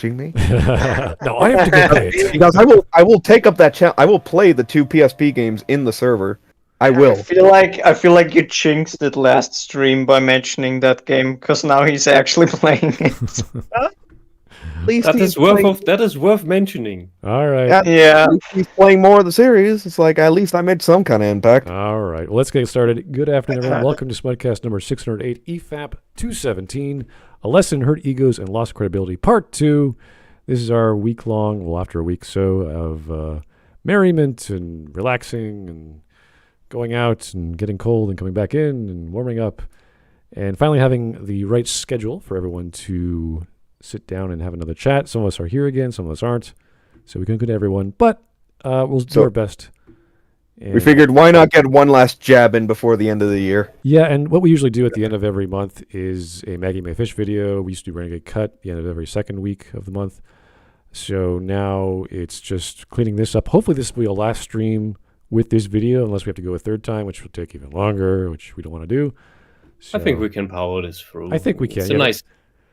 challenging me? No, I have to go play it. Because I will take up that challenge. I will play the 2 PSP games in the server. I will. I feel like you jinxed it last stream by mentioning that game, because now he's actually playing it. At least That is worth mentioning. All right. Yeah. He's playing more of the series. It's like, at least I made some kind of impact. All right. Well, let's get started. Good afternoon, everyone. Welcome to Smudcast number 608, EFAP 217, A Lesson in Hurt Egos and Lost Credibility, Part 2. This is our week-long, well, after a week so, of merriment and relaxing and going out and getting cold and coming back in and warming up and finally having the right schedule for everyone to sit down and have another chat. Some of us are here again, some of us aren't, so we couldn't get everyone, but we'll do our best. And we figured, why not get one last jab in before the end of the year? Yeah, and what we usually do at the end of every month is a Maggie May Fish video. We used to do Renegade Cut at the end of every second week of the month. So now it's just cleaning this up. Hopefully this will be a last stream with this video, unless we have to go a third time, which will take even longer, which we don't want to do. So, I think we can power this through. I think we can.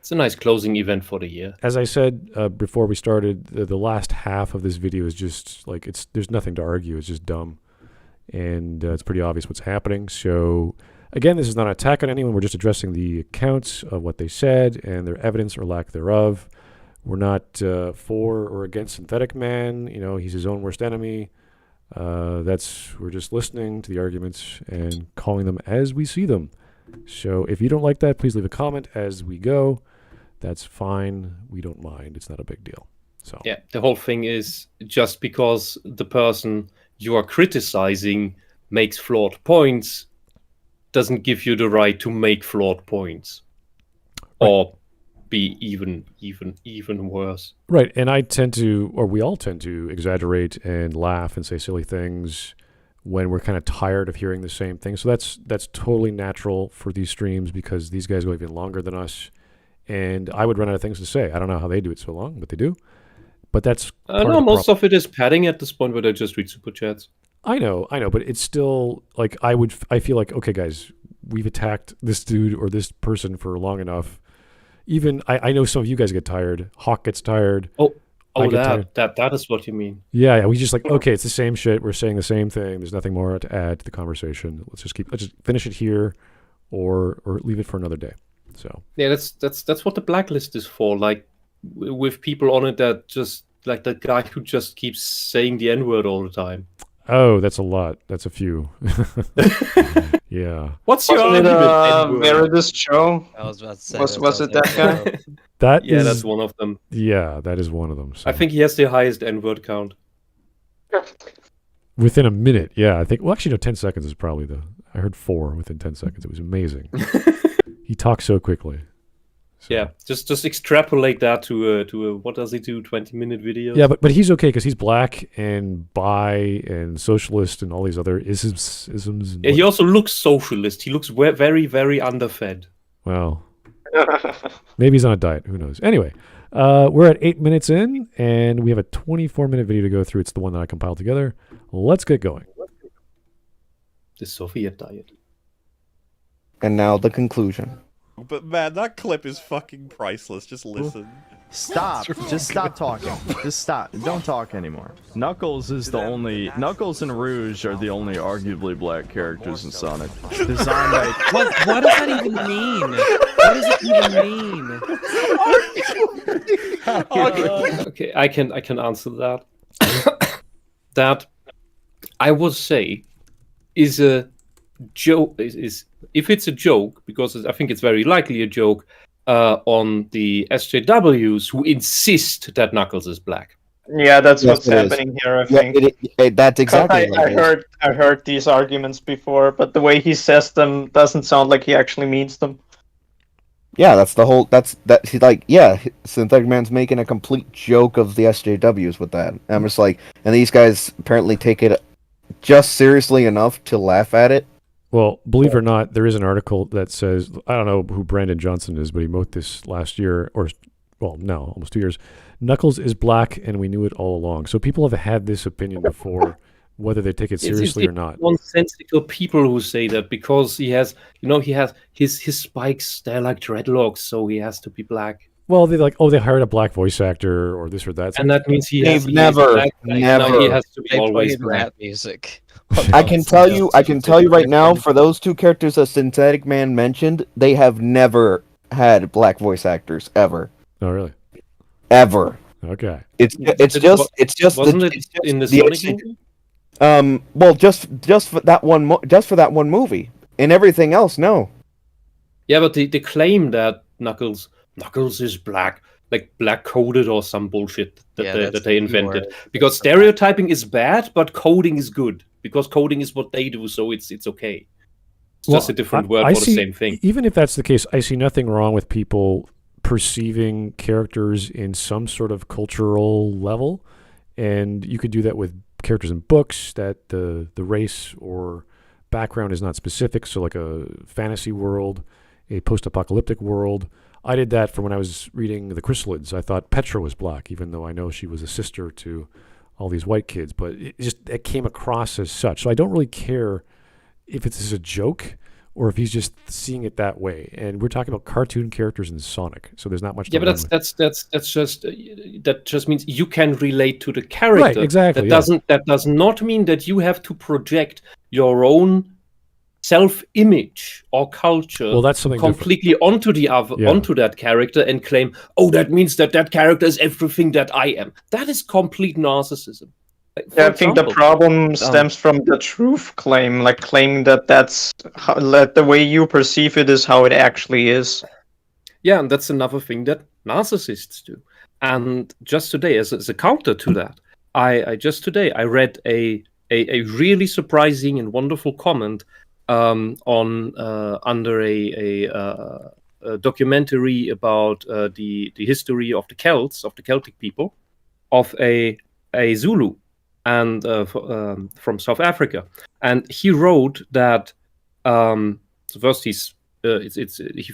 It's a nice closing event for the year. As I said before we started, the last half of this video is just like there's nothing to argue. It's just dumb, and it's pretty obvious what's happening. So again, this is not an attack on anyone. We're just addressing the accounts of what they said and their evidence or lack thereof. We're not for or against Synthetic Man. You know, he's his own worst enemy. We're just listening to the arguments and calling them as we see them. So if you don't like that, please leave a comment as we go. That's fine. We don't mind. It's not a big deal. So yeah, the whole thing is just because the person you are criticizing makes flawed points doesn't give you the right to make flawed points, right, or be even worse. Right, and I tend to, or we all tend to, exaggerate and laugh and say silly things when we're kind of tired of hearing the same thing. So that's totally natural for these streams because these guys go even longer than us, and I would run out of things to say. I don't know how they do it so long, but they do. But that's most of it is padding at this point where they just read super chats. I know, but it's still like I feel like, okay, guys, we've attacked this dude or this person for long enough. Even I know some of you guys get tired. Hawk gets tired. That is what you mean. Yeah. We just like, okay, it's the same shit. We're saying the same thing. There's nothing more to add to the conversation. Let's just finish it here, or leave it for another day. So yeah, that's what the blacklist is for. Like with people on it that just like the guy who just keeps saying the N-word all the time. Oh, that's a lot. That's a few. Yeah. What's your argument? Meredith's show? I was about to say. Was it that guy? That's one of them. Yeah, that is one of them. So. I think he has the highest N-word count. Within a minute, yeah. I think. Well, actually, no. 10 seconds is probably I heard 4 within 10 seconds. It was amazing. He talks so quickly. So. Yeah, just extrapolate that to a what does he do? 20-minute videos. Yeah, but he's okay because he's black and bi and socialist and all these other isms. Yeah, he also looks socialist. He looks very, very underfed. Well, maybe he's on a diet. Who knows? Anyway, we're at 8 minutes in, and we have a 24-minute video to go through. It's the one that I compiled together. Let's get going. The Soviet diet. And now the conclusion. But man, that clip is fucking priceless. Just listen. Stop. Just stop talking. Just stop. Don't talk anymore. Knuckles is the only... Knuckles and Rouge are the only arguably black characters in Sonic. Designed by... What does that even mean? What does it even mean? Okay, I can answer that. That I would say is a joke. Is if it's a joke, because I think it's very likely a joke, on the SJWs who insist that Knuckles is black. Yeah, that's what's happening here, I think. That's exactly what I heard these arguments before, but the way he says them doesn't sound like he actually means them. Yeah, he's like, yeah, Synthetic Man's making a complete joke of the SJWs with that. And I'm just like, and these guys apparently take it just seriously enough to laugh at it. Well, believe it or not, there is an article that says, I don't know who Brandon Johnson is, but he wrote this last year, almost 2 years. Knuckles is black, and we knew it all along. So people have had this opinion before, whether they take it seriously or not. Nonsensical people who say that because he has his spikes, they're like dreadlocks, so he has to be black. Well, they they hired a black voice actor or this or that. And that means he They've has never, black, never. Now he has to be They always played black. rap music. I can tell you right now, for those two characters that Synthetic Man mentioned, they have never had black voice actors ever. Oh, really? Ever. Okay. It's just Wasn't the, it it's just in the the Sonic movie? well, just for that one movie. And everything else, no. Yeah, but they claim that Knuckles is black, like black coded or some bullshit that they invented. Because stereotyping is bad, but coding is good. Because coding is what they do, so it's okay. It's just a different word for the same thing. Even if that's the case, I see nothing wrong with people perceiving characters in some sort of cultural level, and you could do that with characters in books that the race or background is not specific. So like a fantasy world, a post-apocalyptic world. I did that for when I was reading The Chrysalids. I thought Petra was black, even though I know she was a sister to all these white kids, but it came across as such. So I don't really care if it's a joke or if he's just seeing it that way. And we're talking about cartoon characters in Sonic, so there's not much. Yeah, but that just means you can relate to the character. Right, exactly. That does not mean that you have to project your own self-image or culture Well, that's something completely onto onto that character and claim, oh, that means that character is everything that I am. That is complete narcissism. Yeah, I think the problem stems from the truth claim, like claiming that's the way you perceive it is how it actually is. Yeah, and that's another thing that narcissists do. And just today, as a counter to that, I read a really surprising and wonderful comment under a documentary about the history of the Celts, of the Celtic people, of a Zulu, and from South Africa, and he wrote that first he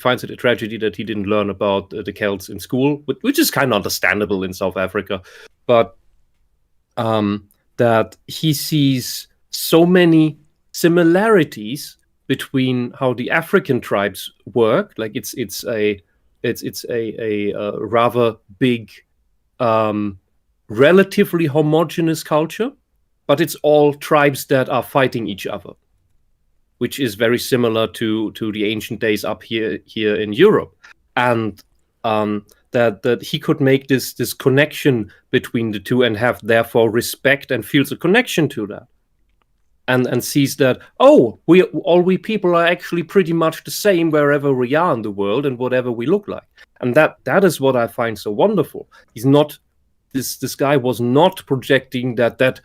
finds it a tragedy that he didn't learn about the Celts in school, which is kind of understandable in South Africa, but that he sees so many similarities between how the African tribes work. Like it's a rather big, relatively homogeneous culture, but it's all tribes that are fighting each other, which is very similar to the ancient days up here in Europe, and that he could make this connection between the two and have therefore respect and feels a connection to that. And sees that, we people are actually pretty much the same wherever we are in the world and whatever we look like. And that is what I find so wonderful. He's not this guy was not projecting that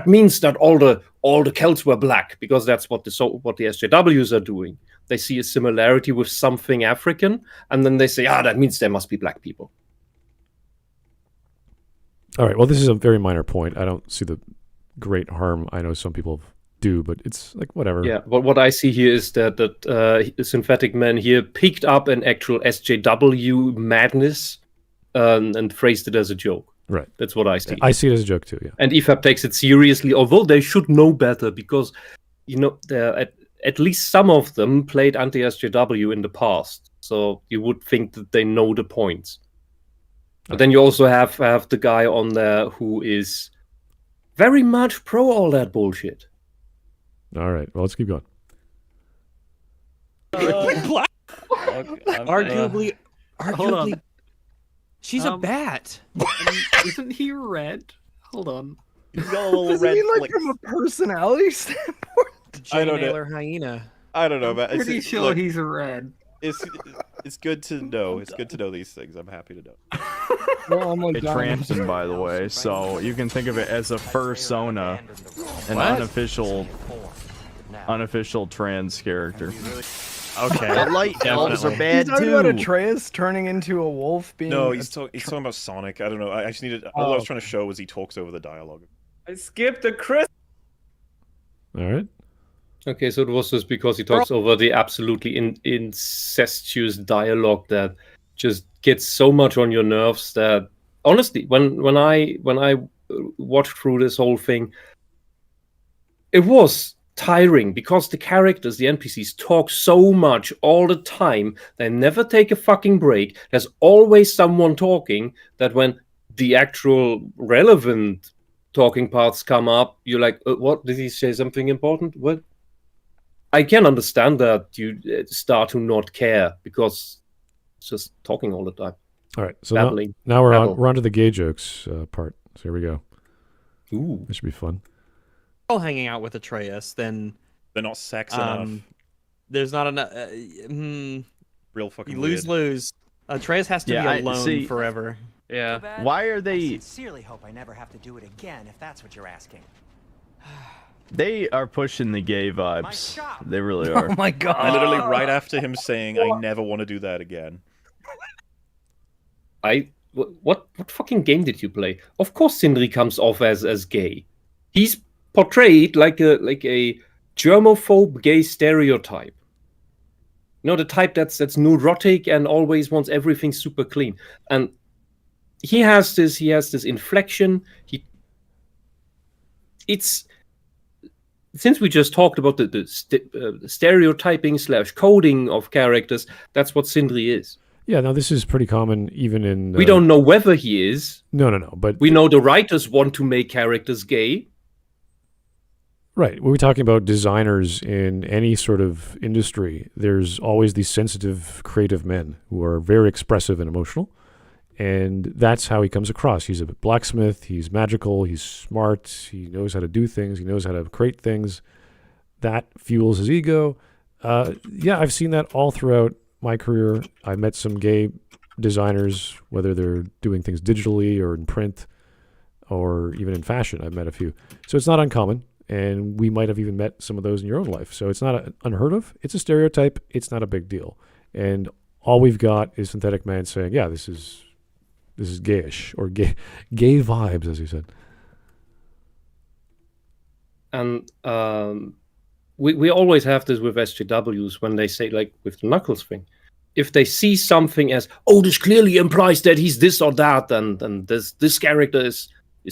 means that all the Celts were black, because that's what the SJWs are doing. They see a similarity with something African, and then they say, that means there must be black people. All right. Well, this is a very minor point. I don't see the great harm. I know some people do, but it's like whatever. Yeah, but what I see here is that Synthetic Man here picked up an actual SJW madness and phrased it as a joke. Right. That's what I see. I see it as a joke too, yeah. And EFAP takes it seriously, although they should know better, because at least some of them played anti-SJW in the past, so you would think that they know the points. But then you also have the guy on there who is very much pro all that bullshit. All right. Well, let's keep going. Arguably, she's a bat. Isn't he red? Hold on. He's got a little Does red. he mean like from a personality standpoint? I don't know. Nail or hyena. I don't know, man. Pretty sure he's red. It's good to know. It's good to know these things. I'm happy to know. Well, I'm like A Trampton, by the way, so you can think of it as a fursona, an unofficial trans character. Okay. Light elves are bad too. He's talking about a trans turning into a wolf. Being No, he's talking about Sonic. I don't know. I just needed. All I was trying to show was he talks over the dialogue. I skipped a Chris. All right. Okay, so it was just because he talks over the absolutely incestuous dialogue that just gets so much on your nerves that, honestly, when I watched through this whole thing, it was tiring because the characters, the NPCs, talk so much all the time. They never take a fucking break. There's always someone talking, that when the actual relevant talking parts come up, you're like, what? Did he say something important? What? I can understand that you start to not care because it's just talking all the time. All right, so Babbling. now we're Babble. on to the gay jokes part. So here we go. Ooh. This should be fun. All hanging out with Atreus, then They're not sex enough. there's not enough. Real fucking You weird. lose. Atreus has to be alone forever. Yeah. Why are they? I sincerely hope I never have to do it again, if that's what you're asking. They are pushing the gay vibes. They really are. Oh my god! Literally right after him saying, "I never want to do that again." What fucking game did you play? Of course, Sindri comes off as gay. He's portrayed like a germophobe gay stereotype. You know, the type that's neurotic and always wants everything super clean. And he has this inflection. Since we just talked about the stereotyping / coding of characters, that's what Sindri is. Yeah, now this is pretty common even in... we don't know whether he is. No, but... we know the writers want to make characters gay. Right. When we're talking about designers in any sort of industry, there's always these sensitive, creative men who are very expressive and emotional. And that's how he comes across. He's a blacksmith. He's magical. He's smart. He knows how to do things. He knows how to create things. That fuels his ego. Yeah, I've seen that all throughout my career. I met some gay designers, whether they're doing things digitally or in print or even in fashion. I've met a few. So it's not uncommon. And we might have even met some of those in your own life. So it's not unheard of. It's a stereotype. It's not a big deal. And all we've got is Synthetic Man saying, yeah, this is gayish, or gay vibes, as you said. And we always have this with SJWs when they say, like with the Knuckles thing, if they see something as, oh, this clearly implies that he's this or that, and this character is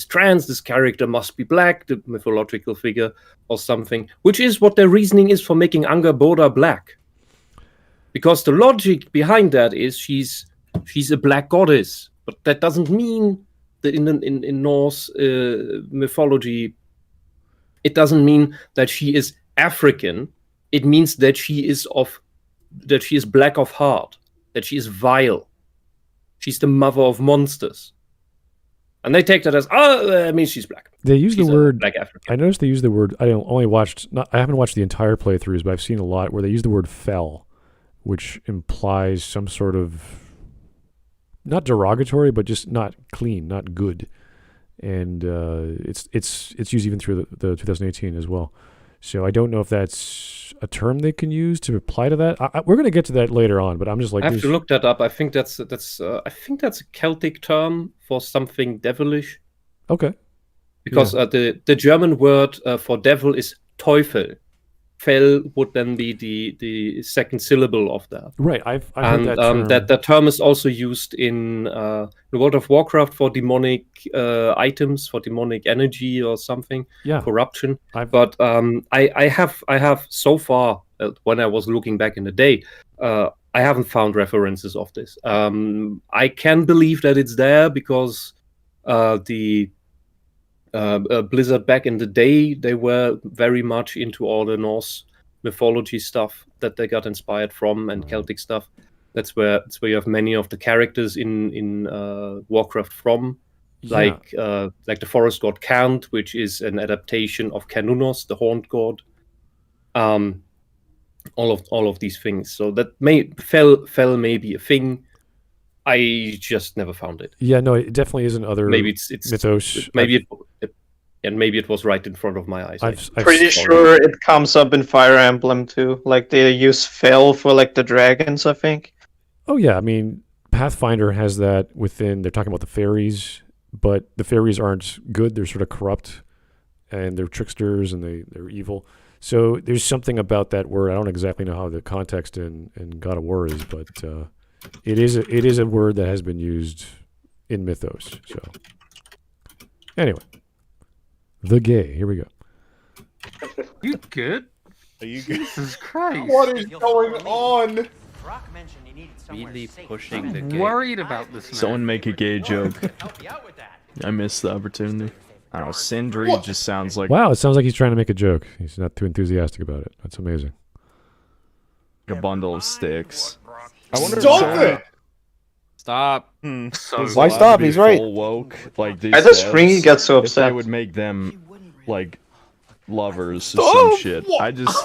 trans, this character must be black, the mythological figure or something, which is what their reasoning is for making Angerboda black. Because the logic behind that is she's a black goddess, but that doesn't mean that in Norse mythology, it doesn't mean that she is African. It means that she is black of heart, that she is vile. She's the mother of monsters. And they take that as, I mean, she's black. They use the word black African. I noticed they use the word. I haven't watched the entire playthroughs, but I've seen a lot where they use the word "fell," which implies some sort of not derogatory, but just not clean, not good. And it's used even through the 2018 as well. So I don't know if that's a term they can use to apply to that. We're going to get to that later on, but I'm just like, I have to look that up. I think that's a Celtic term for something devilish. Okay. Because the German word for devil is Teufel. Fell would then be the second syllable of that. Right. I've heard that term. That term is also used in the World of Warcraft for demonic items, for demonic energy or something. Yeah. Corruption. But I have so far, when I was looking back in the day, I haven't found references of this. I can believe that it's there because the Blizzard back in the day, they were very much into all the Norse mythology stuff that they got inspired from, and Celtic stuff. That's where you have many of the characters in Warcraft from, like the forest god Khant, which is an adaptation of Canunos, the horned god. All of these things. So that fell may be a thing. I just never found it. Yeah, no, it definitely isn't other maybe it's mythos. Maybe maybe it was right in front of my eyes. I'm pretty sure it comes up in Fire Emblem too. Like they use fell for like the dragons, I think. Oh yeah, I mean Pathfinder has that within. They're talking about the fairies, but the fairies aren't good. They're sort of corrupt, and they're tricksters, and they're evil. So there's something about that word. I don't exactly know how the context in God of War is, but it is a word that has been used in mythos. So anyway, the gay. Here we go. You good? Are you good? Jesus Christ. What is going on? Brock mentioned he needed somewhere Really safe. pushing the I'm game. worried about this man. Someone make a gay joke. Help you out with that. I missed the opportunity. I don't know. Sindri just sounds like Wow, it sounds like he's trying to make a joke. He's not too enthusiastic about it. That's amazing. a bundle of sticks. I wonder. Stop it! Stop. Why stop? He's right. Full woke, like these I just devs, Springy gets so if upset. they would make them like lovers or some shit. I just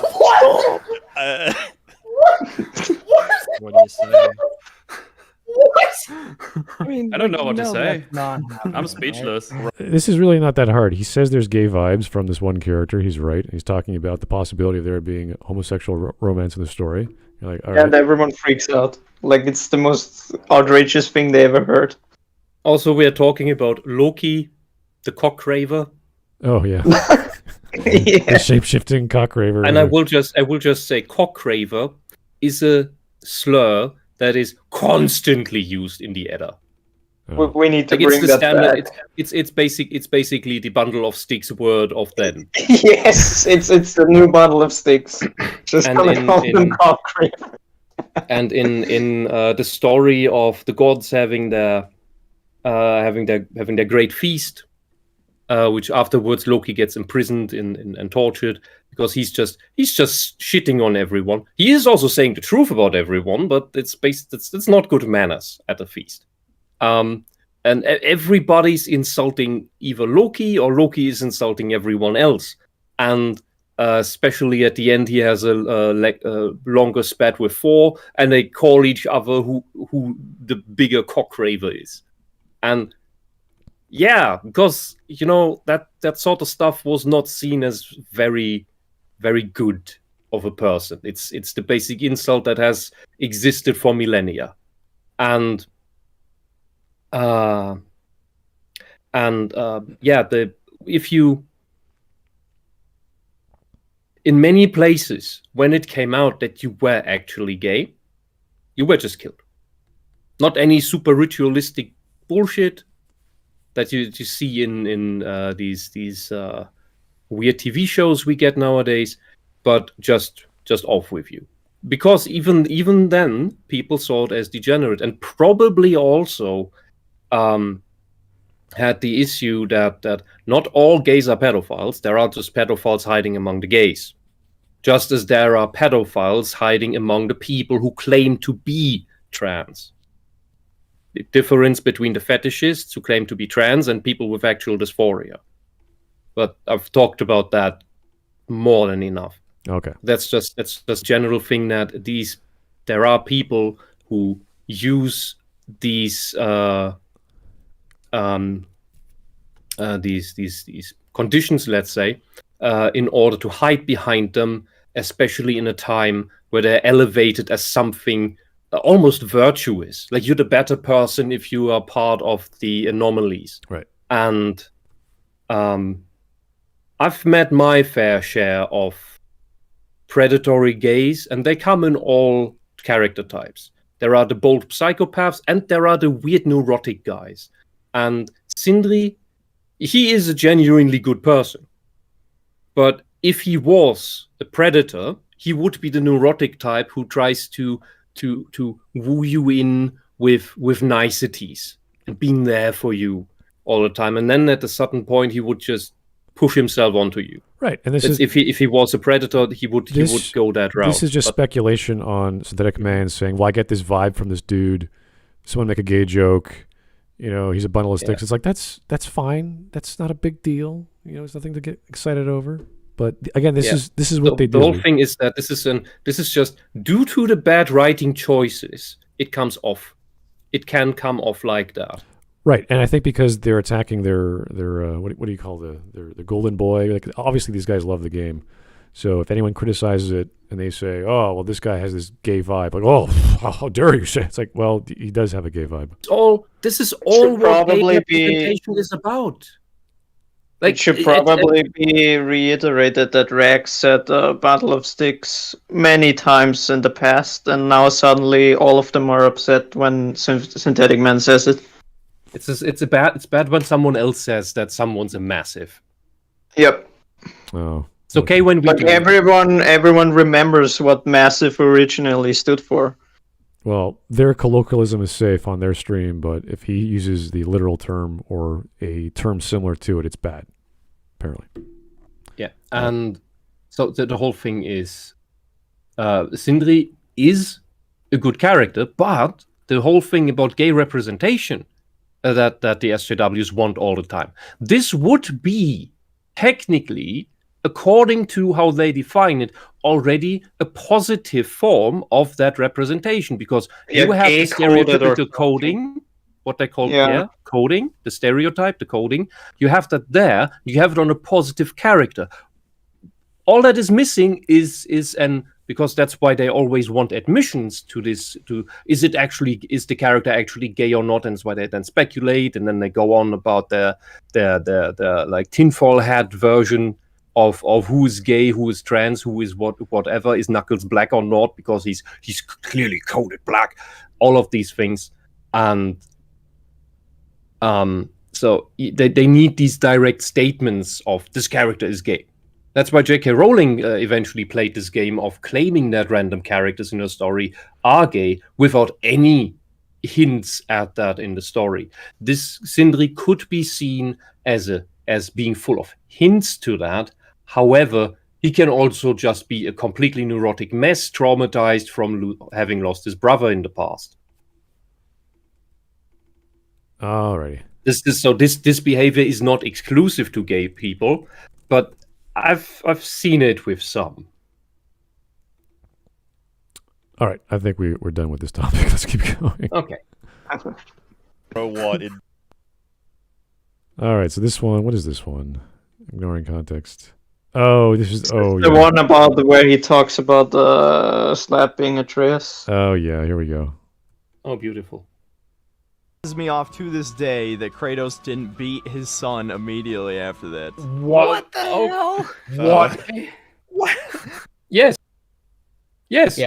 What do you say? I mean, I don't know what to no, say. that's not happening, I'm right? speechless. This is really not that hard. He says there's gay vibes from this one character. He's right. He's talking about the possibility of there being homosexual romance in the story. You're like, all right. And everyone freaks out. Like, it's the most outrageous thing they ever heard. Also, we are talking about Loki, the cockraver. Oh yeah, Yeah. the shape-shifting cockraver. And I will just say cockraver is a slur that is constantly used in the Edda. We need to Like, it's bring the that standard. back. It's basically the bundle of sticks word of then. Yes, it's the new bundle of sticks. Just And gonna in- call them in- cockcraver. And in the story of the gods having their great feast, which afterwards Loki gets imprisoned and tortured because he's just shitting on everyone. He is also saying the truth about everyone, but it's not good manners at a feast. And everybody's insulting either Loki or Loki is insulting everyone else. And especially at the end, he has a longer spat with Thor, and they call each other who the bigger cockraver is. And yeah, because that sort of stuff was not seen as very, very good of a person. It's the basic insult that has existed for millennia, and if you in many places when it came out that you were actually gay, you were just killed. Not any super ritualistic bullshit that you see in these weird TV shows we get nowadays, but just off with you. Because even then, people saw it as degenerate, and probably also had the issue that not all gays are pedophiles. There are just pedophiles hiding among the gays. Just as there are pedophiles hiding among the people who claim to be trans. The difference between the fetishists who claim to be trans and people with actual dysphoria. But I've talked about that more than enough. Okay. That's just general thing that there are people who use these conditions, let's say, in order to hide behind them, especially in a time where they're elevated as something almost virtuous. Like, you're the better person if you are part of the anomalies. Right. And I've met my fair share of predatory gays, and they come in all character types. There are the bold psychopaths, and there are the weird neurotic guys. And Sindri, he is a genuinely good person. But if he was a predator, he would be the neurotic type who tries to woo you in with niceties and being there for you all the time. And then at a certain point, he would just push himself onto you. Right, and this is if he was a predator, he would go that route. This is just But speculation on Synthetic Man saying, "Well, I get this vibe from this dude. Someone make a gay joke. He's a bundle of sticks." It's like that's fine. That's not a big deal. It's nothing to get excited over. But again, this is what they do. The whole thing is that this is just due to the bad writing choices. It comes off. It can come off like that. Right, and I think because they're attacking their what do you call their golden boy? Like, obviously these guys love the game, so if anyone criticizes it and they say, "Oh, well, this guy has this gay vibe," like, "Oh, how dare you say?" It's like, well, he does have a gay vibe. This is all what probably gay representation is about. It should probably be reiterated that Rex said a bundle of sticks many times in the past, and now suddenly all of them are upset when Synthetic Man says it. It's bad when someone else says that someone's a massive. Yep. Oh. It's okay when we But do it. everyone remembers what massive originally stood for. Well, their colloquialism is safe on their stream, but if he uses the literal term or a term similar to it, it's bad, apparently. Yeah, and so the whole thing is Sindri is a good character, but the whole thing about gay representation that the SJWs want all the time. This would be technically, according to how they define it, already a positive form of that representation, because you have the stereotypical coding, what they call coding, the stereotype, the coding. You have that there. You have it on a positive character. All that is missing is because that's why they always want admissions to this. Is the character actually gay or not? And that's why they then speculate, and then they go on about their like tinfoil hat version of who is gay, who is trans, who is whatever. Is Knuckles black or not? Because he's clearly coded black. All of these things, and so they need these direct statements of this character is gay. That's why J.K. Rowling eventually played this game of claiming that random characters in her story are gay without any hints at that in the story. This Sindri could be seen as being full of hints to that. However, he can also just be a completely neurotic mess, traumatized from having lost his brother in the past. Alrighty. This behavior is not exclusive to gay people, but I've seen it with some. All right, I think we're done with this topic. Let's keep going. Okay. Bro, what? All right, so this one, what is this one? Ignoring context. Oh, this is the one about where he talks about slapping Atreus. Oh yeah, here we go. Oh, beautiful. Pisses me off to this day that Kratos didn't beat his son immediately after that. What the hell? What? What? Yes. Yeah.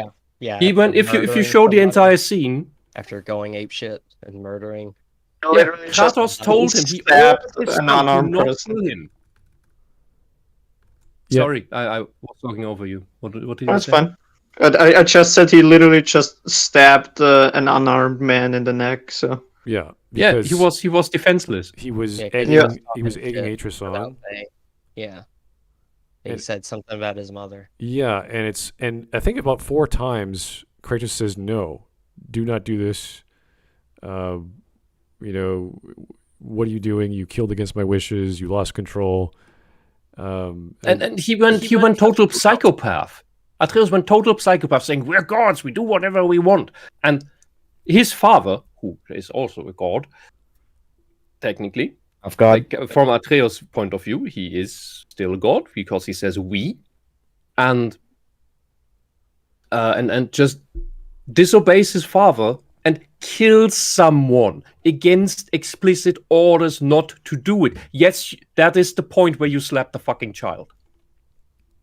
He went. If you show the entire scene after going apeshit and murdering. Kratos told him he ordered his son to not kill him. Yeah. Sorry, I was talking over you. What did you say? That's fine. I just said he literally just stabbed an unarmed man in the neck. So yeah, he was defenseless. He was egging Atreus on. Yeah. He said something about his mother. Yeah, and I think about 4 times Kratos says no, do not do this. What are you doing? You killed against my wishes. You lost control. And he went total psychopath. Atreus went total psychopath, saying we're gods, we do whatever we want. And his father, who is also a god, technically, of God, from Atreus' point of view, he is still a god because he says we, and just disobeys his father and kills someone against explicit orders not to do it. Yes, that is the point where you slap the fucking child.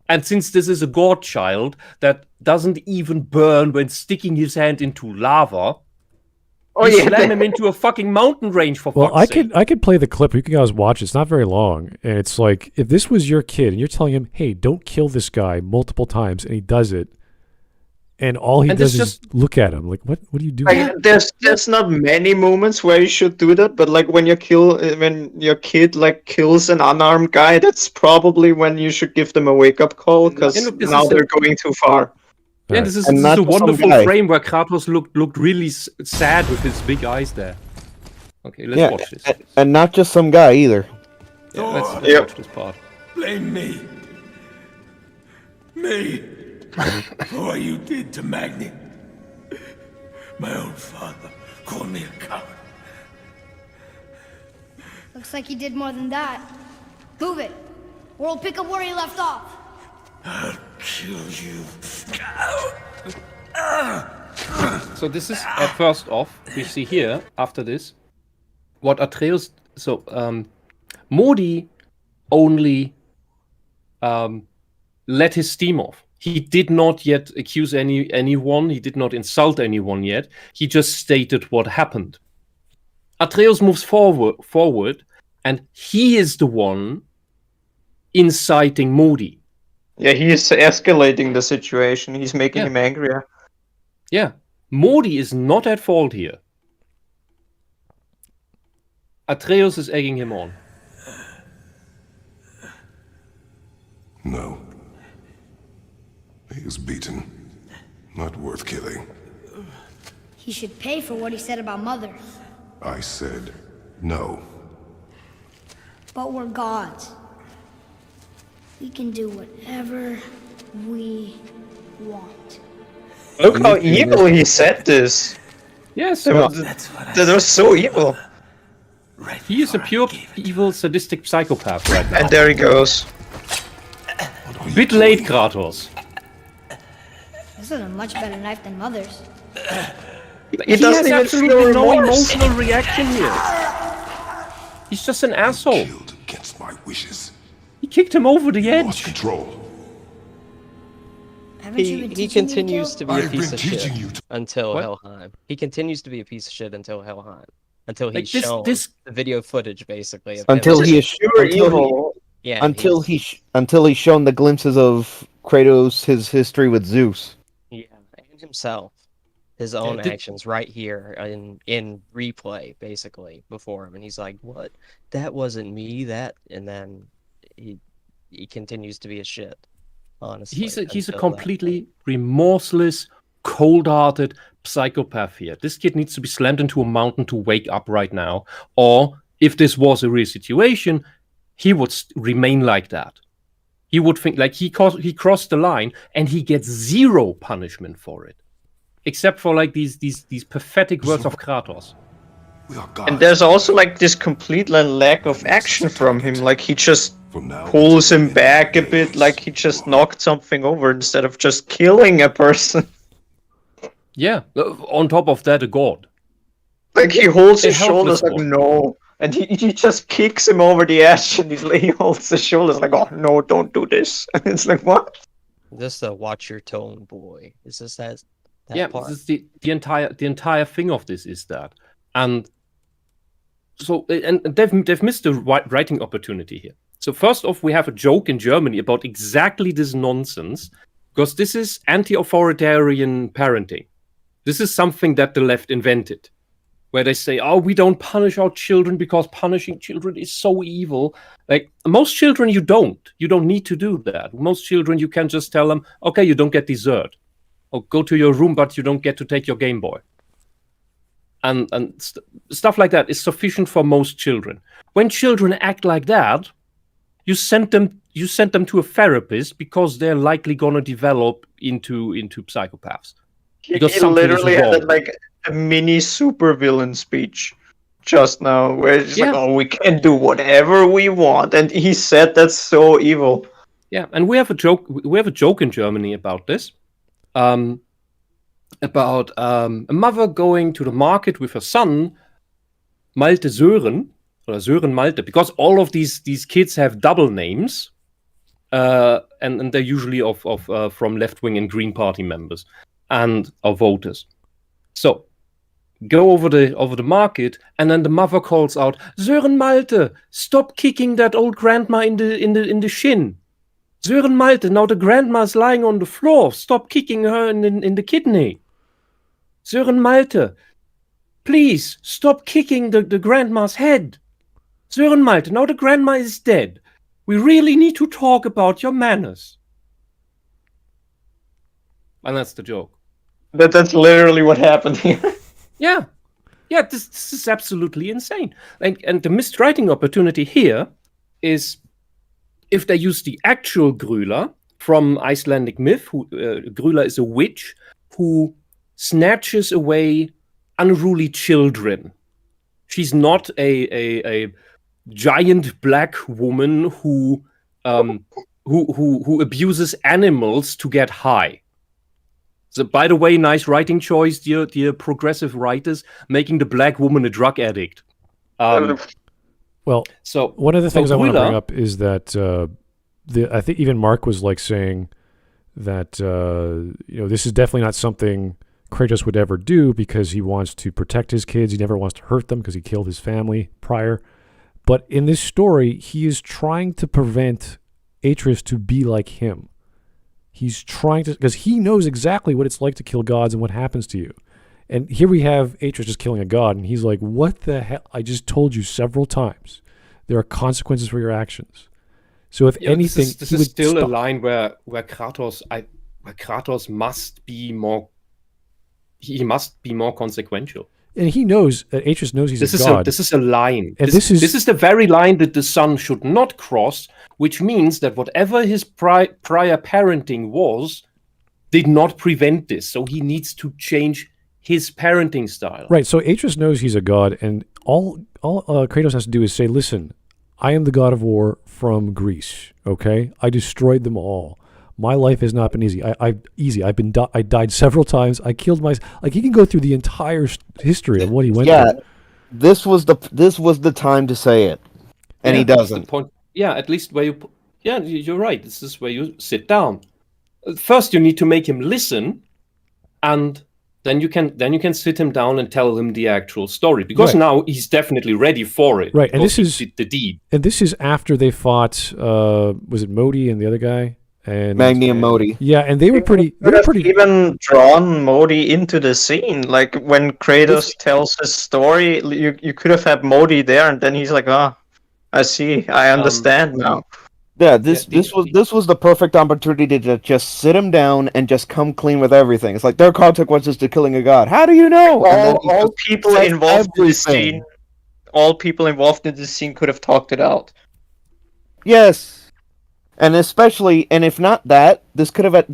And since this is a god child that doesn't even burn when sticking his hand into lava, slam him into a fucking mountain range for fuck's sake. I could play the clip. You can guys watch. It's not very long, and it's like if this was your kid and you're telling him, "Hey, don't kill this guy" multiple times, and he does it, and all he does is look at him like, "What? What are you doing?" Like, there's not many moments where you should do that, but like when your kid like kills an unarmed guy, that's probably when you should give them a wake up call because now they're going too far. Yeah, this is a wonderful frame where Kratos looked really sad with his big eyes there. Okay, let's watch this. And not just some guy either. Yeah, let's watch this part. Blame me. Me. For what you did to Magni. My own father called me a coward. Looks like he did more than that. Move it, or we'll pick up where he left off. I'll kill you. So this is first off, we see here after this what Atreus. So Modi only let his steam off. He did not yet accuse anyone. He did not insult anyone yet. He just stated what happened. Atreus moves forward, and he is the one inciting Modi. Yeah, he's escalating the situation. He's making him angrier. Yeah. Modi is not at fault here. Atreus is egging him on. No. He is beaten. Not worth killing. He should pay for what he said about Mother. I said no. But we're gods. We can do whatever we want. Look how evil he said this. Yes, that was so evil. He is a pure evil, sadistic psychopath right now. And there he goes. Bit late, Kratos. This is a much better knife than Mother's. He doesn't even feel no remorse. emotional reaction here. He's just an asshole. Against my wishes. He kicked him over the edge. Lost control. He continues to be a I've piece been of teaching shit you until What? Helheim. He continues to be a piece of shit until Helheim. Until Like, he's this- shown this- the video footage, basically. Of Until him. he is Yeah, until he's shown the glimpses of Kratos, his history with Zeus. Yeah, and himself. His own did- actions right here in replay, basically, before him. And he's like, what? That wasn't me, that... And then he continues to be a shit, honestly. He's a until that completely remorseless, cold-hearted psychopath here. This kid needs to be slammed into a mountain to wake up right now. Or, if this was a real situation, he would remain like that. He would think like he crossed the line, and he gets zero punishment for it, except for like these pathetic words of Kratos. And there's also like this complete lack of action from him. Like he just pulls him back a bit, like he just knocked something over instead of just killing a person. Yeah. On top of that, a god. Like he holds A his shoulders helpless like god. no, and he just kicks him over the edge, and he holds his shoulders like, oh no, don't do this. And it's like, what? Just a watch your tone, boy. Is this that Yeah, part? this is the entire thing of this is that, and so and they've missed the writing opportunity here. So first off, we have a joke in Germany about exactly this nonsense, because this is anti-authoritarian parenting. This is something that the left invented, where they say, "Oh, we don't punish our children because punishing children is so evil." Like most children, you don't need to do that. Most children, you can just tell them, "Okay, you don't get dessert." Or go to your room, but you don't get to take your Game Boy. And stuff like that is sufficient for most children. When children act like that, you send them to a therapist because they're likely gonna develop into psychopaths. He Because something is literally had wrong. like a mini supervillain speech just now, where it's like, oh, we can do whatever we want, and he said that's so evil. Yeah, and we have a joke. We have a joke in Germany about this. About a mother going to the market with her son, Malte Sören, or Sören Malte, because all of these kids have double names, and they're usually from left-wing and Green Party members and of voters. So go over the market, and then the mother calls out, "Sören Malte, stop kicking that old grandma in the shin. Sören Malte, now the grandma's lying on the floor. Stop kicking her in the kidney. Sören Malte, please stop kicking the grandma's head. Sören Malte, now the grandma is dead. We really need to talk about your manners." And that's the joke. That's literally what happened here. Yeah. Yeah, this is absolutely insane. And the missed writing opportunity here is if they use the actual Grýla from Icelandic myth, Grýla is a witch who snatches away unruly children. She's not a giant black woman who abuses animals to get high. So, by the way, nice writing choice, dear progressive writers, making the black woman a drug addict. Well, so one of the things I want to Grýla- bring up is that I think even Mark was like saying that this is definitely not something Kratos would ever do because he wants to protect his kids. He never wants to hurt them because he killed his family prior. But in this story, he is trying to prevent Atreus to be like him. He's trying to, because he knows exactly what it's like to kill gods and what happens to you. And here we have Atreus just killing a god, and he's like, what the hell? I just told you several times. There are consequences for your actions. So if anything, this is still a line where Kratos must be more. He must be more consequential. And he knows that Atreus knows he's a god. This is a line. And this is the very line that the son should not cross, which means that whatever his prior parenting was, did not prevent this. So he needs to change his parenting style. Right. So Atreus knows he's a god, and all Kratos has to do is say, "Listen, I am the god of war from Greece. Okay, I destroyed them all. My life has not been easy. I died several times. I killed like he can go through the entire history of what he went through. Yeah, this was the time to say it, and he doesn't. Yeah, at least where you. Yeah, you're right. This is where you sit down. First, you need to make him listen, and then you can sit him down and tell him the actual story, because now he's definitely ready for it. Right, and this is the deed. And this is after they fought. Was it Modi and the other guy? And Magni and Modi. Yeah, and they were pretty. Even drawn Modi into the scene. Like when Kratos tells his story, you could have had Modi there, and then he's like, "Ah, I see, I understand now." Yeah, this was the perfect opportunity to just sit him down and just come clean with everything. It's like, there are consequences to killing a god. How do you know? All people involved in the scene. All people involved in this scene could have talked it out. Yes. And especially, and if not that, this could have at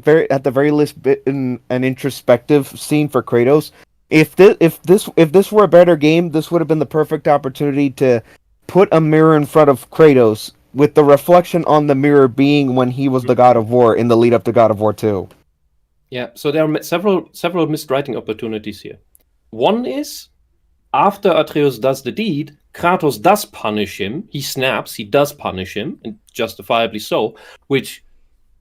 the very least been an introspective scene for Kratos. If this were a better game, this would have been the perfect opportunity to put a mirror in front of Kratos, with the reflection on the mirror being when he was the God of War in the lead up to God of War 2. Yeah, so there are several missed writing opportunities here. One is, after Atreus does the deed, Kratos does punish him. He snaps, he does punish him, and justifiably so, which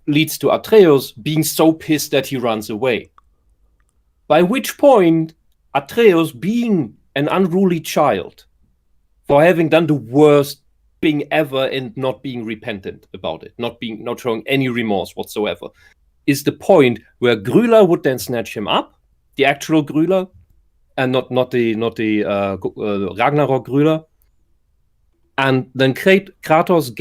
leads to Atreus being so pissed that he runs away. By which point, Atreus, being an unruly child, for having done the worst thing ever and not being repentant about it, not showing any remorse whatsoever, is the point where Grüler would then snatch him up, the actual Grüler, and not the Ragnarok Grüler, and then Kratos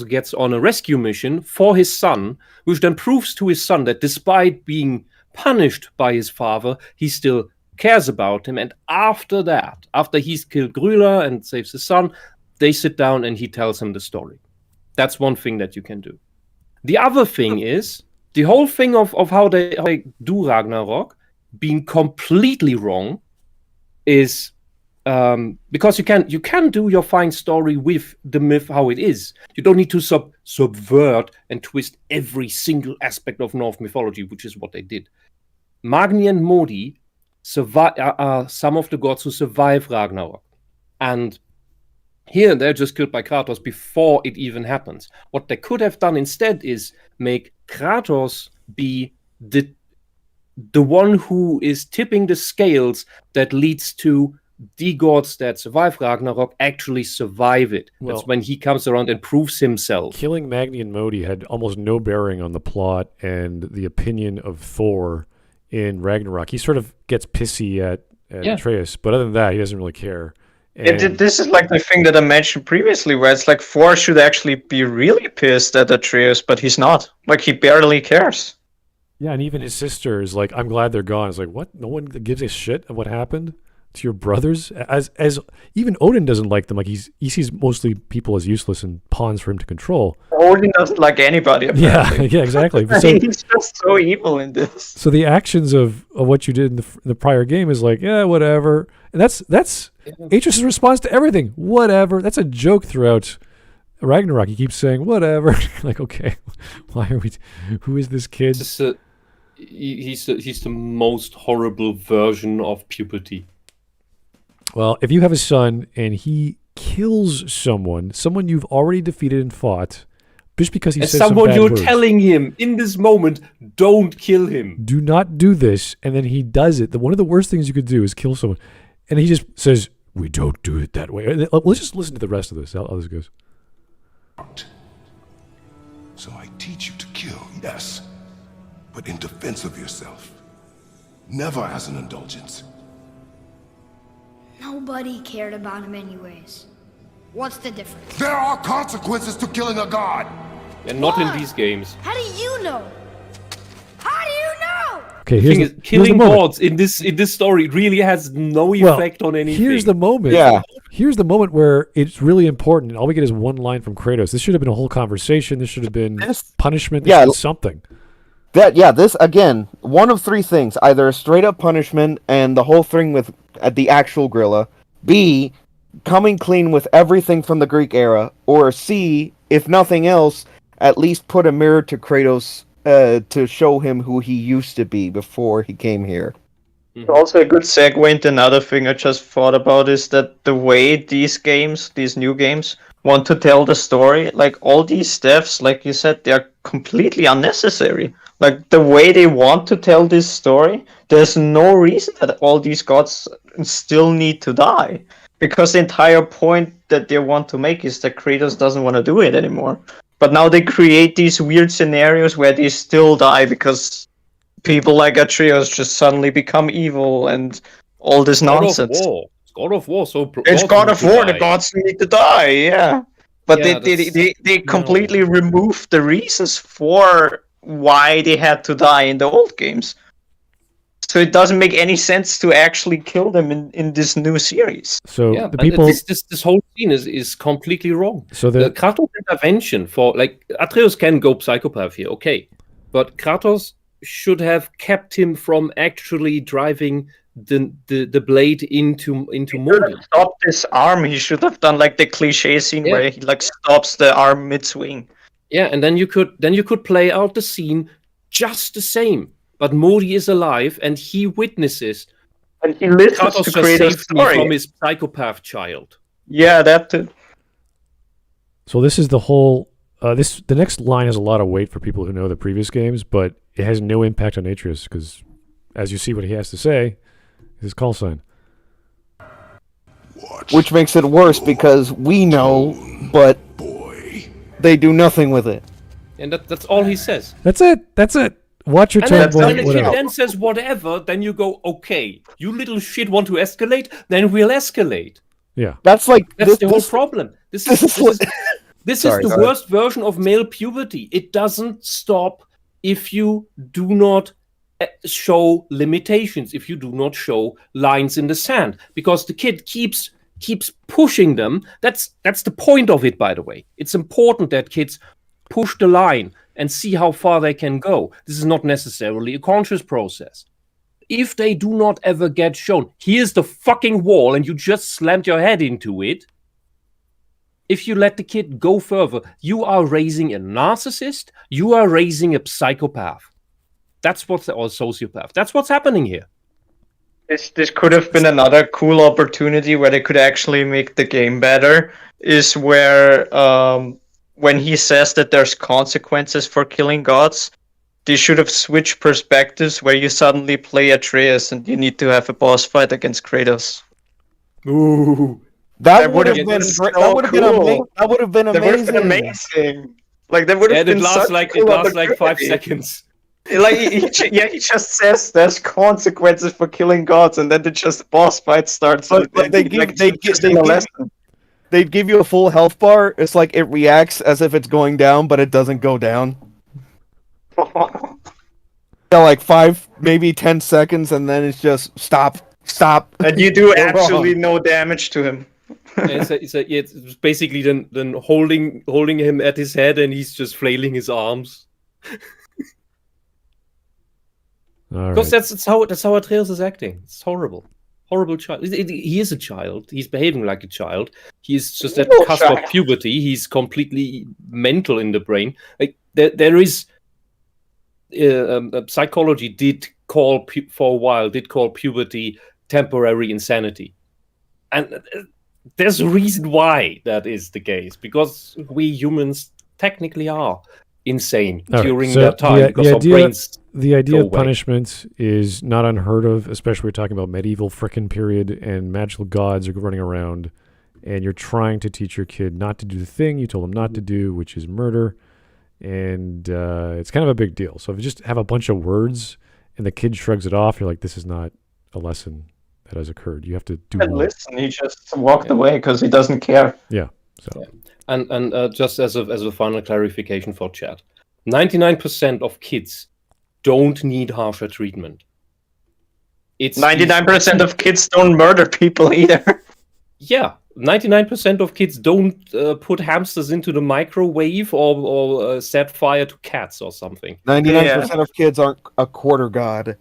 gets on a rescue mission for his son, which then proves to his son that despite being punished by his father, he still cares about him. And after that, after he's killed Grüler and saves his son, they sit down and he tells him the story. That's one thing that you can do. The other thing is the whole thing of how they do Ragnarok being completely wrong is because you can do your fine story with the myth how it is. You don't need to subvert and twist every single aspect of Norse mythology, which is what they did. Magni and Modi are some of the gods who survive Ragnarok, and here they're just killed by Kratos before it even happens. What they could have done instead is make Kratos be the one who is tipping the scales that leads to the gods that survive Ragnarok actually survive it. Well, that's when he comes around and proves himself. Killing Magni and Modi had almost no bearing on the plot and the opinion of Thor in Ragnarok. He sort of gets pissy at Atreus, but other than that, he doesn't really care. And this is like the thing that I mentioned previously, where it's like Thor should actually be really pissed at Atreus, but he's not. Like, he barely cares. Yeah, and even his sister is like, I'm glad they're gone. It's like, what? No one gives a shit of what happened to your brothers? As even Odin doesn't like them. Like, he sees mostly people as useless and pawns for him to control. Odin doesn't like anybody, apparently. Yeah, exactly. So, he's just so evil in this. So the actions of what you did in the prior game is like, yeah, whatever. And that's Atreus' response to everything. Whatever. That's a joke throughout Ragnarok. He keeps saying, whatever. Like, okay, why are we... Who is this kid? He's the most horrible version of puberty. Well, if you have a son and he kills someone you've already defeated and fought, just because he says some bad you're words, telling him in this moment, don't kill him. Do not do this, and then he does it. One of the worst things you could do is kill someone. And he just says, we don't do it that way. Let's just listen to the rest of this, how this goes. So I teach you to kill. Yes, but in defense of yourself. Never as an indulgence. Nobody cared about him anyways. What's the difference? There are consequences to killing a god! And not in What? these games. How do you know? How do you know? Okay, The here's thing the, is, here's the killing moment. gods in this story really has no effect on anything. Here's the moment. Yeah. Here's the moment where it's really important. All we get is one line from Kratos. This should have been a whole conversation. This should have been punishment. This should be something. This again, one of three things: either a straight up punishment and the whole thing with the actual gorilla, B, coming clean with everything from the Greek era, or C, if nothing else, at least put a mirror to Kratos to show him who he used to be before he came here. Also, a good segue into another thing I just thought about is that the way these games, these new games, want to tell the story, like all these deaths, like you said, they are completely unnecessary. Like the way they want to tell this story, there's no reason that all these gods still need to die. Because the entire point that they want to make is that Kratos doesn't want to do it anymore. But now they create these weird scenarios where they still die because people like Atreus just suddenly become evil and all this nonsense. It's God of War, so It's God of War, the die. gods need to die, yeah. But Yeah, they completely remove the reasons for why they had to die in the old games. So it doesn't make any sense to actually kill them in this new series. So Yeah, the but people. this whole scene is completely wrong. So The the Kratos intervention for like Atreus can go psychopath here, okay, but Kratos should have kept him from actually driving the blade into Mordor. Stop this arm. He should have done like the cliche scene Yeah. where he like stops the arm mid-swing. Yeah, and then you could play out the scene just the same. But Modi is alive, and he witnesses. And he listens Kratos to just Kratos' saved me story. from his psychopath child. Yeah, that too. So this is the whole. The next line has a lot of weight for people who know the previous games, but it has no impact on Atreus because, as you see what he has to say, his call sign. Which makes it worse because we know, but they do nothing with it. And that's all he says. That's it. That's it. Watch your And turn, then, boy. when he Whatever. then says whatever, then you go, okay, you little shit want to escalate, then we'll escalate. Yeah. That's like That's the whole problem. This is Sorry, the sorry. worst version of male puberty. It doesn't stop if you do not show limitations, if you do not show lines in the sand, because the kid keeps pushing them. That's the point of it, by the way. It's important that kids push the line and see how far they can go. This is not necessarily a conscious process. If they do not ever get shown, here's the fucking wall and you just slammed your head into it, if you let the kid go further, you are raising a narcissist, you are raising a psychopath. That's or sociopath. That's what's happening here. This could have been another cool opportunity where they could actually make the game better. Is where when he says that there's consequences for killing gods, they should have switched perspectives where you suddenly play Atreus and you need to have a boss fight against Kratos. Ooh. That would have been been so that would have been cool. that would have been That would have amazing. been amazing. Like that would have And been it lasts such like a cool 5 opportunity. seconds. Like he just says there's consequences for killing gods, and then the just boss fight starts. But they'd give you a full health bar. It's like it reacts as if it's going down, but it doesn't go down. Yeah, like 5, maybe 10 seconds, and then it's just stop. And you do absolutely no damage to him. It's basically then holding him at his head, and he's just flailing his arms. All Because right. that's how Atreus is acting. It's horrible child. He is a child. He's behaving like a child. He's just at the cusp of puberty. He's completely mental in the brain. Like there is psychology did call puberty temporary insanity, and there's a reason why that is the case, because we humans technically are insane All right, during so that time because our brains. The idea go of away. punishment is not unheard of, especially we're talking about medieval frickin' period and magical gods are running around, and you're trying to teach your kid not to do the thing you told them not to do, which is murder. and it's kind of a big deal. So if you just have a bunch of words and the kid shrugs it off, you're like, this is not a lesson that has occurred. You have to do And listen, he just walked away because he doesn't care. Yeah. So. And just as a final clarification for chat, 99% of kids don't need harsher treatment. It's 99% of kids don't murder people either. Yeah, 99% of kids don't put hamsters into the microwave or set fire to cats or something. 99% of kids aren't a quarter god.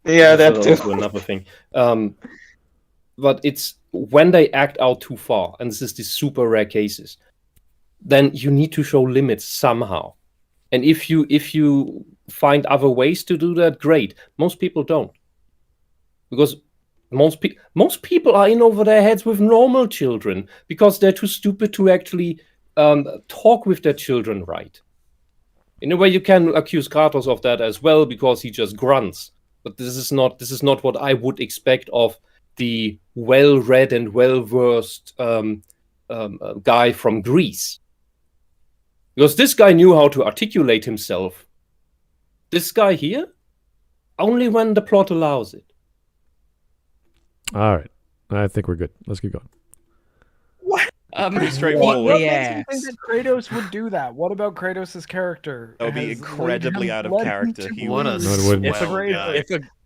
Yeah, That's that too. also another thing. But it's when they act out too far, and this is the super rare cases, then you need to show limits somehow. And if you find other ways to do that, great. Most people don't, because most people are in over their heads with normal children because they're too stupid to actually talk with their children right. In a way, you can accuse Kratos of that as well because he just grunts. But this is not what I would expect of the well-read and well-versed guy from Greece. Because this guy knew how to articulate himself. This guy here, only when the plot allows it. All right. I think we're good. Let's keep going. What? Pretty straightforward. What makes you think that Kratos would do that? What about Kratos' character? That would be incredibly out of character. He What a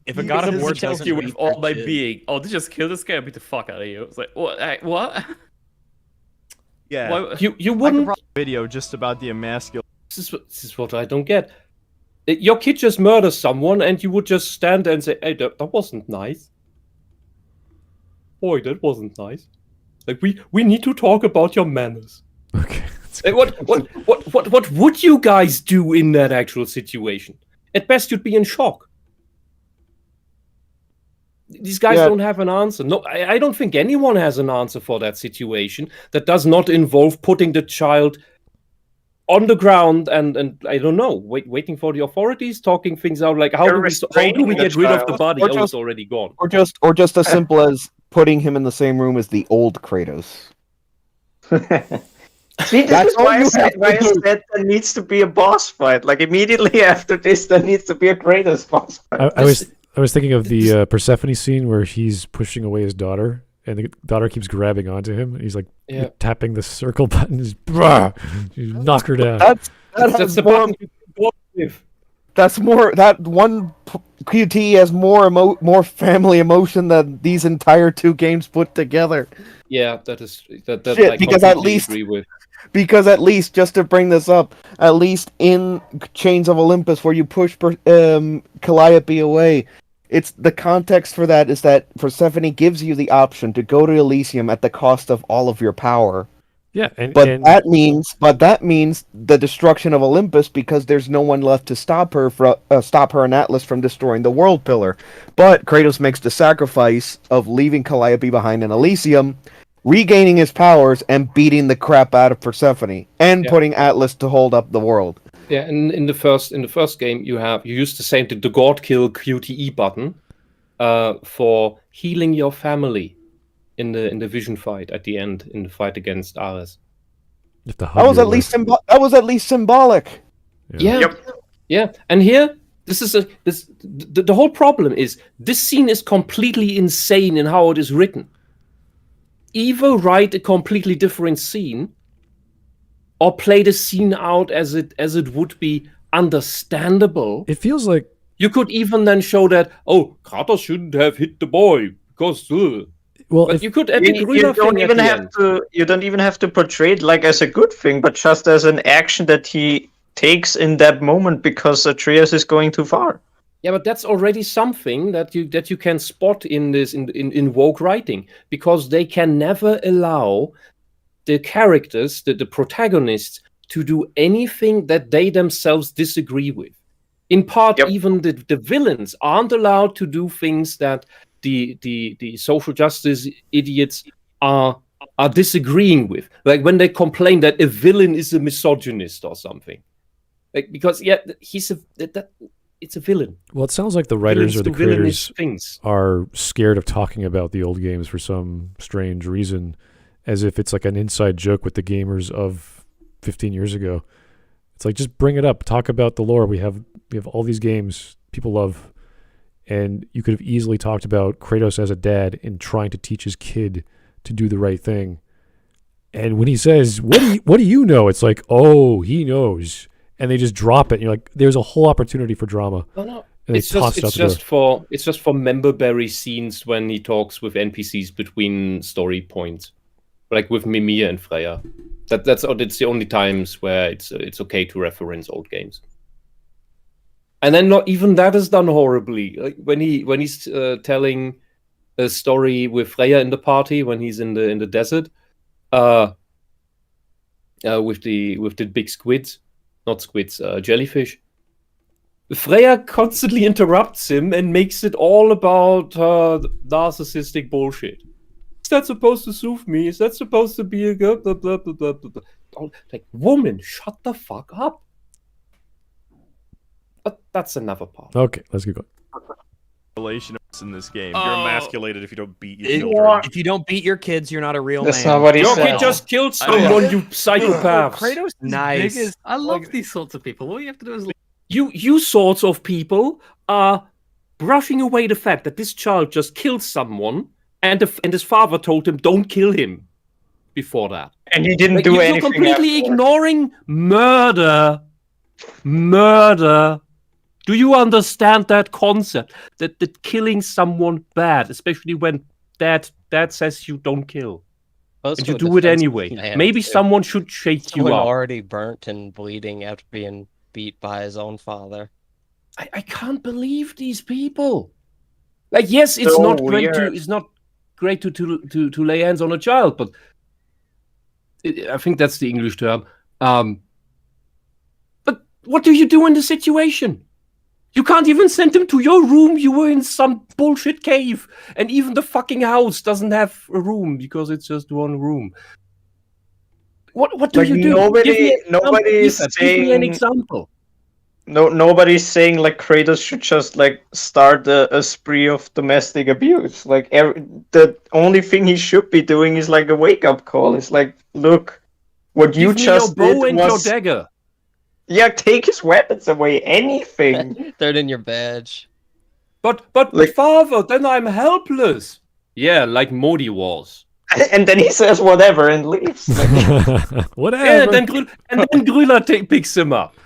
if a God of War tells you with all my being, oh, just kill this guy and beat the fuck out of you. It's like, what? Yeah. Why, you wouldn't video just about the emasculation. This is what I don't get. Your kid just murders someone, and you would just stand there and say, "Hey, that wasn't nice. Boy, that wasn't nice. Like we need to talk about your manners." Okay. Like, what would you guys do in that actual situation? At best, you'd be in shock. These guys don't have an answer. No, I don't think anyone has an answer for that situation that does not involve putting the child on the ground and I don't know, waiting for the authorities, talking things out like how do we get rid of the body? Or It's already gone. Or just as simple as putting him in the same room as the old Kratos. See, this is why I said there needs to be a boss fight. Like immediately after this, there needs to be a Kratos boss fight. I was thinking of the Persephone scene where he's pushing away his daughter, and the daughter keeps grabbing onto him. And he's like tapping the circle button. You knock her down. That's the button you can go with. That's more. That one QT has more family emotion than these entire two games put together. Yeah, that Shit, I completely agree with. Because at least, just to bring this up, at least in Chains of Olympus, where you push Calliope away, it's the context for that is that Persephone gives you the option to go to Elysium at the cost of all of your power. Yeah, that means the destruction of Olympus because there's no one left to stop her and Atlas from destroying the World Pillar. But Kratos makes the sacrifice of leaving Calliope behind in Elysium, regaining his powers and beating the crap out of Persephone and putting Atlas to hold up the world. Yeah, and in the first game you use the same the God Kill QTE button for healing your family in the vision fight at the end in the fight against Ares. That was at least symbolic. Yeah. And here the whole problem is this scene is completely insane in how it is written. Either write a completely different scene or play the scene out as it would be understandable. It feels like you could even then show that Kratos shouldn't have hit the boy because but you could you don't even have to portray it like as a good thing, but just as an action that he takes in that moment because Atreus is going too far. Yeah, but that's already something that you can spot in this in woke writing, because they can never allow the characters, the protagonists, to do anything that they themselves disagree with. In part, even the villains aren't allowed to do things that the social justice idiots are disagreeing with. Like when they complain that a villain is a misogynist or something. Like because it's a villain. Well, it sounds like the writers or the creators are scared of talking about the old games for some strange reason, as if it's like an inside joke with the gamers of 15 years ago. It's like, just bring it up. Talk about the lore. We have all these games people love, and you could have easily talked about Kratos as a dad and trying to teach his kid to do the right thing. And when he says, "What do you know?" It's like, oh, he knows, and they just drop it. And you're like, there's a whole opportunity for drama. No. And It's just for member berry scenes when he talks with NPCs between story points, like with Mimir and Freya. That's the only times where it's okay to reference old games. And then not even that is done horribly. Like when he's telling a story with Freya in the party when he's in the desert, with the big squids, not squids, jellyfish. Freya constantly interrupts him and makes it all about narcissistic bullshit. Is that supposed to soothe me? Is that supposed to be a good blah blah blah blah blah? Like, woman, shut the fuck up. But that's another part. Okay, let's get going. Relations in this game. You're emasculated if you don't beat your children. If you don't beat your kids, you're not a real That's man. not what he Your said. kid just killed someone, you psychopaths. Kratos' Nice. biggest. I love these sorts of people. All you have to do is You sorts of people are brushing away the fact that this child just killed someone, and his father told him don't kill him before that. And he didn't do You're anything. completely afterwards. ignoring murder. Murder. Do you understand that concept? That killing someone bad, especially when dad says you don't kill. Also And you a do it defense anyway. man, Maybe too. someone should shake Someone you up. already burnt and bleeding after being beat by his own father. I can't believe these people. Like, yes, it's So not great weird. to lay hands on a child, but I think that's the English term. But what do you do in the situation? You can't even send him to your room. You were in some bullshit cave, and even the fucking house doesn't have a room because it's just one room. What do Like, you do? nobody is Give me an saying. example. No, nobody's saying like Kratos should just like start a spree of domestic abuse. Like the only thing he should be doing is like a wake up call. It's like, look, what you Give me just your bow did and was your dagger. yeah, take his weapons away. Anything. Throw it in your badge. But Like- father, then I'm helpless. Yeah, like Modi was. And then he says whatever and leaves. Like, Whatever. Yeah, and then Grüller picks him up,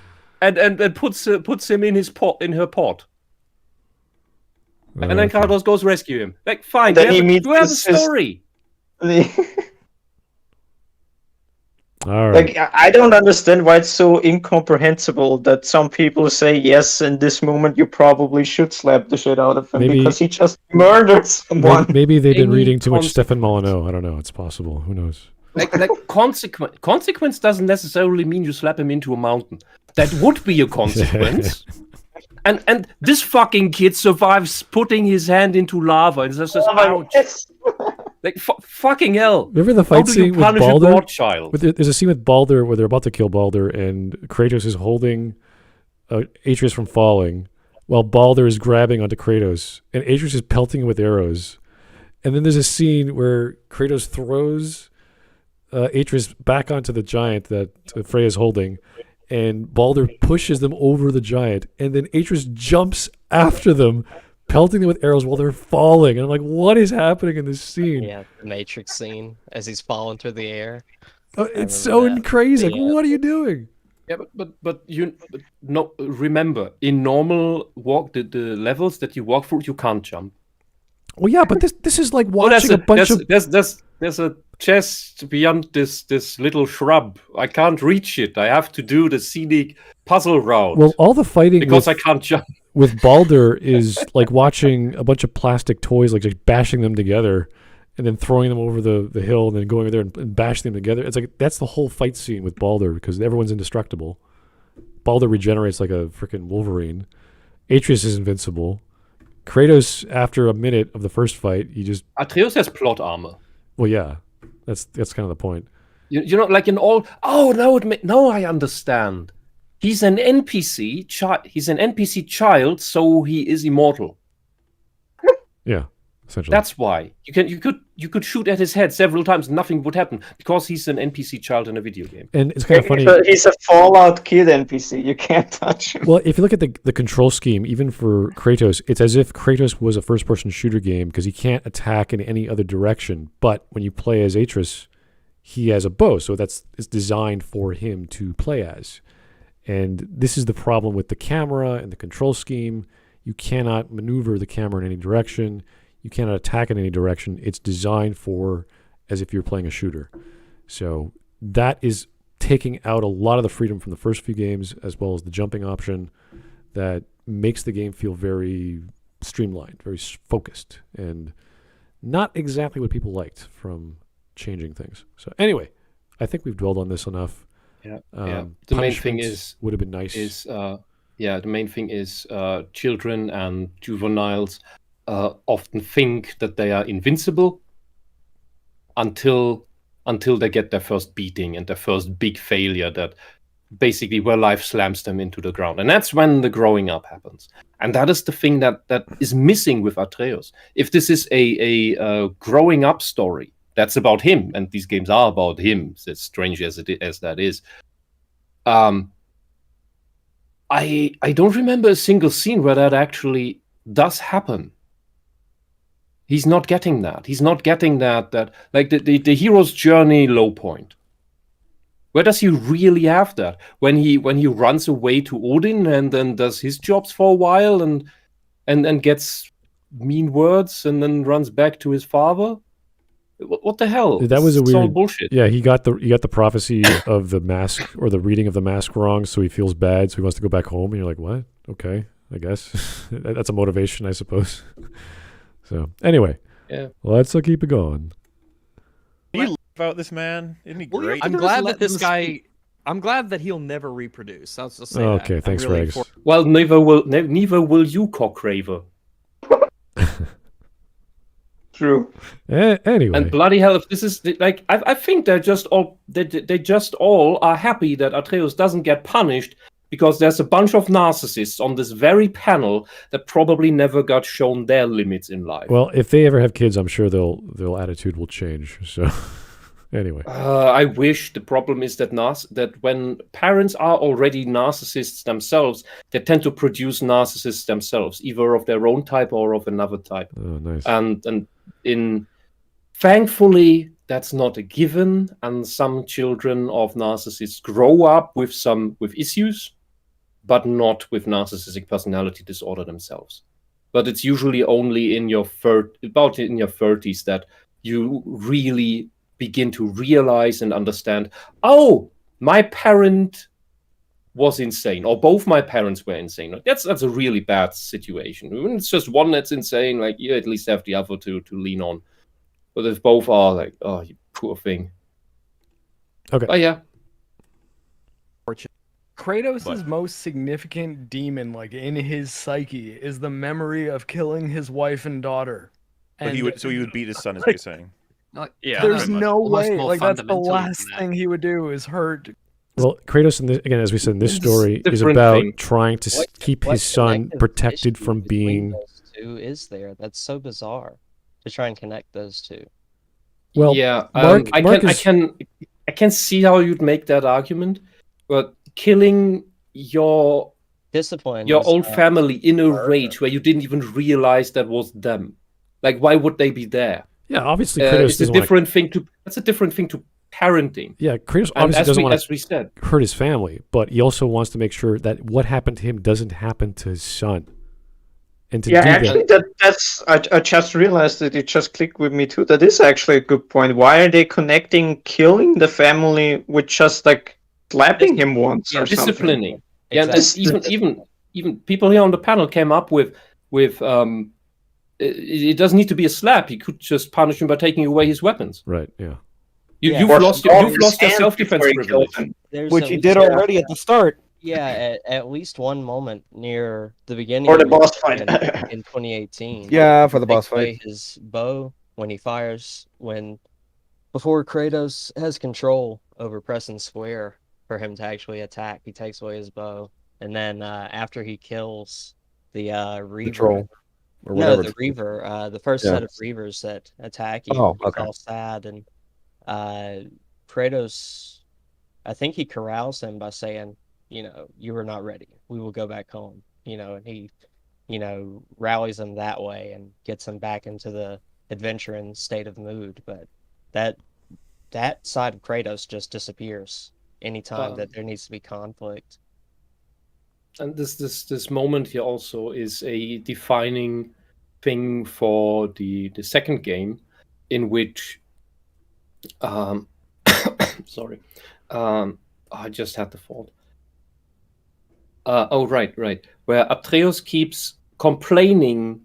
and puts him in her pot. And then Okay. Kratos goes rescue him. Like, fine, Then he you meets have a his- story. All right. like I don't understand why it's so incomprehensible that some people say yes, in this moment you probably should slap the shit out of him Maybe- because he just murdered someone. Maybe they've been Any reading too much concept- Stefan Molyneux. I don't know. It's possible. Who knows? Like consequence doesn't necessarily mean you slap him into a mountain. That would be a consequence. And this fucking kid survives putting his hand into lava and says, ouch. Like, fucking hell. Remember the How fight do scene you with punish a Baldur? godchild? There's a scene with Baldur where they're about to kill Baldur, and Kratos is holding Atreus from falling, while Baldur is grabbing onto Kratos, and Atreus is pelting him with arrows. And then there's a scene where Kratos throws Atreus back onto the giant that Freya's holding, and Baldur pushes them over the giant, and then Atreus jumps after them, pelting them with arrows while they're falling. And I'm like, what is happening in this scene? Yeah, the Matrix scene as he's falling through the air. It's so crazy. Like, what are you doing? Yeah, but no. Remember, in normal walk, the levels that you walk through, you can't jump. Well, yeah, but this is like watching a bunch of. There's a chest beyond this little shrub. I can't reach it. I have to do the scenic puzzle route. Well, all the fighting because with, I can't jump. with Baldur is like watching a bunch of plastic toys, like just bashing them together, and then throwing them over the hill, and then going over there and bashing them together. It's like that's the whole fight scene with Baldur because everyone's indestructible. Baldur regenerates like a freaking Wolverine. Atreus is invincible. Kratos, after a minute of the first fight, he just Atreus has plot armor. well, yeah, that's kind of the point. You know, like in all. Oh no! No, I understand. He's an NPC. He's an NPC child, so he is immortal. Yeah, essentially. That's why you could shoot at his head several times, nothing would happen because he's an NPC child in a video game. And it's kind of funny. He's a Fallout Kid NPC. You can't touch him. Well, if you look at the control scheme, even for Kratos, it's as if Kratos was a first-person shooter game because he can't attack in any other direction. But when you play as Atreus, he has a bow, so it's designed for him to play as. And this is the problem with the camera and the control scheme. You cannot maneuver the camera in any direction. You cannot attack in any direction. It's designed for as if you're playing a shooter. So that is taking out a lot of the freedom from the first few games, as well as the jumping option that makes the game feel very streamlined, very focused, and not exactly what people liked from changing things. So anyway, I think we've dwelled on this enough. Yeah. The main thing is would have been nice. The main thing is children and juveniles often think that they are invincible until they get their first beating and their first big failure that basically where life slams them into the ground. And that's when the growing up happens. And that is the thing that is missing with Atreus. If this is a growing up story, that's about him, and these games are about him, as strange as that is. I don't remember a single scene where that actually does happen. He's not getting that. He's not getting that like the hero's journey low point. Where does he really have that? When he runs away to Odin and then does his jobs for a while and gets mean words and then runs back to his father? What the hell? That was a It's all weird bullshit. Yeah, he got the prophecy of the mask or the reading of the mask wrong, so he feels bad, so he wants to go back home. And you're like, what? Okay, I guess that's a motivation, I suppose. So anyway, yeah, let's keep it going. Can you laugh about this man? Isn't he great? I'm glad that this guy. I'm glad that he'll never reproduce. I'll just say Okay, that. thanks, Regs. Well, neither will you, Cockraver. True. Anyway, And bloody hell, if this is like, I think they just all are happy that Atreus doesn't get punished because there's a bunch of narcissists on this very panel that probably never got shown their limits in life. Well, if they ever have kids, I'm sure their attitude will change. So anyway, I wish. The problem is that when parents are already narcissists themselves, they tend to produce narcissists themselves, either of their own type or of another type. Oh, nice. And thankfully, that's not a given. And some children of narcissists grow up with issues, but not with narcissistic personality disorder themselves. But it's usually only in your 30s that you really begin to realize and understand, oh, my parent was insane, or both my parents were insane. That's a really bad situation. When it's just one that's insane, like, you at least have the other to lean on. But if both are like, oh, you poor thing. Okay. Oh yeah. Kratos' most significant demon, like in his psyche, is the memory of killing his wife and daughter. But he would beat his son, is what you're saying. Yeah, There's no almost way. more Like, that's the fundamental last than that. thing he would do is hurt. Well, Kratos, again, as we said in this story, is different about thing. trying to keep his son protected from being. Those two is there? That's so bizarre to try and connect those two. Well, yeah, Mark I can see how you'd make that argument, but killing your discipline, your old family in a rage where you didn't even realize that was them, like, why would they be there? Yeah, obviously, Kratos it's a different thing to. That's a different thing to parenting. Yeah, Kratos And obviously doesn't want as we said, to hurt his family, but he also wants to make sure that what happened to him doesn't happen to his son. And to Yeah, do actually, that's I just realized that it just clicked with me too. That is actually a good point. Why are they connecting killing the family with just like slapping him once or disciplining? something? Yeah, and even people here on the panel came up with it doesn't need to be a slap. You could just punish him by taking away his weapons. Right. Yeah. You've lost your self-defense privilege, which he did already at the start. Yeah, at least one moment near the beginning Or the of boss fight. in 2018. Yeah, for the boss Takes away fight. his bow when he fires before Kratos has control over pressing square for him to actually attack. He takes away his bow, and then after he kills the Reaver, troll. or No, whatever. the Reaver, the first Yeah. set of Reavers that attack you. Oh, He's okay. all sad, and Kratos, I think he corrals him by saying, you were not ready. We will go back home. And he, rallies him that way and gets him back into the adventuring state of mood. But that side of Kratos just disappears anytime that there needs to be conflict. And this moment here also is a defining thing for the second game, in which sorry, I just had the thought. Right, where Atreus keeps complaining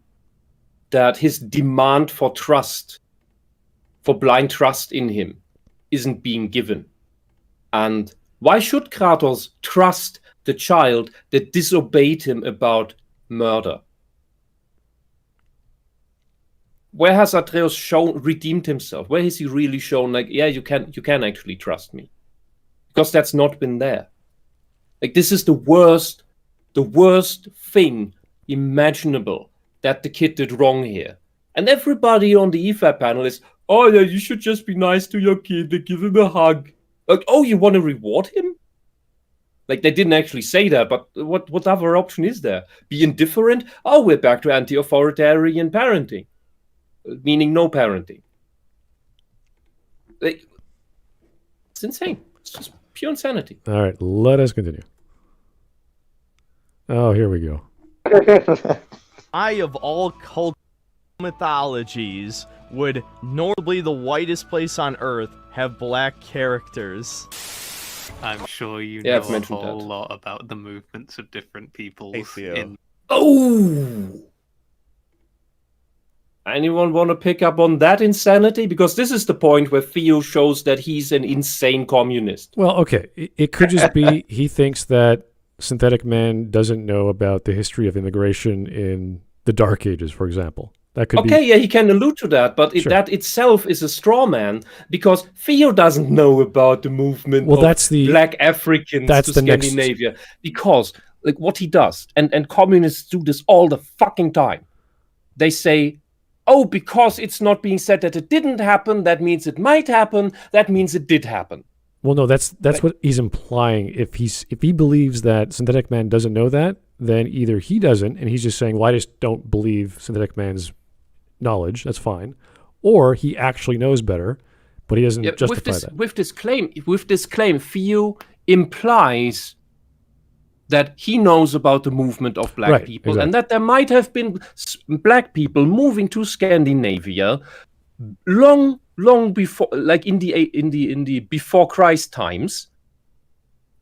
that his demand for trust, for blind trust in him, isn't being given. And why should Kratos trust the child that disobeyed him about murder? Where has Atreus redeemed himself? Where has he really shown, like, yeah, you can actually trust me? Because that's not been there. Like, this is the worst thing imaginable that the kid did wrong here. And everybody on the EFAP panel is, oh yeah, you should just be nice to your kid and give him a hug. Like, oh, you want to reward him? Like, they didn't actually say that, but what other option is there? Be indifferent? Oh, we're back to anti-authoritarian parenting. Meaning no parenting. Like, it's insane. It's just pure insanity. All right, let us continue. Oh, here we go. I, of all cult mythologies, would normally the whitest place on Earth have black characters. I'm sure you Yeah, know I've a mentioned whole that. lot about the movements of different peoples. ACO. Oh! Anyone want to pick up on that insanity? Because this is the point where Theo shows that he's an insane communist. Well, okay. It could just be he thinks that Synthetic Man doesn't know about the history of immigration in the Dark Ages, for example. That could be. Okay, yeah, he can allude to that, but Sure. that itself is a straw man, because Theo doesn't know about the movement Well, of that's the- black Africans that's to the next- Scandinavia. Because, like, what he does, and communists do this all the fucking time, they say, oh, because it's not being said that it didn't happen, that means it might happen, that means it did happen. Well, no, that's what he's implying. If he believes that Synthetic Man doesn't know that, then either he doesn't, and he's just saying, well, I just don't believe Synthetic Man's knowledge. That's fine. Or he actually knows better, but he doesn't justify that. With this claim, Theo implies that he knows about the movement of black Right, people, exactly. and that there might have been black people moving to Scandinavia long before, like in the before Christ times,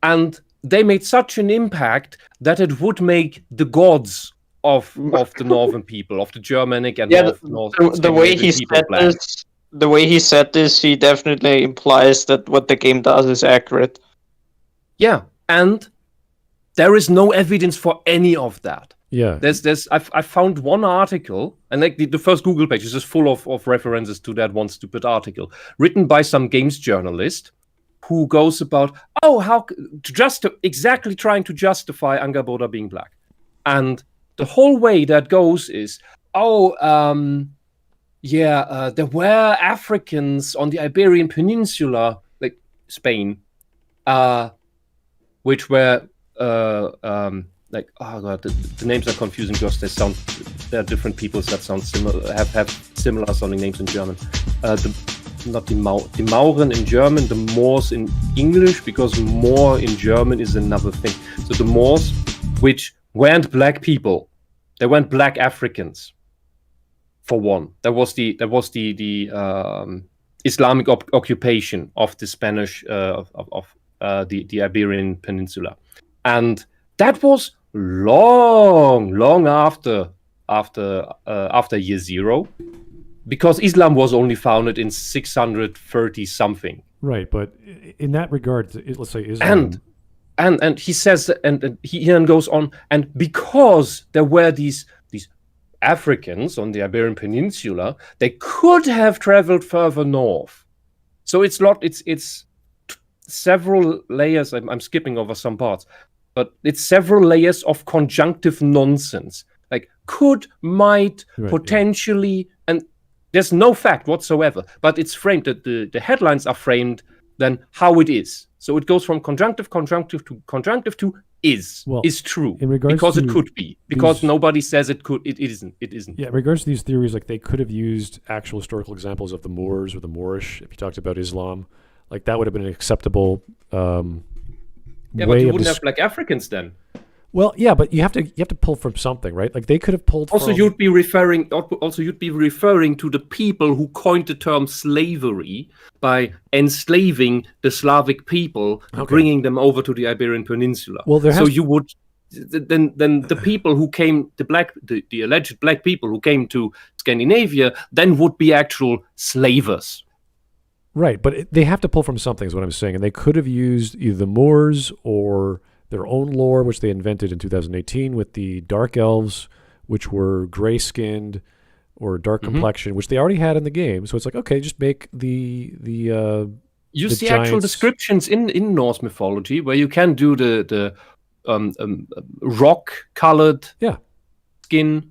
and they made such an impact that it would make the gods of the northern people, of the Germanic and the way he said black. this, the way he said this, he definitely implies that what the game does is accurate. Yeah, and there is no evidence for any of that. Yeah. I found one article, and like the first Google page is just full of references to that one stupid article written by some games journalist who goes about, exactly trying to justify Angerboda being black. And the whole way that goes is, there were Africans on the Iberian Peninsula, like Spain, which were like, oh god, the names are confusing because there are different peoples that sound similar, have similar sounding names in German. The Mauren in German, the Moors in English, because Moor in German is another thing. So the Moors, which weren't black people, they weren't black Africans. For one, there was the Islamic occupation of the Spanish of the Iberian Peninsula, and that was long after year zero, because Islam was only founded in 630 something. Right, but in that regard, let's say Islam. And he says, and he then goes on, and because there were these Africans on the Iberian Peninsula, they could have traveled further north. So it's several layers. I'm skipping over some parts, but it's several layers of conjunctive nonsense Like could, might, Right, potentially, and there's no fact whatsoever. But it's framed that the headlines are framed then how it is. So it goes from conjunctive to is true in regards because it to could be, because these- nobody says it could. It isn't. Yeah, in regards to these theories, like they could have used actual historical examples of the Moors or the Moorish. If you talked about Islam, like that would have been an acceptable Yeah, way but you of wouldn't have Black Africans then. Well, yeah, but you have to pull from something, right? Like they could have pulled. Also, from... you'd be referring to the people who coined the term slavery by enslaving the Slavic people, bringing them over to the Iberian Peninsula. Well, you would then the people who came, the alleged black people who came to Scandinavia, then would be actual slavers. Right, but they have to pull from something, is what I'm saying, and they could have used either the Moors or their own lore, which they invented in 2018 with the Dark Elves, which were gray-skinned or dark complexion, which they already had in the game. So it's like, okay, just make the you see actual descriptions in Norse mythology where you can do the rock-colored skin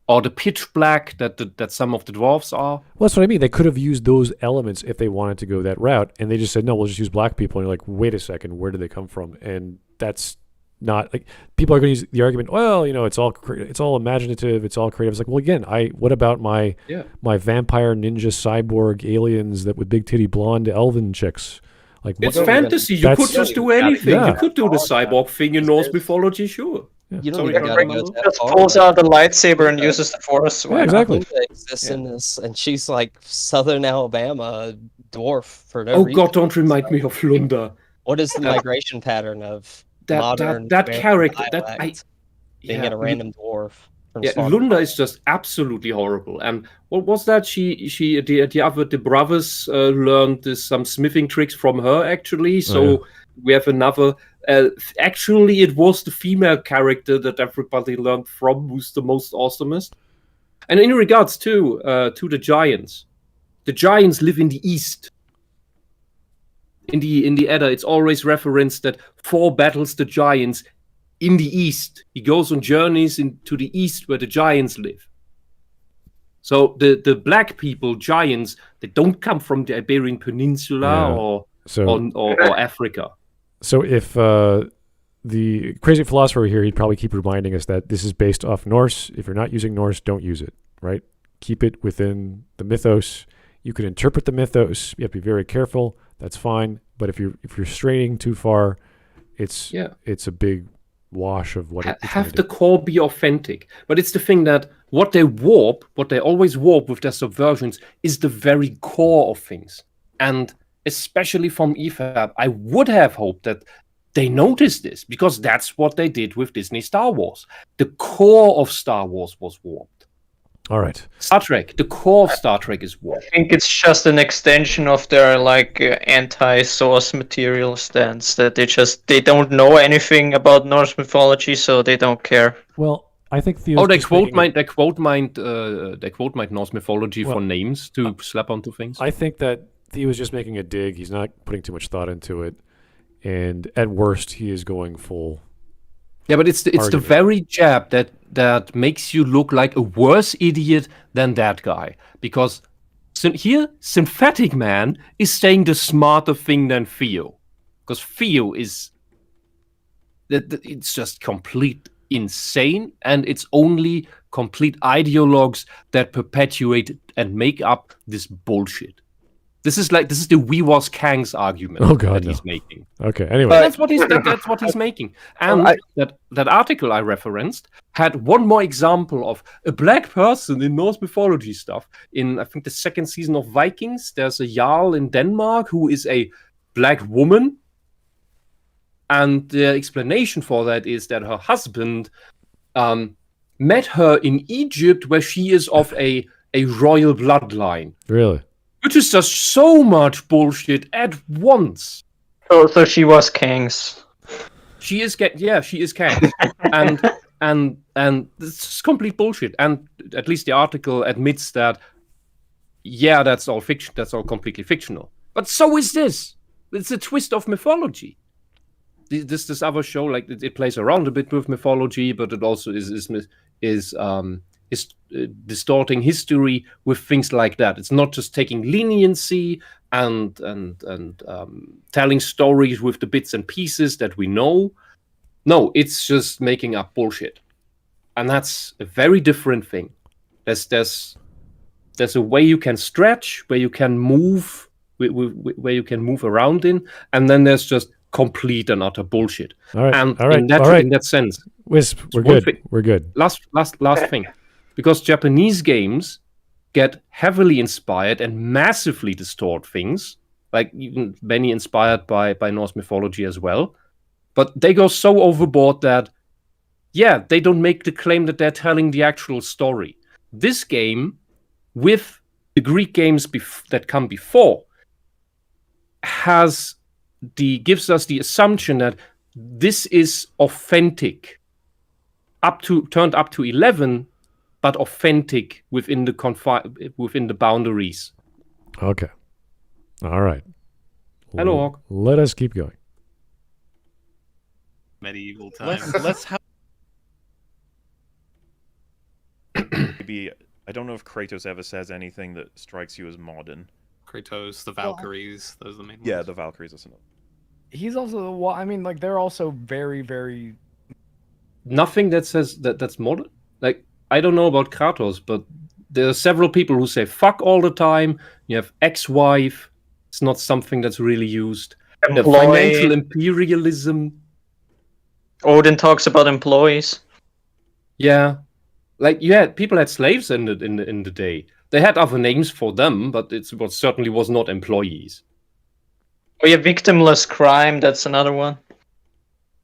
or the pitch black that some of the dwarves are. Well, that's what I mean. They could have used those elements if they wanted to go that route, and they just said, no, we'll just use black people. And you're like, wait a second, where did they come from? And that's not like people are going to use the argument. Well, it's all imaginative. It's all creative. It's like, well, again, what about my vampire ninja cyborg aliens that with big titty blonde elven chicks? Like it's fantasy. You could just do anything. Yeah. You could do the cyborg thing in Norse mythology, sure. Yeah. You don't even gotta go that just far. pulls out the lightsaber and uses the force. Yeah, exactly. Exists in this, and she's like Southern Alabama dwarf for no reason. God, don't remind me of Lunda. What is the migration pattern of modern that character being a random dwarf? Lunda is just absolutely horrible. And what was that? The brothers learned some smithing tricks from her actually. So we have another. Actually, it was the female character that everybody learned from, who's the most awesomest. And in regards to the giants live in the east. In the Edda, it's always referenced that Thor battles the giants in the east. He goes on journeys into the east where the giants live. So the black people, giants, they don't come from the Iberian Peninsula or Africa. So if the crazy philosopher here, he'd probably keep reminding us that this is based off Norse. If you're not using Norse, don't use it, right? Keep it within the mythos. You can interpret the mythos. You have to be very careful. That's fine. But if you're straying too far, it's a big wash of what have the core be authentic. But it's the thing that what they always warp with their subversions is the very core of things. And especially from EFAP, I would have hoped that they noticed this, because that's what they did with Disney Star Wars. The core of Star Wars was warped. All right. Star Trek, the core of Star Trek is warped. I think it's just an extension of their anti-source material stance, that they don't know anything about Norse mythology, so they don't care. Well, I think Theo's they quote mined Norse mythology for names to slap onto things. I think that Theo was just making a dig. He's not putting too much thought into it, and at worst, he is going full. Yeah, but it's the very jab that makes you look like a worse idiot than that guy. Because here, Synthetic Man is saying the smarter thing than Theo. Because Theo is... It's just complete insane, and it's only complete ideologues that perpetuate and make up this bullshit. This is the We Was Kang's argument he's making. Okay, anyway. That's what he's making. And that article I referenced had one more example of a black person in Norse mythology stuff. In, I think, the second season of Vikings, there's a Jarl in Denmark who is a black woman. And the explanation for that is that her husband met her in Egypt, where she is of a royal bloodline. Really? Which is just so much bullshit at once. So she was Kang's. She is Kang's. and it's just complete bullshit. And at least the article admits that, that's all fiction. That's all completely fictional. But so is this. It's a twist of mythology. This other show, it plays around a bit with mythology, but it also is distorting history with things like that. It's not just taking leniency and telling stories with the bits and pieces that we know. No, it's just making up bullshit, and that's a very different thing. There's a way you can stretch, where you can move, where you can move around in, and then there's just complete and utter bullshit. All right, and all right, in that sense, Wisp, we're good. We're good. Last thing, because Japanese games get heavily inspired and massively distort things, like even many inspired by Norse mythology as well. But they go so overboard that, yeah, they don't make the claim that they're telling the actual story. This game, with the Greek games that come before, gives us the assumption that this is authentic, turned up to 11, but authentic within the boundaries. Okay. All right. Hello, Hawk. Let us keep going. Medieval times. Let's have. Maybe I don't know if Kratos ever says anything that strikes you as modern. Kratos, the Valkyries, those are the main ones. Yeah, the Valkyries. That's another. He's also, well, I mean, like, they're also very, very. Nothing that says that's modern. Like, I don't know about Kratos, but there are several people who say fuck all the time. You have ex-wife. It's not something that's really used. The financial imperialism. Odin talks about employees. Yeah, like people had slaves in the day. They had other names for them, but it certainly was not employees. Oh yeah, victimless crime. That's another one.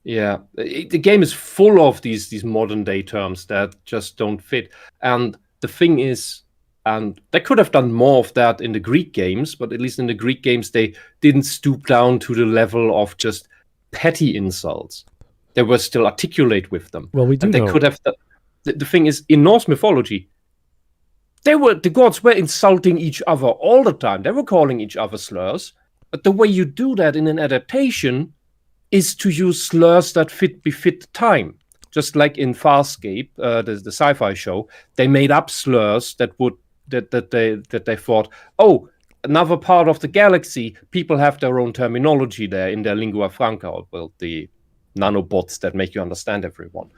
Yeah, the game is full of these modern day terms that just don't fit. And the thing is, and they could have done more of that in the Greek games, but at least in the Greek games they didn't stoop down to the level of just petty insults. They were still articulate with them. Well, we do and they know. could have. The thing is, in Norse mythology, the gods were insulting each other all the time. They were calling each other slurs. But the way you do that in an adaptation is to use slurs that befit the time. Just like in Farscape, the sci-fi show, they made up slurs that they thought, oh, another part of the galaxy, people have their own terminology there in their lingua franca, or well, the nanobots that make you understand everyone.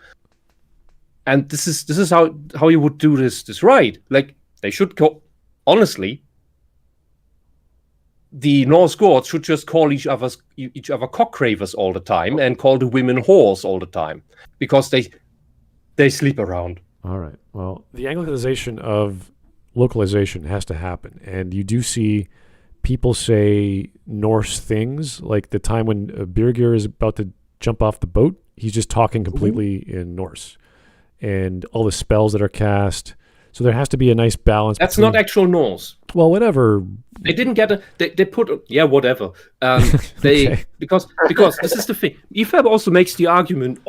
And this is how you would do this right. Like, they should go, honestly, the Norse gods should just call each other cockcravers all the time and call the women whores all the time, because they sleep around. All right. Well, the Anglicization of localization has to happen, and you do see people say Norse things, like the time when Birgir is about to jump off the boat. He's just talking completely in Norse, and all the spells that are cast. So there has to be a nice balance. That's not actual Norse. Well, whatever. They didn't get they put whatever. Okay. Because this is the thing. EFAP also makes the argument,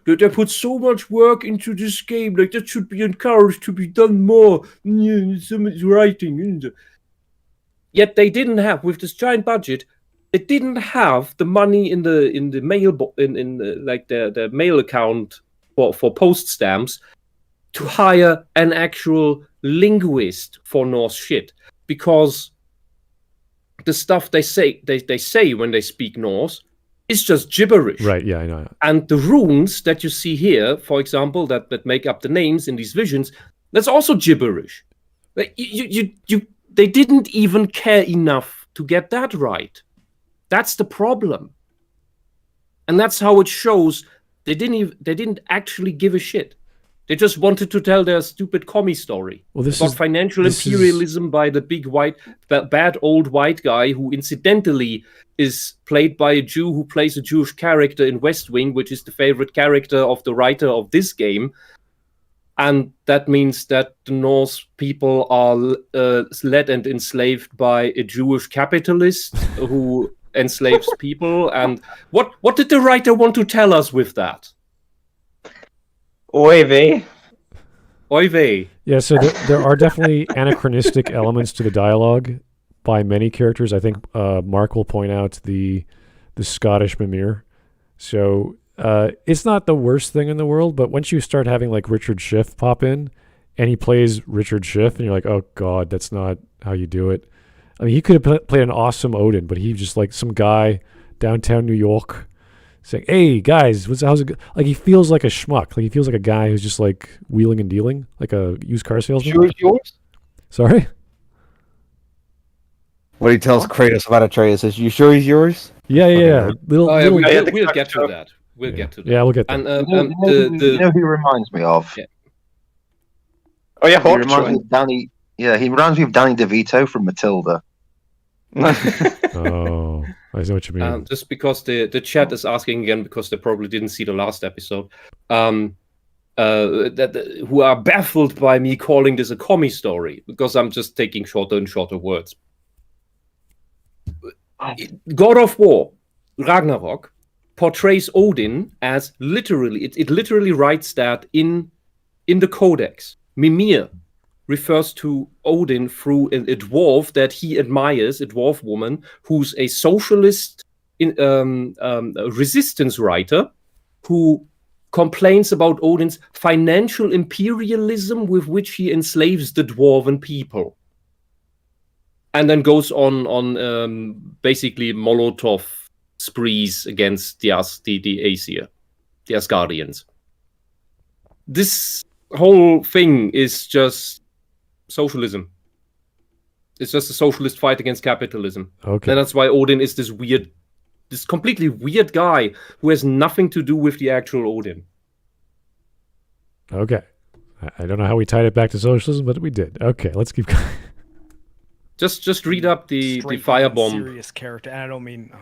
they put so much work into this game, like that should be encouraged to be done more. So much writing. Yet they didn't have, with this giant budget, they didn't have the money in the mail the mail account for post stamps to hire an actual linguist for Norse shit, because the stuff they say when they speak Norse is just gibberish. Right, yeah, I know. And the runes that you see here, for example, that make up the names in these visions, that's also gibberish. They didn't even care enough to get that right. That's the problem. And that's how it shows they didn't actually give a shit. They just wanted to tell their stupid commie story about financial imperialism by the big bad old white guy, who incidentally is played by a Jew who plays a Jewish character in West Wing, which is the favorite character of the writer of this game. And that means that the Norse people are led and enslaved by a Jewish capitalist who enslaves people. And what did the writer want to tell us with that? Oy vey. Oy vey. Yeah, so there are definitely anachronistic elements to the dialogue by many characters. I think Mark will point out the Scottish Mimir. So It's not the worst thing in the world, but once you start having like Richard Schiff pop in, and he plays Richard Schiff, and you're like, oh god, that's not how you do it. I mean, he could have played an awesome Odin, but he just like some guy downtown New York saying, "Hey guys, how's it go?" Like he feels like a schmuck. Like he feels like a guy who's just like wheeling and dealing, like a used car salesman. Sure is yours? Sorry. What he tells Kratos about Atreus is, "You sure he's yours?" Yeah. We'll get to that. We'll get to that. Yeah, we'll get there. And you know who he reminds me of? Yeah. Oh yeah, he reminds me of Danny. Yeah, he reminds me of Danny DeVito from Matilda. Oh, I know what you mean. Just because the chat is asking again, because they probably didn't see the last episode, who are baffled by me calling this a commie story, because I'm just taking shorter and shorter words. God of War, Ragnarok, portrays Odin as literally, it literally writes that in the codex. Mimir refers to Odin through a dwarf that he admires, a dwarf woman who's a socialist resistance writer who complains about Odin's financial imperialism with which he enslaves the dwarven people. And then goes on basically Molotov sprees against the Aesir, the Asgardians. This whole thing is just socialism. It's just a socialist fight against capitalism. Okay. And that's why Odin is this completely weird guy who has nothing to do with the actual Odin. Okay. I don't know how we tied it back to socialism, but we did. Okay, let's keep going. Just read up the firebomb. Serious character, and I don't mean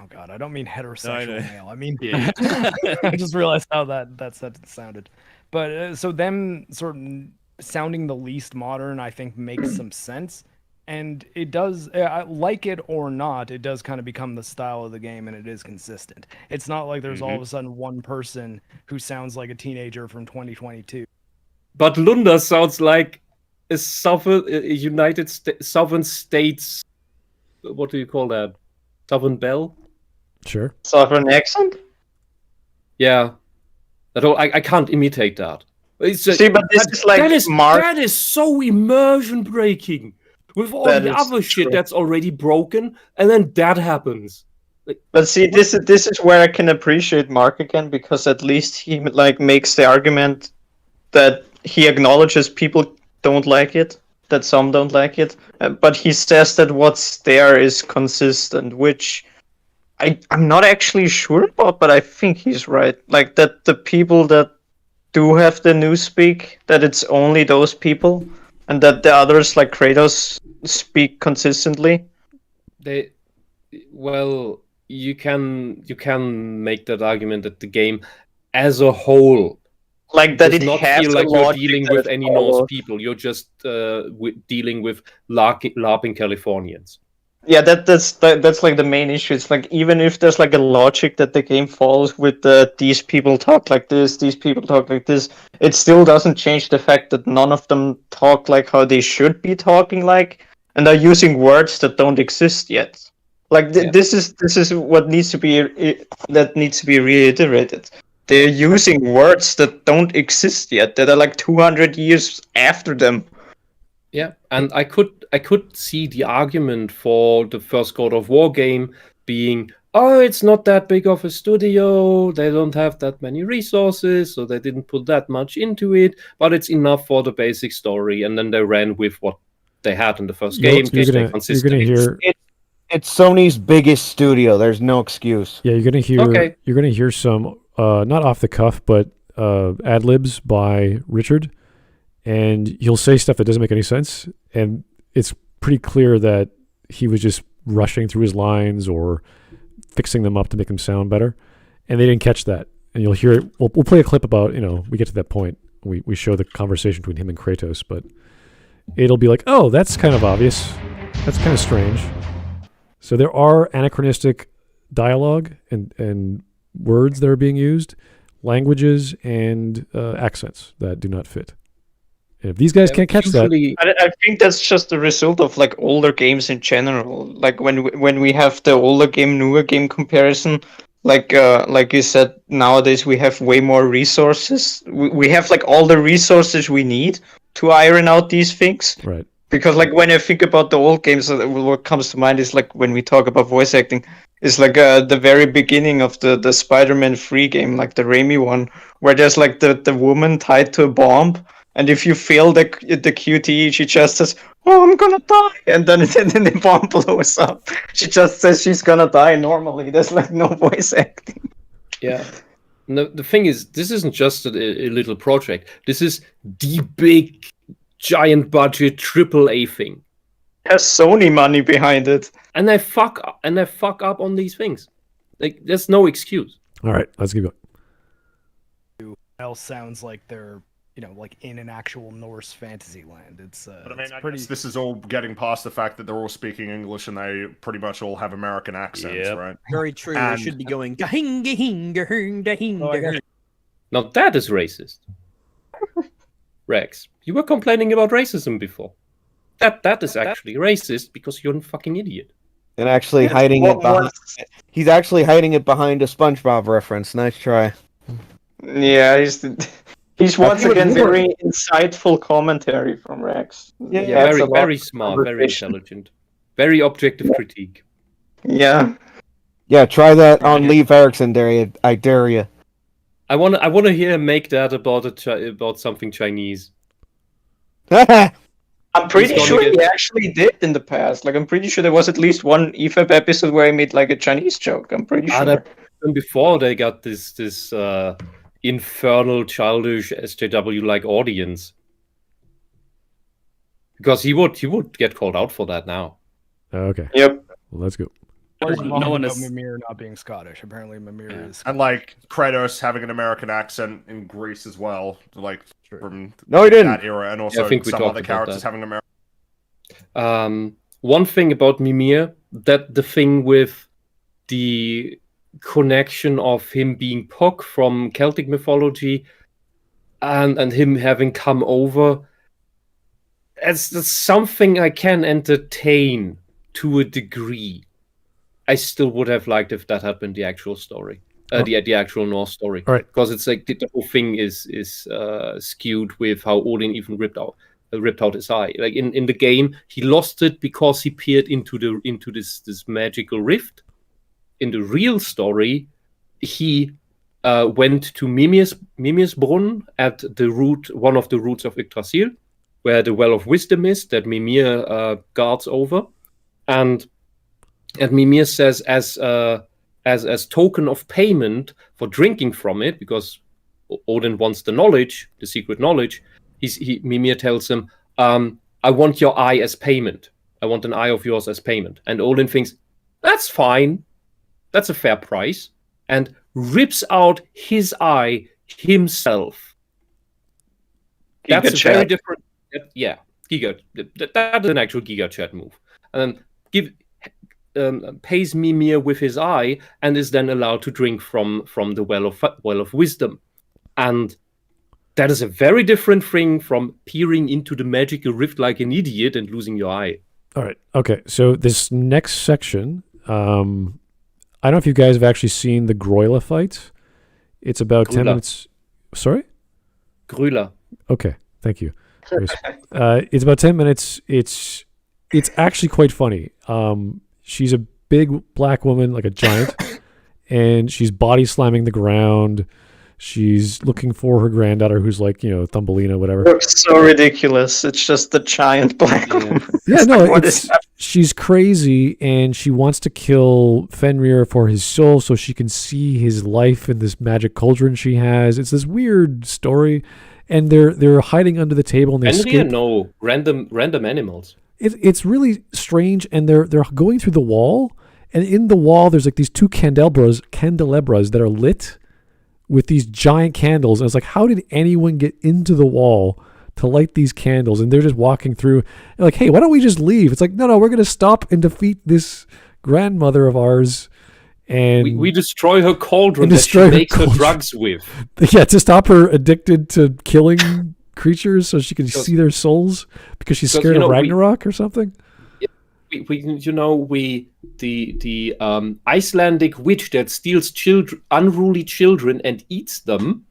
heterosexual male. I mean, I just realized how that sentence sounded. But so them sort of sounding the least modern, I think, makes some sense, and it does. Like it or not, it does kind of become the style of the game, and it is consistent. It's not like there's all of a sudden one person who sounds like a teenager from 2022. But Lunda sounds like a United Southern States. What do you call that? Southern Belle? Sure. Southern accent? Yeah. I can't imitate that. See, but this is like that is so immersion breaking with all That the is other shit true. that's already broken, and then that happens. But see, this is where I can appreciate Mark again, because at least he like makes the argument that he acknowledges people don't like it, that some don't like it, but he says that what's there is consistent, which I'm not actually sure about, but I think he's right. Like that the people that do have the newspeak, that it's only those people, and that the others like Kratos speak consistently. You can make that argument that the game as a whole, like that, does it not has feel a like you're logic dealing that with it any follows. Norse people. You're just dealing with LARPing Californians. Yeah, that's like the main issue. It's like even if there's like a logic that the game follows with these people talk like this, these people talk like this, it still doesn't change the fact that none of them talk like how they should be talking like, and are using words that don't exist yet. Like this is what needs to be reiterated. They're using words that don't exist yet, that are like 200 years after them. Yeah, and I could see the argument for the first God of War game being, oh, it's not that big of a studio, they don't have that many resources, so they didn't put that much into it, but it's enough for the basic story, and then they ran with what they had in the first game. You're gonna hear. It's Sony's biggest studio. There's no excuse. Yeah, you're gonna hear. Okay. You're gonna hear some, not off the cuff, but ad libs by Richard, and he'll say stuff that doesn't make any sense, and it's pretty clear that he was just rushing through his lines or fixing them up to make them sound better, and they didn't catch that. And you'll hear it. We'll play a clip about, we get to that point. We show the conversation between him and Kratos, but it'll be like, oh, that's kind of obvious. That's kind of strange. So there are anachronistic dialogue and words that are being used, languages and accents that do not fit. And if these guys can't catch that, I think that's just the result of like older games in general. Like when we have the older game, newer game comparison, like you said, nowadays we have way more resources. We have like all the resources we need to iron out these things. Right. Because like when I think about the old games, what comes to mind is like when we talk about voice acting, is like the very beginning of the Spider-Man 3 game, like the Raimi one, where there's like the woman tied to a bomb, and if you fail the QTE, she just says, "Oh, I'm gonna die," and then the bomb blows up. She just says she's gonna die normally. There's like no voice acting. Yeah. No, the thing is, this isn't just a little project. This is the big, giant budget AAA thing. There's Sony money behind it, and they fuck up on these things. Like, there's no excuse. All right, let's keep going. Else sounds like they're, like in an actual Norse fantasy land. It's But I mean, it's I pretty. guess this is all getting past the fact that they're all speaking English and they pretty much all have American accents, right? Very true. And- They should be going gahinga hinga hinga hinga. Now that is racist. Rex, you were complaining about racism before. That is actually racist because you're a fucking idiot. And actually hiding it behind... He's actually hiding it behind a SpongeBob reference. Nice try. Yeah, he's once again very insightful commentary from Rex. Yeah, very smart, very intelligent, very objective critique. Yeah. Yeah, try that on Leif Erikson, I dare you. I want to hear him make that about something Chinese. I'm pretty sure he actually did in the past. Like, I'm pretty sure there was at least one EFAP episode where he made like a Chinese joke. I'm pretty sure. And before they got this infernal childish SJW like audience, because he would get called out for that now. Okay. Yep. Well, let's go. No one knows Mimir not being Scottish. Apparently, Mimir is. And like Kratos having an American accent in Greece as well, like from No, he didn't. that era, and also I think we some talked other about characters that. having American. One thing about Mimir, that the thing with the connection of him being Puck from Celtic mythology and him having come over, that's something I can entertain to a degree. I still would have liked if that had been the actual story, the actual Norse story. Right. Because it's like the whole thing is skewed with how Odin even ripped out his eye. Like in the game, he lost it because he peered into this magical rift. In the real story, he went to Mimir's Brunn at one of the roots of Yggdrasil, where the Well of Wisdom is that Mimir guards over, and Mimir says as token of payment for drinking from it, because Odin wants the knowledge, the secret knowledge. Mimir tells him, "I want your eye as payment. I want an eye of yours as payment." And Odin thinks, "That's fine. That's a fair price," and rips out his eye himself. That's a very different. Yeah, Giga. That is an actual Giga Chat move. And then pays Mimir with his eye and is then allowed to drink from the well of wisdom. And that is a very different thing from peering into the magical rift like an idiot and losing your eye. All right. Okay. So this next section, I don't know if you guys have actually seen the Groila fight. It's about 10 minutes. Sorry? Grüla. Okay. Thank you. It's about 10 minutes. It's actually quite funny. She's a big black woman, like a giant, and she's body slamming the ground. She's looking for her granddaughter, who's like, Thumbelina, whatever. Looks so ridiculous. It's just the giant black woman. Yeah, no, she's crazy, and she wants to kill Fenrir for his soul so she can see his life in this magic cauldron she has. It's this weird story, and they're hiding under the table and they escape. No, random animals. It's really strange, and they're going through the wall, and in the wall there's like these two candelabras that are lit with these giant candles, and it's like, how did anyone get into the wall to light these candles? And they're just walking through, and like, hey, why don't we just leave? It's like, no, we're gonna stop and defeat this grandmother of ours, and we destroy her cauldron that she makes her drugs with. Yeah, to stop her addicted to killing creatures so she can see their souls because she's scared of Ragnarok or something. the Icelandic witch that steals unruly children and eats them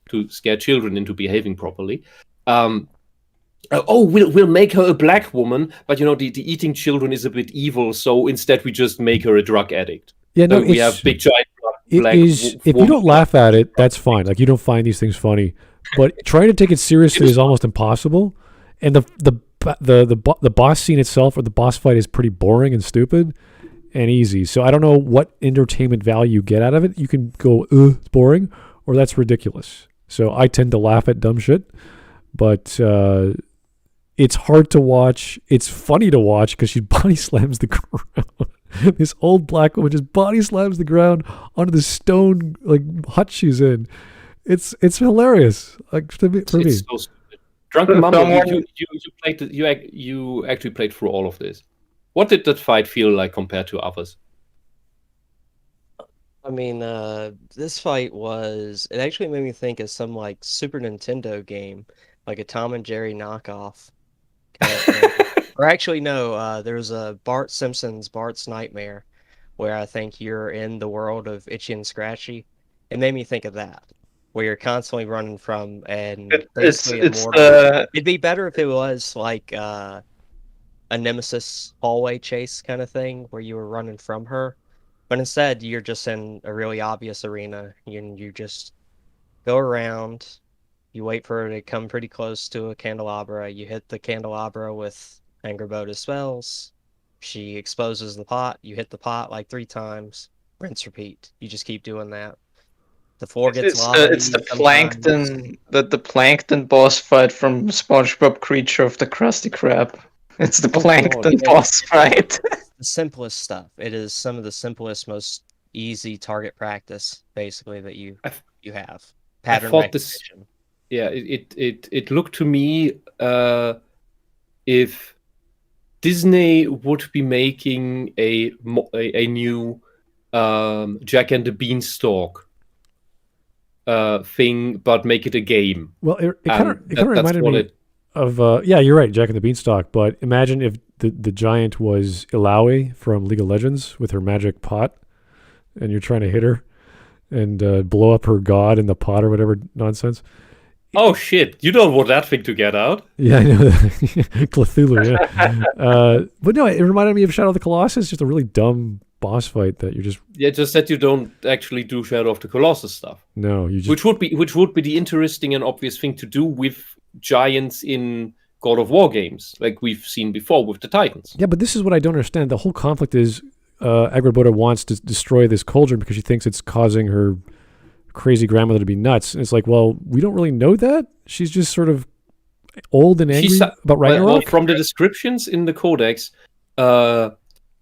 to scare children into behaving properly. We'll make her a black woman, but the eating children is a bit evil, so instead we just make her a drug addict. Yeah, no, we have big giant black. If you don't laugh at it, that's fine. Like, you don't find these things funny, but trying to take it seriously is almost impossible. And the boss scene itself, or the boss fight, is pretty boring and stupid and easy. So I don't know what entertainment value you get out of it. You can go, it's boring, or that's ridiculous. So I tend to laugh at dumb shit, but it's hard to watch. It's funny to watch because she body slams the ground. This old black woman just body slams the ground onto the stone hut she's in. It's hilarious. For me. So stupid. Drunken Mumble, you actually played through all of this. What did that fight feel like compared to others? I mean, this fight it actually made me think of some Super Nintendo game, like a Tom and Jerry knockoff. Or actually, no, there's a Bart Simpson's Bart's Nightmare, where I think you're in the world of Itchy and Scratchy. It made me think of that, where you're constantly running from, and it'd be better if it was like a Nemesis hallway chase kind of thing, where you were running from her. But instead, you're just in a really obvious arena, and you just go around, you wait for her to come pretty close to a candelabra, you hit the candelabra with Angerboda spells, she exposes the pot, you hit the pot 3 times, rinse, repeat. You just keep doing that. The floor gets lava. It's the plankton boss fight from SpongeBob Creature of the Krusty Krab. It's the plankton boss fight. The simplest stuff. It is some of the simplest, most easy target practice, basically, that you have. Pattern recognition. Yeah, it looked to me if Disney would be making a new Jack and the Beanstalk thing, but make it a game. Well, it kind of reminded me of you're right, Jack and the Beanstalk. But imagine if the giant was Ilaoi from League of Legends with her magic pot, and you're trying to hit her and blow up her god in the pot or whatever nonsense. Oh shit! You don't want that thing to get out. Yeah, I know. Cthulhu, yeah. But no, it reminded me of Shadow of the Colossus. Just a really dumb boss fight that you're just... Yeah, just that you don't actually do Shadow of the Colossus stuff. No, you just... Which would be the interesting and obvious thing to do with giants in God of War games, like we've seen before with the Titans. Yeah, but this is what I don't understand. The whole conflict is Agraboda wants to destroy this cauldron because she thinks it's causing her crazy grandmother to be nuts. And it's like, well, we don't really know that. She's just sort of old and angry about Ragnarok. Well, from the descriptions in the codex,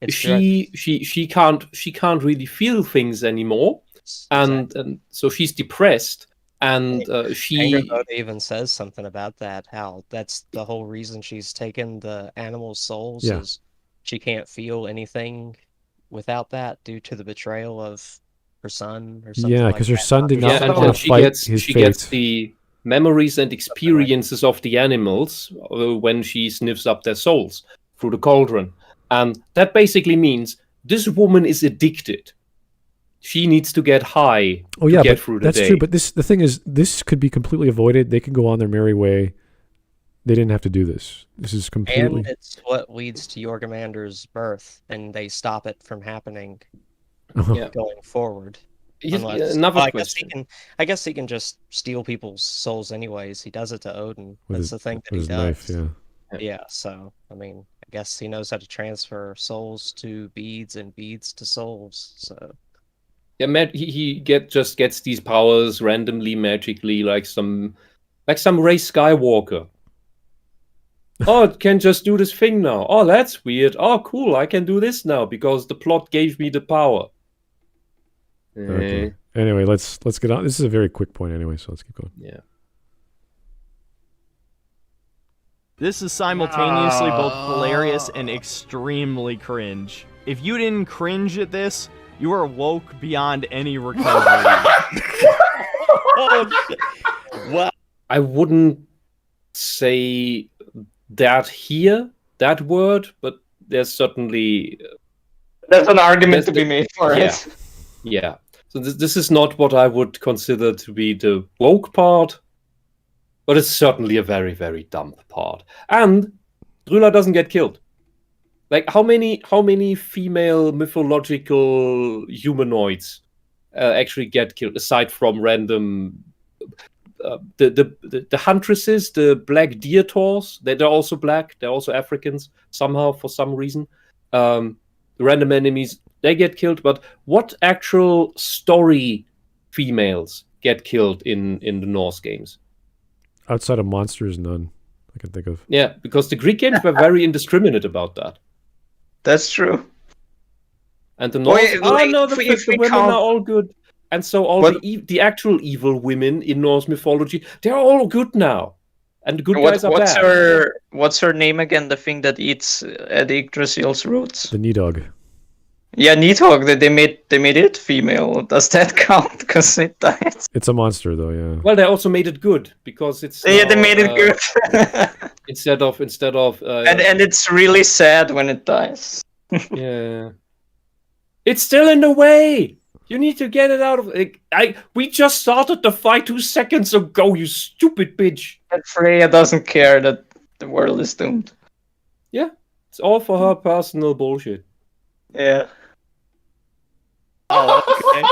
she can't really feel things anymore, and so she's depressed. And Agraboda even says something about that. How that's the whole reason she's taken the animals' souls is she can't feel anything without that due to the betrayal of her son or something. Yeah, because her son did not and fight his she fate. gets the memories and experiences of the animals when she sniffs up their souls through the cauldron. And that basically means this woman is addicted. She needs to get high to get through the day. That's true, but the thing is, this could be completely avoided. They can go on their merry way. They didn't have to do this. This is completely... And it's what leads to Jorgamander's birth, and they stop it from happening going forward. Another question. I guess he can just steal people's souls anyways. He does it to Odin. That's the thing that he does. Knife, yeah, so, I mean, I guess he knows how to transfer souls to beads and beads to souls, so... Yeah, he just gets these powers randomly, magically, like some Rey Skywalker. Oh, it can just do this thing now. Oh, that's weird. Oh, cool, I can do this now because the plot gave me the power. Okay. Anyway, let's get on. This is a very quick point anyway, so let's keep going. Yeah. This is simultaneously both hilarious and extremely cringe. If you didn't cringe at this, you are woke beyond any recovery. Oh, shit. Well, I wouldn't say that word, but there's certainly there's an argument to be made for it. Yeah. So this is not what I would consider to be the woke part, but it's certainly a very, very dumb part. And Drula doesn't get killed. Like how many female mythological humanoids actually get killed aside from random the huntresses, the black deer taurs? They're also black. They're also Africans somehow for some reason. The random enemies, they get killed. But what actual story females get killed in the Norse games? Outside of monsters, none I can think of. Yeah, because the Greek games were very indiscriminate about that. That's true. And the Norse, the women are all good. And so all the actual evil women in Norse mythology, they're all good now. And the good guys are bad. What's her name again? The thing that eats Yggdrasil's roots? The Nidhogg. Yeah, Nidhogg. They made it female. Does that count? Because it died. It's a monster, though. Yeah. Well, they also made it good because it's they made it good. instead of and it's really sad when it dies. Yeah. It's still in the way. You need to get it out of. We just started the fight 2 seconds ago. You stupid bitch. And Freya doesn't care that the world is doomed. Yeah, it's all for her personal bullshit. Yeah. Oh, okay.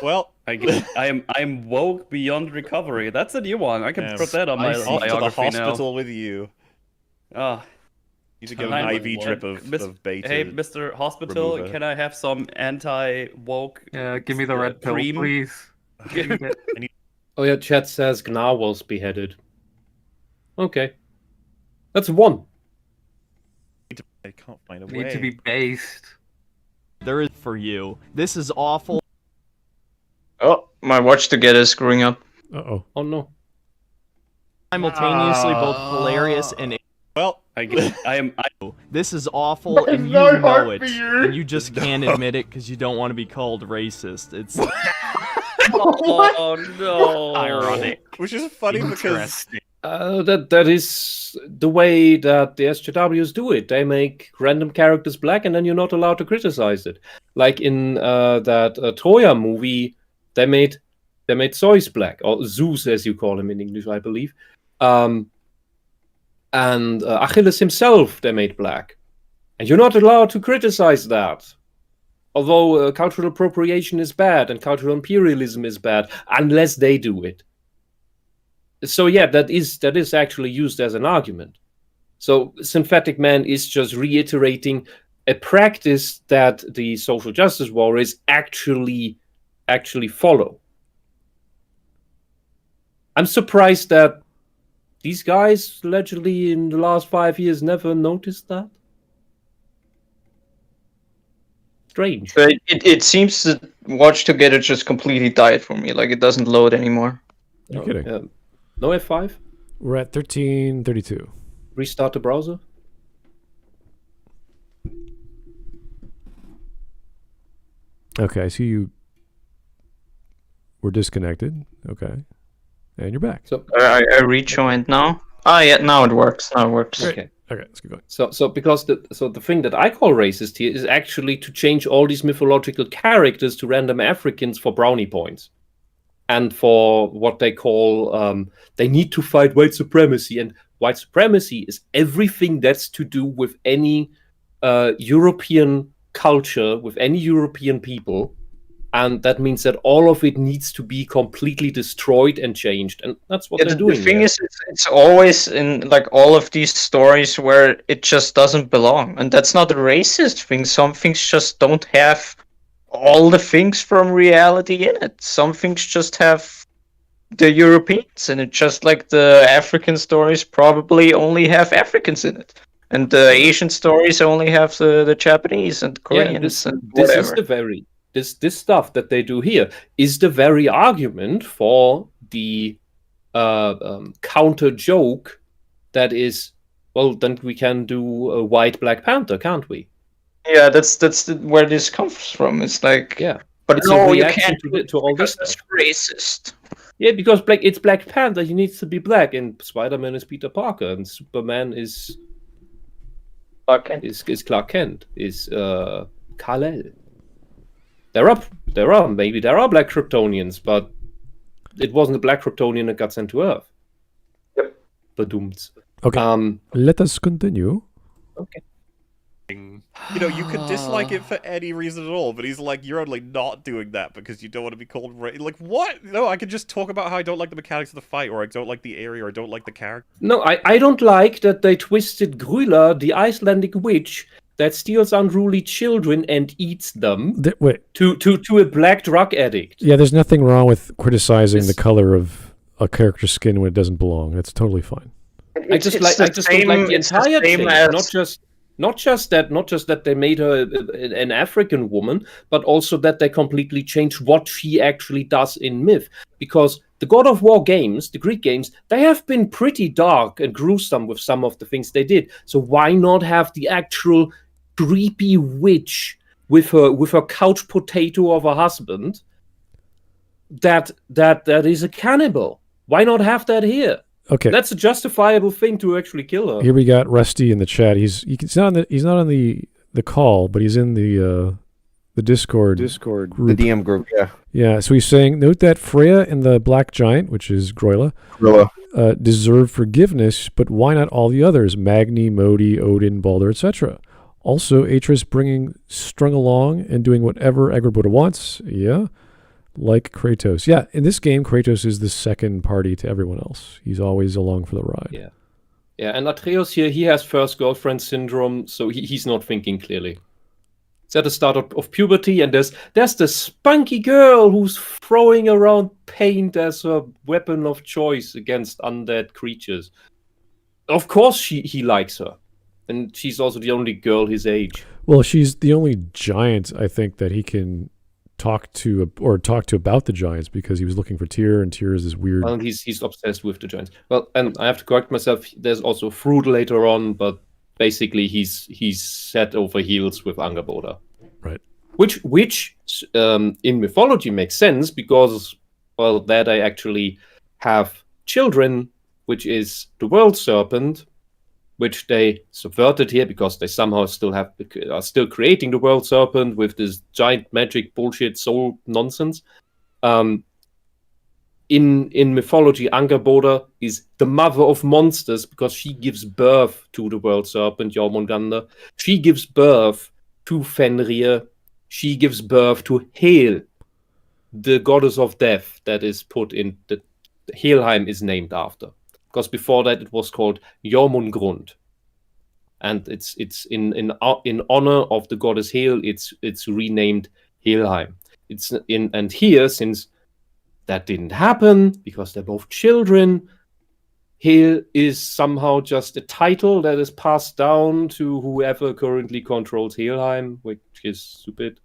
Well, I am woke beyond recovery. That's a new one. I can put that on my off to the biography hospital now. with you. Ah. You need to get an IV drip of beta. Hey, Mr. Hospital, remover. can I have some anti-woke? Give me the red pill, cream? please. Oh yeah, chat says Gnar was beheaded. Okay, that's one. I can't find a Need way. to be based. There is for you. This is awful. Oh, my watch together is screwing up. Uh-oh. Oh no. Simultaneously both hilarious and... Well, This is awful, and you know it, and you just can't admit it because you don't want to be called racist. It's Oh no! ironic. Which is funny because that is the way that the SJWs do it. They make random characters black, and then you're not allowed to criticize it. Like in that Troya movie, they made Zeus black, or Zeus as you call him in English, I believe. And Achilles himself they made black. And you're not allowed to criticize that. Although cultural appropriation is bad and cultural imperialism is bad, unless they do it. So yeah, that is actually used as an argument. So Synthetic Man is just reiterating a practice that the social justice warriors actually follow. I'm surprised that these guys, allegedly in the last 5 years, never noticed that. Strange. But it seems that Watch Together just completely died for me. Like, it doesn't load anymore. You're kidding. No F5? We're at 1332. Restart the browser? Okay, I see you were disconnected. Okay. And you're back. So I rejoined now. Ah, yeah, now it works. Okay. Okay, let's keep going. So because the thing that I call racist here is actually to change all these mythological characters to random Africans for brownie points, and for what they call they need to fight white supremacy. And white supremacy is everything that's to do with any European culture, with any European people. And that means that all of it needs to be completely destroyed and changed, and that's what they're doing. The thing is, it's always in like all of these stories where it just doesn't belong, and that's not a racist thing. Some things just don't have all the things from reality in it. Some things just have the Europeans in it, just like the African stories probably only have Africans in it, and the Asian stories only have the Japanese and Koreans and whatever. This is the very. This stuff that they do here is the very argument for the counter joke that is, well, then we can do a white Black Panther, can't we? Yeah, that's where this comes from. It's like, yeah, but it's no, a you reaction can't to all this that's stuff. racist. Yeah, because it's Black Panther, he needs to be black, and Spider-Man is Peter Parker, and Superman is is Clark Kent, is Kal-El. There are black Kryptonians, but it wasn't a black Kryptonian that got sent to Earth. Yep. Badooms. Okay. Let us continue. Okay. You know, you could dislike it for any reason at all, but he's like, you're only not doing that because you don't want to be called like, what? No, I could just talk about how I don't like the mechanics of the fight, or I don't like the area, or I don't like the character. No, I don't like that they twisted Grüla, the Icelandic witch that steals unruly children and eats them, to a black drug addict. Yeah, there's nothing wrong with criticizing the color of a character's skin when it doesn't belong. That's totally fine. I just don't like the entire thing, not just that they made her an African woman, but also that they completely changed what she actually does in myth. Because the God of War games, the Greek games, they have been pretty dark and gruesome with some of the things they did. So why not have the actual creepy witch with her couch potato of a husband that is a cannibal? Why not have that here? Okay, that's a justifiable thing to actually kill her. Here we got Rusty in the chat. He's not on the call, but he's in the Discord group. The DM group. Yeah. So he's saying, note that Freya and the Black Giant, which is Grølla, deserve forgiveness, but why not all the others? Magni, Modi, Odin, Baldur, etc. Also, Atreus strung along and doing whatever Angrboda wants. Yeah. Like Kratos. Yeah, in this game, Kratos is the second party to everyone else. He's always along for the ride. Yeah, and Atreus here, he has first girlfriend syndrome, so he's not thinking clearly. It's at the start of puberty, and there's the spunky girl who's throwing around paint as a weapon of choice against undead creatures. Of course he likes her. And she's also the only girl his age. Well, she's the only giant, I think, that he can talk to about the giants, because he was looking for Tyr, and Tyr is this weird. Well, he's obsessed with the giants. Well, and I have to correct myself. There's also Thrud later on, but basically he's set over heels with Angrboda. Right. Which in mythology makes sense because, well, that I actually have children, which is the world serpent, which they subverted here because they somehow are still creating the world serpent with this giant magic bullshit soul nonsense. In mythology, Angrboda is the mother of monsters because she gives birth to the world serpent, Jormungandr. She gives birth to Fenrir. She gives birth to Hel, the goddess of death that is put in the Helheim is named after. Because before that it was called Jormungrund, and it's in honor of the goddess Hel. It's renamed Helheim. And here, since that didn't happen because they're both children, Hel is somehow just a title that is passed down to whoever currently controls Helheim, which is stupid.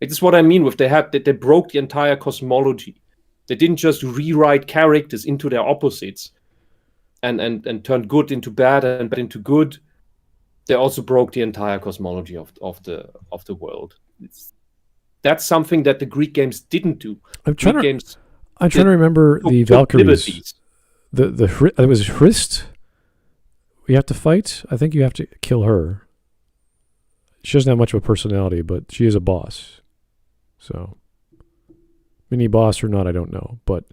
It is what I mean with they broke the entire cosmology. They didn't just rewrite characters into their opposites and turn good into bad and bad into good. They also broke the entire cosmology of the world. That's something that the Greek games didn't do. I'm trying to remember the Valkyries. It was Hrist. We have to fight. I think you have to kill her. She doesn't have much of a personality, but she is a boss. So, mini boss or not, I don't know, but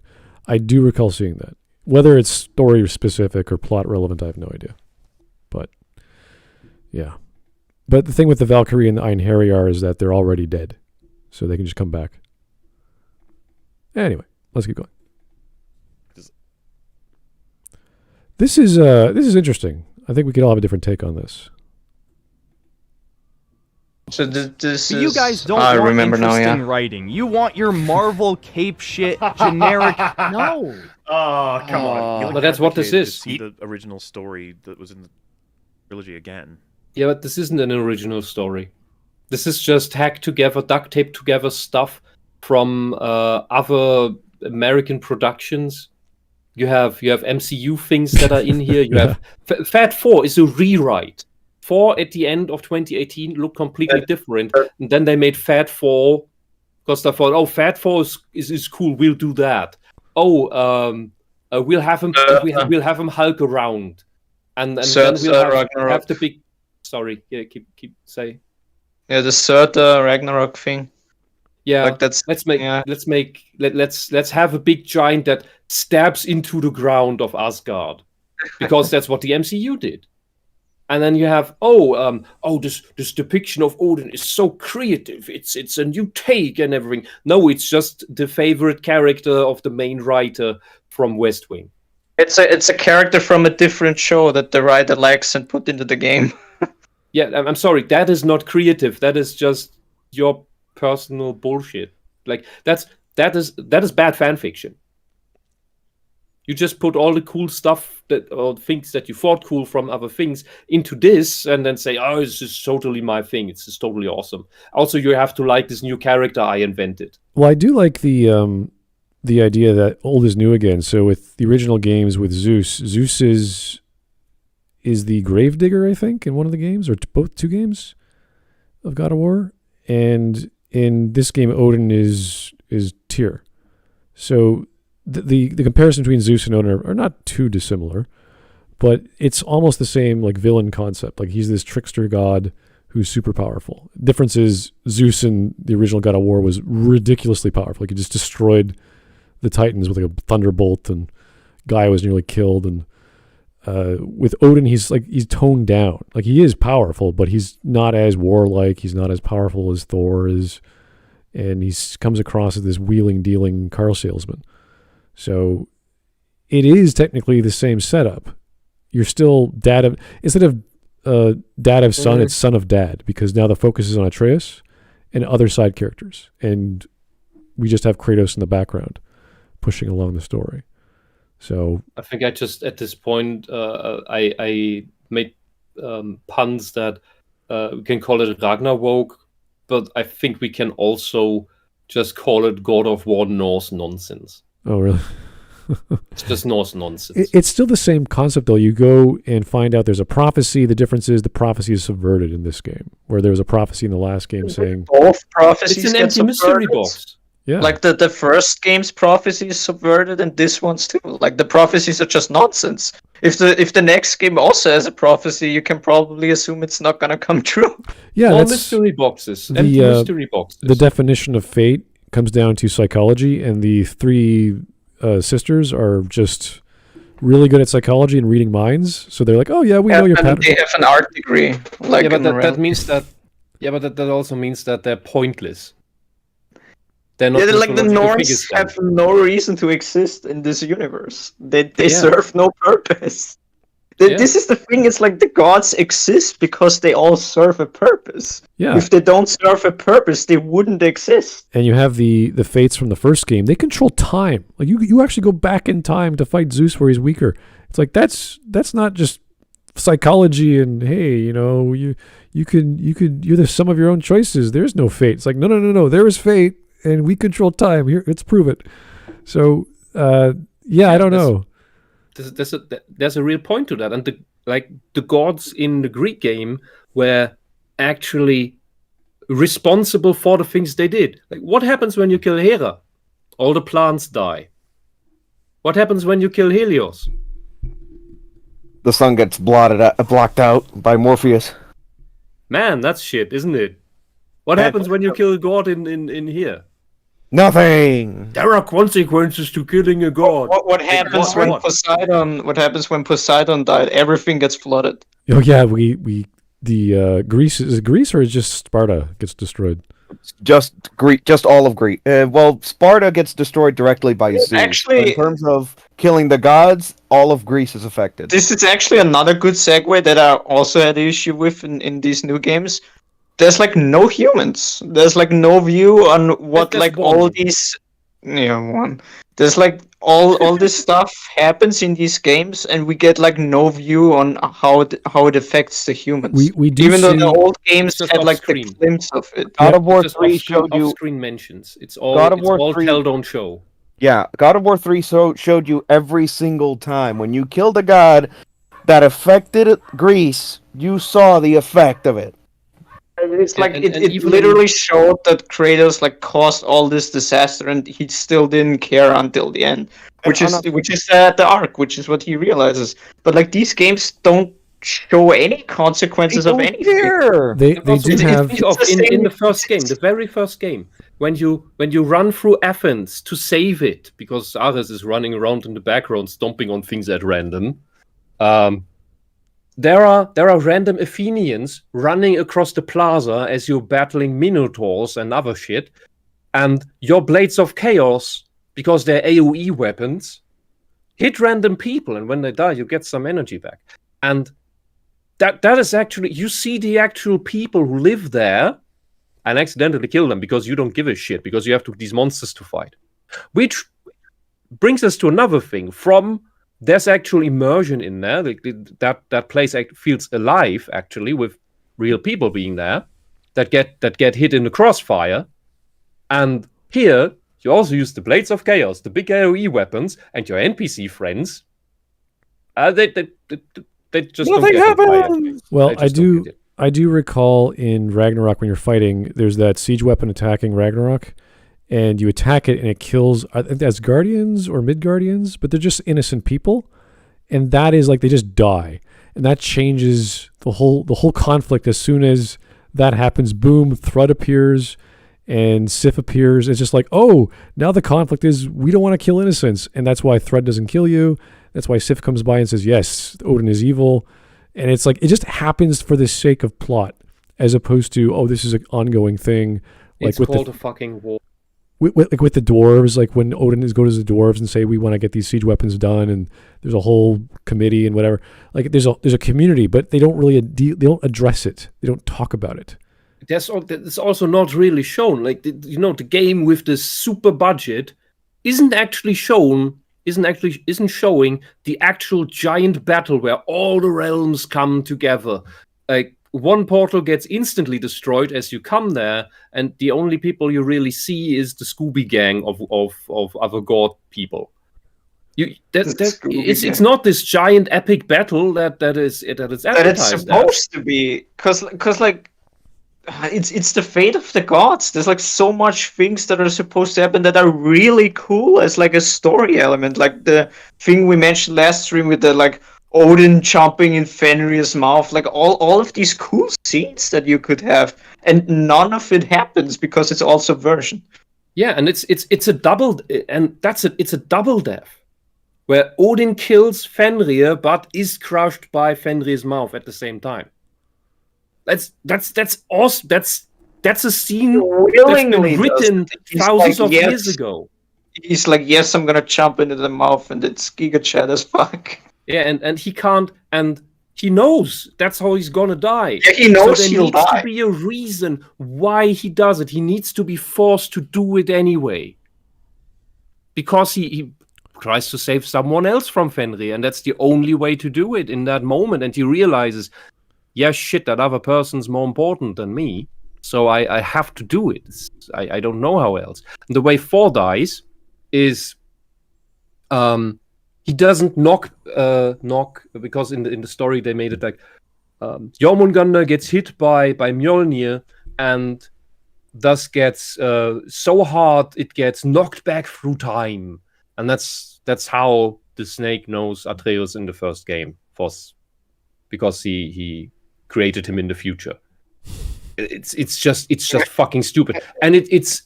I do recall seeing that. Whether it's story specific or plot relevant, I have no idea. But yeah, but the thing with the Valkyrie and the Einherjar is that they're already dead, so they can just come back. Anyway, let's keep going. This is interesting. I think we could all have a different take on this. So this you guys don't want interesting writing. You want your Marvel cape shit generic. No. Oh, come on. But that's what this is. See the original story that was in the trilogy again. Yeah, but this isn't an original story. This is just hacked together, duct taped together stuff from other American productions. You have MCU things that are in here. You have Fat 4 is a rewrite. 4 at the end of 2018 looked completely different, and then they made Fat 4 because they thought, oh, Fat 4 is cool. We'll do that. Oh, we'll have him. We'll have him Hulk around, and then we'll have the big. Sorry, yeah, keep say. Yeah, the third Ragnarok thing. Yeah, like that's let's have a big giant that stabs into the ground of Asgard, because that's what the MCU did. And then you have this depiction of Odin is so creative. It's a new take and everything. No, it's just the favorite character of the main writer from West Wing. It's a character from a different show that the writer likes and put into the game. Yeah, I'm sorry. That is not creative. That is just your personal bullshit. Like that is bad fan fiction. You just put all the cool stuff or things that you thought cool from other things into this, and then say, "Oh, it's just totally my thing. It's just totally awesome." Also, you have to like this new character I invented. Well, I do like the idea that old is new again. So with the original games with Zeus is the Gravedigger, I think, in one of the games, or both two games of God of War, and in this game, Odin is Tyr. So the comparison between Zeus and Odin are not too dissimilar, but it's almost the same like villain concept. Like he's this trickster god who's super powerful. Difference is Zeus in the original God of War was ridiculously powerful. Like he just destroyed the Titans with like a thunderbolt, and Gaia was nearly killed. And with Odin, he's toned down. Like he is powerful, but he's not as warlike. He's not as powerful as Thor is, and he comes across as this wheeling, dealing car salesman. So it is technically the same setup. You're still dad of, instead of dad of son, it's son of dad, because now the focus is on Atreus and other side characters, and we just have Kratos in the background pushing along the story. So I think I just at this point I made puns that we can call it Ragnarok, but I think we can also just call it God of War Norse nonsense. Oh, really? It's just Norse nonsense. It's still the same concept, though. You go and find out there's a prophecy. The difference is the prophecy is subverted in this game, where there was a prophecy in the last game saying... Both prophecies it's an empty mystery box. Yeah. Like the first game's prophecy is subverted, and this one's too. Like the prophecies are just nonsense. If the next game also has a prophecy, you can probably assume it's not gonna come true. Yeah, all that's mystery boxes. Empty mystery boxes. The definition of fate comes down to psychology, and the three sisters are just really good at psychology and reading minds. So they're like, "Oh yeah, we know your pattern." They have an art degree. Like but that means that. Yeah, but that also means that they're pointless. They're not like the Norse have no reason to exist in this universe. They serve no purpose. This is the thing. It's like the gods exist because they all serve a purpose. Yeah. If they don't serve a purpose, they wouldn't exist. And you have the fates from the first game. They control time. Like you actually go back in time to fight Zeus where he's weaker. It's like that's not just psychology and hey, you're the sum of your own choices. There's no fate. It's like no. There is fate, and we control time. Here, let's prove it. So I don't know. There's a real point to that, and the gods in the Greek game were actually responsible for the things they did. Like, what happens when you kill Hera? All the plants die. What happens when you kill Helios? The sun gets blocked out by Morpheus. Man, that's shit, isn't it? What happens when you kill a god in here? Nothing. There are consequences to killing a god. What happens when Poseidon? What happens when Poseidon died? Everything gets flooded. Oh yeah, Greece is it Greece or is just Sparta gets destroyed? Just all of Greece. Well, Sparta gets destroyed directly by Zeus. Actually, in terms of killing the gods, all of Greece is affected. This is actually another good segue that I also had an issue with in these new games. There's like no humans. There's like no view on what like all these There's like all this stuff happens in these games, and we get like no view on how it affects the humans. We do even though the old games had like the glimpse of it. God of War 3 showed you off-screen mentions. It's all tell don't show. Yeah, God of War 3 showed you every single time when you killed a god that affected Greece, you saw the effect of it. It's like it literally showed that Kratos like caused all this disaster, and he still didn't care until the end, which is the arc, which is what he realizes. But like these games don't show any consequences of anything. They do have in the first game, the very first game, when you run through Athens to save it, because Ares is running around in the background stomping on things at random. There are random Athenians running across the plaza as you're battling minotaurs and other shit, and your blades of chaos, because they're AoE weapons, hit random people, and when they die, you get some energy back. And that is actually, you see the actual people who live there and accidentally kill them because you don't give a shit, because you have these monsters to fight. Which brings us to another thing. There's actual immersion in there. That place feels alive, actually, with real people being there that get hit in the crossfire. And here, you also use the Blades of Chaos, the big AoE weapons, and your NPC friends. They just nothing don't get happens. Well, I do recall in Ragnarok when you're fighting, there's that siege weapon attacking Ragnarok, and you attack it and it kills as guardians or mid-guardians, but they're just innocent people, and that is like they just die, and that changes the whole conflict. As soon as that happens, boom, Thrud appears and Sif appears. It's just like, oh, now the conflict is we don't want to kill innocents, and that's why Thrud doesn't kill you. That's why Sif comes by and says, yes, Odin is evil. And it's like, it just happens for the sake of plot, as opposed to, oh, this is an ongoing thing. Like it's called a fucking war. Like with the dwarves, like when Odin goes to the dwarves and say, we want to get these siege weapons done, and there's a whole committee and whatever. Like there's a community, but they don't really, they don't address it. They don't talk about it. That's also not really shown. Like, the game with the super budget isn't showing the actual giant battle where all the realms come together. Like, one portal gets instantly destroyed as you come there, and the only people you really see is the Scooby Gang of other god people. It's not this giant epic battle that is advertised. That it's supposed to be, because like it's the fate of the gods. There's like so much things that are supposed to happen that are really cool as like a story element, like the thing we mentioned last stream with the like Odin chomping in Fenrir's mouth, like all of these cool scenes that you could have, and none of it happens because it's all subversion. Yeah, and it's a double, and it's a double death, where Odin kills Fenrir but is crushed by Fenrir's mouth at the same time. That's awesome. That's a scene that's been written thousands of years ago. He's like, yes, I'm gonna jump into the mouth, and it's Giga Chat as fuck. Yeah, and he can't, and he knows that's how he's gonna die. Yeah, he knows so there he'll needs die. to be a reason why he does it. He needs to be forced to do it anyway, because he tries to save someone else from Fenrir, and that's the only way to do it in that moment. And he realizes, yeah, shit, that other person's more important than me, so I have to do it. I don't know how else. And the way Thor dies is he doesn't knock because in the story they made it like Jormungandr gets hit by Mjolnir and thus gets so hard it gets knocked back through time, and that's how the snake knows Atreus in the first game, because he created him in the future. It's just fucking stupid, and it's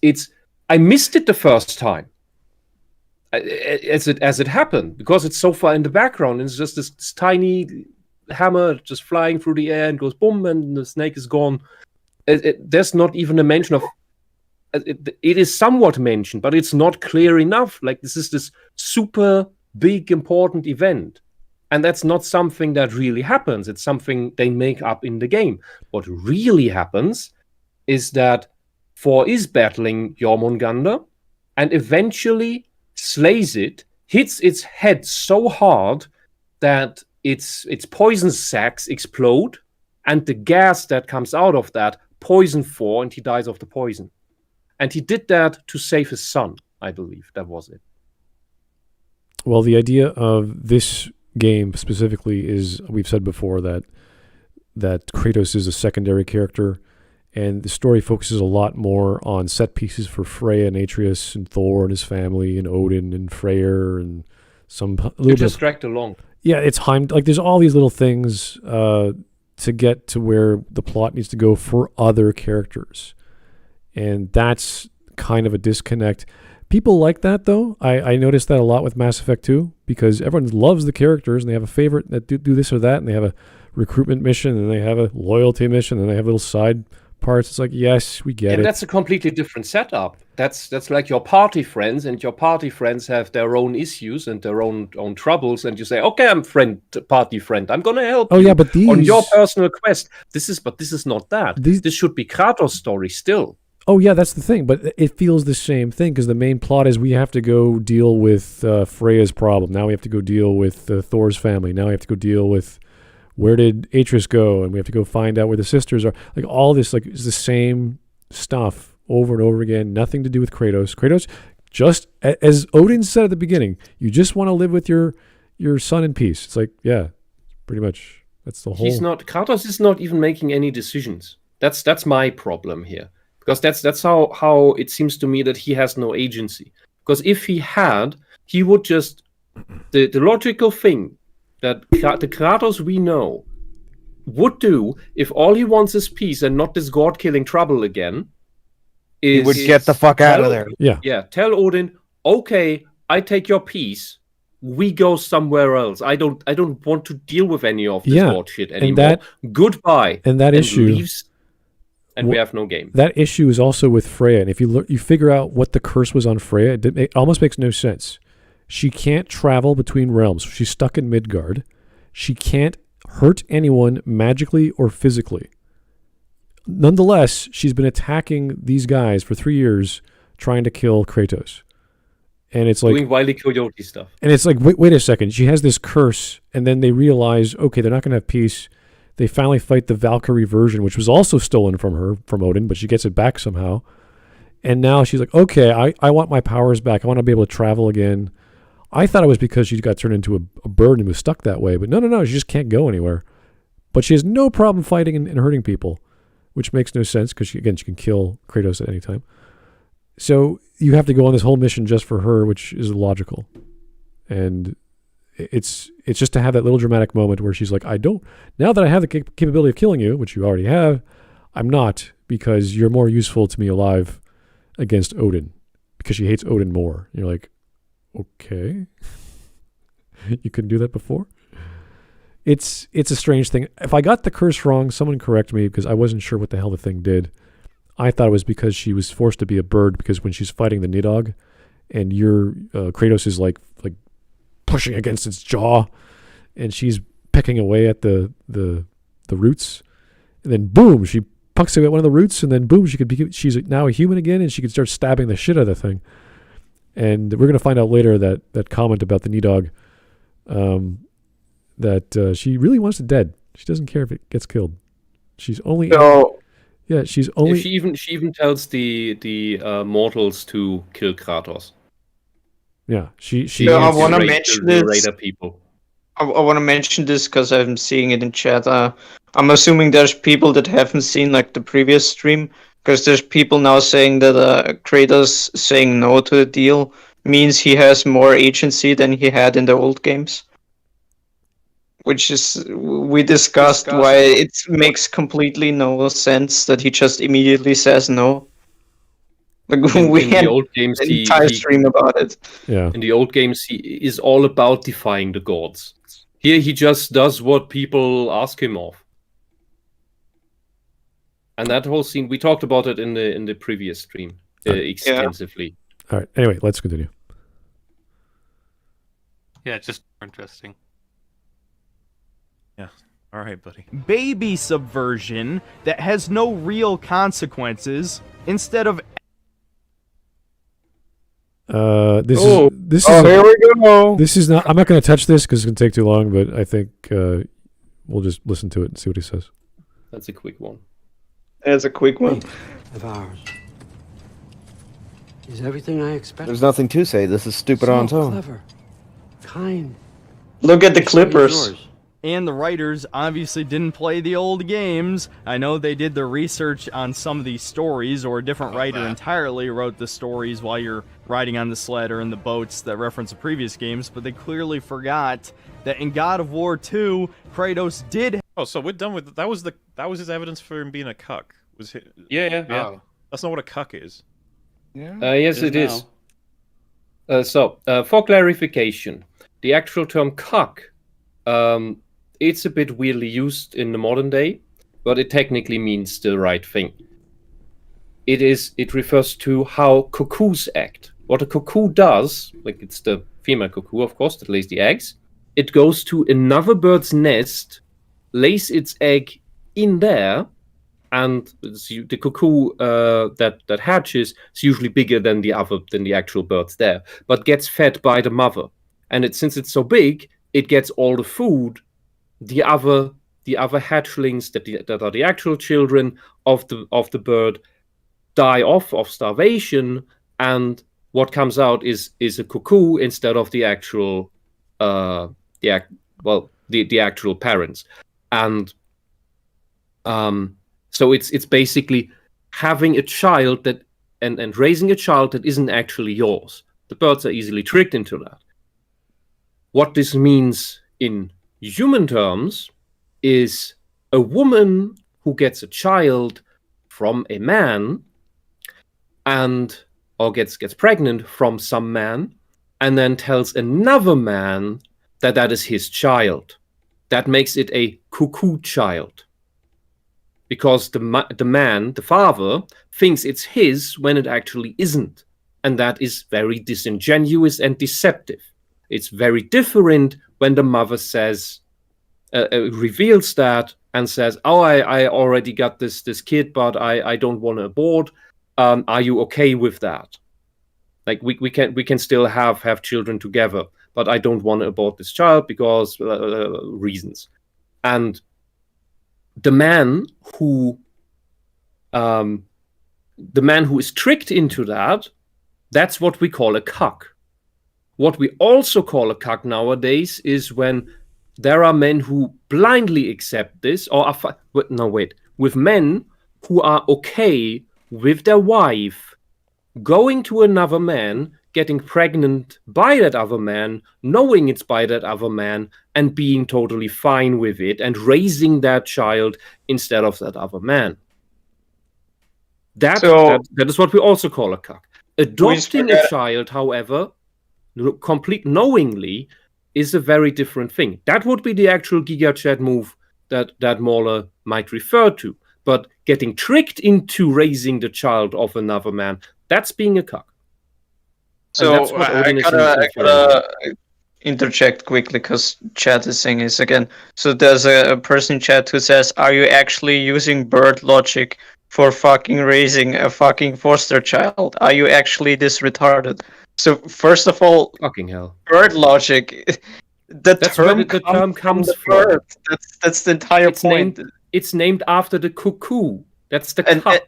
I missed it the first time as it happened, because it's so far in the background, and it's just this tiny hammer just flying through the air and goes boom, and the snake is gone. There's not even a mention of it is somewhat mentioned, but it's not clear enough. Like, this is this super big important event, and that's not something that really happens. It's something they make up in the game. What really happens is that Thor is battling Jormungandr and eventually slays it, hits its head so hard that its poison sacs explode, and the gas that comes out of that poison Thor, and he dies of the poison. And he did that to save his son, I believe. That was it. Well, the idea of this game specifically is, we've said before, that Kratos is a secondary character, and the story focuses a lot more on set pieces for Freya and Atreus and Thor and his family and Odin and Freyr and a little bit. Just dragged along. Yeah, it's like there's all these little things to get to where the plot needs to go for other characters, and that's kind of a disconnect. People like that though. I noticed that a lot with Mass Effect 2 because everyone loves the characters and they have a favorite that do this or that, and they have a recruitment mission and they have a loyalty mission and they have little side parts. It's like, yes, we get it. And that's a completely different setup. That's like your party friends, and your party friends have their own issues and their own troubles, and you say, okay, I'm party friend. I'm gonna help you but on your personal quest. This is not that. This should be Kratos' story still. Oh yeah, that's the thing. But it feels the same thing because the main plot is we have to go deal with Freya's problem. Now we have to go deal with Thor's family. Now we have to go deal with where did Atreus go, and we have to go find out where the sisters are. Like all this, like is the same stuff over and over again. Nothing to do with Kratos. Kratos, just as Odin said at the beginning, you just want to live with your son in peace. It's like, yeah, pretty much. That's the whole. Kratos is not even making any decisions. That's my problem here. Because that's how it seems to me that he has no agency. Because if he had, he would just the logical thing that the Kratos we know would do if all he wants is peace and not this god-killing trouble again. He would get the fuck out of there. Yeah. Tell Odin, okay, I take your peace. We go somewhere else. I don't want to deal with any of this god shit anymore. Goodbye. And that issue leaves. And we have no game. That issue is also with Freya. And if you figure out what the curse was on Freya, it almost makes no sense. She can't travel between realms. She's stuck in Midgard. She can't hurt anyone magically or physically. Nonetheless, she's been attacking these guys for 3 years, trying to kill Kratos. And it's like doing Wile E. Coyote stuff. And it's like, wait a second. She has this curse, and then they realize, okay, they're not going to have peace. They finally fight the Valkyrie version, which was also stolen from Odin, but she gets it back somehow. And now she's like, okay, I want my powers back. I want to be able to travel again. I thought it was because she got turned into a bird and was stuck that way. But no, she just can't go anywhere. But she has no problem fighting and hurting people, which makes no sense because, she can kill Kratos at any time. So you have to go on this whole mission just for her, which is illogical. And it's just to have that little dramatic moment where she's like, now that I have the capability of killing you, which you already have, I'm not, because you're more useful to me alive against Odin, because she hates Odin more. And you're like, okay, you couldn't do that before? It's a strange thing. If I got the curse wrong, someone correct me, because I wasn't sure what the hell the thing did. I thought it was because she was forced to be a bird, because when she's fighting the Nidhogg and Kratos is like pushing against its jaw, and she's pecking away at the roots, and then boom, she pucks away at one of the roots, and then boom, she's now a human again, and she could start stabbing the shit out of the thing. And we're gonna find out later that comment about the Nidhogg, that she really wants it dead. She doesn't care if it gets killed. She's only she's only. She even tells the mortals to kill Kratos. Yeah, she. I want to mention this. Raider people. I want to mention this because I'm seeing it in chat. I'm assuming there's people that haven't seen like the previous stream, because there's people now saying that Kratos saying no to the deal means he has more agency than he had in the old games. Which is, we discussed why it makes completely no sense that he just immediately says no. Like we had the old games, an entire stream about it. Yeah. In the old games, he is all about defying the gods. Here, he just does what people ask him of. And that whole scene, we talked about it in the previous stream extensively. All right. Anyway, let's continue. Yeah, just interesting. Yeah. All right, buddy. Baby subversion that has no real consequences instead of. This here we go. This is not. I'm not going to touch this because it's going to take too long. But I think we'll just listen to it and see what he says. That's a quick one. That's a quick one. Of ours is everything I expected. There's nothing to say. This is stupid on its own. Clever, kind. Look at the Clippers. and the writers obviously didn't play the old games. I know they did their research on some of these stories, or a different writer entirely wrote the stories while you're riding on the sled or in the boats that reference the previous games, but they clearly forgot that in God of War 2, Kratos did... Oh, so we're done with... That was his evidence for him being a cuck. Was he... Yeah. Oh. That's not what a cuck is. Yeah. Yes, it is. For clarification, the actual term cuck, it's a bit weirdly used in the modern day, but it technically means the right thing. It refers to how cuckoos act. What a cuckoo does, like it's the female cuckoo, of course, that lays the eggs, it goes to another bird's nest, lays its egg in there, and the cuckoo that hatches is usually bigger than the actual birds there, but gets fed by the mother. And since it's so big, it gets all the food the other hatchlings that are the actual children of the bird die off of starvation, and what comes out is a cuckoo instead of the actual the actual parents. And so it's basically having a child that and raising a child that isn't actually yours. The birds are easily tricked into that. What this means in human terms is a woman who gets a child from a man or gets pregnant from some man and then tells another man that is his child. That makes it a cuckoo child. Because the man, the father, thinks it's his when it actually isn't. And that is very disingenuous and deceptive. It's very different when the mother says, reveals that and says, "Oh, I already got this kid, but I don't want to abort. Are you okay with that? Like we can still have children together, but I don't want to abort this child because reasons." And the man who is tricked into that, that's what we call a cuck. What we also call a cuck nowadays is when there are men who blindly accept this, with men who are okay with their wife going to another man, getting pregnant by that other man, knowing it's by that other man, and being totally fine with it, and raising that child instead of that other man. That is what we also call a cuck. Adopting a child, however, complete knowingly, is a very different thing. That would be the actual Giga Chat move that Mauler might refer to. But getting tricked into raising the child of another man, that's being a cuck. So I gotta interject quickly because chat is saying this again. So there's a person in chat who says, "Are you actually using bird logic for fucking raising a fucking foster child? Are you actually this retarded?" So first of all, fucking hell, bird logic. That's where the term comes from. That's the entire point. It's named after the cuckoo. That's the cuck.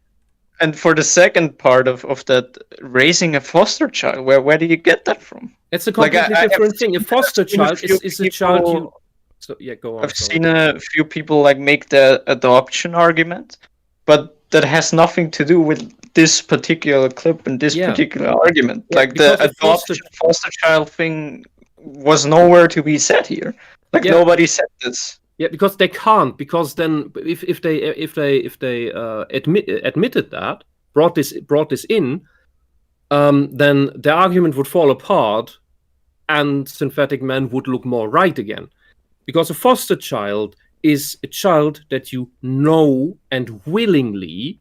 And for the second part of that, raising a foster child, where do you get that from? It's a completely different thing. A foster child is a child you... So, yeah, go on. I've seen a few people make the adoption argument, but that has nothing to do with this particular clip and this particular argument. Yeah, the adoption foster child thing was nowhere to be said here. Nobody said this. Yeah, because they can't. Because then, if they admitted that, brought this in, then the argument would fall apart, and synthetic men would look more right again. Because a foster child is a child that you know and willingly,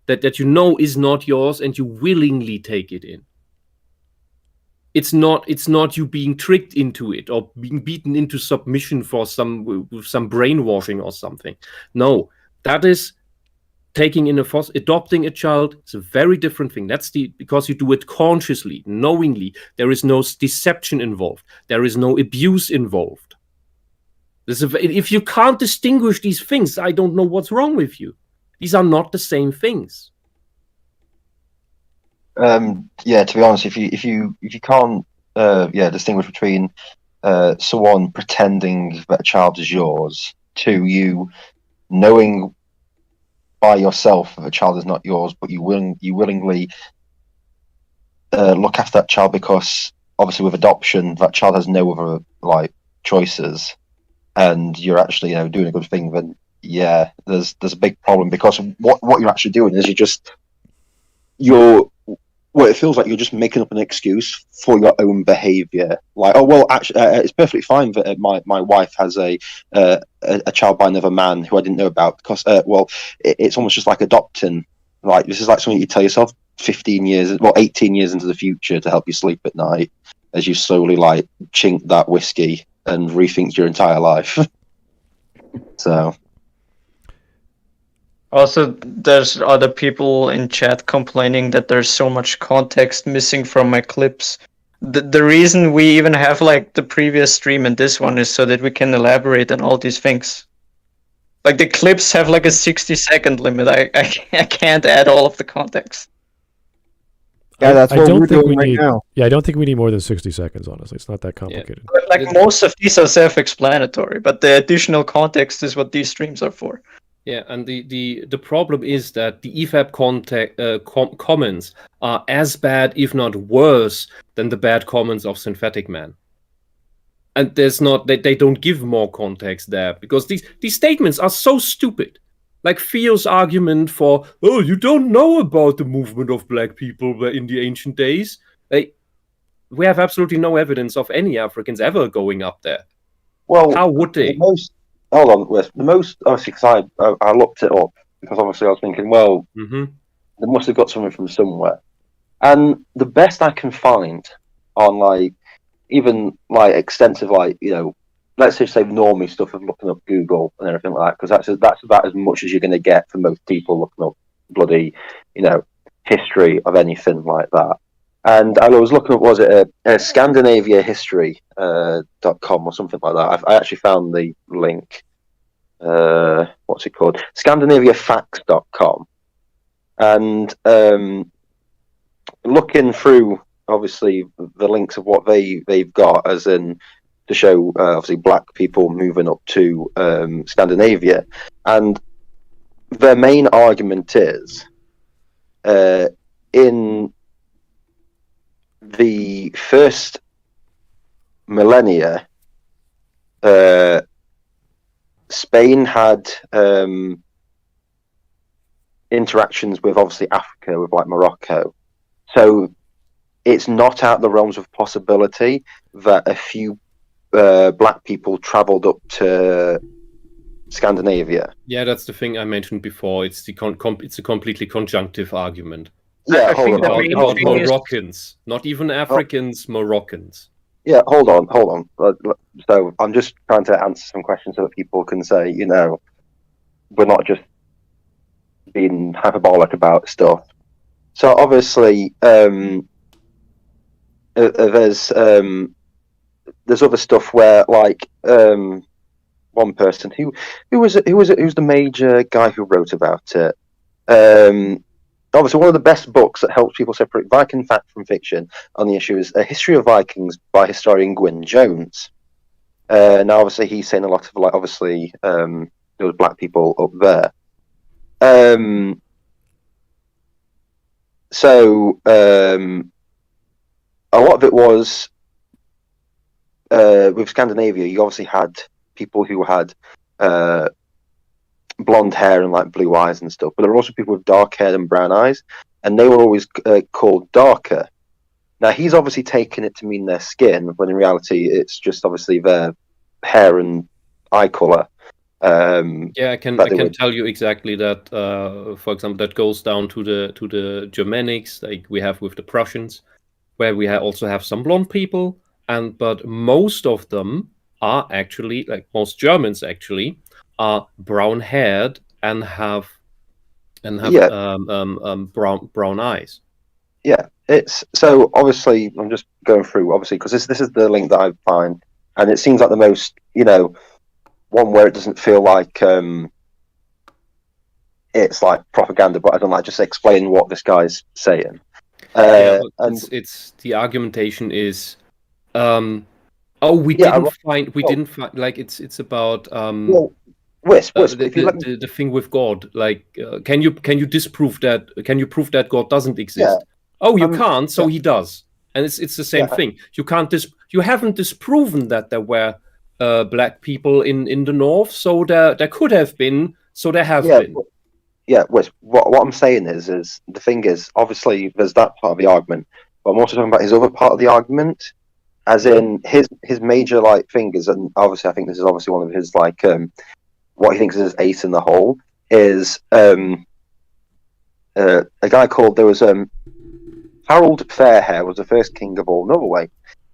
that you know is not yours, and you willingly take it in. It's not you being tricked into it or being beaten into submission for some brainwashing or something. No, that is taking in adopting a child. It's a very different thing. Because you do it consciously, knowingly. There is no deception involved. There is no abuse involved. If you can't distinguish these things, I don't know what's wrong with you. These are not the same things. To be honest, if you can't distinguish between someone pretending that a child is yours to you knowing by yourself that a child is not yours, but you willingly look after that child because obviously with adoption that child has no other like choices, and you're actually doing a good thing, then yeah, there's a big problem because what you're actually doing is it feels like you're just making up an excuse for your own behaviour. Like, oh well, actually, it's perfectly fine that my wife has a child by another man who I didn't know about because it's almost just like adopting. Like this is like something you tell yourself 18 years into the future to help you sleep at night as you slowly like chink that whiskey and rethink your entire life. So. Also, there's other people in chat complaining that there's so much context missing from my clips. The reason we even have like the previous stream and this one is so that we can elaborate on all these things. Like the clips have like a 60-second limit. I can't add all of the context. Yeah, that's what we're doing we right need, now. Yeah, I don't think we need more than 60 seconds, honestly. It's not that complicated. But, like most of these are self-explanatory, but the additional context is what these streams are for. Yeah, and the problem is that the EFAP comments are as bad, if not worse, than the bad comments of Synthetic Man. And they don't give more context there because these statements are so stupid. Like Theo's argument for, oh, you don't know about the movement of black people in the ancient days. We have absolutely no evidence of any Africans ever going up there. Well, how would they? Hold on, Whisp. The most, obviously, because I looked it up, because obviously I was thinking, well, they must have got something from somewhere. And the best I can find on, like, even, like, extensive, like, let's just say normie stuff of looking up Google and everything like that, because that's about as much as you're going to get for most people looking up bloody, history of anything like that. And I was looking up, was it a Scandinavia History .com or something like that. I actually found the link. What's it called? ScandinaviaFacts.com. And looking through, obviously, the links of what they've got, as in to show, obviously, black people moving up to Scandinavia. And their main argument is in the first millennia, Spain had interactions with obviously Africa, with like Morocco. So it's not out the realms of possibility that a few black people travelled up to Scandinavia. Yeah, that's the thing I mentioned before. It's it's a completely conjunctive argument. Yeah, about Moroccans, not even Africans, Moroccans. Yeah, hold on. So I'm just trying to answer some questions so that people can say, we're not just being hyperbolic about stuff. So obviously, there's other stuff where, like, one person who's the major guy who wrote about it. Obviously, one of the best books that helps people separate Viking fact from fiction on the issue is A History of Vikings by historian Gwyn Jones. Now, obviously, he's saying a lot of, like, obviously, there was black people up there. So, a lot of it was, with Scandinavia, you obviously had people who had blonde hair and like blue eyes and stuff, but there were also people with dark hair and brown eyes, and they were always called darker. Now he's obviously taken it to mean their skin, when in reality it's just obviously their hair and eye color. I can tell you exactly that. For example, that goes down to the Germanics, like we have with the Prussians, where we also have some blonde people, but most of them are actually, like most Germans actually, are brown-haired and have brown eyes. Yeah, it's so obviously I'm just going through obviously because this is the link that I find, and it seems like the most one where it doesn't feel like it's like propaganda, but I don't like just explain what this guy's saying. And it's the argumentation is Oh, we didn't find. Like it's about Wisp, the thing with God. Like, can you disprove that? Can you prove that God doesn't exist? Yeah. Oh, you can't. So he does, and it's the same thing. You can't you haven't disproven that there were black people in the north. So there could have been. So there have been. Wisp, what I'm saying is the thing is, obviously there's that part of the argument, but I'm also talking about his other part of the argument, as in his major like thing is, and obviously I think this is obviously one of his like what he thinks is his ace in the hole is a guy called Harold Fairhair was the first king of all Norway.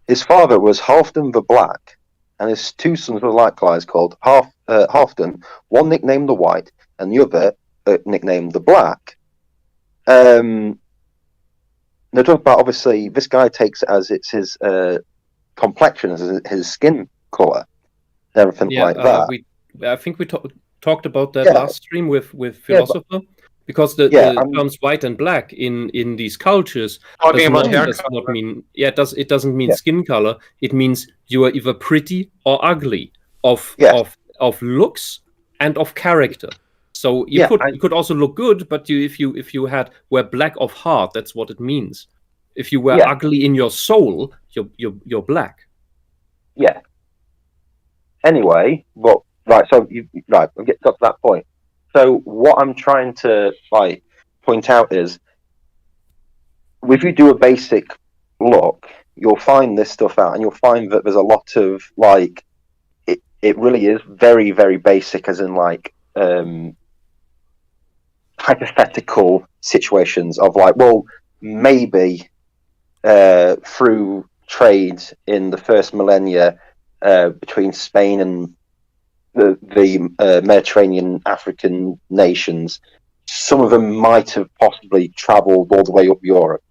His father was Halfdan the Black, and his two sons were likewise called Halfdan, one nicknamed the White and the other nicknamed the Black. They talk about, obviously, this guy takes it as it's his complexion, as his skin colour, and everything like that. I think we talked about that last stream with Philosopher, because the terms white and black in these cultures does not mean it doesn't mean skin color. It means you are either pretty or ugly of looks and of character. So you could also look good, but if you were black of heart, that's what it means. If you were ugly in your soul, you're black. Yeah. Anyway, well, so we'll get to that point. So what I'm trying to point out is, if you do a basic look, you'll find this stuff out, and you'll find that there's a lot of it really is very, very basic, as in hypothetical situations of maybe through trade in the first millennia between Spain and the Mediterranean African nations, some of them might have possibly travelled all the way up Europe,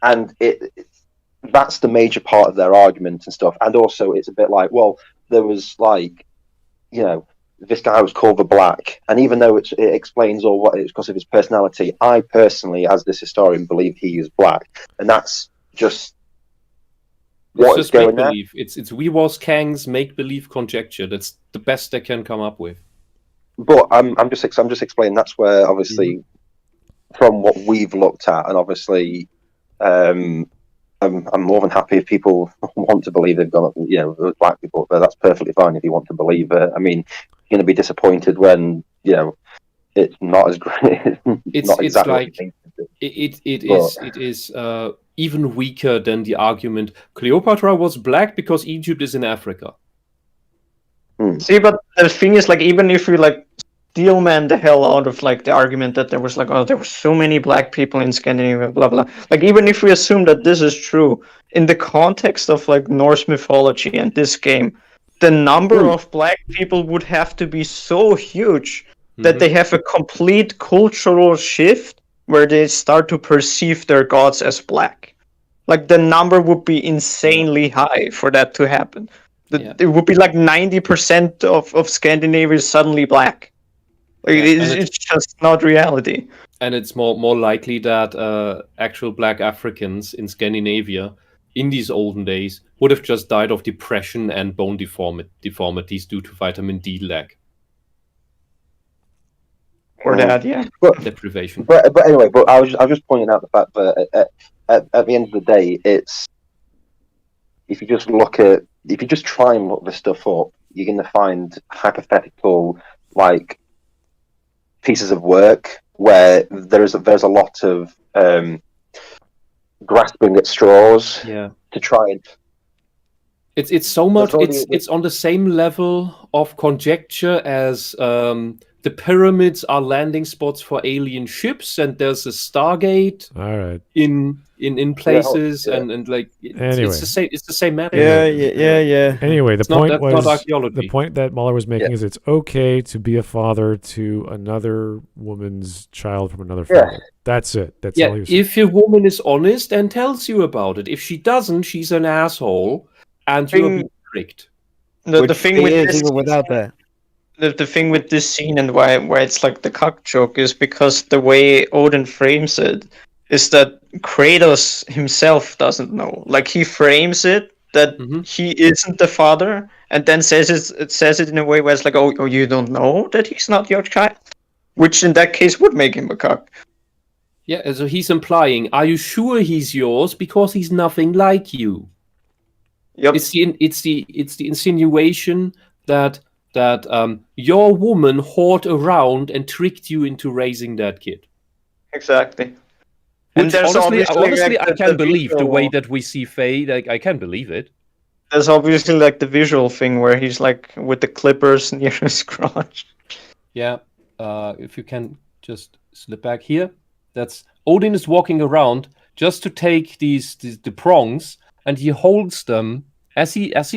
and that's the major part of their argument and stuff. And also, it's a bit like, well, there was this guy was called the Black, and even though it explains all what it's because of his personality, I personally, as this historian, believe he is black, and that's just what is going on. It's Weewas Kang's make-believe conjecture. That's the best they can come up with. But I'm just explaining. That's where, obviously, from what we've looked at, and obviously, I'm more than happy if people want to believe they've gone, black people. But that's perfectly fine if you want to believe it. I mean, you're going to be disappointed when it's not as great. It is even weaker than the argument Cleopatra was black because Egypt is in Africa. See, but the thing is, even if you steelman the hell out of the argument that there was there were so many black people in Scandinavia, blah blah. Even if we assume that this is true in the context of Norse mythology and this game, the number of black people would have to be so huge that they have a complete cultural shift where they start to perceive their gods as black. The number would be insanely high for that to happen. It would be 90% of Scandinavia is suddenly black. It's just not reality. And it's more likely that actual black Africans in Scandinavia in these olden days would have just died of depression and bone deformities due to vitamin D lack. Or that, deprivation. But anyway, I was just pointing out the fact that at the end of the day, it's if you just try and look this stuff up, you're going to find hypothetical pieces of work where there's a lot of grasping at straws to try and. It's so much. It's on the same level of conjecture as the pyramids are landing spots for alien ships, and there's a Stargate. All right. In places, and anyway. It's the same matter. Yeah. Anyway, the point that Mueller was making is it's okay to be a father to another woman's child from another family. That's it. That's all he was saying. If a woman is honest and tells you about it, if she doesn't, she's an asshole, and you're being tricked. The thing with this, even without that. The thing with this scene and why it's the cock joke is because the way Odin frames it is that Kratos himself doesn't know. He frames it that he isn't the father, and then says it in a way where it's like, oh, you don't know that he's not your child, which in that case would make him a cock. Yeah, so he's implying, are you sure he's yours because he's nothing like you? Yep. It's the insinuation that your woman whored around and tricked you into raising that kid. Exactly. Which there's honestly, like, I can believe the way that we see Faye. Like, I can believe it. There's obviously like the visual thing where he's like with the clippers near his crotch. Yeah. If you can just slip back here. That's Odin is walking around just to take the prongs, and he holds them as he taunts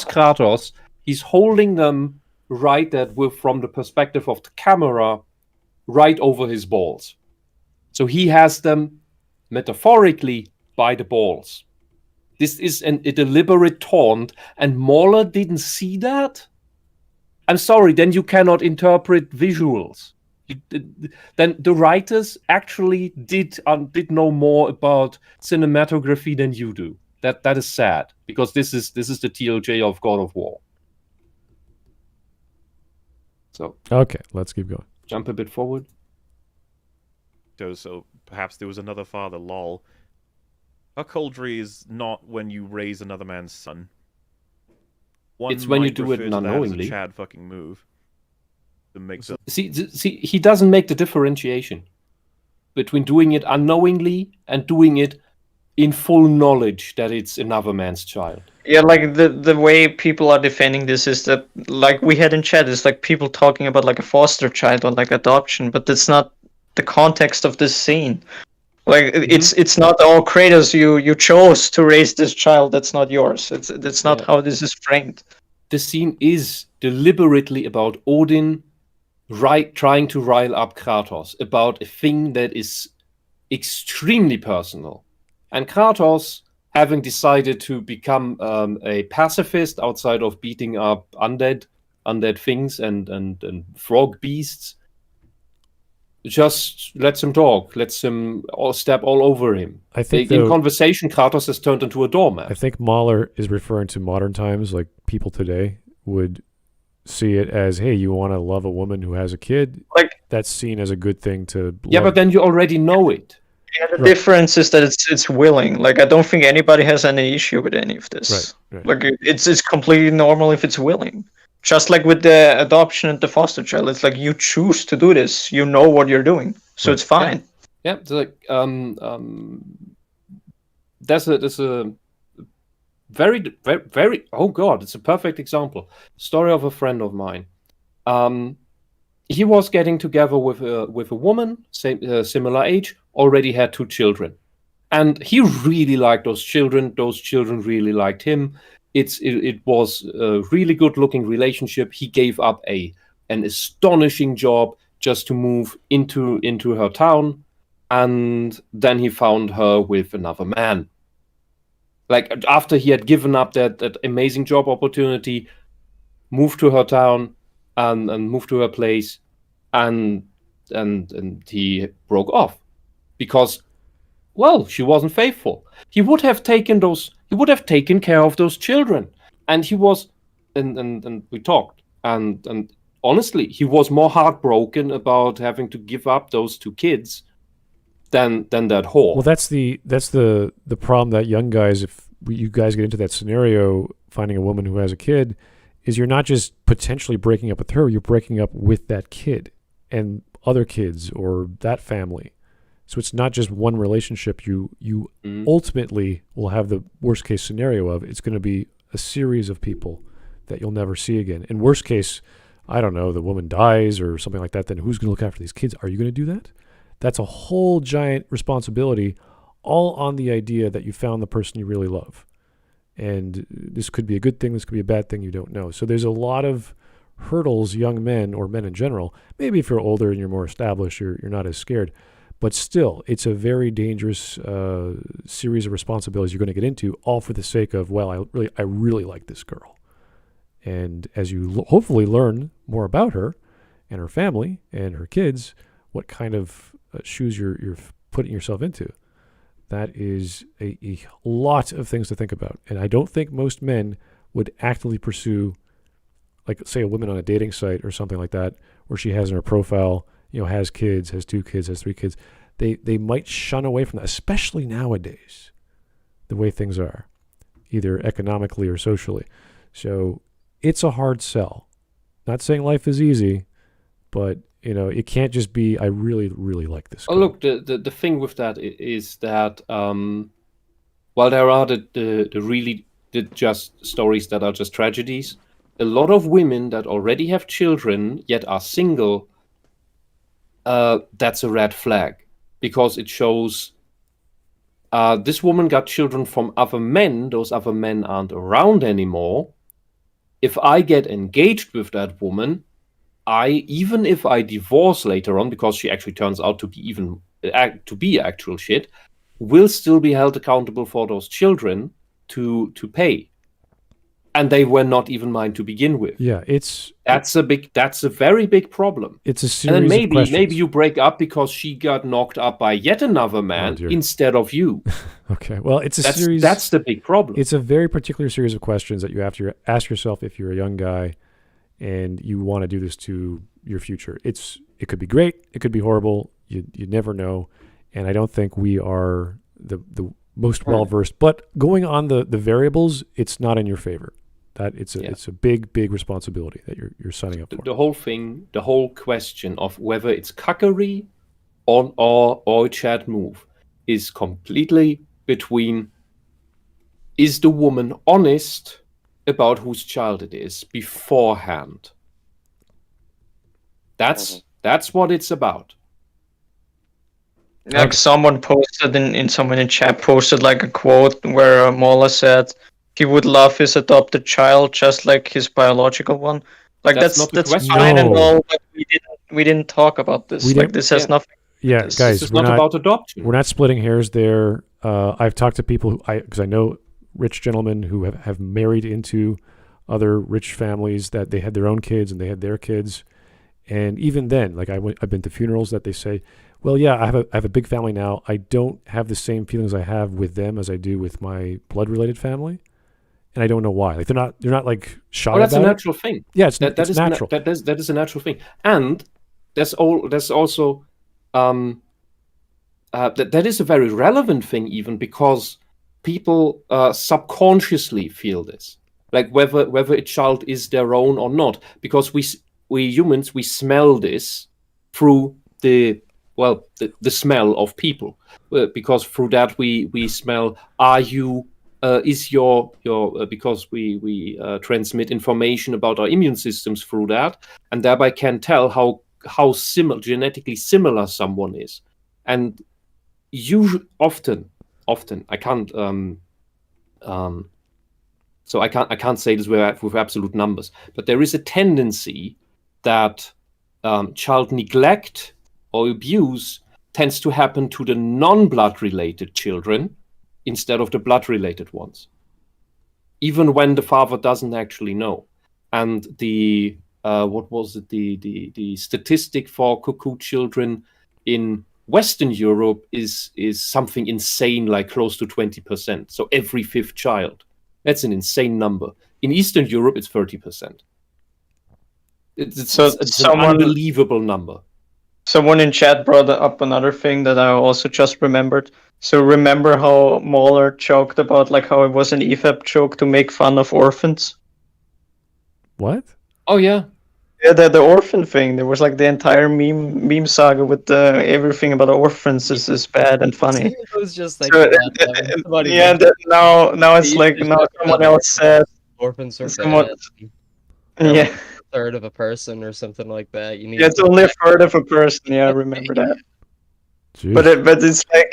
Kratos. He's holding them right from the perspective of the camera, right over his balls. So he has them metaphorically by the balls. This is a deliberate taunt, and Mauler didn't see that? I'm sorry, then you cannot interpret visuals. Then the writers actually did know more about cinematography than you do. That is sad, because this is the TLJ of God of War. So okay, let's keep going. Jump a bit forward. So perhaps there was another father, lol. Cuckoldry is not when you raise another man's son. It's when you do it unknowingly. As a Chad fucking move. That makes it. See, he doesn't make the differentiation between doing it unknowingly and doing it in full knowledge that it's another man's child. Yeah, like the way people are defending this is that, like we had in chat, is like people talking about like a foster child or like adoption, but that's not the context of this scene. Like it's not, oh, Kratos, you chose to raise this child that's not yours. That's not how this is framed. The scene is deliberately about Odin trying to rile up Kratos about a thing that is extremely personal. And Kratos, having decided to become a pacifist outside of beating up undead things and frog beasts, just lets him talk, lets him step all over him. I think in conversation, Kratos has turned into a doormat. I think Mahler is referring to modern times, like people today would see it as, hey, you want to love a woman who has a kid? Like, that's seen as a good thing to Yeah, but then you already know it. Yeah, the difference is that it's willing. Like, I don't think anybody has any issue with any of this. Right. Like, it's completely normal if it's willing. Just like with the adoption and the foster child, it's like you choose to do this. You know what you're doing, so it's fine. Yeah, it's like there's a very, very, very. Oh God, it's a perfect example. Story of a friend of mine. He was getting together with a woman, similar age, already had 2 children, and he really liked those children. Those children really liked him. It was a really good-looking relationship. He gave up an astonishing job just to move into her town, and then he found her with another man. Like, after he had given up that amazing job opportunity, moved to her town and moved to her place, and he broke off because, well, she wasn't faithful. He would have taken care of those children, and he was, and we talked, and honestly, he was more heartbroken about having to give up those 2 kids than that whore. Well, that's the problem that young guys, if you guys get into that scenario, finding a woman who has a kid, is you're not just potentially breaking up with her, you're breaking up with that kid and other kids or that family. So it's not just one relationship. You ultimately will have the worst case scenario of it's going to be a series of people that you'll never see again. In worst case, I don't know, the woman dies or something like that, then who's going to look after these kids? Are you going to do that? That's a whole giant responsibility, all on the idea that you found the person you really love. And this could be a good thing, this could be a bad thing, you don't know. So there's a lot of hurdles young men, or men in general, maybe if you're older and you're more established, you're not as scared. But still, it's a very dangerous series of responsibilities you're going to get into, all for the sake of, well, I really like this girl. And as you hopefully learn more about her and her family and her kids, what kind of shoes you're putting yourself into. that is a lot of things to think about. And I don't think most men would actively pursue, like, say, a woman on a dating site or something like that, where she has in her profile, has kids, has 2 kids, has 3 kids. They might shun away from that, especially nowadays, the way things are, either economically or socially. So it's a hard sell. Not saying life is easy, but it can't just be, I really, really like this guy. Oh, look, the thing with that is that while there are the just stories that are just tragedies, a lot of women that already have children yet are single, that's a red flag, because it shows this woman got children from other men. Those other men aren't around anymore. If I get engaged with that woman, even if I divorce later on, because she actually turns out to be actual shit, will still be held accountable for those children to pay. And they were not even mine to begin with. Yeah, that's a very big problem. It's a series and then of questions. maybe you break up because she got knocked up by yet another man instead of you. Okay, well, it's a series. That's the big problem. It's a very particular series of questions that you have to ask yourself if you're a young guy and you want to do this to your future. It could be great. It could be horrible. You never know. And I don't think we are the most well-versed. But going on the variables, it's not in your favor. That it's a big responsibility that you're signing up for. The whole thing, the whole question of whether it's cuckery or a Chad move is completely between, is the woman honest about whose child it is beforehand? That's what it's about. Like someone posted someone in chat posted like a quote where Mola said he would love his adopted child just like his biological one. Like that's fine and all, but we didn't talk about this. This has nothing. Yeah, this. guys, It's not about adoption. We're not splitting hairs there. I've talked to people because I know rich gentlemen who have married into other rich families that they had their own kids and they had their kids, and even then, like I've been to funerals that they say, well, yeah, I have a big family now. I don't have the same feelings I have with them as I do with my blood related family. And I don't know why. Like they're not like shy about it. That's a natural thing. Yeah, it's that is natural. That is a natural thing, and that's also that is a very relevant thing, even because people subconsciously feel this, like whether a child is their own or not, because we humans smell this through the smell of people, because through that we smell, are you is your because we transmit information about our immune systems through that, and thereby can tell how genetically similar someone is. And often I can't so I can't say this with absolute numbers, but there is a tendency that child neglect or abuse tends to happen to the non-blood related children instead of the blood-related ones, even when the father doesn't actually know. And the the statistic for cuckoo children in Western Europe is something insane, like close to 20%. So every 5th child. That's an insane number. In Eastern Europe, it's 30%. It's an unbelievable number. Someone in chat brought up another thing that I also just remembered. So remember how Mahler joked about like how it was an EFAP joke to make fun of orphans? What? Oh yeah. Yeah, the orphan thing. There was like the entire meme saga with everything about orphans is bad and funny. It was just like now it's like now someone else said orphans are someone, bad. Yeah. A third of a person or something like that. You need it's only a third of a person. Yeah, I remember that. Jeez. But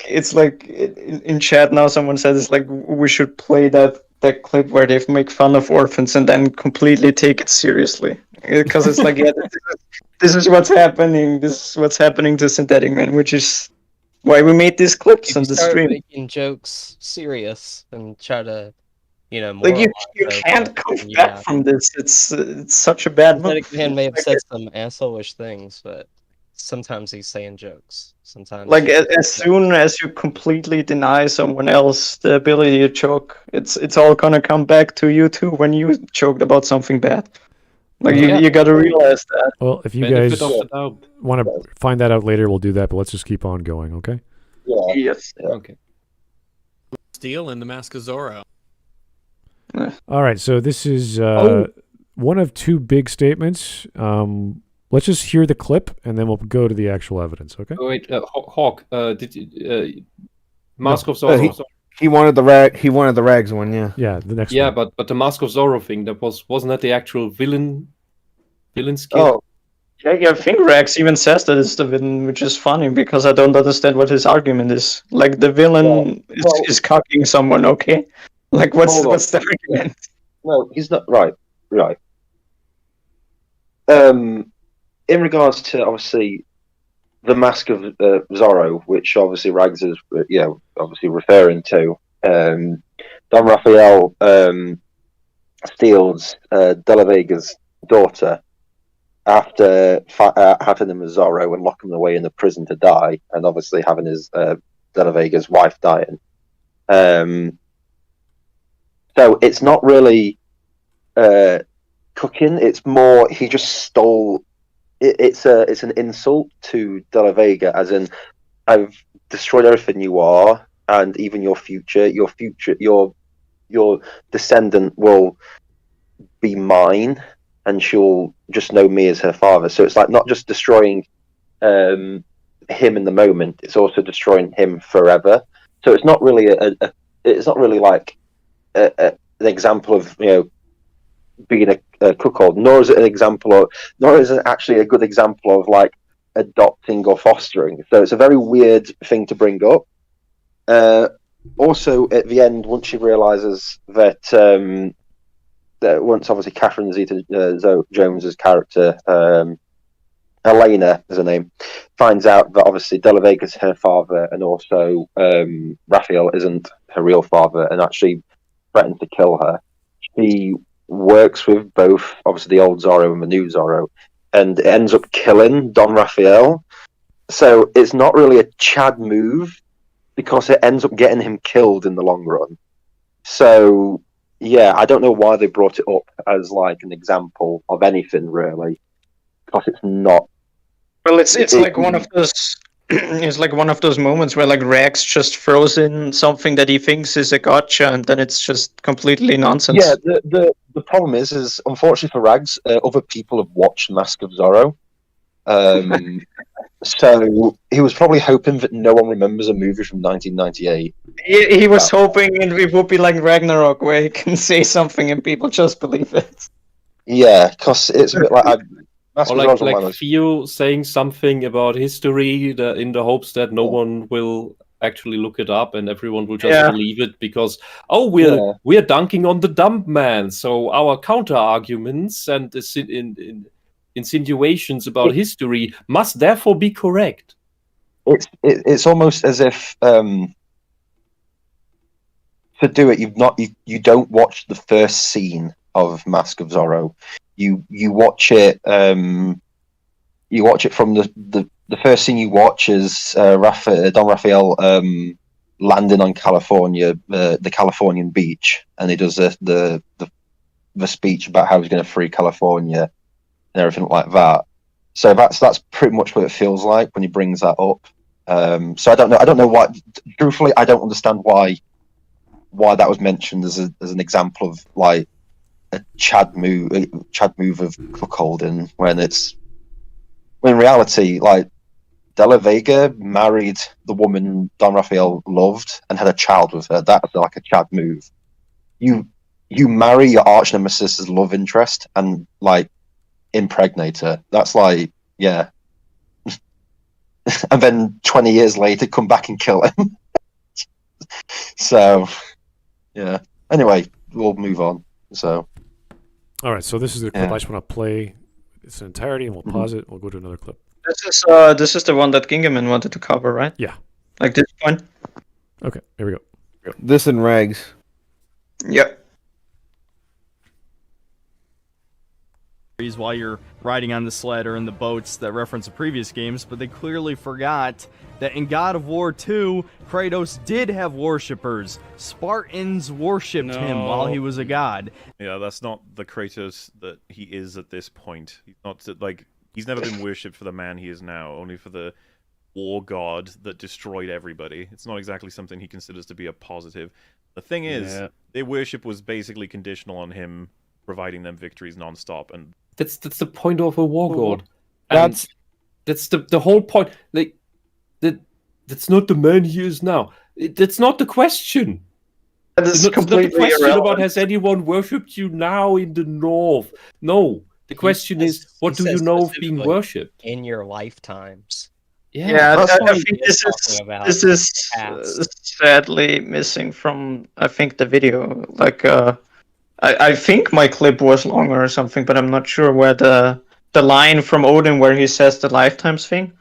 it's like in chat now someone said it's like we should play that clip where they make fun of orphans and then completely take it seriously, because it's like, yeah, this is what's happening. This is what's happening to Synthetic Man, which is why we made these clips on the stream. Making jokes serious and try to, like you can't come back from this. It's such a bad move. Synthetic Man may have said some asshole-ish things, but sometimes he's saying jokes. Sometimes Like as soon as you completely deny someone else the ability to joke, it's all gonna come back to you too when you joked about something bad. Like you gotta realize that. Well, if you Benefit guys of the doubt. want to find that out later, we'll do that. But let's just keep on going, okay? Yeah. Yes. Okay. Steel and the Mask of Zorro. All right, so this is one of two big statements. Let's just hear the clip, and then we'll go to the actual evidence, okay? Oh, wait, Hawk, did you, Mask of Zorro? He wanted the rag. He wanted the rags one, yeah. Yeah, the next Yeah, one. but the Mask of Zorro thing, wasn't that the actual villain skin? Oh, yeah, I think Rex even says that it's the villain, which is funny because I don't understand what his argument is. Like the villain is cocking someone, okay? Like what's the argument? No, he's not right. Right. In regards to obviously the Mask of Zorro, which obviously Rags is obviously referring to, Don Raphael steals De La Vega's daughter after having him as Zorro and locking him away in the prison to die, and obviously having his De La Vega's wife dying. So it's not really cooking. It's more he just stole. It's an insult to De La Vega, as in I've destroyed everything you are, and even your future. Your descendant will be mine, and she'll just know me as her father. So it's like not just destroying him in the moment; it's also destroying him forever. So it's not really it's not really like an example of being a cuckold, nor is it actually a good example of like adopting or fostering. So it's a very weird thing to bring up. Also, at the end, once she realizes that once obviously Catherine Zeta-Jones's character, Elena is her name, finds out that obviously De La Vega's her father, and also Raphael isn't her real father, and actually threatens to kill her. She works with both, obviously the old Zorro and the new Zorro, and it ends up killing Don Raphael. So it's not really a Chad move because it ends up getting him killed in the long run. So yeah, I don't know why they brought it up as like an example of anything really, because it's not. Well, it's like one of those. It's like one of those moments where like Rex just throws in something that he thinks is a gotcha, and then it's just completely nonsense. Yeah, the problem is unfortunately for Rags, other people have watched Mask of Zorro, so he was probably hoping that no one remembers a movie from 1998. He was hoping it would be like Ragnarok, where he can say something and people just believe it. Yeah, because it's a bit like. Or like Theo saying something about history in the hopes that no one will actually look it up and everyone will just believe it because we're dunking on the dumb man, so our counter arguments and insinuations about history must therefore be correct. It's almost as if to do it you don't watch the first scene of Mask of Zorro. You watch it. You watch it from the first scene you watch is Don Raphael landing on California, the Californian beach, and he does the speech about how he's going to free California and everything like that. So that's pretty much what it feels like when he brings that up. So I don't know why. Truthfully, I don't understand why that was mentioned as an example of like a Chad move of cuckolding when in reality, like De La Vega married the woman Don Raphael loved and had a child with her. That's like a Chad move. You marry your arch nemesis' love interest and like impregnate her. That's like and then 20 years later come back and kill him. So yeah. Anyway, we'll move on. So. All right, so this is the clip. I just want to play its entirety, and we'll pause it. We'll go to another clip. This is the one that Gingerman wanted to cover, right? Yeah. Like this one? Okay, here we go. This and Rags. Yep. while you're riding on the sled or in the boats that reference the previous games, but they clearly forgot that in God of War 2, Kratos did have worshippers. Spartans worshipped him while he was a god. Yeah, that's not the Kratos that he is at this point. He's not like he's never been worshipped for the man he is now, only for the war god that destroyed everybody. It's not exactly something he considers to be a positive. The thing is, their worship was basically conditional on him providing them victories non-stop, and that's the point of a war god. That's the whole point. Like that's not the man he is now. That's not the question. That's completely not the question irrelevant. about Has anyone worshipped you now in the north? No. The question is, what do you know of being worshipped in your lifetimes? Yeah, That's I what think he is talking about. this is Past. sadly missing from I think the video. Like I think my clip was longer or something, but I'm not sure where the line from Odin where he says the lifetimes thing.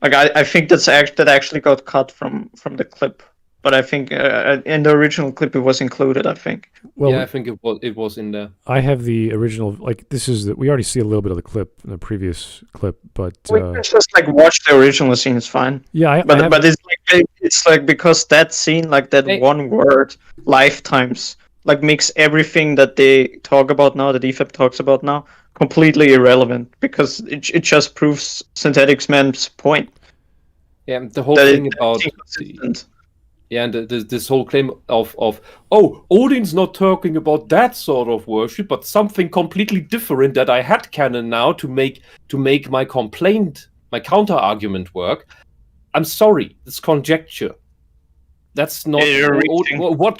Like I think that actually got cut from the clip, but I think in the original clip it was included. I think. Well, yeah, I think it was in there. I have the original. Like this is we already see a little bit of the clip in the previous clip, but We can just like watch the original scene. It's fine. Yeah, but it's like because that scene, like that one word, lifetimes, like makes everything that they talk about now, that EFAP talks about now, completely irrelevant because it just proves Synthetic Man's point. Yeah, the whole That thing about yeah, and this whole claim of Odin's not talking about that sort of worship, but something completely different that I had canon now to make my complaint, my counter argument work. I'm sorry, it's conjecture. That's not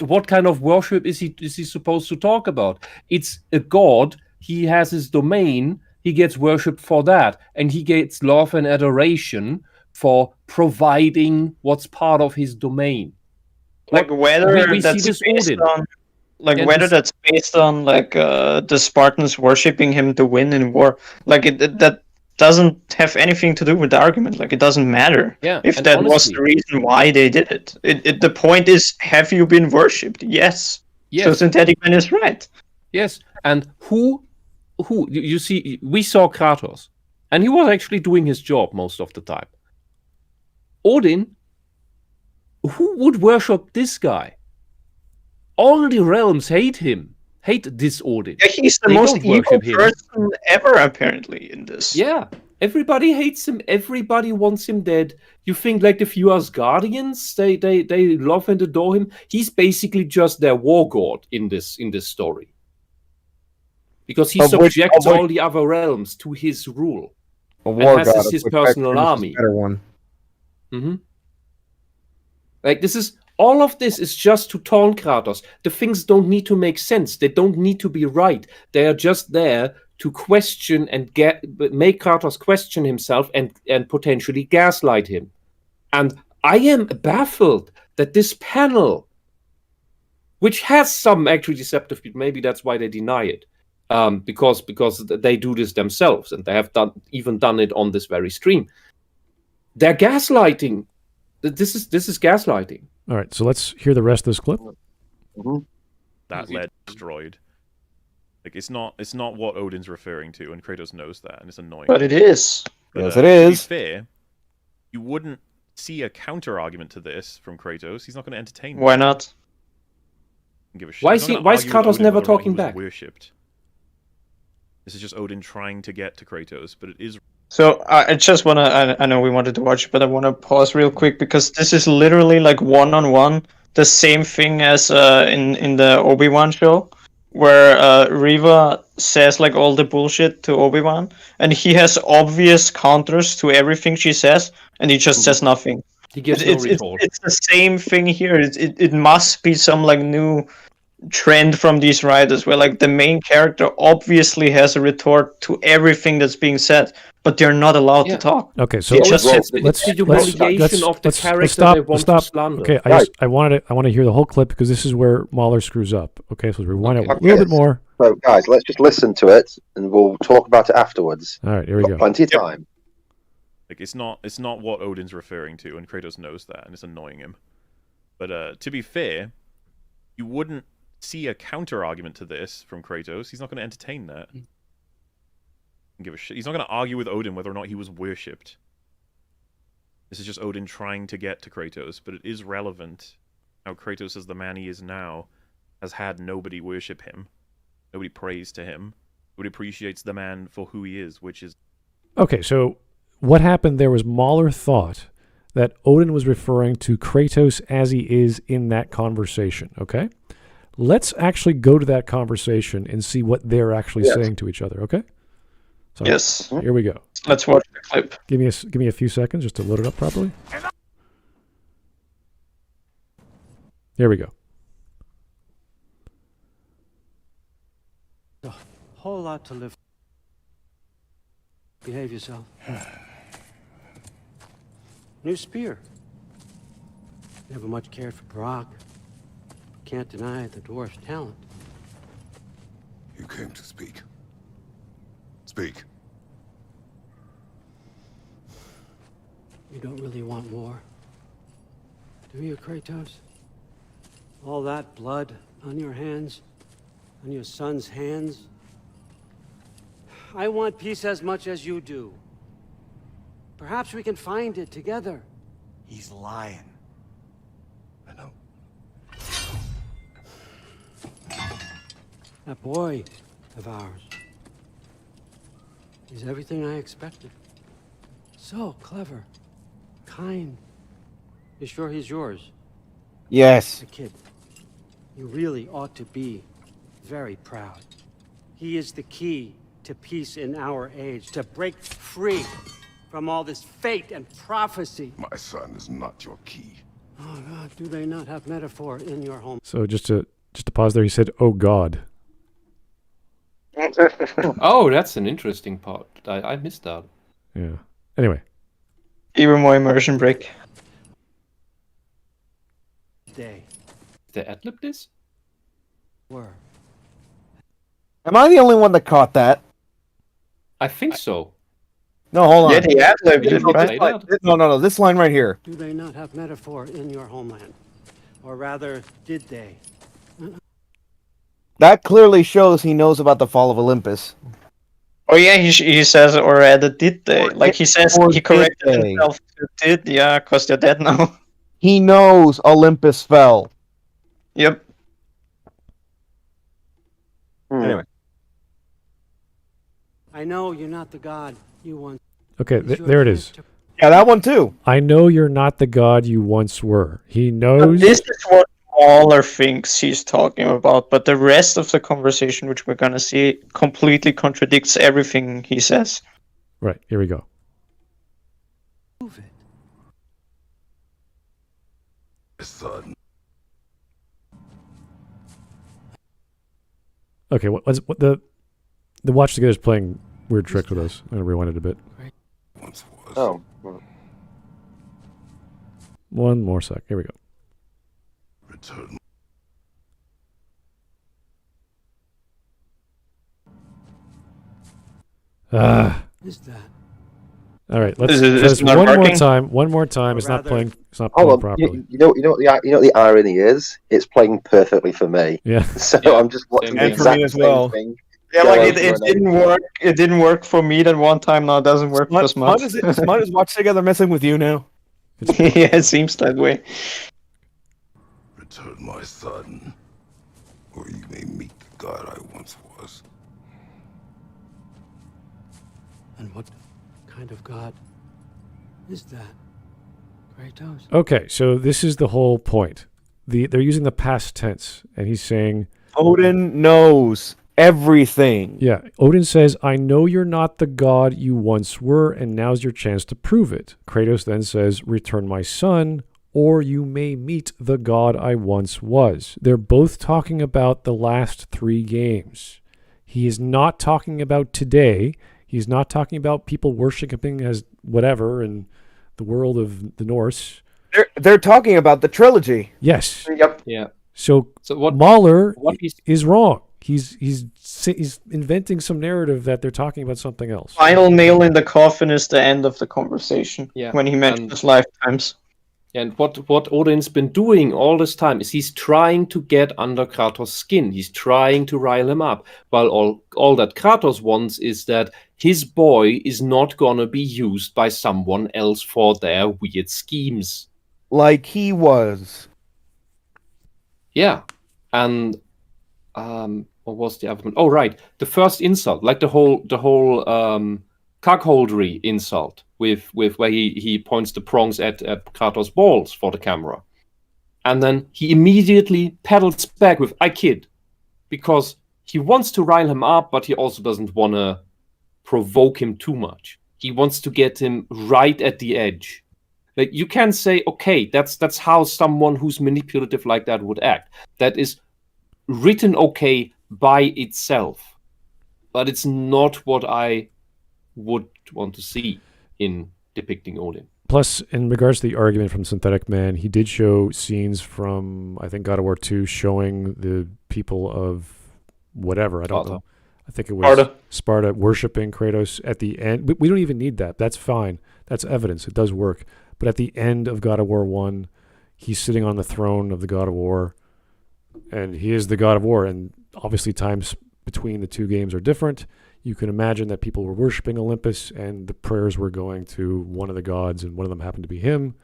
what kind of worship is he supposed to talk about? It's a god. He has his domain. He gets worshipped for that, and he gets love and adoration for providing what's part of his domain. Like whether we that's see this based Odin. on, like And whether this- that's based on like the Spartans worshipping him to win in war, like that doesn't have anything to do with the argument. Like it doesn't matter. Yeah, if and that was honestly- the reason why they did it. The point is, have you been worshipped? Yes. Yes. So Synthetic Man is right. Yes, and who you see, we saw Kratos, and he was actually doing his job most of the time. Odin, who would worship this guy? All the realms hate him, hate this Odin. Yeah, he's the They most don't evil worship him. person ever, apparently, in this. Yeah, everybody hates him. Everybody wants him dead. You think like the few Asgardians, they love and adore him. He's basically just their war god in this story, because he subjects all the other realms to his rule A and war has god. his which personal actually is army. a better one. Mm-hmm. Like all of this is just to taunt Kratos. The things don't need to make sense. They don't need to be right. They are just there to question and make Kratos question himself and potentially gaslight him. And I am baffled that this panel, which has some actually deceptive people, maybe that's why they deny it, because they do this themselves and they have even done it on this very stream. They're gaslighting. This is gaslighting. All right, so let's hear the rest of this clip. that lead destroyed. Like it's not what Odin's referring to, and Kratos knows that, and it's annoying. But it is. Yes, it is. To be fair, you wouldn't see a counter argument to this from Kratos. He's not going to entertain. Why not? Give a shit. Why He's is not gonna why is argue with Kratos Odin never whether or not talking he was back? Worshipped. This is just Odin trying to get to Kratos, but it is. So I just want to, I know we wanted to watch, but I want to pause real quick because this is literally like one-on-one, the same thing as in the Obi-Wan show, where Reva says like all the bullshit to Obi-Wan, and he has obvious counters to everything she says, and he just says nothing. He gives it's, no retort. It's the same thing here. It must be some like new trend from these writers where like the main character obviously has a retort to everything that's being said, but they're not allowed to talk. Okay, so It's let's the humiliation of the character stop. they want Stop. to slander. Okay, I want to hear the whole clip because this is where Mahler screws up. Okay, so rewind it a Okay. little bit more. So, guys, let's just listen to it, and we'll talk about it afterwards. All right, here we go. Plenty of time. Like it's not what Odin's referring to, and Kratos knows that, and it's annoying him. But to be fair, you wouldn't see a counter argument to this from Kratos. He's not going to entertain that. Give a shit. He's not going to argue with Odin whether or not he was worshipped. This is just Odin trying to get to Kratos, but it is relevant how Kratos, as the man he is now, has had nobody worship him. Nobody prays to him. Nobody appreciates the man for who he is, which is... Okay, so what happened there was Mahler thought that Odin was referring to Kratos as he is in that conversation, okay? Let's actually go to that conversation and see what they're actually saying to each other, okay? So, yes. Here we go. Let's watch the clip. Give me a few seconds just to load it up properly. Here we go. A whole lot to live. Behave yourself. New spear. Never much cared for Brock. Can't deny the dwarf's talent. You came to speak. Speak. You don't really want more, do you, Kratos? All that blood on your hands, on your son's hands. I want peace as much as you do. Perhaps we can find it together. He's lying. I know. That boy of ours. He's everything I expected. So clever. Kind. You sure he's yours? Yes. The kid. You really ought to be very proud. He is the key to peace in our age, to break free from all this fate and prophecy. My son is not your key. Oh God, do they not have metaphor in your home? So just to pause there, he said, "Oh God." Oh, that's an interesting part. I missed that. Yeah. Anyway. Even more immersion break. Day. Did they ad-lib this? Were. Am I the only one that caught that? I think so. No, hold on. Yeah, the ad-libbed it, right? No. This line right here. Do they not have metaphor in your homeland? Or rather, did they? That clearly shows he knows about the fall of Olympus. Oh yeah, he says, or rather, did they? Like he says, he corrected himself to did, yeah, because they're dead now. He knows Olympus fell. Yep. Anyway. I know you're not the god you once. Okay, there it is. Yeah, that one too. I know you're not the god you once were. He knows. This is what Mahler thinks he's talking about, but the rest of the conversation, which we're gonna see, completely contradicts everything he says. Right, here we go. Move it. Son. Okay, what the watch together is playing weird tricks with us. I'm gonna rewind it a bit. Once was. Oh. One more sec. Here we go. Return. Is that? All right, let's Is one more time. One more time. It's not playing. It's not playing properly. You know what the irony is? It's playing perfectly for me. Yeah. So I'm just watching the And for me exact as same well. thing. Yeah, like it didn't work. It didn't work for me that one time. Now it doesn't work for Smud. Smud is watch together messing with you now. Yeah, it seems that way. Return my son, or you may meet the god I once was. And what kind of god is that? Kratos? Okay, so this is the whole point. They're using the past tense, and he's saying Odin knows everything. Yeah, Odin says, I know you're not the god you once were, and now's your chance to prove it. Kratos then says, return my son, or you may meet the god I once was. They're both talking about the last 3 games. He is not talking about today. He's not talking about people worshiping as whatever in the world of the Norse. They're talking about the trilogy. Yes. Yep. Yeah. So what Mahler is wrong. He's inventing some narrative that they're talking about something else. Final nail in the coffin is the end of the conversation. Yeah. When he mentions lifetimes. And what Odin's been doing all this time is he's trying to get under Kratos' skin. He's trying to rile him up. While all that Kratos wants is that his boy is not gonna be used by someone else for their weird schemes. Like he was. Yeah. And what was the other one? Oh, right. The first insult, like the whole cuckoldry insult with where he points the prongs at Kratos' balls for the camera. And then he immediately pedals back with, I kid. Because he wants to rile him up, but he also doesn't want to provoke him too much. He wants to get him right at the edge. Like, you can say, okay, that's how someone who's manipulative like that would act. That is written okay by itself. But it's not what I would want to see in depicting Odin. Plus, in regards to the argument from Synthetic Man, he did show scenes from, I think, God of War 2 showing the people of whatever, I don't know. I think it was Sparta worshipping Kratos at the end. We don't even need that. That's fine. That's evidence. It does work. But at the end of God of War 1, he's sitting on the throne of the God of War, and he is the God of War. And obviously times between the two games are different. You can imagine that people were worshiping Olympus and the prayers were going to one of the gods, and one of them happened to be him.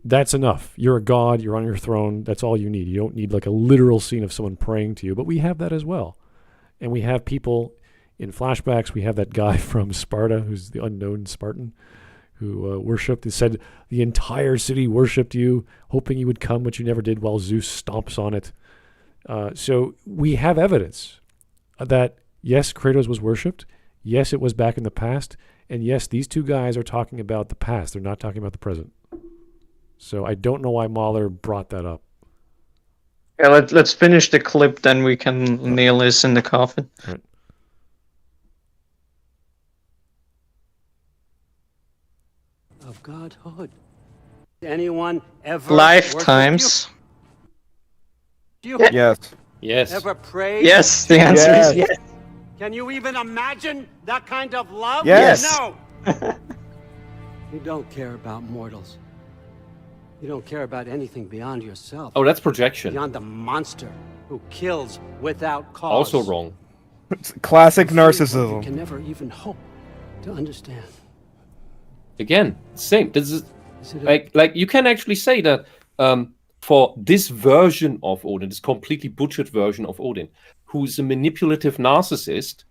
That's enough. You're a god. You're on your throne. That's all you need. You don't need like a literal scene of someone praying to you, but we have that as well. And we have people in flashbacks. We have that guy from Sparta, who's the unknown Spartan, who worshipped. It said the entire city worshipped you, hoping you would come, but you never did, while Zeus stomps on it. So we have evidence that, yes, Kratos was worshipped. Yes, it was back in the past. And yes, these two guys are talking about the past. They're not talking about the present. So I don't know why Mahler brought that up. Yeah, let's finish the clip, then we can nail this in the coffin. Right. Of godhood. Anyone ever Lifetimes. Yes. Ever prayed? Yes, the answer is yes. Can you even imagine that kind of love? Yes. No. You don't care about mortals. You don't care about anything beyond yourself. Oh, that's projection. Beyond the monster who kills without cause. Also wrong. It's classic You narcissism. can never even hope to understand. Again, same. This is like you can actually say that for this version of Odin, this completely butchered version of Odin, who's a manipulative narcissist,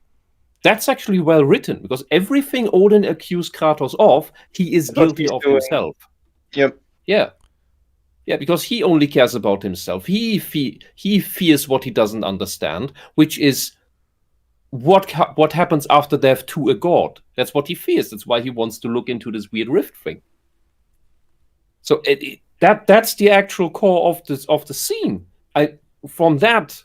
that's actually well written, because everything Odin accused Kratos of, he is guilty of himself. Yep. Yeah. Yeah, because he only cares about himself. He fears what he doesn't understand, which is what happens after death to a god. That's what he fears. That's why he wants to look into this weird rift thing. So that's the actual core of the scene. From that,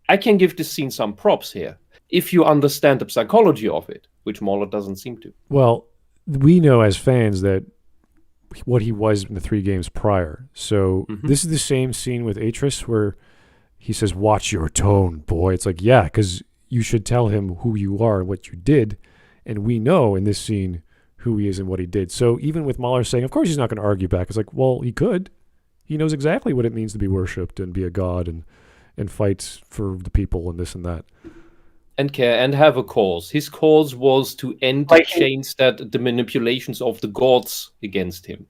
I can give this scene some props here, if you understand the psychology of it, which Mahler doesn't seem to. Well, we know as fans that what he was in the 3 games prior. So this is the same scene with Atreus where he says, "Watch your tone, boy." It's like, yeah, because you should tell him who you are and what you did. And we know in this scene who he is and what he did. So even with Mahler saying, of course he's not going to argue back. It's like, well, he could. He knows exactly what it means to be worshipped and be a god and fight for the people and this and that. And care and have a cause. His cause was to end the chains that the manipulations of the gods against him.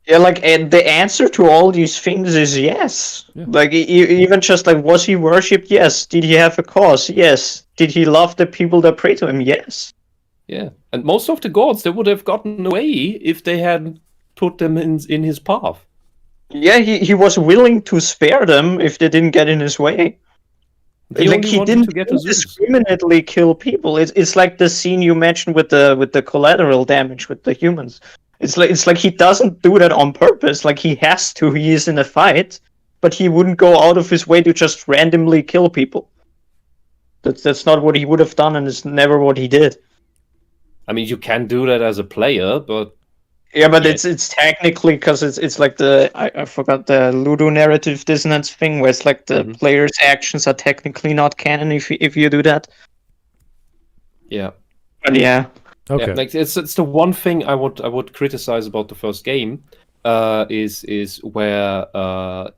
Yeah, and the answer to all these things is yes. Yeah. Like, even just like, was he worshipped? Yes. Did he have a cause? Yes. Did he love the people that pray to him? Yes. Yeah, and most of the gods, they would have gotten away if they hadn't put them in his path. Yeah, he was willing to spare them if they didn't get in his way. He didn't indiscriminately kill people. It's like the scene you mentioned with the collateral damage with the humans. It's like he doesn't do that on purpose. Like, he has to. He is in a fight, but he wouldn't go out of his way to just randomly kill people. That's not what he would have done, and it's never what he did. I mean, you can do that as a player, but yeah, but it's technically because it's like I forgot the Ludo narrative dissonance thing, where it's like the player's actions are technically not canon if you do that. Yeah. But yeah. Okay. Yeah, like it's the one thing I would criticize about the first game. is where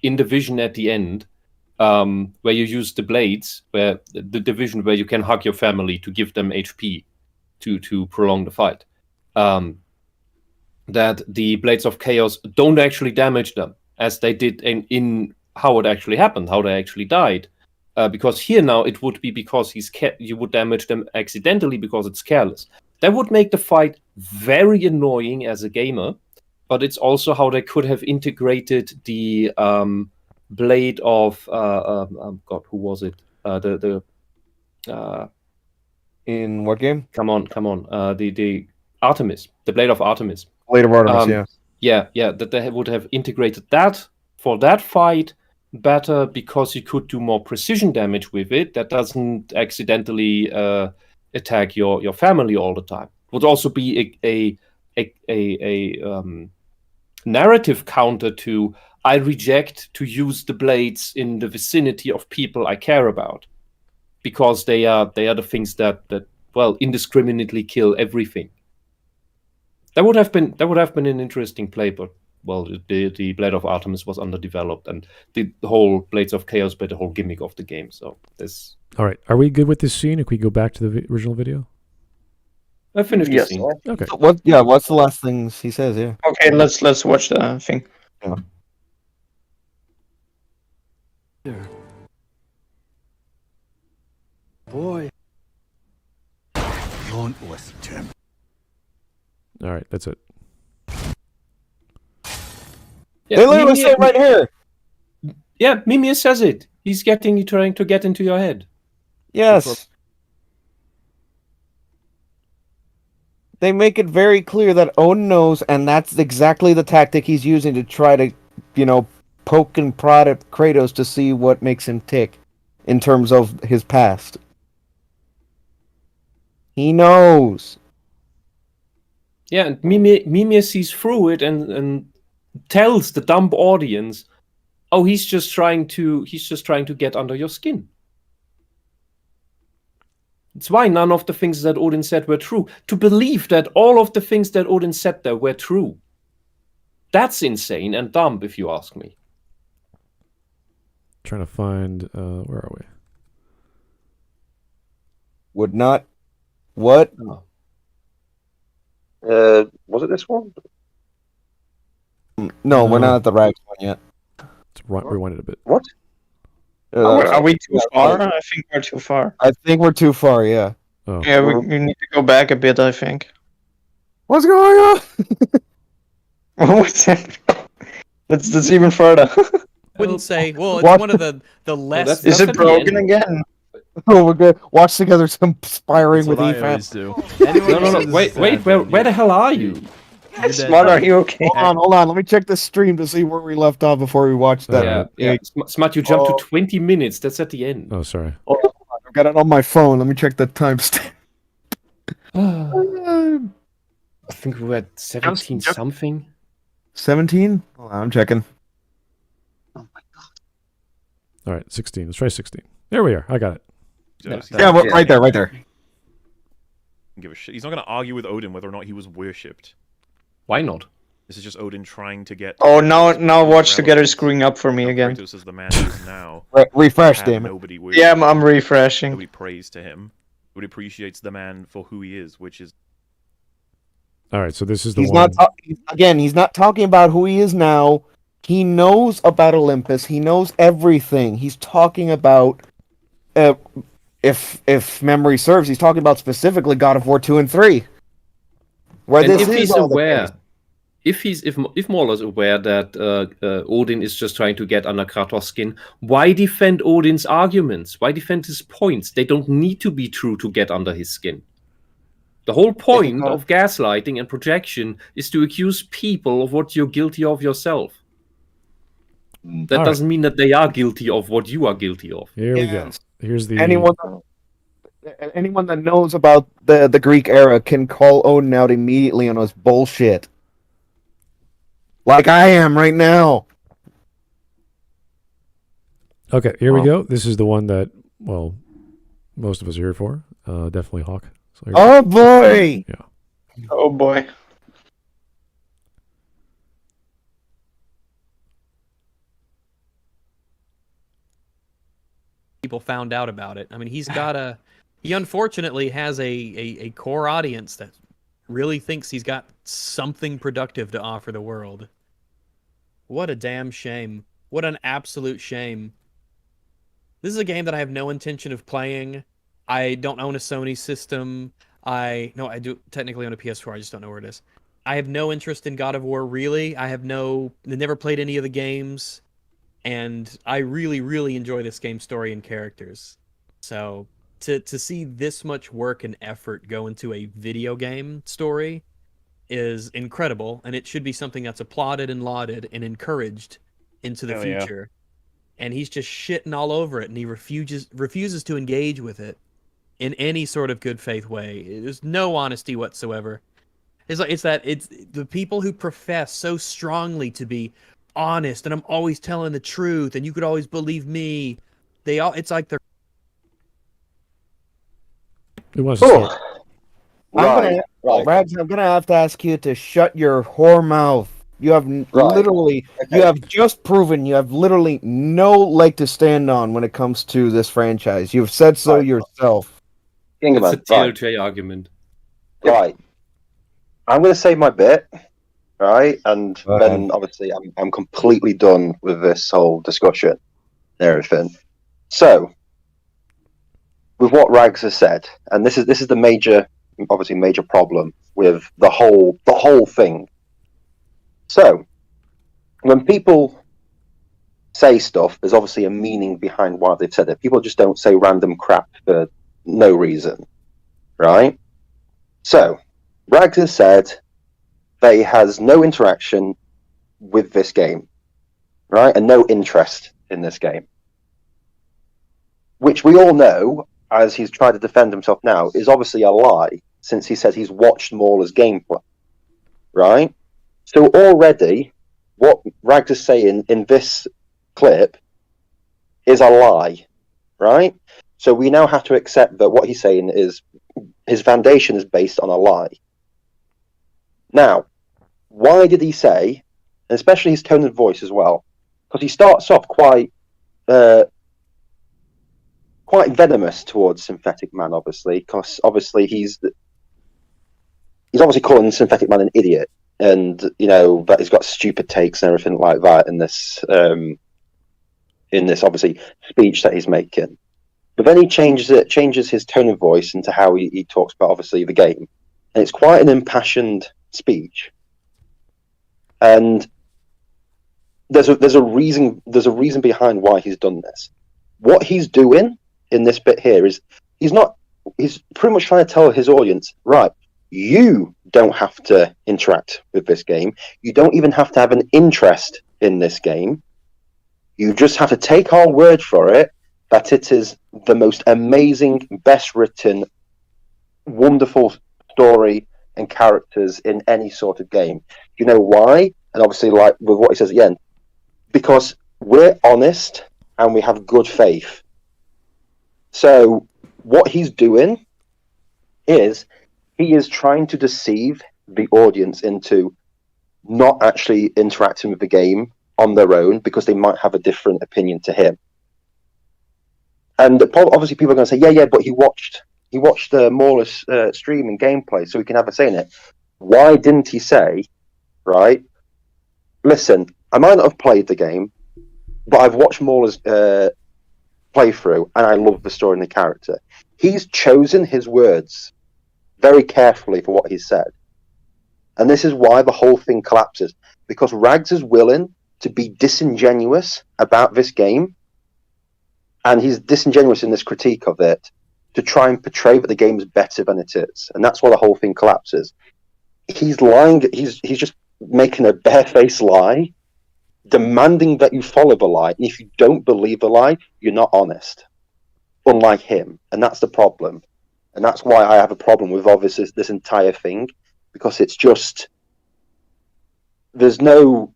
in the vision at the end, where you use the blades, where the division where you can hug your family to give them HP to prolong the fight. That the Blades of Chaos don't actually damage them as they did in how it actually happened, how they actually died. Because here now it would be because you would damage them accidentally because it's careless. That would make the fight very annoying as a gamer, but it's also how they could have integrated the blade of God, who was it? In what game? Come on. The Artemis, the Blade of Artemis. Blade of Artemis, yeah. That they would have integrated that for that fight better because you could do more precision damage with it. That doesn't accidentally attack your family all the time. Would also be a narrative counter to I reject to use the blades in the vicinity of people I care about because they are the things that indiscriminately kill everything. That would have been an interesting play, but the Blade of Artemis was underdeveloped, and the whole Blades of Chaos played the whole gimmick of the game. So this. All right, are we good with this scene? If we go back to the original video, I finished the scene. Okay. What's the last things he says? Yeah. Okay, let's watch the thing. Yeah. There. Boy. Don't listen to him. All right, that's it. Yeah, They literally say it right here. Yeah, Mimir says it. He's trying to get into your head. Yes. They make it very clear that Odin knows, and that's exactly the tactic he's using to try to, poke and prod at Kratos to see what makes him tick in terms of his past. He knows. Yeah, and Mimir sees through it and tells the dumb audience, "Oh, he's just trying to get under your skin." It's why none of the things that Odin said were true. To believe that all of the things that Odin said there were true, that's insane and dumb, if you ask me. Trying to find where are we? Would not. What? Was it this one? No, we're not at the rags one yet. Let's rewind it a bit. What? Are we too far? I think we're too far. I think we're too far, yeah. Oh. Yeah, we need to go back a bit, I think. What's going on? What's that? That's even further. Wouldn't say. Well, it's What? one of the less. Is it broken again? Oh, we're good. Watch together conspiring with That's what I always EFAP. do. Anyone No. who Wait. says Where the hell are you? Smart, are you okay? Hold on. Let me check the stream to see where we left off before we watch that. Yeah. Smart, you jumped to 20 minutes. That's at the end. Oh, sorry. Oh, hold on. I've got it on my phone. Let me check the timestamp. I think we were at 17 something. 17? Hold on, I'm checking. All right, 16. Let's try 16. There we are. I got it. Yeah, right there. Give a shit. He's not going to argue with Odin whether or not he was worshipped. Why not? This is just Odin trying to get. Oh, now watch together screwing up for me again. Kratos is the man who is now. Refresh, damn it. Nobody Yeah, I'm refreshing. Nobody prays to him. Nobody appreciates the man for who he is, which is. All right, so this is the He's one. He's not talking about who he is now. He knows about Olympus. He knows everything. He's talking about, if memory serves, he's talking about specifically God of War 2 and 3. Where And this if is he's all the aware, case. if Mauler's aware that Odin is just trying to get under Kratos' skin, why defend Odin's arguments? Why defend his points? They don't need to be true to get under his skin. The whole point of gaslighting and projection is to accuse people of what you're guilty of yourself. That doesn't mean that they are guilty of what you are guilty of. Here we go. Here's the Anyone that knows about the Greek era can call Odin out immediately on his bullshit. Like I am right now. Okay, here we go. This is the one that, well, most of us are here for. Definitely Hawk. So Oh boy! Yeah. Oh boy. people found out about it. I mean, he unfortunately has a core audience that really thinks he's got something productive to offer the world. What a damn shame. What an absolute shame. This is a game that I have no intention of playing. I don't own a Sony system. I do technically own a PS4. I just don't know where it is. I have no interest in God of War, really. I never played any of the games. And I really, really enjoy this game's story and characters. So to see this much work and effort go into a video game story is incredible, and it should be something that's applauded and lauded and encouraged into the future. And he's just shitting all over it, and he refuses to engage with it in any sort of good faith way. There's no honesty whatsoever. It's the people who profess so strongly to be honest, and I'm always telling the truth, and you could always believe me. It's like they're. Who wants to start? Rags, I'm gonna have to ask you to shut your whore mouth. You have you have just proven you have literally no leg to stand on when it comes to this franchise. You've said so yourself. It's a telltale argument. Right. I'm going to say my bit, right? And then obviously I'm completely done with this whole discussion and everything. So, with what Rags has said, and this is the major problem with the whole thing. So, when people say stuff, there's obviously a meaning behind why they've said it. People just don't say random crap for no reason, right? So, Rags has said they has no interaction with this game, right? And no interest in this game. Which we all know, as he's tried to defend himself now, is obviously a lie, since he said he's watched Mauler's gameplay, right? So already, what Rags is saying in this clip is a lie, right? So we now have to accept that what he's saying is his foundation is based on a lie. Now, why did he say, and especially his tone of voice as well, because he starts off quite venomous towards Synthetic Man, obviously, because obviously he's obviously calling Synthetic Man an idiot, and that he's got stupid takes and everything like that in this obviously speech that he's making. But then he changes his tone of voice into how he talks about obviously the game, and it's quite an impassioned speech. And there's a reason behind why he's done this. What he's doing in this bit here is he's pretty much trying to tell his audience, right, you don't have to interact with this game. You don't even have to have an interest in this game. You just have to take our word for it that it is the most amazing, best written, wonderful story and characters in any sort of game. You know why? And obviously, like with what he says at the end, because we're honest and we have good faith. So what he's doing is he is trying to deceive the audience into not actually interacting with the game on their own because they might have a different opinion to him. And obviously people are going to say, yeah, but he watched Mauler's stream and gameplay, so he can have a say in it. Why didn't he say, right, listen, I might not have played the game, but I've watched Mauler's playthrough, and I love the story and the character. He's chosen his words very carefully for what he said. And this is why the whole thing collapses, because Rags is willing to be disingenuous about this game, and he's disingenuous in this critique of it to try and portray that the game is better than it is. And that's why the whole thing collapses. He's lying, he's just making a barefaced lie, demanding that you follow the lie. And if you don't believe the lie, you're not honest. Unlike him. And that's the problem. And that's why I have a problem with obviously this entire thing, because it's just, there's no,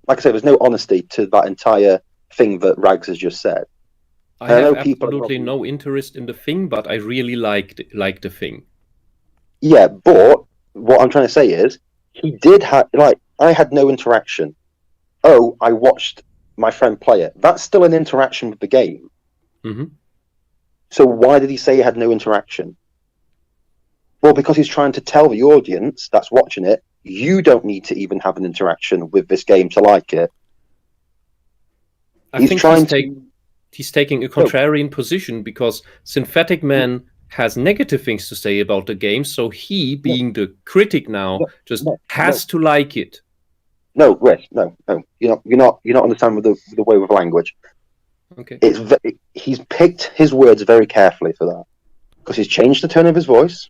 like I said, there's no honesty to that entire thing that Rags has just said. I have absolutely no interest in the thing, but I really like the thing. Yeah, but what I'm trying to say is, he did have, like, I had no interaction. Oh, I watched my friend play it. That's still an interaction with the game. Mm-hmm. So why did he say he had no interaction? Well, because he's trying to tell the audience that's watching it, you don't need to even have an interaction with this game to like it. I think he's taking a contrarian position because Synthetic Man has negative things to say about the game, so he, being the critic now, has to like it. No, Rick, no. You're not understanding the way with language. Okay. He's picked his words very carefully for that because he's changed the tone of his voice.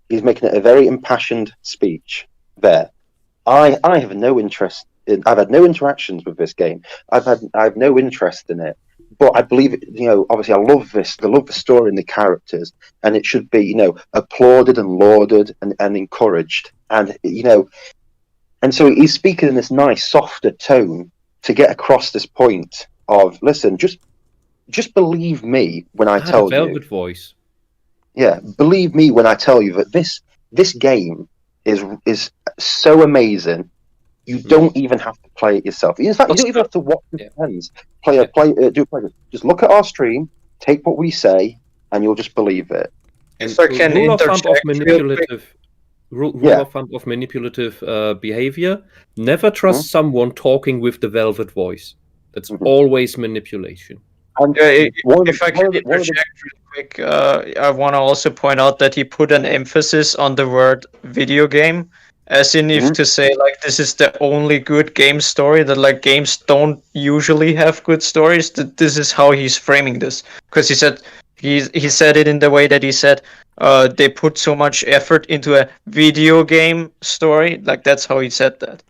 He's making it a very impassioned speech there. I have no interest in. I've had no interactions with this game. I have no interest in it. But I believe, obviously, I love this. I love the story and the characters, and it should be, applauded and lauded and encouraged. And and so he's speaking in this nice, softer tone to get across this point of, listen, just believe me when I tell you. Velvet voice. Yeah, believe me when I tell you that this game is so amazing. You don't even have to play it yourself. In fact, you don't even have to watch your friends play. Just look at our stream, take what we say, and you'll just believe it. And rule of thumb of manipulative behavior: never trust someone talking with the velvet voice. That's always manipulation. If I can interject real quick, I want to also point out that he put an emphasis on the word video game, as in if to say like this is the only good game story, that like games don't usually have good stories. That this is how he's framing this, because he said it in the way that he said they put so much effort into a video game story. Like that's how he said that.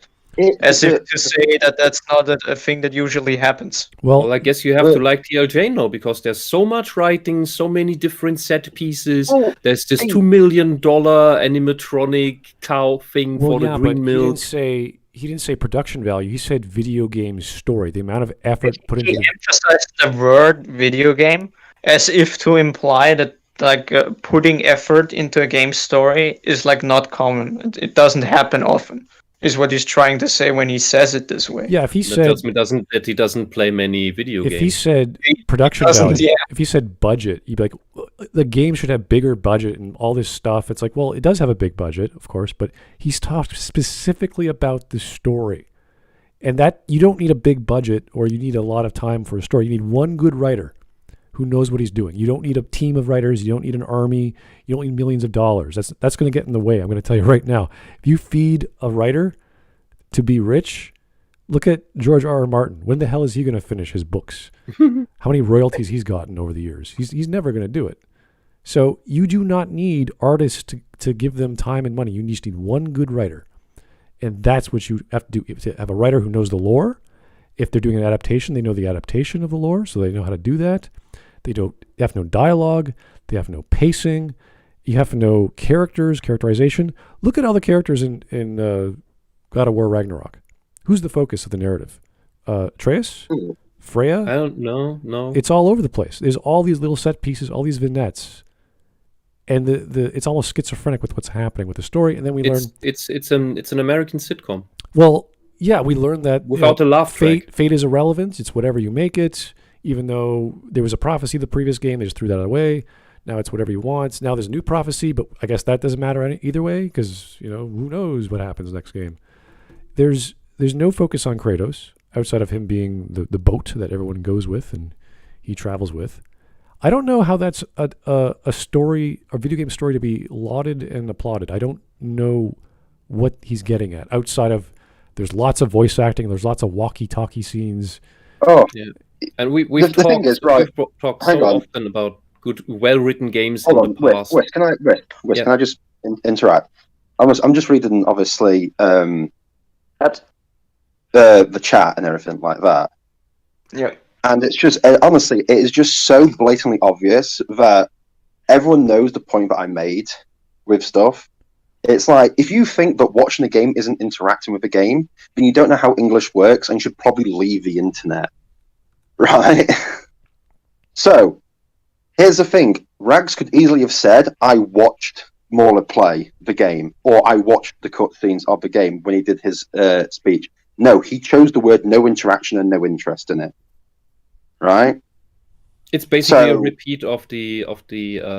As if to say that that's not a thing that usually happens. Well, I guess you have to like TLJ now because there's so much writing, so many different set pieces. There's this $2 million animatronic cow thing for the green milk. He didn't say production value. He said video game story. The amount of effort put into. He emphasized the word video game as if to imply that like putting effort into a game story is like not common. It doesn't happen often. Is what he's trying to say when he says it this way. Yeah, if he that said tells me that he doesn't play many video games. If he said production value, if he said budget, you'd be like, the game should have bigger budget and all this stuff. It's like, well, it does have a big budget, of course, but he's talked specifically about the story, and that you don't need a big budget or you need a lot of time for a story. You need one good writer who knows what he's doing. You don't need a team of writers. You don't need an army. You don't need millions of dollars. That's going to get in the way. I'm going to tell you right now. If you feed a writer to be rich, look at George R.R. Martin. When the hell is he going to finish his books? How many royalties he's gotten over the years? He's never going to do it. So you do not need artists to give them time and money. You just need one good writer. And that's what you have to do. You have to have a writer who knows the lore. If they're doing an adaptation, they know the adaptation of the lore, so they know how to do that. They have to know dialogue. They have to know pacing. You have to know characters, characterization. Look at all the characters in God of War Ragnarok. Who's the focus of the narrative? Atreus? Freya? I don't know. No. It's all over the place. There's all these little set pieces, all these vignettes. And it's almost schizophrenic with what's happening with the story. And then we learn it's an American sitcom. Well, yeah, we learned that without the laugh track. Fate is irrelevant. It's whatever you make it. Even though there was a prophecy the previous game, they just threw that away. Now it's whatever you want. Now there's a new prophecy, but I guess that doesn't matter either way because who knows what happens next game. There's no focus on Kratos outside of him being the boat that everyone goes with and he travels with. I don't know how that's a story, a video game story to be lauded and applauded. I don't know what he's getting at outside of there's lots of voice acting, there's lots of walkie-talkie scenes. Oh, yeah. And we've talked so often about good, well-written games in the past. Wait, can I just interact? I'm just reading, obviously, the chat and everything like that. Yeah. And it's just, honestly, it is just so blatantly obvious that everyone knows the point that I made with stuff. It's like, if you think that watching a game isn't interacting with the game, then you don't know how English works and should probably leave the internet. Right? So, here's the thing. Rags could easily have said, I watched Mauler play the game, or I watched the cutscenes of the game when he did his speech. No, he chose the word no interaction and no interest in it. Right? It's basically a repeat of the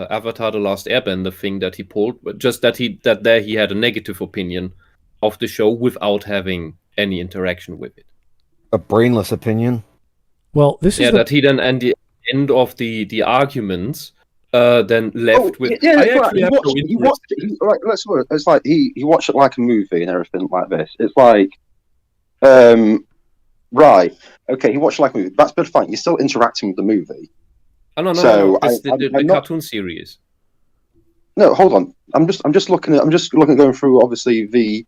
Avatar: The Last Airbender thing that he pulled, but just that he had a negative opinion of the show without having any interaction with it. A brainless opinion. Well, this is that he then at the end of the arguments then left with. Yeah, I actually have no interest. It's like he watched it like a movie and everything like this. It's like, right, okay, he watched it like a movie. That's good, fine. You're still interacting with the movie. Oh no, it's the cartoon series. No, hold on. I'm just looking at going through obviously the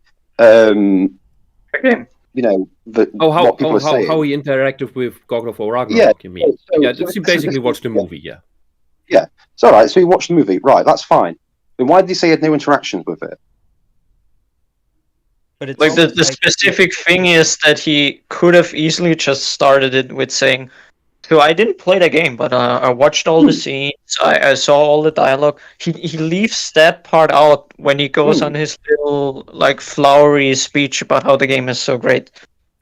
you know what people are saying. How he interacted with God of War Ragnarok, you mean? You basically watched the movie, yeah. Yeah, it's all right. So he watched the movie, right? That's fine. Then why did he say he had no interactions with it? But it's like the specific thing is that he could have easily just started it with saying, "So I didn't play the game, but I watched all the scenes. I saw all the dialogue." He leaves that part out when he goes on his little like flowery speech about how the game is so great.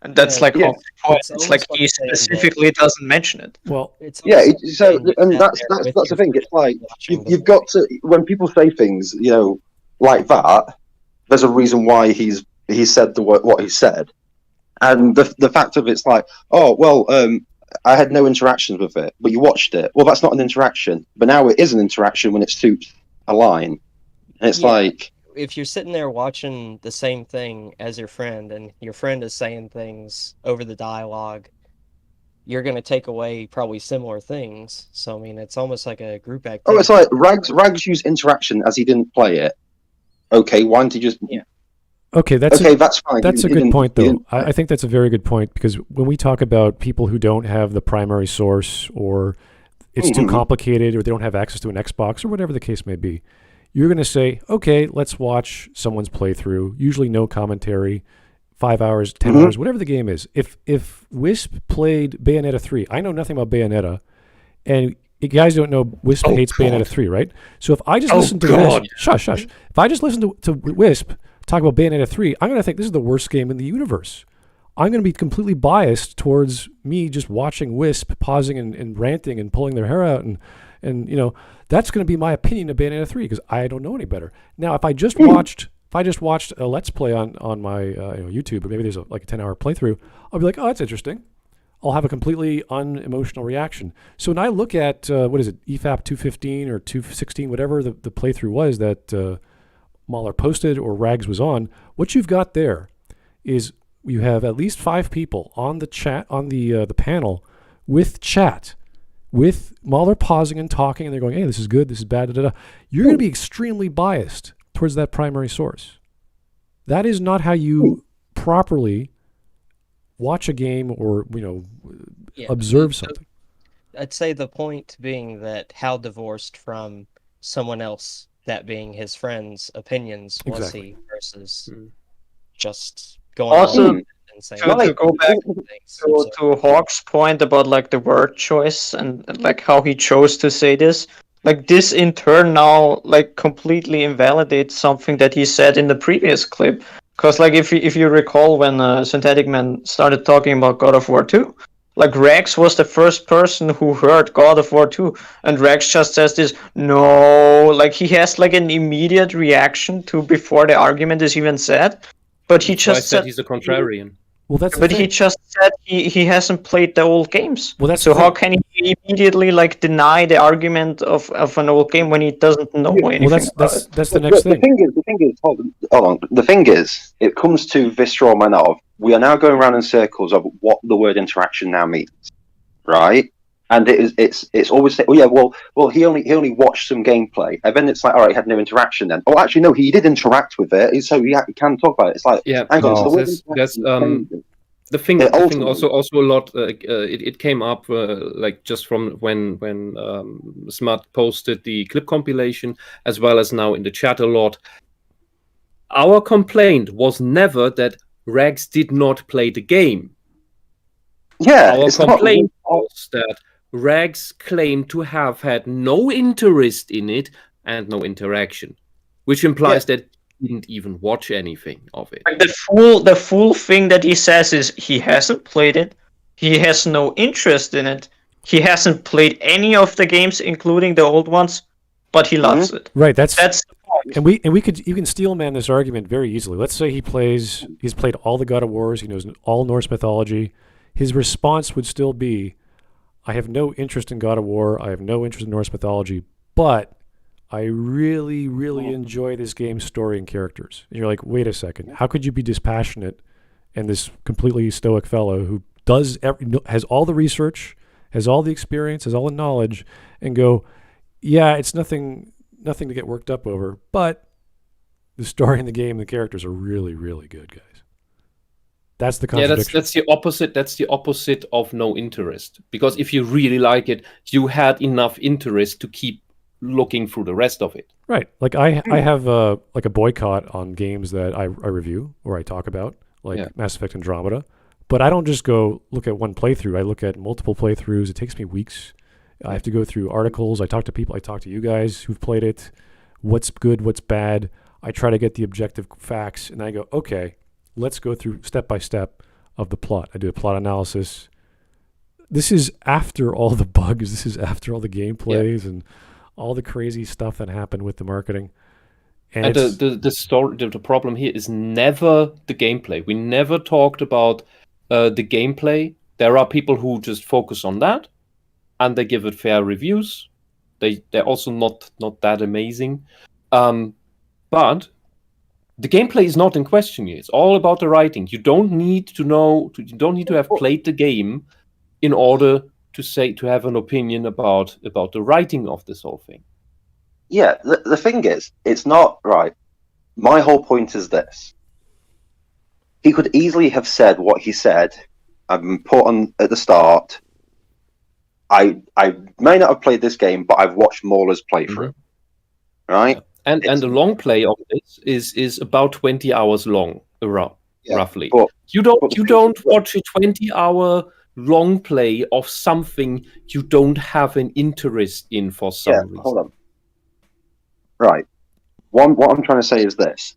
And that's it's like he specifically doesn't mention it. Well, that's the thing. It's like you've got to, when people say things, you know, like that. There's a reason why he said what he said, and the fact of it's like, oh well, I had no interactions with it, but you watched it. Well, that's not an interaction, but now it is an interaction when it suits a line, and it's like. If you're sitting there watching the same thing as your friend, and your friend is saying things over the dialogue, you're going to take away probably similar things. So, I mean, it's almost like a group activity. Oh, it's like Rags used interaction as he didn't play it. Okay, why didn't he just... Yeah. Okay, that's fine. That's a good point, though. I think that's a very good point, because when we talk about people who don't have the primary source, or it's too complicated, or they don't have access to an Xbox, or whatever the case may be, you're going to say, okay, let's watch someone's playthrough, usually no commentary, 5 hours, 10 hours, whatever the game is. If Whisp played Bayonetta 3, I know nothing about Bayonetta, and you guys don't know Whisp hates Bayonetta 3, right? So if I just listen to Whisp, shush. If I just listen to Whisp talk about Bayonetta 3, I'm going to think this is the worst game in the universe. I'm going to be completely biased towards me just watching Whisp pausing and ranting and pulling their hair out, and you know, that's going to be my opinion of Bayonetta 3, because I don't know any better. Now, if I just watched a Let's Play on my YouTube, or maybe there's a 10-hour playthrough, I'll be like, oh, that's interesting. I'll have a completely unemotional reaction. So when I look at what is it, EFAP 215 or 216, whatever the playthrough was that Mahler posted or Rags was on, what you've got there is you have at least 5 people on the chat, on the panel with chat, with Mahler pausing and talking, and they're going, hey, this is good, this is bad, da, da, da. You're going to be extremely biased towards that primary source. That is not how you properly watch a game or, observe something. I'd say the point being that how divorced from someone else, that being his friend's opinions, was he versus just going on and saying... To go back to Hawk's point about like the word choice and like how he chose to say this, like this in turn now like completely invalidates something that he said in the previous clip. Because like if you recall when Synthetic Man started talking about God of War 2, like Rex was the first person who heard God of War 2, and Rex just says this, no, like he has like an immediate reaction to before the argument is even said, but he just said he's a contrarian. Well, that's but he just said he hasn't played the old games. Well, that's so how can he immediately like deny the argument of an old game when he doesn't know anything? Well, that's the next thing. The thing is, hold on. The thing is, it comes to this straw man of, we are now going around in circles of what the word interaction now means, right? And it's always he only watched some gameplay, and then it's like, all right, he had no interaction then. Oh, actually no, he did interact with it, so he can talk about it. It's like, hang on, the thing also a lot. It came up like just from when Smut posted the clip compilation, as well as now in the chat a lot. Our complaint was never that Rags did not play the game. Yeah, our complaint was that Rags claimed to have had no interest in it and no interaction, which implies that didn't even watch anything of it. Like the full thing that he says is he hasn't played it, he has no interest in it, he hasn't played any of the games, including the old ones, but he loves it. Right. That's the point. And you can steel man this argument very easily. Let's say he's played all the God of Wars, he knows all Norse mythology. His response would still be, I have no interest in God of War, I have no interest in Norse mythology, but I really, really enjoy this game's story and characters. And you're like, wait a second, how could you be dispassionate and this completely stoic fellow who has all the research, has all the experience, has all the knowledge, and go, yeah, it's nothing to get worked up over, but the story and the game, the characters are really, really good, guys. That's the contradiction. Yeah, that's the opposite. That's the opposite of no interest. Because if you really like it, you had enough interest to keep looking through the rest of it. Right. Like I have a boycott on games that I review or I talk about, like Mass Effect Andromeda. But I don't just go look at one playthrough. I look at multiple playthroughs. It takes me weeks. I have to go through articles. I talk to people. I talk to you guys who've played it. What's good? What's bad? I try to get the objective facts, and I go, okay, let's go through step by step of the plot. I do a plot analysis. This is after all the bugs. This is after all the gameplays and all the crazy stuff that happened with the marketing. And the story, the problem here is never the gameplay. We never talked about the gameplay. There are people who just focus on that, and they give it fair reviews. They're also not that amazing. But the gameplay is not in question here. It's all about the writing. You don't need to know. You don't need to have played the game in order to have an opinion about the writing of this whole thing. Yeah, the thing is, it's not right. My whole point is this. He could easily have said what he said and put on at the start, I may not have played this game, but I've watched Mauler's playthrough. Right? And the long play of this is about 20 hours long, roughly. But you don't watch a 20-hour long play of something you don't have an interest in for some reason. Hold on. Right. What I'm trying to say is this.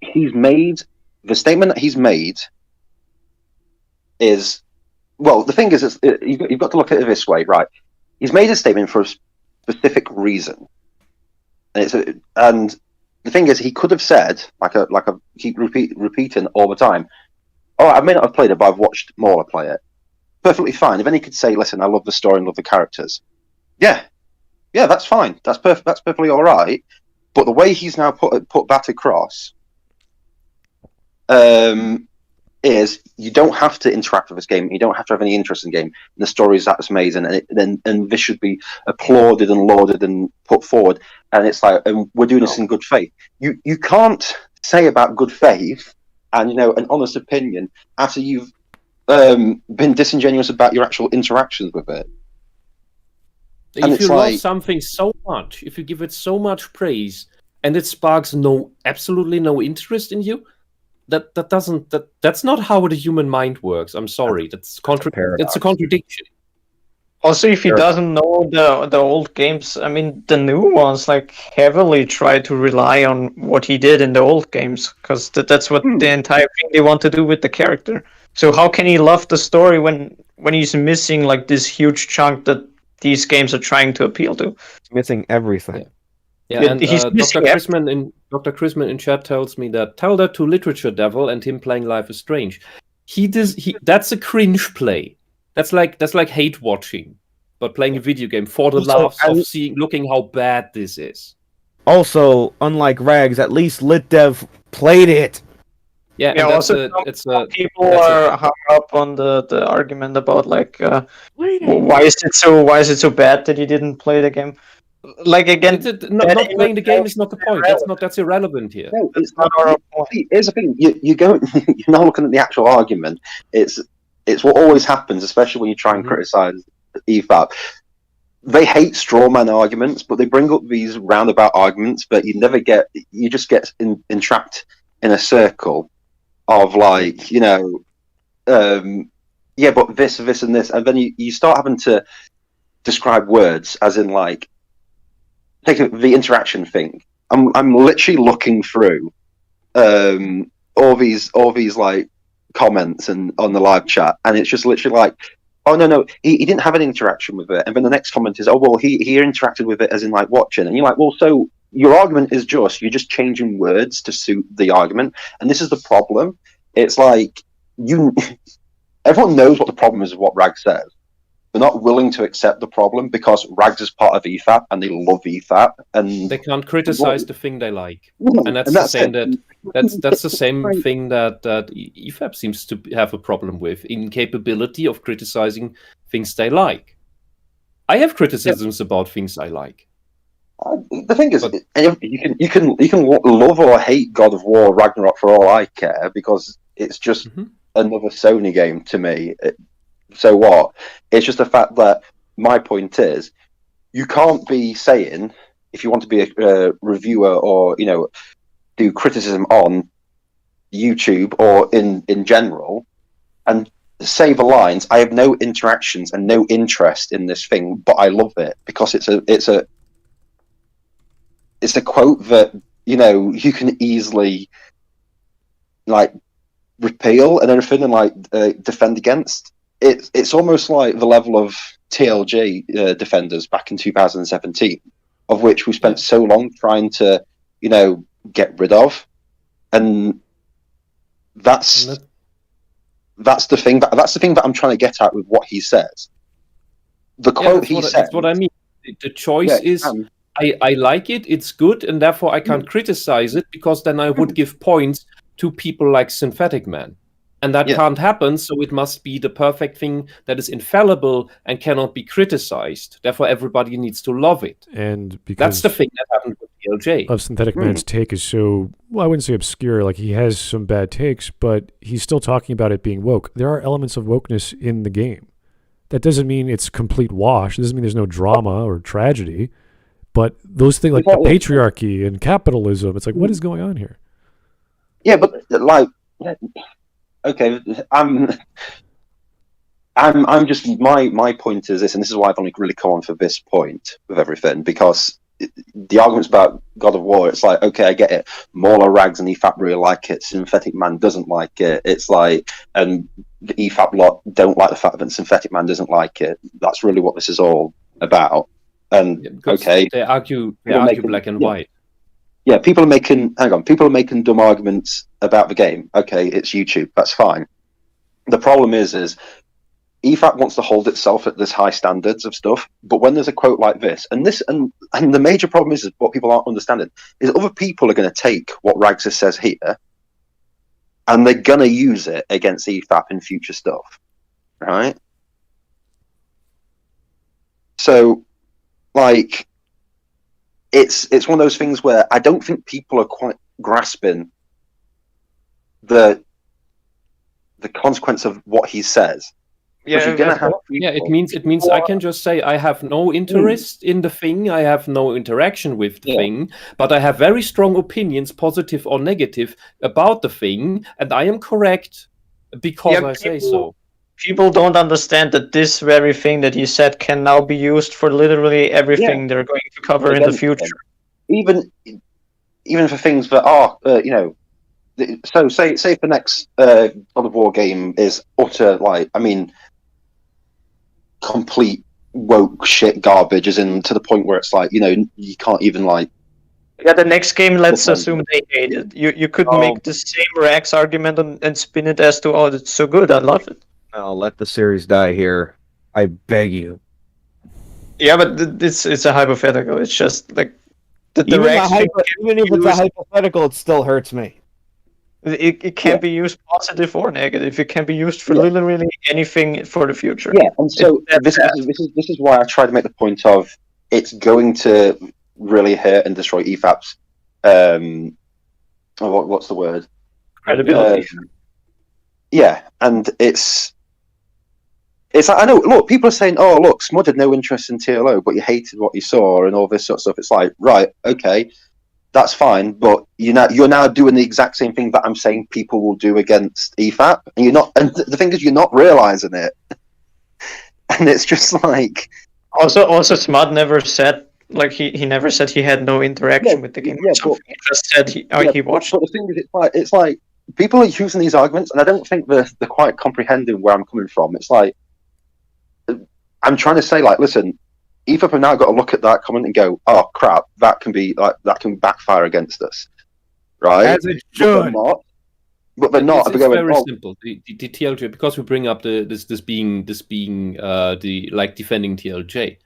The statement that he's made is, well, the thing is, you've got to look at it this way, right? He's made a statement for a specific reason. And the thing is, he could have said, like I keep repeating all the time, oh, I may not have played it, but I've watched Mauler play it. Perfectly fine. And then he could say, listen, I love the story and love the characters. Yeah, that's fine. That's perfectly all right. But the way he's now put that across is you don't have to interact with this game. You don't have to have any interest in the game. And the story is that's amazing, and this should be applauded and lauded and put forward. And it's like, and we're doing this in good faith. You can't say about good faith and an honest opinion after you've been disingenuous about your actual interactions with it. If you love something so much, if you give it so much praise, and it sparks absolutely no interest in you, that's not how the human mind works. I'm sorry, it's a contradiction. Also, if he doesn't know the old games, I mean, the new ones heavily try to rely on what he did in the old games, because that's what the entire thing they want to do with the character. So how can he love the story when he's missing this huge chunk that these games are trying to appeal to? Missing everything. Yeah, and Dr. Chrisman in chat tells me that tell that to LiteratureDevil and him playing Life is Strange. That's a cringe play. That's like hate watching, but playing a video game for the laughs of looking how bad this is. Also, unlike Rags, at least LitDev played it. Yeah, and also people are hung up on the argument about why is it so bad that you didn't play the game? Again, not playing the game is not the point. That's irrelevant here. No, it's not. Here's the thing: you're not looking at the actual argument. It's what always happens, especially when you try and criticize EFAP. They hate straw man arguments, but they bring up these roundabout arguments. But you just get entrapped in a circle of but this and this, and then you start having to describe words as in take the interaction thing. I'm literally looking through all these like comments and on the live chat, and it's just literally like, oh no, he didn't have an interaction with it, and then the next comment is, oh well, he interacted with it as in like watching, and you're like, well, so your argument is you're just changing words to suit the argument, and this is the problem. It's like everyone knows what the problem is with what Rag says. They're not willing to accept the problem because Rags is part of EFAP and they love EFAP, and they can't criticize the thing they like. And that's the same that's the same thing that EFAP seems to have a problem with: incapability of criticizing things they like. I have criticisms about things I like. The thing is, you can love or hate God of War Ragnarok for all I care, because it's just another Sony game to me. So what? It's just the fact that my point is, you can't be saying, if you want to be a reviewer or do criticism on YouTube or in general, and say the lines, I have no interactions and no interest in this thing, but I love it because it's a quote that you can easily like repeal and everything and like defend against. It's almost like the level of TLJ defenders back in 2017, of which we spent so long trying to get rid of, and that's the thing that I'm trying to get at with what he says. The quote he said. That's what I mean. The choice is. I like it, it's good, and therefore I can't criticize it, because then I would give points to people like Synthetic Man. And that can't happen, so it must be the perfect thing that is infallible and cannot be criticized. Therefore, everybody needs to love it. And because that's the thing that happened with TLJ. Of Synthetic Man's take is so, well, I wouldn't say obscure, like he has some bad takes, but he's still talking about it being woke. There are elements of wokeness in the game. That doesn't mean it's complete wash. It doesn't mean there's no drama or tragedy. But those things like the patriarchy and capitalism, it's like, what is going on here? Yeah, but like, okay, I'm just my point is this, and this is why I've only really come on for this point with everything, because the arguments about God of War, it's like, okay, I get it. Mauler, Rags, and EFAP really like it. Synthetic Man doesn't like it. It's like, and the EFAP lot don't like the fact that Synthetic Man doesn't like it. That's really what this is all about. And okay, they argue black and white. Yeah, people are making dumb arguments about the game. Okay, it's YouTube. That's fine. The problem is EFAP wants to hold itself at this high standards of stuff, but when there's a quote like this, and the major problem is what people aren't understanding is other people are going to take what Rags says here, and they're going to use it against EFAP in future stuff, right? So, like, it's one of those things where I don't think people are quite grasping the consequence of what he says. It means I can just say I have no interest in the thing, I have no interaction with the thing, but I have very strong opinions, positive or negative, about the thing, and I am correct because I say so. People don't understand that this very thing that he said can now be used for literally everything they're going to cover in the future. Even for things that are, so say if the next God of War game is utter, like, I mean, complete woke shit garbage, as in to the point where it's like, you can't even like. Yeah, the next game, let's assume they hate it. You could make the same Rags argument and spin it as to, oh, it's so good, I love it. I'll let the series die here. I beg you. Yeah, but it's a hypothetical. It's just like even if it's a hypothetical, it still hurts me. It can't be used positive or negative. It can be used for literally anything for the future. Yeah, and so this is why I try to make the point of it's going to really hurt and destroy EFAP's what's the word? Credibility. Yeah, and it's like, I know, look, people are saying, oh, look, Smud had no interest in TLO, but you hated what you saw and all this sort of stuff. It's like, right, okay, that's fine, but you're now doing the exact same thing that I'm saying people will do against EFAP, and you're not. And the thing is, you're not realizing it, and it's just like. Also, Smud never said like he never said he had no interaction with the game. Yeah, He just said he watched. But the thing is, it's like people are using these arguments, and I don't think they're quite comprehending where I'm coming from. It's like I'm trying to say, like, listen, EFAP have now got to look at that comment and go, "Oh crap, that can backfire against us," right? As it should. But they're not. It's very simple. The TLJ, because we bring up this being the like defending TLJ.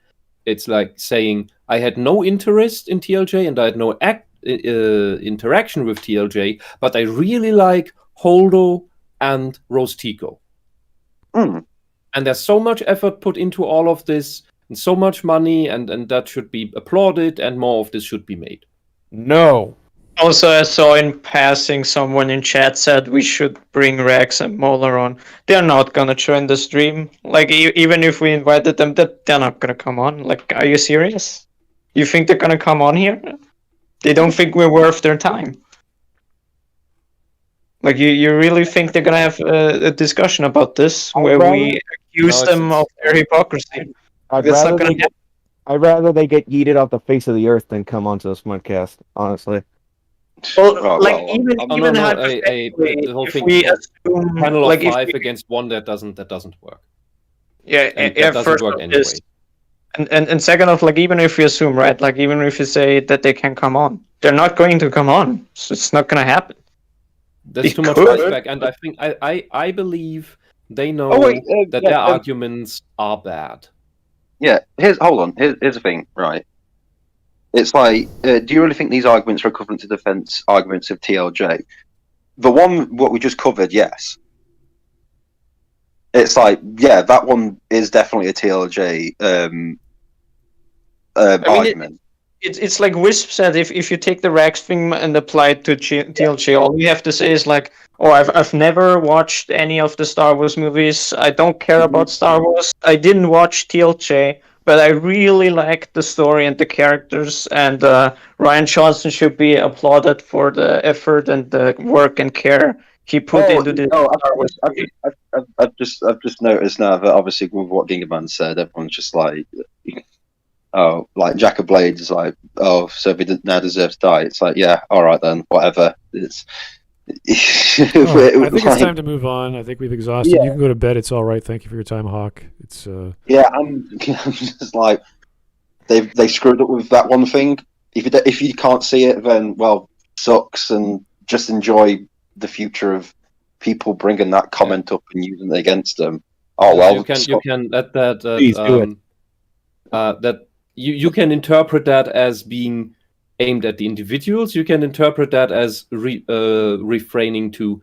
It's like saying I had no interest in TLJ and I had no interaction with TLJ, but I really like Holdo and Rostico. Mm. And there's so much effort put into all of this, and so much money, and that should be applauded, and more of this should be made. No. Also, I saw in passing someone in chat said we should bring Rex and Molar on. They're not gonna join the stream. Like, even if we invited them, they're not gonna come on. Like, are you serious? You think they're gonna come on here? They don't think we're worth their time. Like, you really think they're gonna have a discussion about this where we accuse them of their hypocrisy? I'd rather they get yeeted off the face of the earth than come onto the Smudcast, honestly. Well, like even hypothetically, the whole if thing, we assume, panel of like, if 5 we- against 1, that doesn't work. Yeah, And yeah. that doesn't First work off anyway. is, and second off, like, even if we assume, right, like, even if you say that they can come on, they're not going to come on. So it's not gonna happen. That's They too much could. flashback, and I think I believe they know Oh, wait, that yeah, their arguments are bad. Yeah, here's the thing, right? It's like, do you really think these arguments are equivalent to defense arguments of TLJ? The one what we just covered, yes. It's like, yeah, that one is definitely a TLJ argument. It's like Whisp said, if you take the Rex thing and apply it to TLJ, all you have to say is like, oh, I've never watched any of the Star Wars movies. I don't care about Star Wars. I didn't watch TLJ, but I really like the story and the characters. And Ryan Johnson should be applauded for the effort and the work and care he put into this. I've just noticed now that obviously with what Gingerman said, everyone's just like, oh, like Jack of Blades is like, oh, so if he now deserves to die. It's like, yeah, all right then, whatever. It's. I think it's time to move on. I think we've exhausted. Yeah. You can go to bed. It's all right. Thank you for your time, Hawk. It's Yeah, I'm just like they screwed up with that one thing. If you can't see it, then well, sucks, and just enjoy the future of people bringing that comment up and using it against them. Oh well, you can let that Please do it. that you can interpret that as being aimed at the individuals. You can interpret that as refraining to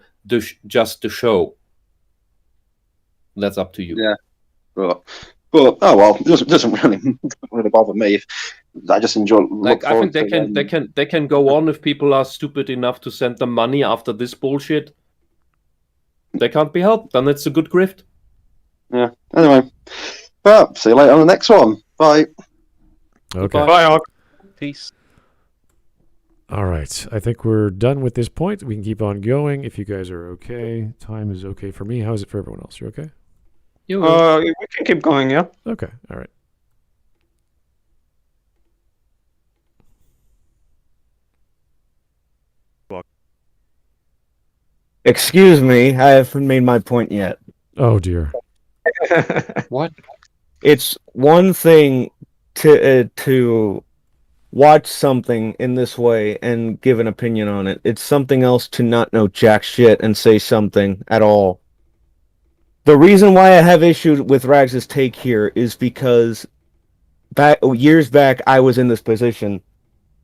just the show. That's up to you. Yeah, but oh well, it doesn't really bother me. I just enjoy. Like, I think they can go on if people are stupid enough to send them money after this bullshit. They can't be helped. Then it's a good grift. Yeah. Anyway, well, see you later on the next one. Bye. okay. Bye, Hawk. Peace. All right. I think we're done with this point. We can keep on going if you guys are okay. Time is okay for me. How is it for everyone else? You okay? We can keep going, yeah. Okay. All right. Excuse me, I haven't made my point yet. Oh dear. What? It's one thing to watch something in this way and give an opinion on it. It's something else to not know jack shit and say something at all. The reason why I have issues with Rags' take here is because years back I was in this position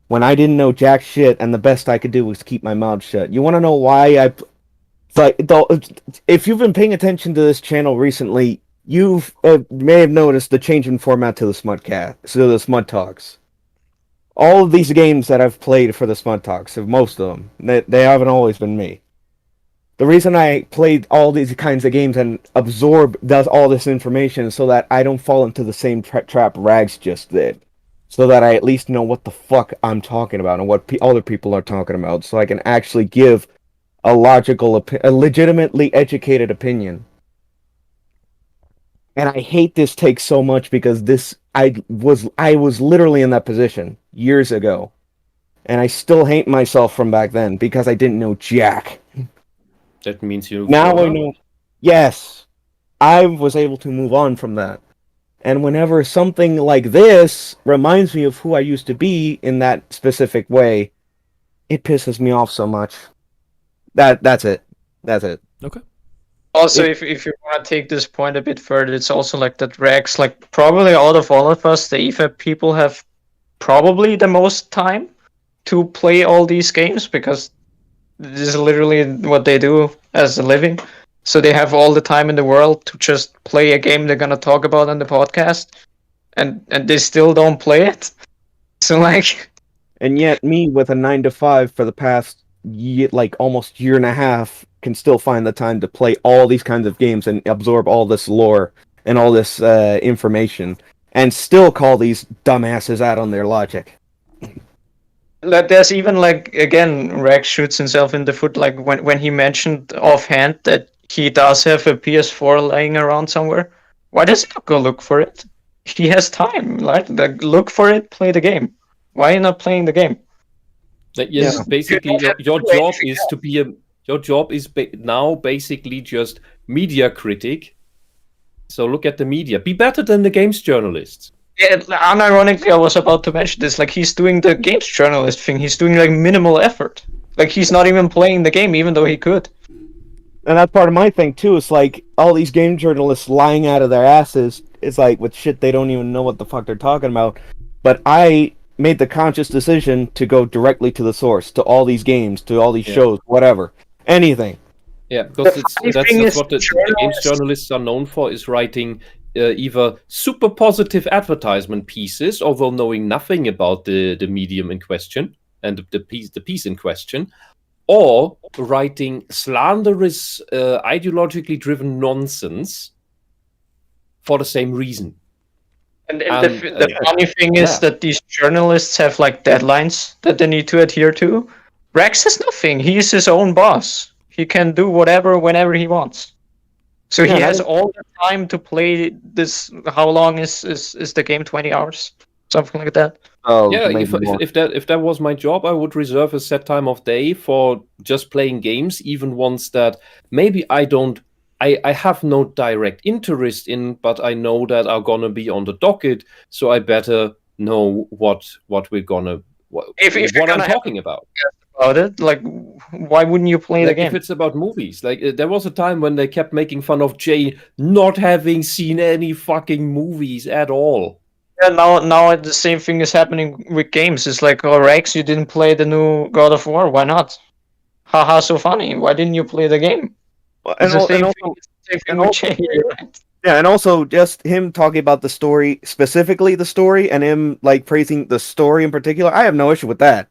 when I didn't know jack shit and the best I could do was keep my mouth shut. You want to know why if you've been paying attention to this channel recently, you may have noticed the change in format to the Smudcast, to the Smud Talks. All of these games that I've played for the Smud Talks, most of them, they haven't always been me. The reason I played all these kinds of games and absorb all this information is so that I don't fall into the same trap Rags just did. So that I at least know what the fuck I'm talking about and what other people are talking about, so I can actually give a legitimately educated opinion. And I hate this take so much because I was literally in that position years ago. And I still hate myself from back then because I didn't know jack. That means you Now I know. Yes. I was able to move on from that. And whenever something like this reminds me of who I used to be in that specific way, it pisses me off so much. That's it. That's it. Okay. Also, if you want to take this point a bit further, it's also like that Rex, like probably out of all of us, the EFAP people have probably the most time to play all these games because this is literally what they do as a living. So they have all the time in the world to just play a game they're gonna talk about on the podcast, and they still don't play it. So like, and yet me with a 9 to 5 for the past almost year and a half can still find the time to play all these kinds of games and absorb all this lore and all this information, and still call these dumbasses out on their logic. There's even like again, Rex shoots himself in the foot. Like when he mentioned offhand that he does have a PS4 laying around somewhere. Why does he not go look for it? He has time, right? Like, look for it, play the game. Why are you not playing the game? Yes, basically, your job is to be your job is now basically just media critic. So look at the media. Be better than the games journalists. Yeah, unironically, I was about to mention this. Like, he's doing the games journalist thing. He's doing like minimal effort. Like, he's not even playing the game, even though he could. And that's part of my thing too. It's like all these game journalists lying out of their asses. It's like with shit they don't even know what the fuck they're talking about. But I made the conscious decision to go directly to the source, to all these games, to all these shows, whatever, anything. Yeah, because that's what the games journalists are known for, is writing either super positive advertisement pieces, although knowing nothing about the medium in question and the piece in question, or writing slanderous, ideologically driven nonsense for the same reason. And the funny thing is that these journalists have like deadlines that they need to adhere to. Rex has nothing. He's his own boss. He can do whatever whenever he wants. So he has all the time to play this. How long is the game? 20 hours? Something like that. Oh, yeah. If that was my job, I would reserve a set time of day for just playing games, even ones that maybe I have no direct interest in, but I know that are gonna be on the docket, so I better know what we're gonna what I'm talking about it. Like, why wouldn't you play the game? If it's about movies, like there was a time when they kept making fun of Jay not having seen any fucking movies at all. Yeah, now the same thing is happening with games. It's like, oh, Rex, you didn't play the new God of War. Why not? Haha, so funny. Why didn't you play the game? And also just him talking about the story, specifically the story, and him like praising the story in particular. I have no issue with that.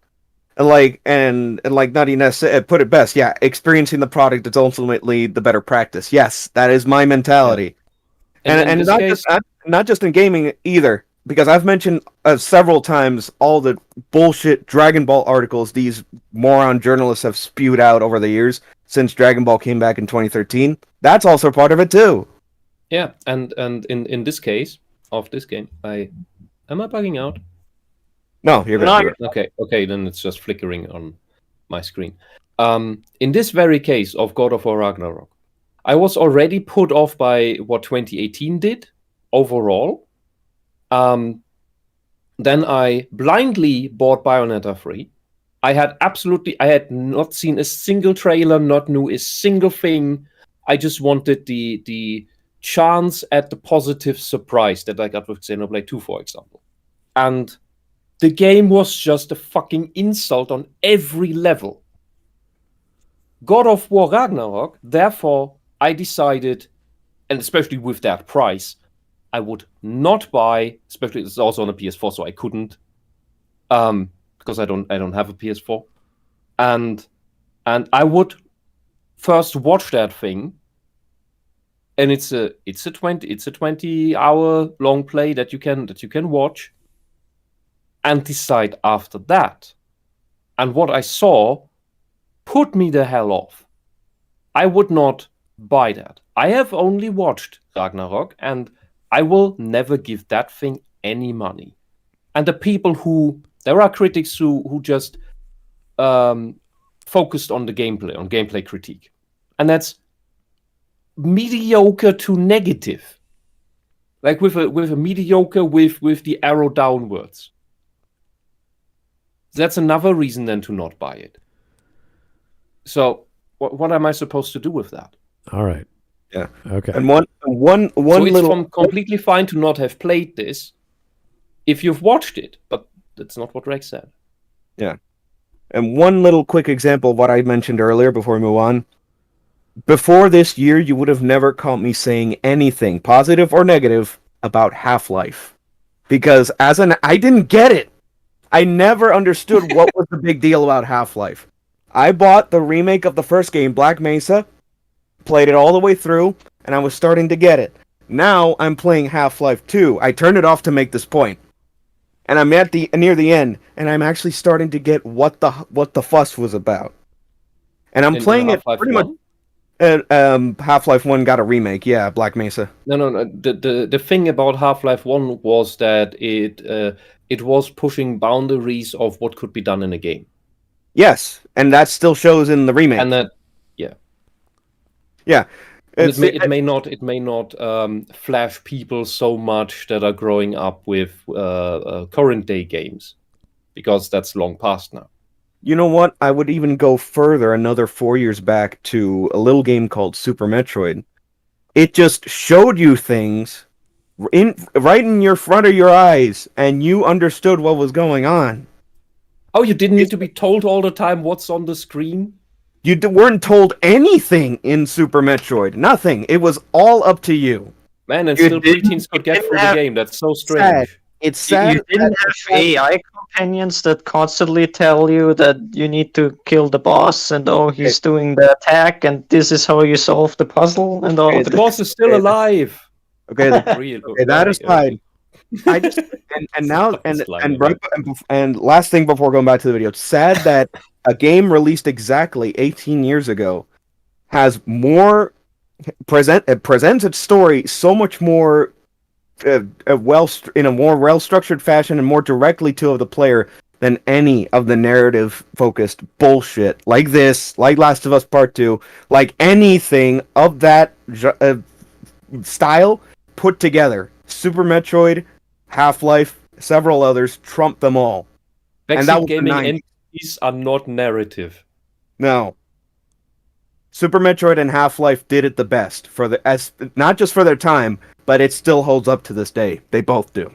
And like Nutty Ness put it best. Yeah, experiencing the product is ultimately the better practice. Yes, that is my mentality. Yeah. And not just in gaming either, because I've mentioned several times all the bullshit Dragon Ball articles these moron journalists have spewed out over the years since Dragon Ball came back in 2013. That's also part of it too. Yeah, and in this case of this game, am I bugging out? No, you're good. Okay, then it's just flickering on my screen. In this very case of God of War Ragnarok, I was already put off by what 2018 did overall. Then I blindly bought Bayonetta 3. I had not seen a single trailer, not knew a single thing. I just wanted the chance at the positive surprise that I got with Xenoblade 2, for example. And the game was just a fucking insult on every level. God of War Ragnarok, therefore, I decided, and especially with that price, I would not buy, especially it's also on a PS4, so I couldn't, because I don't have a PS4, and I would first watch that thing, and it's a 20-hour long play that you can watch, and decide after that. And what I saw put me the hell off. I would not buy that. I have only watched Ragnarok, and I will never give that thing any money. And there are critics who just focused on the gameplay, on gameplay critique. And that's mediocre to negative. Like with a mediocre with the arrow downwards. That's another reason then to not buy it. So what am I supposed to do with that? All right. Yeah. Okay. And one so it's little completely fine to not have played this if you've watched it, but that's not what Rex said. Yeah. And one little quick example of what I mentioned earlier before we move on. Before this year, you would have never caught me saying anything, positive or negative, about Half-Life. Because I didn't get it. I never understood what was the big deal about Half-Life. I bought the remake of the first game, Black Mesa, played it all the way through, and I was starting to get it. Now I'm playing Half-Life 2. I turned it off to make this point. And I'm near the end, and I'm actually starting to get what the fuss was about. And I'm playing it pretty much. Half-Life 1 got a remake, yeah, Black Mesa. No. The thing about Half-Life 1 was that it was pushing boundaries of what could be done in a game. Yes, and that still shows in the remake. And that, yeah. Yeah. It may not flash people so much that are growing up with current day games, because that's long past now. You know what? I would even go further, another 4 years back, to a little game called Super Metroid. It just showed you things right in your front of your eyes, and you understood what was going on. Oh, you didn't need to be told all the time what's on the screen? You weren't told anything in Super Metroid. Nothing. It was all up to you. Man, and still preteens could get through the game. That's so strange. Sad. It's sad. You didn't have AI companions that constantly tell you that you need to kill the boss, and he's doing the attack, and this is how you solve the puzzle, and all. The boss is still alive. Okay, that aside, I just and last thing before going back to the video, it's sad that a game released exactly 18 years ago has more presents its story so much more in a more well-structured fashion and more directly to the player than any of the narrative-focused bullshit like this, like Last of Us Part 2, like anything of that style put together. Super Metroid, Half-Life, several others trump them all. And that gaming entities are not narrative. No. Super Metroid and Half-Life did it the best not just for their time, but it still holds up to this day. They both do.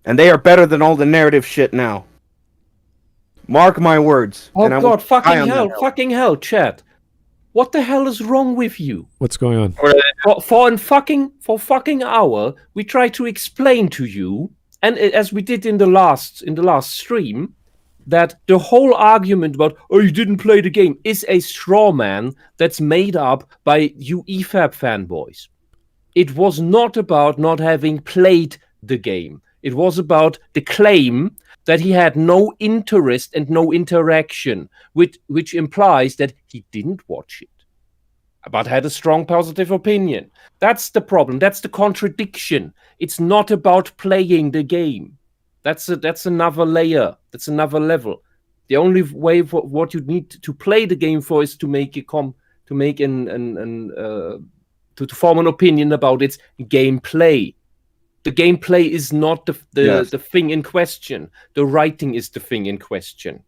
And they are better than all the narrative shit now. Mark my words. Oh god, fucking hell, chat. What the hell is wrong with you? What's going on? For fucking hour, we try to explain to you, and as we did in the last stream, that the whole argument about you didn't play the game is a straw man that's made up by you EFAP fanboys. It was not about not having played the game. It was about the claim that he had no interest and no interaction, which implies that he didn't watch it, but had a strong positive opinion. That's the problem. That's the contradiction. It's not about playing the game. That's another layer. That's another level. The only way for what you need to play the game for is to make to form an opinion about its gameplay. The gameplay is not the thing in question. The writing is the thing in question.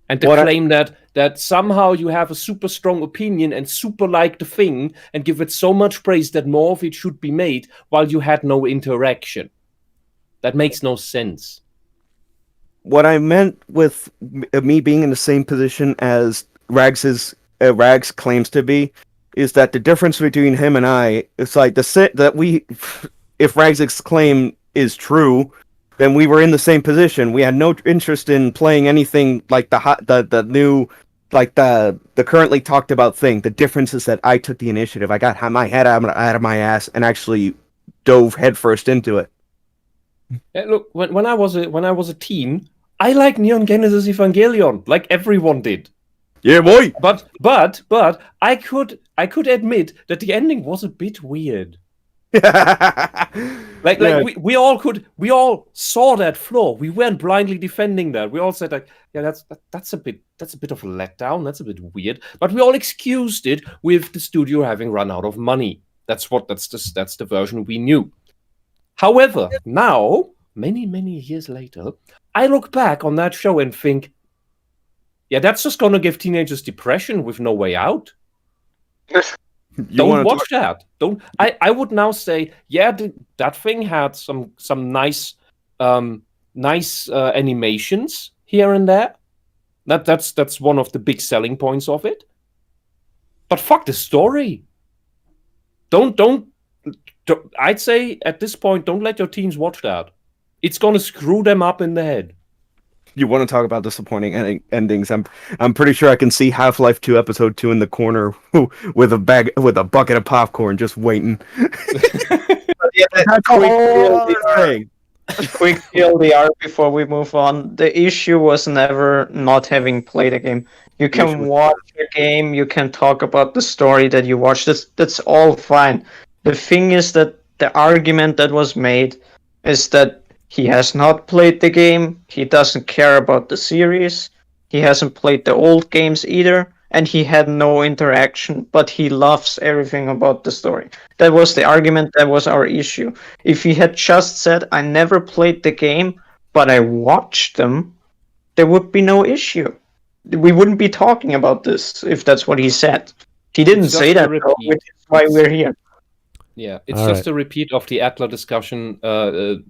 And the claim that somehow you have a super strong opinion and super like the thing and give it so much praise that more of it should be made while you had no interaction. That makes no sense. What I meant with me being in the same position as Rags claims to be is that the difference between him and I is like if Rags' claim is true, then we were in the same position. We had no interest in playing anything like the new, like the currently talked about thing. The difference is that I took the initiative. I got my head out of my ass and actually dove headfirst into it. Look, when I was a teen, I liked Neon Genesis Evangelion, like everyone did. Yeah, boy. But I could admit that the ending was a bit weird. Like we all saw that flaw. We weren't blindly defending that. We all said like, yeah, that's a bit of a letdown. That's a bit weird. But we all excused it with the studio having run out of money. That's the version we knew. However, now, many years later, I look back on that show and think, yeah, that's just gonna give teenagers depression with no way out. Don't watch that. Don't. I would now say, yeah, that thing had some nice animations here and there. That's one of the big selling points of it. But fuck the story. Don't. I'd say at this point, don't let your teens watch that. It's gonna screw them up in the head. You want to talk about disappointing endings? I'm pretty sure I can see Half-Life 2 Episode 2 in the corner with a bucket of popcorn just waiting. Quick TLDR before we move on. The issue was never not having played a game. You can watch a game, you can talk about the story that you watched. That's all fine. The thing is that the argument that was made is that he has not played the game, he doesn't care about the series, he hasn't played the old games either, and he had no interaction, but he loves everything about the story. That was the argument, that was our issue. If he had just said, I never played the game, but I watched them, there would be no issue. We wouldn't be talking about this if that's what he said. He didn't say that, though, which is why we're here. Yeah, it's just a repeat of the Adler discussion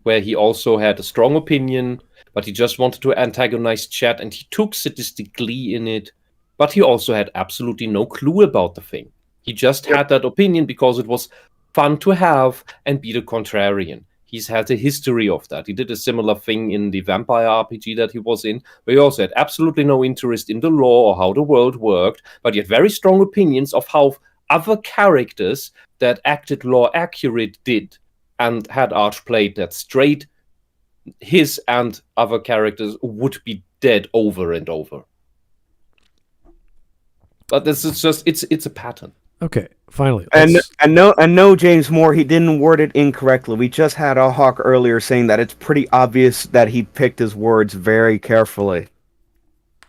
where he also had a strong opinion, but he just wanted to antagonize chat, and he took sadistic glee in it, but he also had absolutely no clue about the thing. He just had that opinion because it was fun to have and be the contrarian. He's had a history of that. He did a similar thing in the vampire RPG that he was in, where he also had absolutely no interest in the law or how the world worked, but he had very strong opinions of how other characters that acted law accurate did, and had Arch played that straight, his and other characters would be dead over and over. But this is just it's a pattern. Okay, finally. And no, James Moore, he didn't word it incorrectly. We just had a Hawk earlier saying that it's pretty obvious that he picked his words very carefully.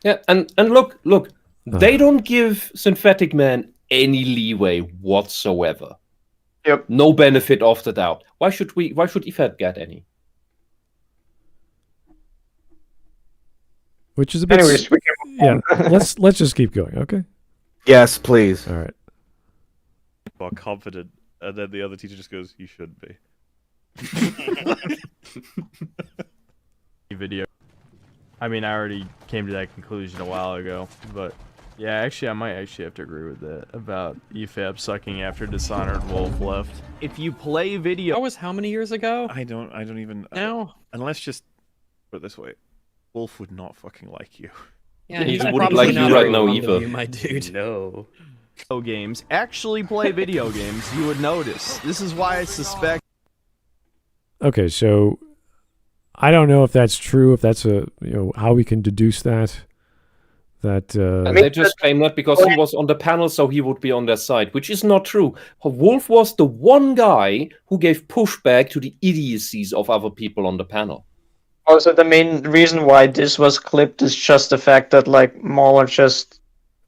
Yeah, and look, they don't give Synthetic Man any leeway whatsoever. Yep. No benefit of the doubt. Why should EFAP get any? Which is a bit. Anyways, we can let's just keep going, okay? Yes, please. All right. Well, confident, and then the other teacher just goes, "You should be." Video. I mean, I already came to that conclusion a while ago, but yeah, actually, I might actually have to agree with that about EFAP sucking after Dishonored Wolf left. If you play video, that was how many years ago? I don't even. No. Unless just put it this way, Wolf would not fucking like you. Yeah, he he's wouldn't like you right now either. You, my dude. No. Video games actually play video games. You would notice. This is why I suspect. Okay, so I don't know if that's true. If that's how we can deduce that. And they just claim that because he was on the panel, so he would be on their side, which is not true. Wolf was the one guy who gave pushback to the idiocies of other people on the panel. Also, the main reason why this was clipped is just the fact that, like, Mauler just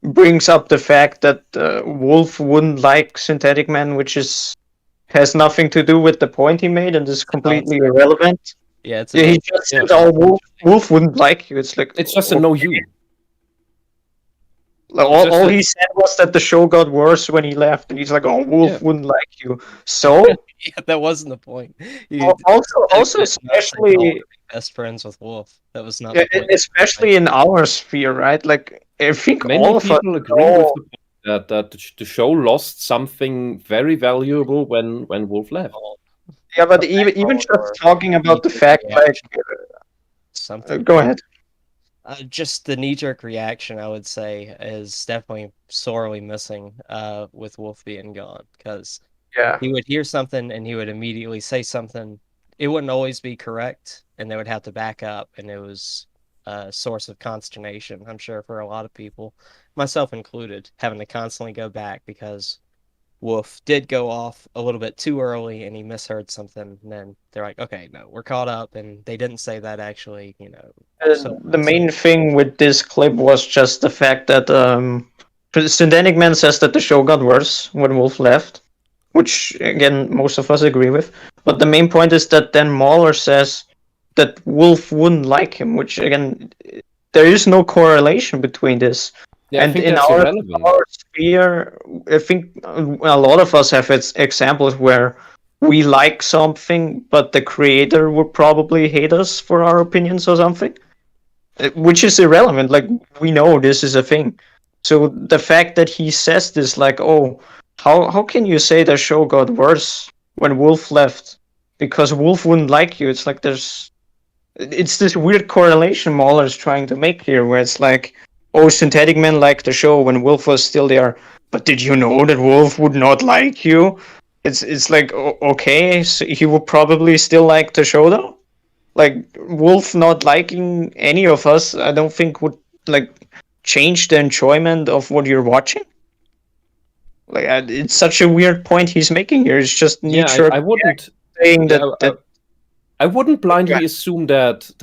brings up the fact that Wolf wouldn't like Synthetic Man, which has nothing to do with the point he made and is completely irrelevant. Yeah, he just said, "Oh, Wolf wouldn't like you." It's like it's just a no you. All he said was that the show got worse when he left, and he's like, "Oh, Wolf wouldn't like you." So yeah, that wasn't the point. Also, especially best friends with Wolf. That was not. Especially in our sphere, right? Like, I think many all of people us agree with that the show lost something very valuable when Wolf left. Yeah, but even just talking about the fact, like, something. Go ahead. Just the knee-jerk reaction, I would say, is definitely sorely missing with Wolf being gone, because he would hear something and he would immediately say something. It wouldn't always be correct, and they would have to back up, and it was a source of consternation, I'm sure, for a lot of people, myself included, having to constantly go back because Wolf did go off a little bit too early and he misheard something. And then they're like, okay, no, we're caught up. And they didn't say that actually, you know. The main thing with this clip was just the fact that Synthetic Man says that the show got worse when Wolf left, which, again, most of us agree with. But the main point is that then Mauler says that Wolf wouldn't like him, which, again, there is no correlation between this. Yeah, and I think in that's our irrelevant. sphere, I think a lot of us have examples where we like something, but the creator would probably hate us for our opinions or something, which is irrelevant. Like, we know this is a thing. So the fact that he says this, like, oh, how can you say the show got worse when Wolf left? Because Wolf wouldn't like you. It's like it's this weird correlation Mauler's trying to make here, where it's like, oh, Synthetic Man liked the show when Wolf was still there, but did you know that Wolf would not like you? It's like, okay, so he would probably still like the show though? Like, Wolf not liking any of us, I don't think would, like, change the enjoyment of what you're watching. Like, it's such a weird point he's making here. It's just I wouldn't saying that I wouldn't blindly assume that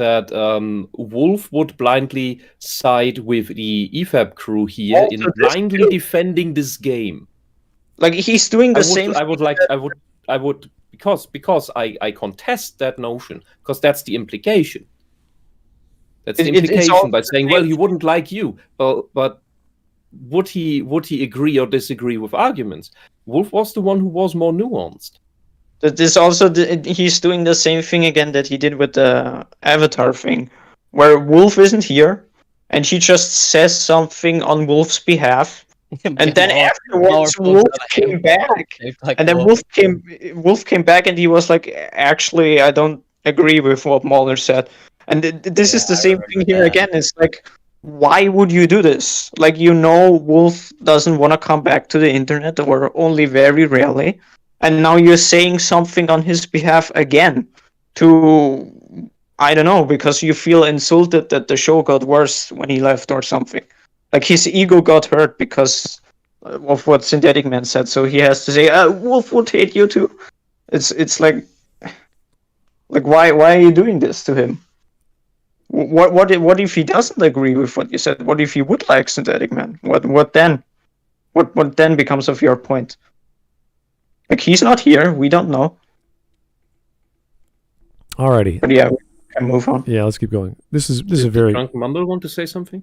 Wolf would blindly side with the EFAP crew here Also, in this blindly too. defending this game. Like, he's doing the same. I would because I contest that notion, because that's the implication. That's the implication by saying, well, he wouldn't like you, but would he agree or disagree with arguments? Wolf was the one who was more nuanced. That is also he's doing the same thing again that he did with the Avatar thing, where Wolf isn't here, and he just says something on Wolf's behalf, and then afterwards Wolf came back, and then Wolf came back, and he was like, actually, I don't agree with what Mauler said, and this is the same thing here again. It's like, why would you do this? Like, you know, Wolf doesn't want to come back to the internet, or only very rarely. And now you're saying something on his behalf again to, I don't know, because you feel insulted that the show got worse when he left or something. Like, his ego got hurt because of what Synthetic Man said, so he has to say, Wolf would hate you too. It's like why are you doing this to him? What if he doesn't agree with what you said? What if he would like Synthetic Man? What then? What then becomes of your point? Like, he's not here. We don't know. Alrighty. But yeah, we can move on. Yeah, let's keep going. This is a very. Drunk Mumble want to say something?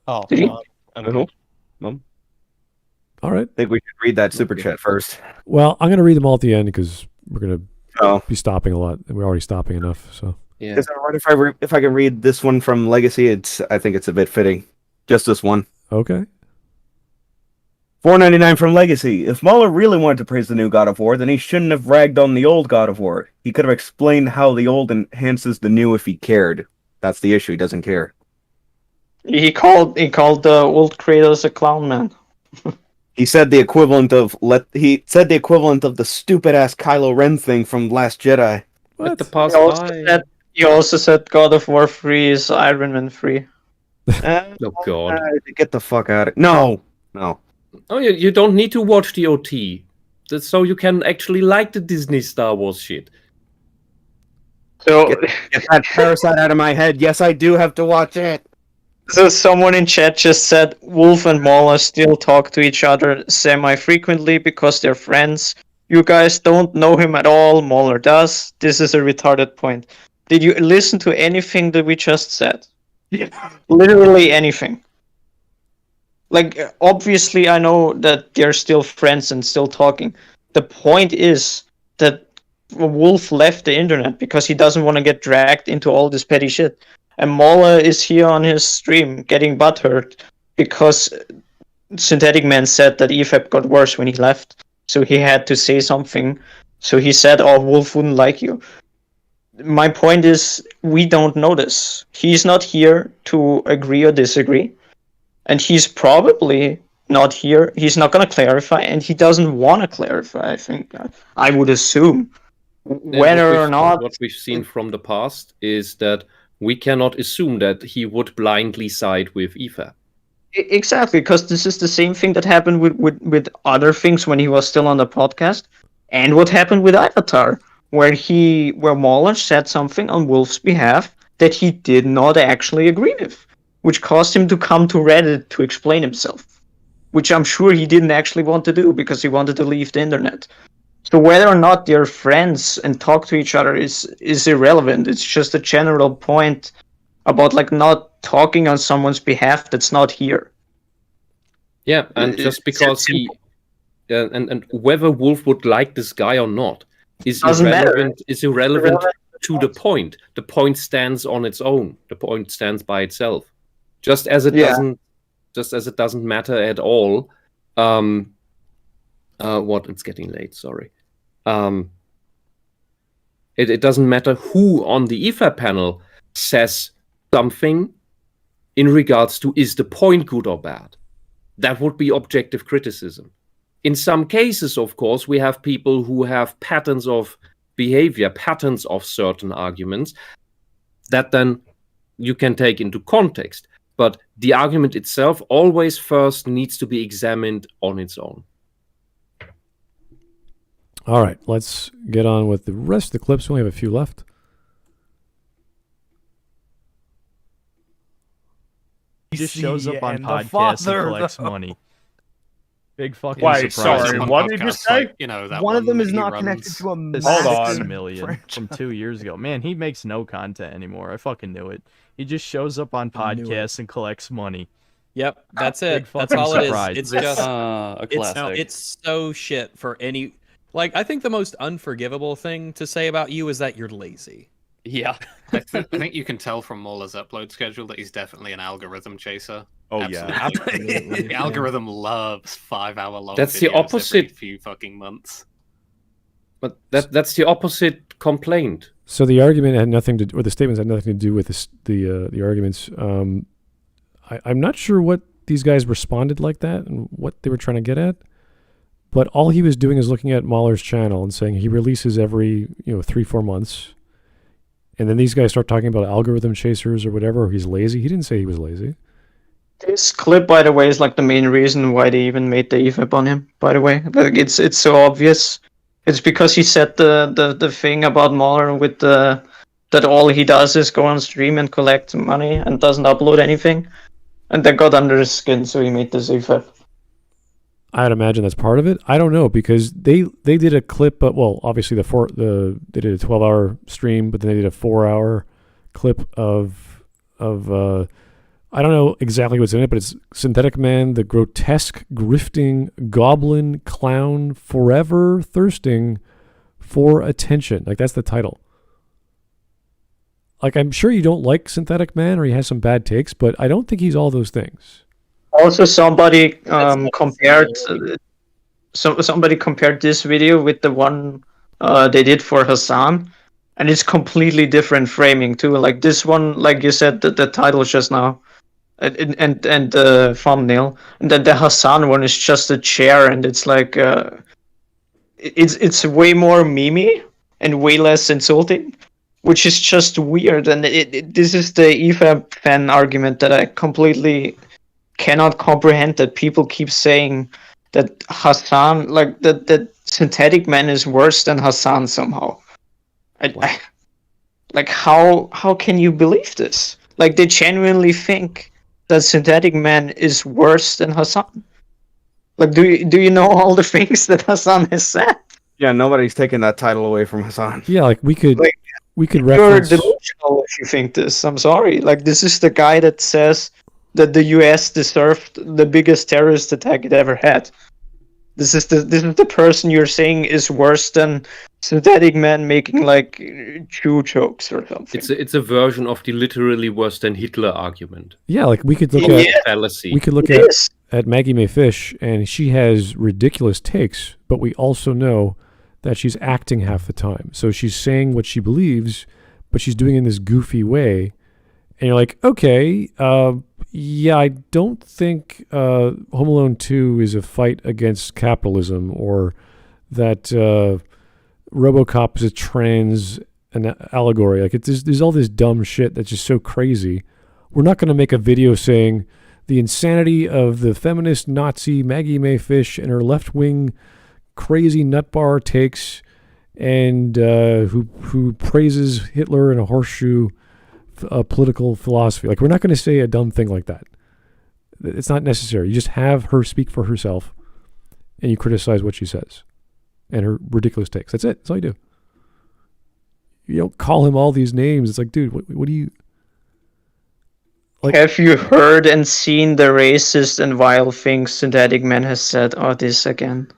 Oh, did he? All right. I think we should read that super chat first. Well, I'm going to read them all at the end because we're going to be stopping a lot. We're already stopping enough. So. Yeah. Is that right if I can read this one from Legacy? I think it's a bit fitting. Just this one. Okay. $4.99 from Legacy. If Mauler really wanted to praise the new God of War, then he shouldn't have ragged on the old God of War. He could have explained how the old enhances the new if he cared. That's the issue. He doesn't care. He called the old Kratos a clown man. He said the equivalent of the stupid ass Kylo Ren thing from Last Jedi. Let the past die. He also said God of War 3 is Iron Man 3. Oh God! Get the fuck out of No. Oh, you don't need to watch the OT. That's so you can actually like the Disney Star Wars shit. So get that parasite out of my head. Yes, I do have to watch it. So someone in chat just said Wolf and Mauler still talk to each other semi-frequently because they're friends. You guys don't know him at all. Mauler does. This is a retarded point. Did you listen to anything that we just said? Yeah. Literally anything. Like, obviously, I know that they're still friends and still talking. The point is that Wolf left the internet because he doesn't want to get dragged into all this petty shit. And Mauler is here on his stream getting butthurt because Synthetic Man said that EFAP got worse when he left. So he had to say something. So he said, oh, Wolf wouldn't like you. My point is, we don't know this. He's not here to agree or disagree. And he's probably not here. He's not going to clarify, and he doesn't want to clarify, I think. I would assume. Whether or not... What we've seen from the past is that we cannot assume that he would blindly side with EFAP. Exactly, because this is the same thing that happened with other things when he was still on the podcast, and what happened with Avatar, where Mahler said something on Wolf's behalf that he did not actually agree with, which caused him to come to Reddit to explain himself, which I'm sure he didn't actually want to do because he wanted to leave the internet. So whether or not they're friends and talk to each other is irrelevant. It's just a general point about like not talking on someone's behalf that's not here. Yeah, and just because he and whether Wolf would like this guy or not is irrelevant to the point. The point stands on its own. The point stands by itself. Just as it doesn't matter at all. It's getting late, sorry. It doesn't matter who on the EFAP panel says something in regards to is the point good or bad. That would be objective criticism. In some cases, of course, we have people who have patterns of behavior, patterns of certain arguments that then you can take into context. But the argument itself always first needs to be examined on its own. All right, let's get on with the rest of the clips. We only have a few left. He just shows up on podcasts and collects money. Big fucking Wait, surprise. sorry, what did you say? You know, that one of them is not connected to a $6 million from 2 years ago. Man, he makes no content anymore. I fucking knew it. He just shows up on podcasts and collects money. Yep, that's it. That's all it is. It's just a classic. It's so shit for any. Like, I think the most unforgivable thing to say about you is that you're lazy. Yeah. I think you can tell from Mahler's upload schedule that he's definitely an algorithm chaser. Oh, Absolutely. The algorithm loves 5-hour-long That's the videos opposite. every few fucking months. But that's the opposite complaint. So the argument had nothing to, or the statements had nothing to do with the arguments. I'm not sure what these guys responded like that and what they were trying to get at. But all he was doing is looking at Mahler's channel and saying he releases every 3-4 months. And then these guys start talking about algorithm chasers or whatever, or he's lazy. He didn't say he was lazy. This clip, by the way, is like the main reason why they even made the EFAP on him, by the way. Like, it's so obvious. It's because he said the thing about Mahler with that all he does is go on stream and collect money and doesn't upload anything. And that got under his skin, so he made this EFAP. I'd imagine that's part of it. I don't know, because they did a clip, but well, obviously they did a 12-hour stream, but then they did a 4-hour clip of I don't know exactly what's in it, but it's Synthetic Man, the grotesque, grifting goblin clown, forever thirsting for attention. Like, that's the title. Like, I'm sure you don't like Synthetic Man or he has some bad takes, but I don't think he's all those things. Also, somebody compared this video with the one they did for Hassan, and it's completely different framing too. Like this one, like you said, the title just now, and the thumbnail, and then the Hassan one is just a chair, and it's like it's way more memey and way less insulting, which is just weird. And this is the EFAP fan argument that I completely cannot comprehend, that people keep saying that Hassan, like that Synthetic Man is worse than Hassan somehow. Like how can you believe this? Like, they genuinely think that Synthetic Man is worse than Hassan. Like, do you know all the things that Hassan has said? Yeah, nobody's taking that title away from Hassan. Yeah, like we could You're reference. delusional if you think this. I'm sorry. Like, this is the guy that says that the U.S. deserved the biggest terrorist attack it ever had. This is the person you're saying is worse than Synthetic Man making like Jew jokes or something. It's a version of the literally worse than Hitler argument. Yeah, like we could look at Maggie May Fish, and she has ridiculous takes, but we also know that she's acting half the time. So she's saying what she believes, but she's doing it in this goofy way. And you're like, okay, yeah, I don't think Home Alone 2 is a fight against capitalism, or that RoboCop is a trans an allegory. Like there's all this dumb shit that's just so crazy. We're not going to make a video saying the insanity of the feminist Nazi Maggie Mae Fish and her left-wing crazy nutbar takes, and who praises Hitler and a horseshoe political philosophy. Like, we're not going to say a dumb thing like that. It's not necessary. You just have her speak for herself, and you criticize what she says and her ridiculous takes. That's it. That's all you do. You don't call him all these names. It's like, dude, what do you... Like, have you heard and seen the racist and vile things Synthetic Man has said? Oh, this again.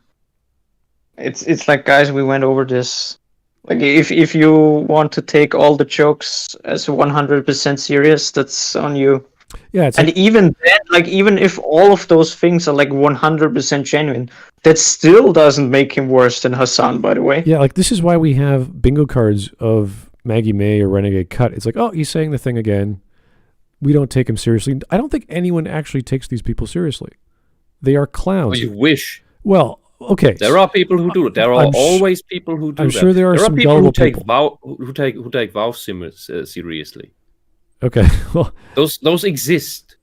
It's like, guys, we went over this. Like, if you want to take all the jokes as 100% serious, that's on you. Yeah, and even then, like, even if all of those things are like 100% genuine, that still doesn't make him worse than Hassan, by the way. Yeah, like, this is why we have bingo cards of Maggie Mae or Renegade Cut. It's like, oh, he's saying the thing again. We don't take him seriously. I don't think anyone actually takes these people seriously. They are clowns. Oh, you wish. Well, okay. There are people who do it. There are always people who do I'm that. sure there are some people who gullible take people. who take WealthSimple seriously. Okay, well, those exist.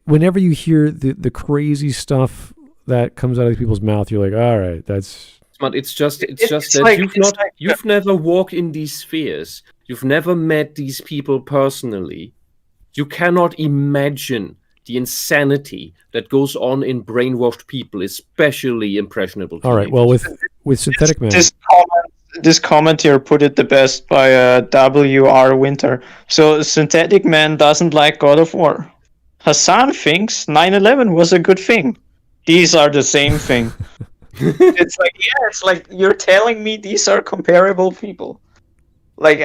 Whenever you hear the crazy stuff that comes out of these people's mouth, you're like, all right, that's. But it's just that you've never walked in these spheres. You've never met these people personally. You cannot imagine the insanity that goes on in brainwashed people, especially impressionable All right. Well, with Synthetic Man, this comment here put it the best by W.R. Winter. So Synthetic Man doesn't like God of War. Hassan thinks 9/11 was a good thing. These are the same thing. It's like, yeah, it's like you're telling me these are comparable people. Like,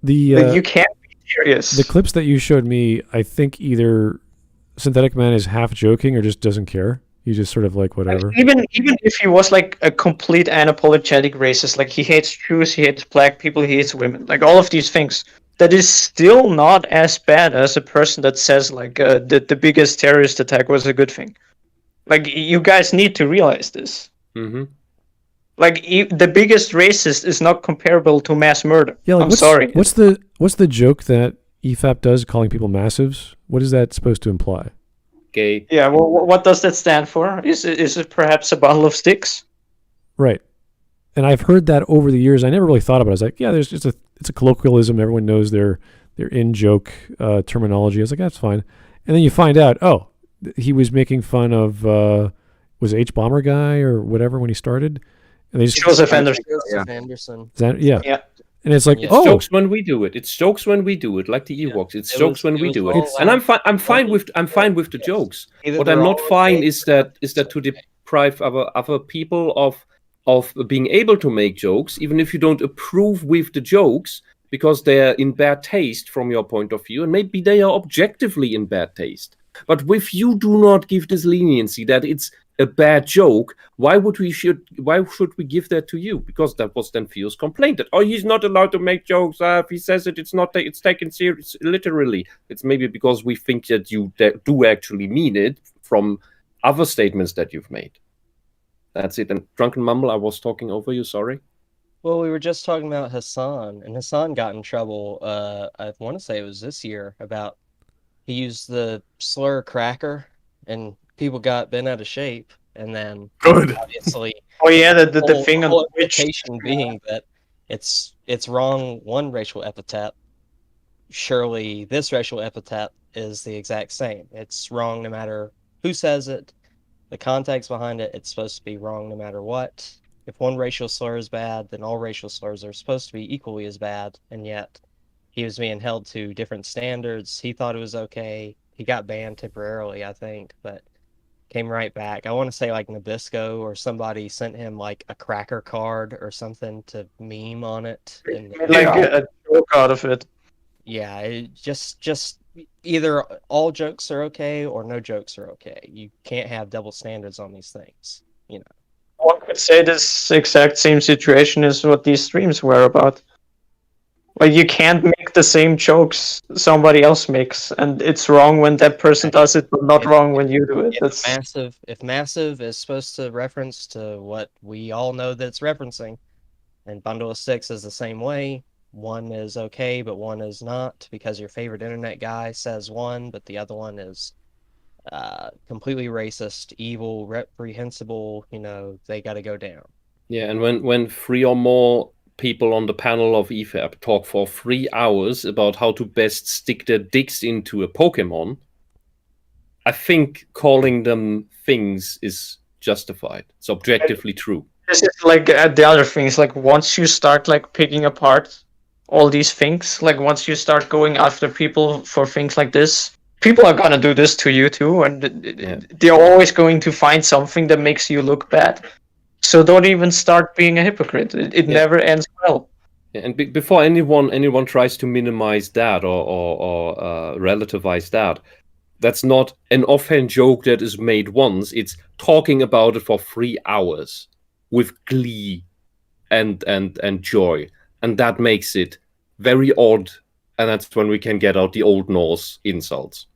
you can't be serious. The clips that you showed me, I think either Synthetic Man is half joking or just doesn't care. He's just sort of like, whatever. Even if he was like a complete unapologetic racist, like he hates Jews, he hates black people, he hates women, like all of these things, that is still not as bad as a person that says like the biggest terrorist attack was a good thing. Like, you guys need to realize this. Mm-hmm. Like, the biggest racist is not comparable to mass murder. Yeah, like, I'm sorry. What's the joke that EFAP does, calling people massives? What is that supposed to imply? Gay. Yeah, well, what does that stand for? Is it perhaps a bundle of sticks? Right. And I've heard that over the years. I never really thought about it. I was like, yeah, it's a colloquialism. Everyone knows their in-joke terminology. I was like, that's fine. And then you find out, oh, he was making fun of was H Bomber guy or whatever when he started, and they just Joseph Anderson. Anderson. Yeah. And it's like, It's oh, jokes when we do it. It's jokes when we do it, like the Ewoks. It's jokes when we do it. And I'm fine with the jokes. What I'm not fine is that to deprive other people of being able to make jokes, even if you don't approve with the jokes, because they're in bad taste from your point of view, and maybe they are objectively in bad taste. But if you do not give this leniency that it's a bad joke, why should we give that to you? Because that was then Theo's complaint that, oh, he's not allowed to make jokes. If he says it, it's taken serious literally. It's maybe because we think that you do actually mean it from other statements that you've made. That's it. And Drunken Mumble, I was talking over you. Sorry. Well, we were just talking about Hassan, and Hassan got in trouble. I want to say it was this year about. He used the slur cracker, and people got bent out of shape. And then, obviously, oh yeah, the thing on implication being that it's wrong one racial epithet. Surely, this racial epithet is the exact same. It's wrong no matter who says it. The context behind it, it's supposed to be wrong no matter what. If one racial slur is bad, then all racial slurs are supposed to be equally as bad, and yet. He was being held to different standards. He thought it was okay. He got banned temporarily, I think, but came right back. I want to say like Nabisco or somebody sent him like a cracker card or something to meme on it. And, like a joke out of it. Yeah, it just either all jokes are okay or no jokes are okay. You can't have double standards on these things, you know. One could say this exact same situation is what these streams were about. Like, you can't make the same jokes somebody else makes, and it's wrong when that person does it, but not wrong when you do it. If massive is supposed to reference to what we all know that it's referencing, and bundle of sticks is the same way, one is okay, but one is not, because your favorite internet guy says one, but the other one is completely racist, evil, reprehensible. They got to go down. Yeah, and when 3 or more people on the panel of EFAP talk for 3 hours about how to best stick their dicks into a Pokemon, I think calling them things is justified. It's objectively true. This is like the other things. Like once you start like picking apart all these things, like once you start going after people for things like this, people are gonna do this to you too, and they're always going to find something that makes you look bad. So don't even start being a hypocrite. It never ends well. Yeah, and before anyone tries to minimize that or relativize that, that's not an offhand joke that is made once. It's talking about it for 3 hours with glee and joy, and that makes it very odd. And that's when we can get out the Old Norse insults.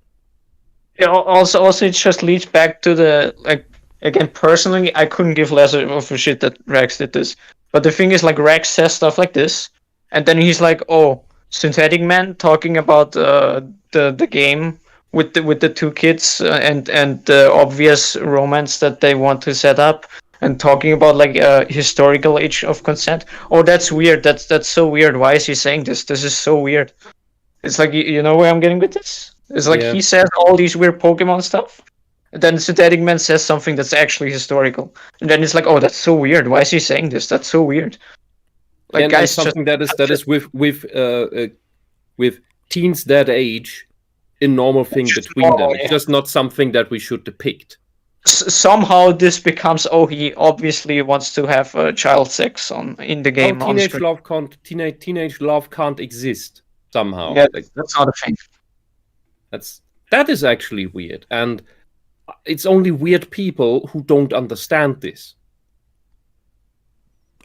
Yeah. Also, it just leads back to the like. Again, personally, I couldn't give less of a shit that Rex did this. But the thing is, like, Rex says stuff like this, and then he's like, "Oh, Synthetic Man talking about the game with the 2 kids and the obvious romance that they want to set up, and talking about like historical age of consent. Oh, that's weird. That's so weird. Why is he saying this? This is so weird." It's like you know where I'm getting with this. It's like he says all these weird Pokemon stuff. And then Synthetic Man says something that's actually historical, and then it's like, "Oh, that's so weird. Why is he saying this? That's so weird." Like, and guys, something that is with teens that age, a normal thing between them. It's just not something that we should depict. Somehow this becomes, oh, he obviously wants to have child sex in the game. Teenage love can't exist somehow. Yeah, that's not a thing. That is actually weird, and it's only weird people who don't understand this.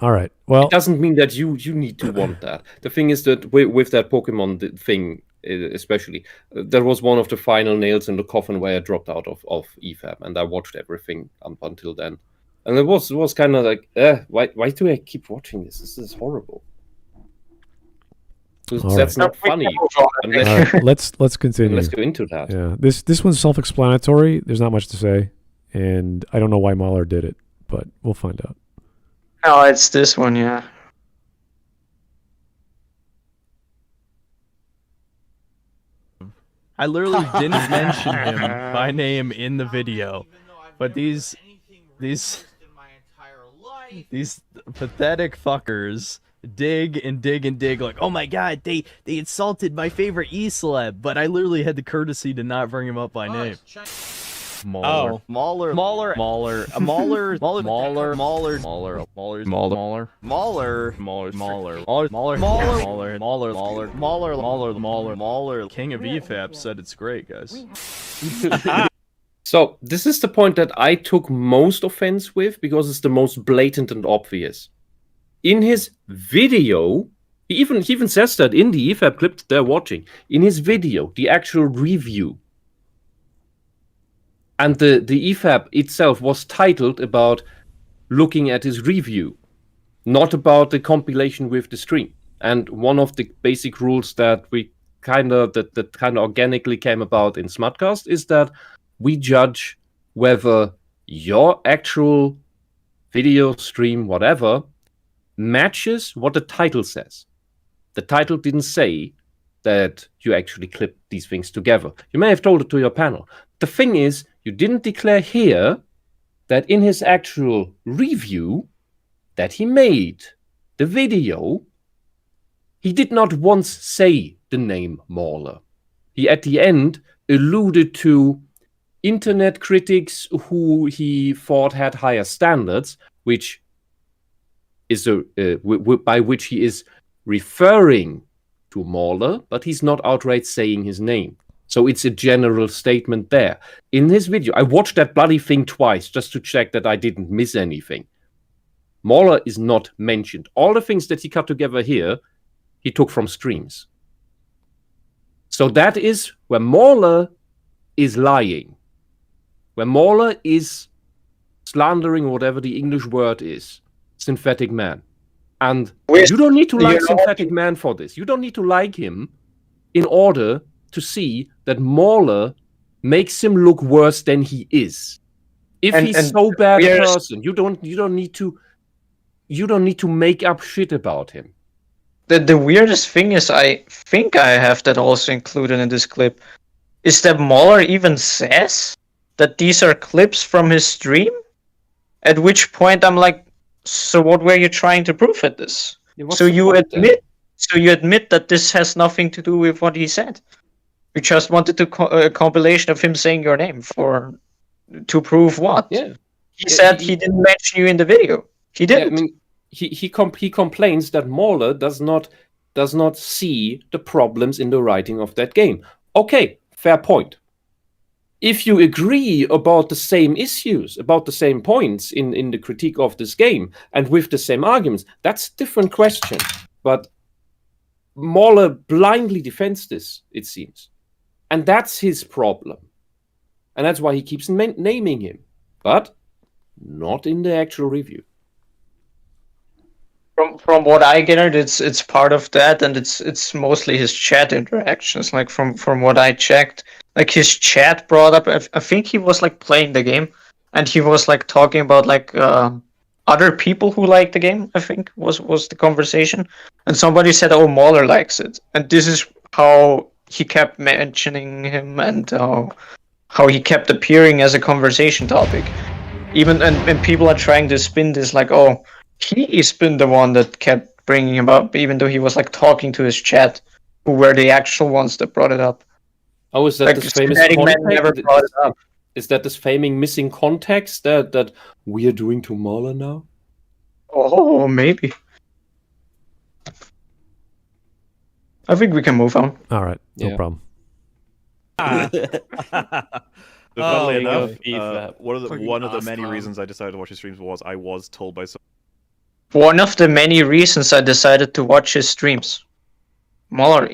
All right. Well, it doesn't mean that you need to want that. The thing is that with that Pokemon thing, especially, there was one of the final nails in the coffin where I dropped out of EFAP, and I watched everything up until then, and it was kind of like, why do I keep watching this? This is horrible. That's not funny. Right, let's continue. Let's go into that. Yeah, this one's self-explanatory. There's not much to say, and I don't know why Mahler did it, but we'll find out. No, it's this one, yeah. I literally didn't mention him by name in the video, but these pathetic fuckers dig and dig and dig like, oh my god, they insulted my favorite E-celeb, but I literally had the courtesy to not bring him up by name. Mauler. King of EFAP said it's great, guys. So this is the point that I took most offense with because it's the most blatant and obvious. In his video, he even says that in the EFAP clip they're watching. In his video, the actual review, and the EFAP itself was titled about looking at his review, not about the compilation with the stream. And one of the basic rules that we kind of organically came about in Smudcast is that we judge whether your actual video stream, whatever, matches what the title says. The title didn't say that you actually clipped these things together. You may have told it to your panel. The thing is, you didn't declare here that in his actual review that he made the video, he did not once say the name Mauler. He at the end alluded to internet critics who he thought had higher standards, which is by which he is referring to Mauler, but he's not outright saying his name. So it's a general statement there. In his video, I watched that bloody thing twice just to check that I didn't miss anything. Mauler is not mentioned. All the things that he cut together here, he took from streams. So that is where Mauler is lying. Where Mauler is slandering whatever the English word is. Synthetic Man. And you don't need to like Synthetic Man for this. You don't need to like him in order to see that Mauler makes him look worse than he is. If he's so bad a person, you don't need to make up shit about him. The weirdest thing is, I think I have that also included in this clip, is that Mauler even says that these are clips from his stream. At which point I'm like, so what were you trying to prove at this? So you admit that this has nothing to do with what he said. You just wanted a compilation of him saying your name to prove what? Yeah. He said he didn't mention you in the video. He didn't. Yeah, I mean, he complains that Mauler does not see the problems in the writing of that game. Okay, fair point. If you agree about the same issues, about the same points in the critique of this game, and with the same arguments, that's a different question. But Mauler blindly defends this, it seems. And that's his problem. And that's why he keeps naming him. But not in the actual review. From what I gathered, it's part of that, and it's mostly his chat interactions. Like from what I checked, like his chat brought up. I think he was like playing the game, and he was like talking about like other people who like the game. I think was the conversation, and somebody said, "Oh, Mauler likes it," and this is how he kept mentioning him, and how he kept appearing as a conversation topic. Even and people are trying to spin this like, oh, he's been the one that kept bringing him up, even though he was like talking to his chat, who were the actual ones that brought it up. Oh, is that like, this famous context? Never brought it up. Is that this famous missing context that we are doing to Mauler now? Oh, maybe. I think we can move on. All right, no problem. Funnily enough, one of the many reasons I decided to watch his streams was I was told by some. One of the many reasons I decided to watch his streams. Mauler,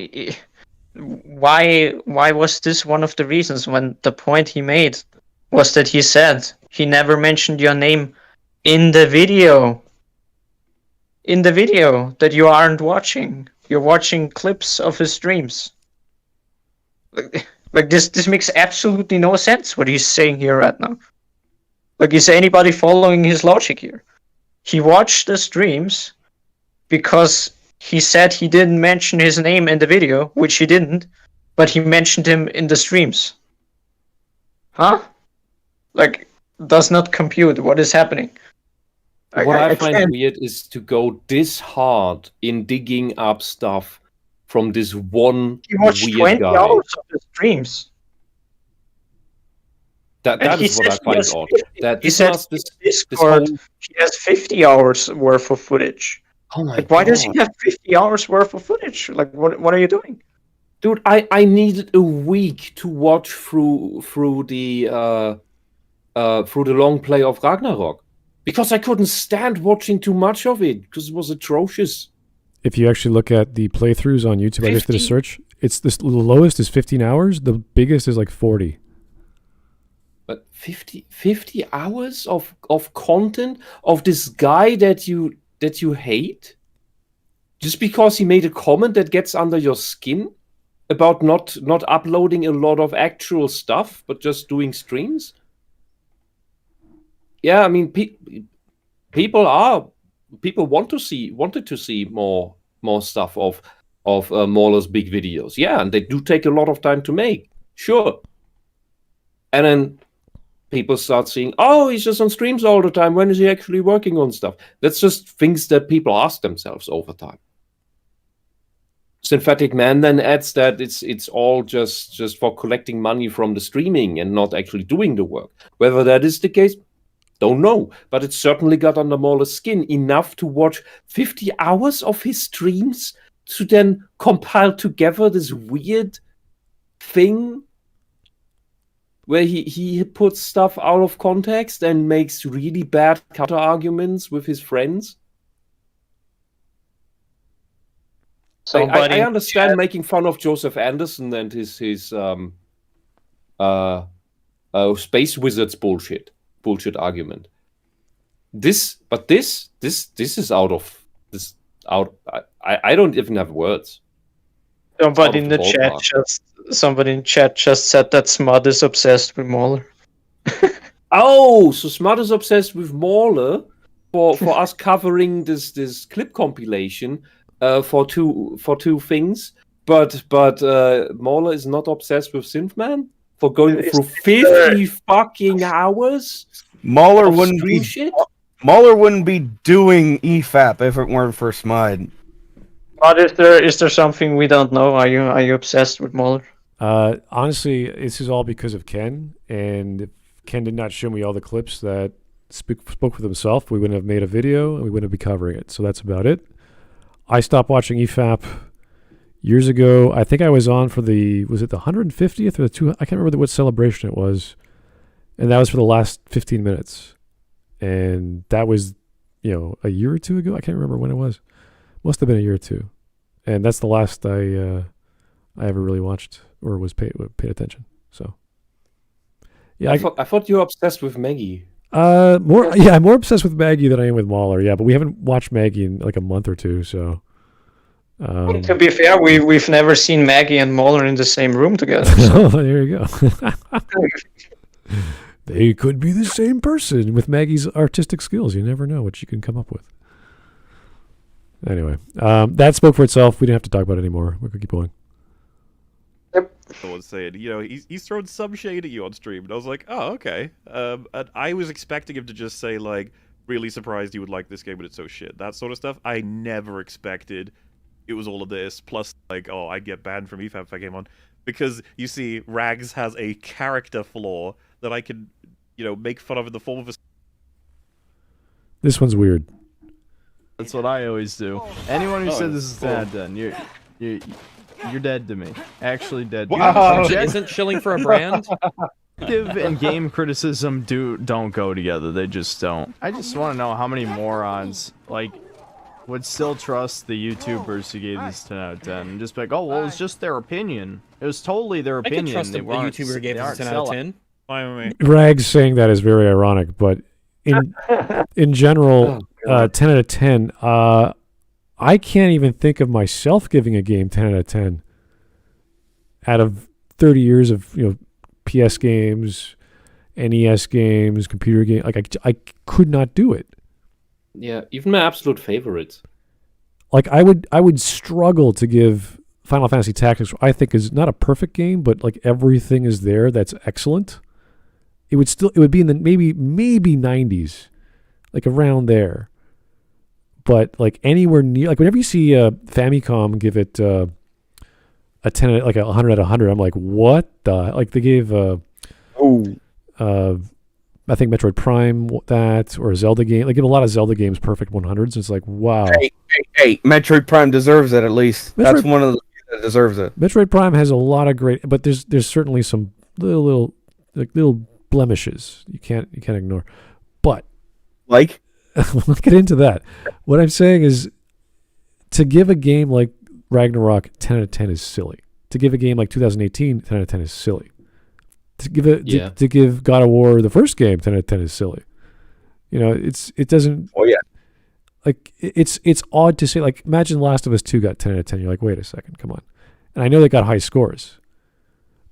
why was this one of the reasons when the point he made was that he said he never mentioned your name in the video? In the video that you aren't watching. You're watching clips of his streams. Like this makes absolutely no sense what he's saying here right now. Like, is anybody following his logic here? He watched the streams because he said he didn't mention his name in the video, which he didn't, but he mentioned him in the streams. Huh? Like, does not compute. What is happening? What I find weird is to go this hard in digging up stuff from this one he watched weird 20 guy. hours of the streams. That is what I find odd. That he said Discord he has 50 hours worth of footage. Oh my like, why God. does he have 50 hours worth of footage? Like, what are you doing? Dude, I needed a week to watch through the long play of Ragnarok because I couldn't stand watching too much of it because it was atrocious. If you actually look at the playthroughs on YouTube, I just did a search. It's the lowest is 15 hours. The biggest is like 40. But 50 hours of content of this guy that you hate just because he made a comment that gets under your skin about not uploading a lot of actual stuff but just doing streams. Yeah, I mean, people wanted to see more stuff of Mauler's big videos. Yeah, and they do take a lot of time to make. Sure. And then people start seeing, oh, he's just on streams all the time. When is he actually working on stuff? That's just things that people ask themselves over time. Synthetic Man then adds that it's all just for collecting money from the streaming and not actually doing the work. Whether that is the case, don't know. But it certainly got under Mauler's skin enough to watch 50 hours of his streams to then compile together this weird thing where he puts stuff out of context and makes really bad counter arguments with his friends. I understand making fun of Joseph Anderson and his Space Wizards bullshit argument. This is out of This out. I don't even have words. Somebody in the chat just said that Smud is obsessed with Mauler. Oh, so Smart is obsessed with Mauler for us covering this clip compilation for two things, but Mauler is not obsessed with Synthman for going through 50 fucking hours. Mauler of wouldn't stream be shit. Mauler wouldn't be doing EFAP if it weren't for Smud. But is there something we don't know? Are you obsessed with Mauler? Honestly, this is all because of Ken, and if Ken did not show me all the clips that spoke for themselves, we wouldn't have made a video and we wouldn't be covering it. So that's about it. I stopped watching EFAP years ago. I think I was on for was it the 150th or the 200th? I can't remember what celebration it was. And that was for the last 15 minutes. And that was, a year or two ago. I can't remember when it was. Must have been a year or two. And that's the last I ever really watched or was paid attention. So. Yeah, I thought you were obsessed with Maggie. I'm more obsessed with Maggie than I am with Mauler. Yeah, but we haven't watched Maggie in like a month or two, so. To be fair, we've never seen Maggie and Mauler in the same room together. Oh, there you go. They could be the same person with Maggie's artistic skills. You never know what she can come up with. Anyway, that spoke for itself. We didn't have to talk about it anymore. We could keep going. Someone's saying, he's thrown some shade at you on stream, and I was like, oh, okay. And I was expecting him to just say, like, really surprised you would like this game, but it's so shit. That sort of stuff. I never expected it was all of this. Plus, like, oh, I'd get banned from EFAP if I came on. Because, you see, Rags has a character flaw that I can, make fun of in the form of a... This one's weird. That's what I always do. Anyone who said this is 10 out of 10, you're dead to me. Actually dead to me. Isn't shilling for a brand? Objective and game criticism don't go together. They just don't. I just want to know how many morons would still trust the YouTubers who gave this 10 out of 10 and just be like, oh, well, it was just their opinion. It was totally their opinion. I can trust the YouTuber who gave this 10 out of 10. Rags saying that is very ironic, but in general, 10 out of 10. I can't even think of myself giving a game 10 out of 10 out of 30 years of PS games, NES games, computer games. I could not do it. Yeah, even my absolute favorites. I would struggle to give Final Fantasy Tactics. I think is not a perfect game, but everything is there that's excellent. It would be in the maybe 90s, around there. But anywhere near, whenever you see Famicom give it a 10, 100 out of 100, I'm like, what the? They gave I think Metroid Prime that, or a Zelda game. They give a lot of Zelda games perfect 100s. It's like, wow. Hey, Metroid Prime deserves it at least. That's one of the that deserves it. Metroid Prime has a lot of great, but there's certainly some little blemishes you can't ignore. But we'll get into that. What I'm saying is, to give a game like Ragnarok 10 out of 10 is silly. To give a game like 2018 10 out of 10 is silly. To give God of War the first game 10 out of 10 is silly. It doesn't. Oh yeah. It's odd to say. Imagine Last of Us 2 got 10 out of 10. You're like, wait a second, come on. And I know they got high scores,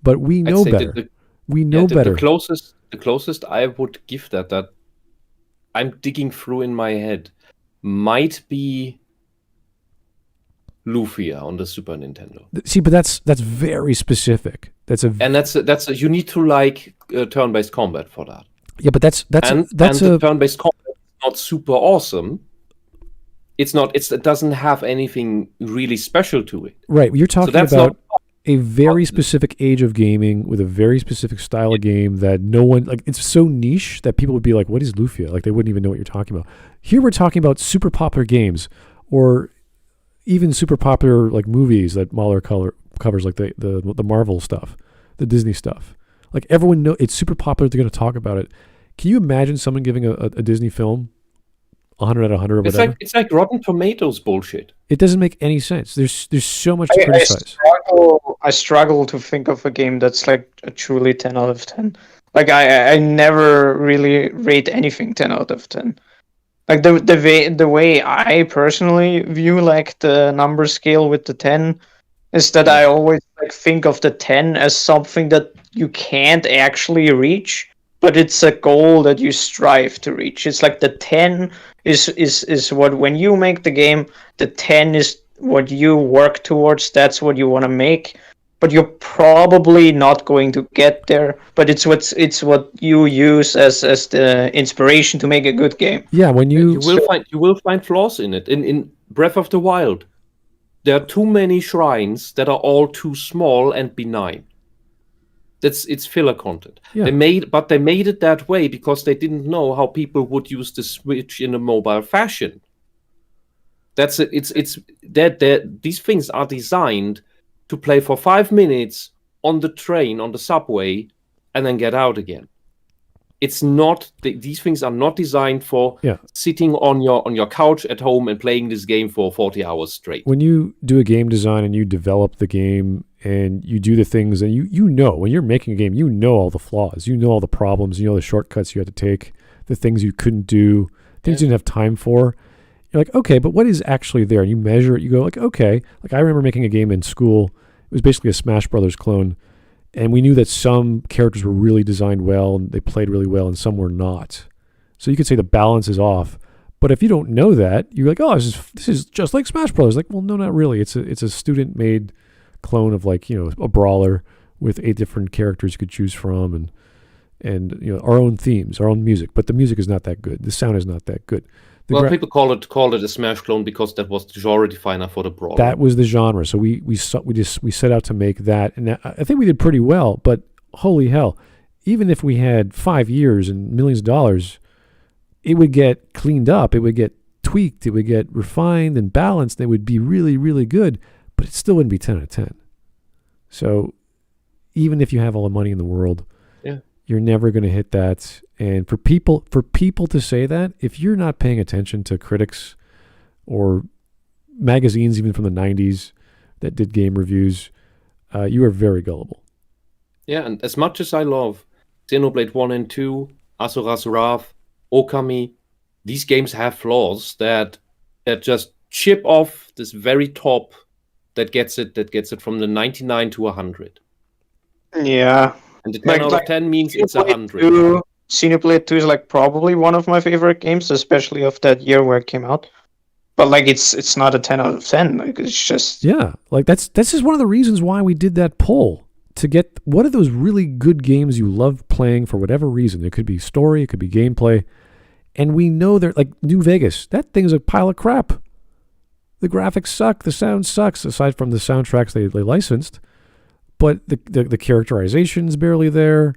but we know better. We know better. The closest I would give that I'm digging through in my head might be Lufia on the Super Nintendo. See, but that's very specific. That's you need to like turn-based combat for that. Yeah, but that's the turn-based combat is not super awesome. It's not. It doesn't have anything really special to it. Right. You're talking about a very specific age of gaming with a very specific style of game that no one it's so niche that people would be like, what is Lufia? They wouldn't even know what you're talking about. Here we're talking about super popular games, or even super popular movies that Mahler covers, the Marvel stuff, the Disney stuff. Everyone know it's super popular. They're going to talk about it. Can you imagine someone giving a Disney film 100 out of 100 or whatever? It's like Rotten Tomatoes bullshit. It doesn't make any sense. There's so much to criticize. I struggle to think of a game that's a truly 10 out of 10. I never really rate anything 10 out of 10. Like the way I personally view like the number scale with the 10 is that I always like think of the 10 as something that you can't actually reach, but it's a goal that you strive to reach. It's like the 10 is what, when you make the game, the 10 is what you work towards. That's what you want to make, but you're probably not going to get there. But it's what you use as the inspiration to make a good game. Yeah, when you will find flaws in it. In Breath of the Wild, there are too many shrines that are all too small and benign. It's filler content. Yeah. They made it that way because they didn't know how people would use the Switch in a mobile fashion. That's it. It's these things are designed to play for 5 minutes on the train, on the subway, and then get out again. It's not these things are not designed for sitting on your couch at home and playing this game for 40 hours straight. When you do a game design and you develop the game and you do the things, and you know when you're making a game, you know all the flaws, you know all the problems, you know the shortcuts you had to take, the things you couldn't do, things you didn't have time for. You're like, okay, but what is actually there? And you measure it. You go like, okay. Like I remember making a game in school. It was basically a Smash Brothers clone. And we knew that some characters were really designed well and they played really well and some were not. So you could say the balance is off. But if you don't know that, you're like, oh, this is just like Smash Brothers. Like, well, no, not really. It's a student-made clone of like, a brawler with 8 different characters you could choose from and our own themes, our own music. But the music is not that good. The sound is not that good. People call it a Smash clone because that was the genre definer for the brawler. That was the genre. So we set out to make that, and I think we did pretty well. But holy hell, even if we had 5 years and millions of dollars, it would get cleaned up, it would get tweaked, it would get refined and balanced. And it would be really, really good, but it still wouldn't be 10 out of 10. So even if you have all the money in the world, you're never going to hit that. And for people to say that, if you're not paying attention to critics or magazines, even from the 90s that did game reviews, you are very gullible. Yeah, and as much as I love Xenoblade 1 and 2, Asura's Wrath, Okami, these games have flaws that just chip off this very top that gets it from the 99 to 100. Yeah. And the 10 out of 10 means it's 100. Xenoblade 2 is like probably one of my favorite games, especially of that year where it came out. But like it's not a 10 out of 10. Like it's just like that's just one of the reasons why we did that poll, to get what are those really good games you love playing for whatever reason. It could be story, it could be gameplay, and we know they're like New Vegas. That thing's a pile of crap. The graphics suck, the sound sucks. Aside from the soundtracks they licensed. But the characterization's barely there.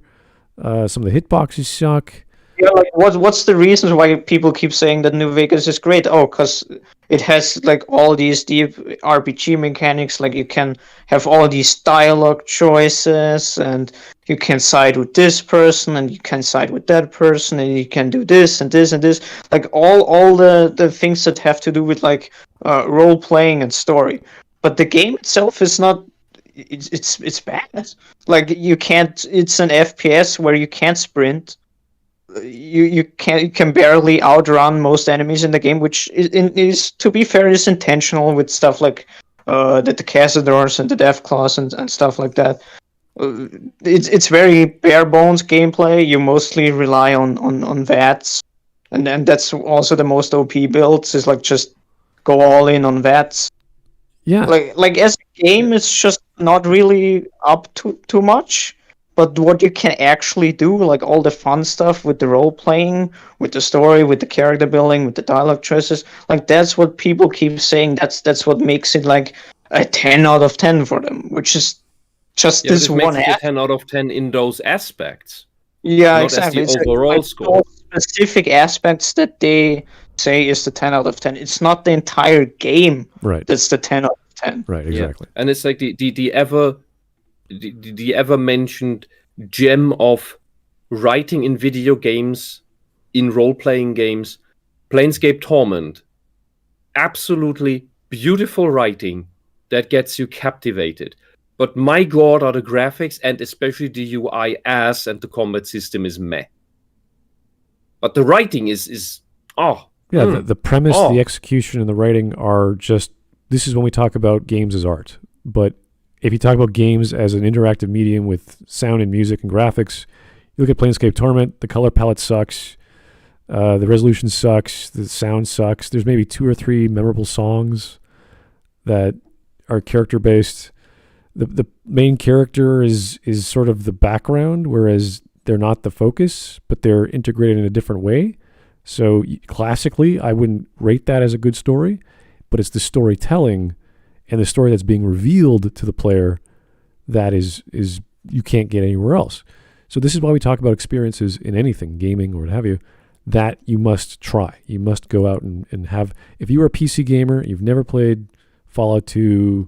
Some of the hitboxes suck. Yeah, like what's the reasons why people keep saying that New Vegas is great? Oh, because it has like all these deep RPG mechanics. Like you can have all these dialogue choices, and you can side with this person, and you can side with that person, and you can do this and this and this. Like all the things that have to do with like role playing and story. But the game itself is not. It's bad. Like you can't. It's an FPS where you can't sprint. You can barely outrun most enemies in the game, which is to be fair is intentional with stuff like the Cazadors and the Deathclaws and stuff like that. It's very bare bones gameplay. You mostly rely on VATs, and that's also the most OP builds. Is like just go all in on VATs. Yeah. Like as a game, it's just not really up to too much. But what you can actually do, like all the fun stuff with the role playing, with the story, with the character building, with the dialogue choices, like that's what people keep saying. That's what makes it like a 10 out of 10 for them, which is just this one. Makes it a 10 out of 10 in those aspects. Yeah, not exactly. As the It's overall like score. Specific aspects that they say is the 10 out of 10. It's not the entire game. Right. That's the 10 out of 10. Right. Exactly. Yeah. And it's like the ever mentioned gem of writing in video games, in role-playing games, Planescape Torment. Absolutely beautiful writing that gets you captivated. But my god, are the graphics and especially the UI ass, and the combat system is meh. But the writing is Yeah, the premise, the execution, and the writing are just. This is when we talk about games as art. But if you talk about games as an interactive medium with sound and music and graphics, you look at Planescape Torment. The color palette sucks. The resolution sucks. The sound sucks. There's maybe 2 or 3 memorable songs that are character based. The main character is sort of the background, whereas they're not the focus, but they're integrated in a different way. So classically, I wouldn't rate that as a good story, but it's the storytelling and the story that's being revealed to the player that is you can't get anywhere else. So this is why we talk about experiences in anything, gaming or what have you, that you must try. You must go out and have. If you are a PC gamer, you've never played Fallout 2,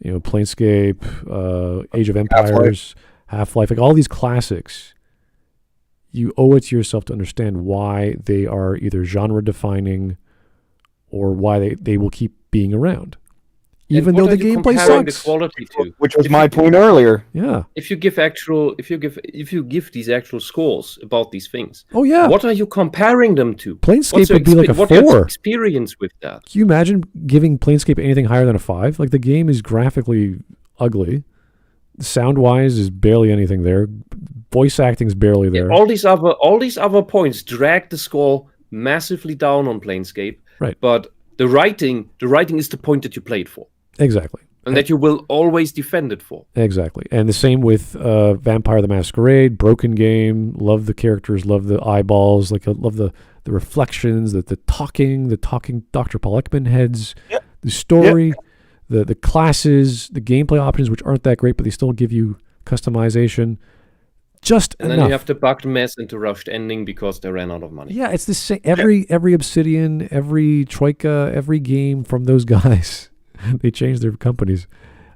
Planescape, Age of Empires, Half-Life, like all these classics, you owe it to yourself to understand why they are either genre-defining or why they will keep being around. Even though the gameplay sucks. Which was my point earlier. Yeah. If you give these actual scores about these things. Oh yeah. What are you comparing them to? Planescape would be like a 4. What's your experience with that? Can you imagine giving Planescape anything higher than a 5? Like the game is graphically ugly. Sound-wise is barely anything there. Voice acting is barely there. Yeah, all these other points drag the score massively down on Planescape. Right. But the writing is the point that you played for. Exactly. And that you will always defend it for. Exactly. And the same with Vampire the Masquerade, broken game, love the characters, love the eyeballs, like love the reflections, the talking Dr. Paul Ekman heads, the story, the classes, the gameplay options, which aren't that great, but they still give you customization. Just and enough. Then you have the bugged mess and the rushed ending because they ran out of money. Yeah, it's the same. Every Obsidian, every Troika, every game from those guys, they changed their companies,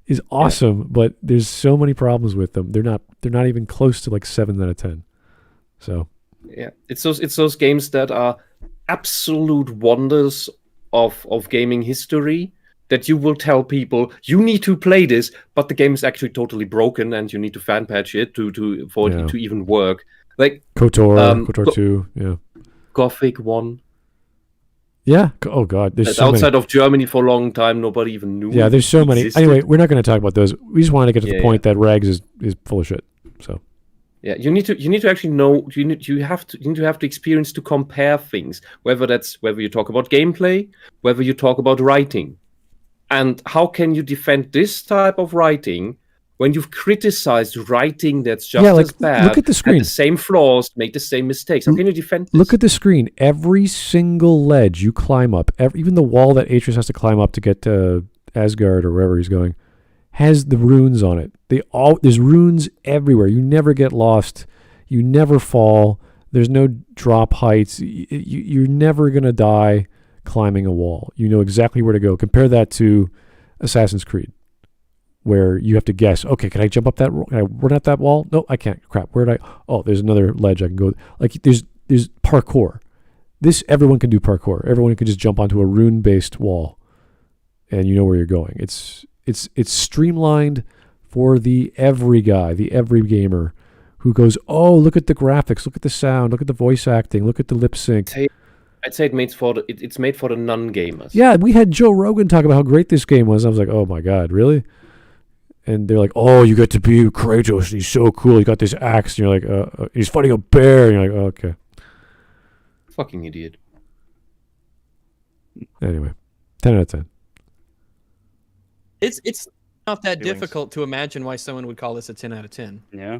is awesome. But there's so many problems with them. They're not even close to like 7 out of 10. So yeah, it's those games that are absolute wonders of gaming history. That you will tell people you need to play this, but the game is actually totally broken, and you need to fan patch it for it to even work. Like KOTOR 2, yeah, Gothic 1. Yeah. Oh God, there's so outside many. of Germany for a long time, nobody even knew. Yeah, there's so many. existed. Anyway, we're not going to talk about those. We just wanted to get to the point that Rags is full of shit. So. Yeah, you need to actually know. You have to have the experience to compare things. Whether you talk about gameplay, whether you talk about writing. And how can you defend this type of writing when you've criticized writing that's just as bad, look at the screen, had the same flaws, make the same mistakes? How can you defend this? Look at the screen. Every single ledge you climb up, even the wall that Atreus has to climb up to get to Asgard or wherever he's going, has the runes on it. There's runes everywhere. You never get lost. You never fall. There's no drop heights. You're never going to die climbing a wall. You know exactly where to go. Compare that to Assassin's Creed, where you have to guess, okay, can I jump up that wall? Can I run up that wall? No, I can't. Crap, where did I? Oh, there's another ledge I can go. Like there's parkour. Everyone can do parkour. Everyone can just jump onto a rune-based wall and you know where you're going. It's streamlined for the every guy, the every gamer who goes, oh, look at the graphics, look at the sound, look at the voice acting, look at the lip sync. I'd say it's made for the non-gamers. Yeah, we had Joe Rogan talk about how great this game was. I was like, oh my God, really? And they're like, oh, you get to be Kratos, and he's so cool. He got this axe, and you're like, he's fighting a bear. And you're like, oh, okay. Fucking idiot. Anyway, 10 out of 10. It's not that difficult to imagine why someone would call this a 10 out of 10. Yeah.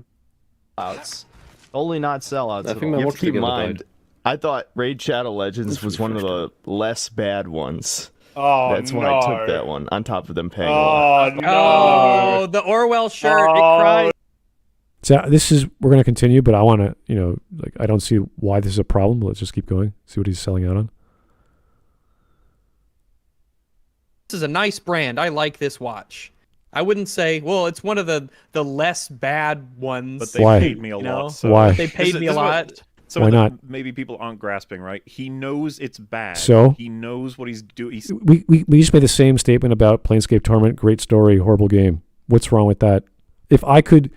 Sellouts. Totally not sellouts. I think You have to keep in mind, I thought Raid Shadow Legends was one of the less bad ones. Oh, That's why I took that one, on top of them paying a lot. Oh, the Orwell shirt. It cries. So we're going to continue, but I want to, I don't see why this is a problem. Let's just keep going. See what he's selling out on. This is a nice brand. I like this watch. I wouldn't say, well, it's one of the less bad ones. But they paid me a lot. So. Why? They paid me a lot. Why not? Maybe people aren't grasping, right? He knows it's bad. So? He knows what he's doing. We just made the same statement about Planescape Torment. Great story, horrible game. What's wrong with that? If I could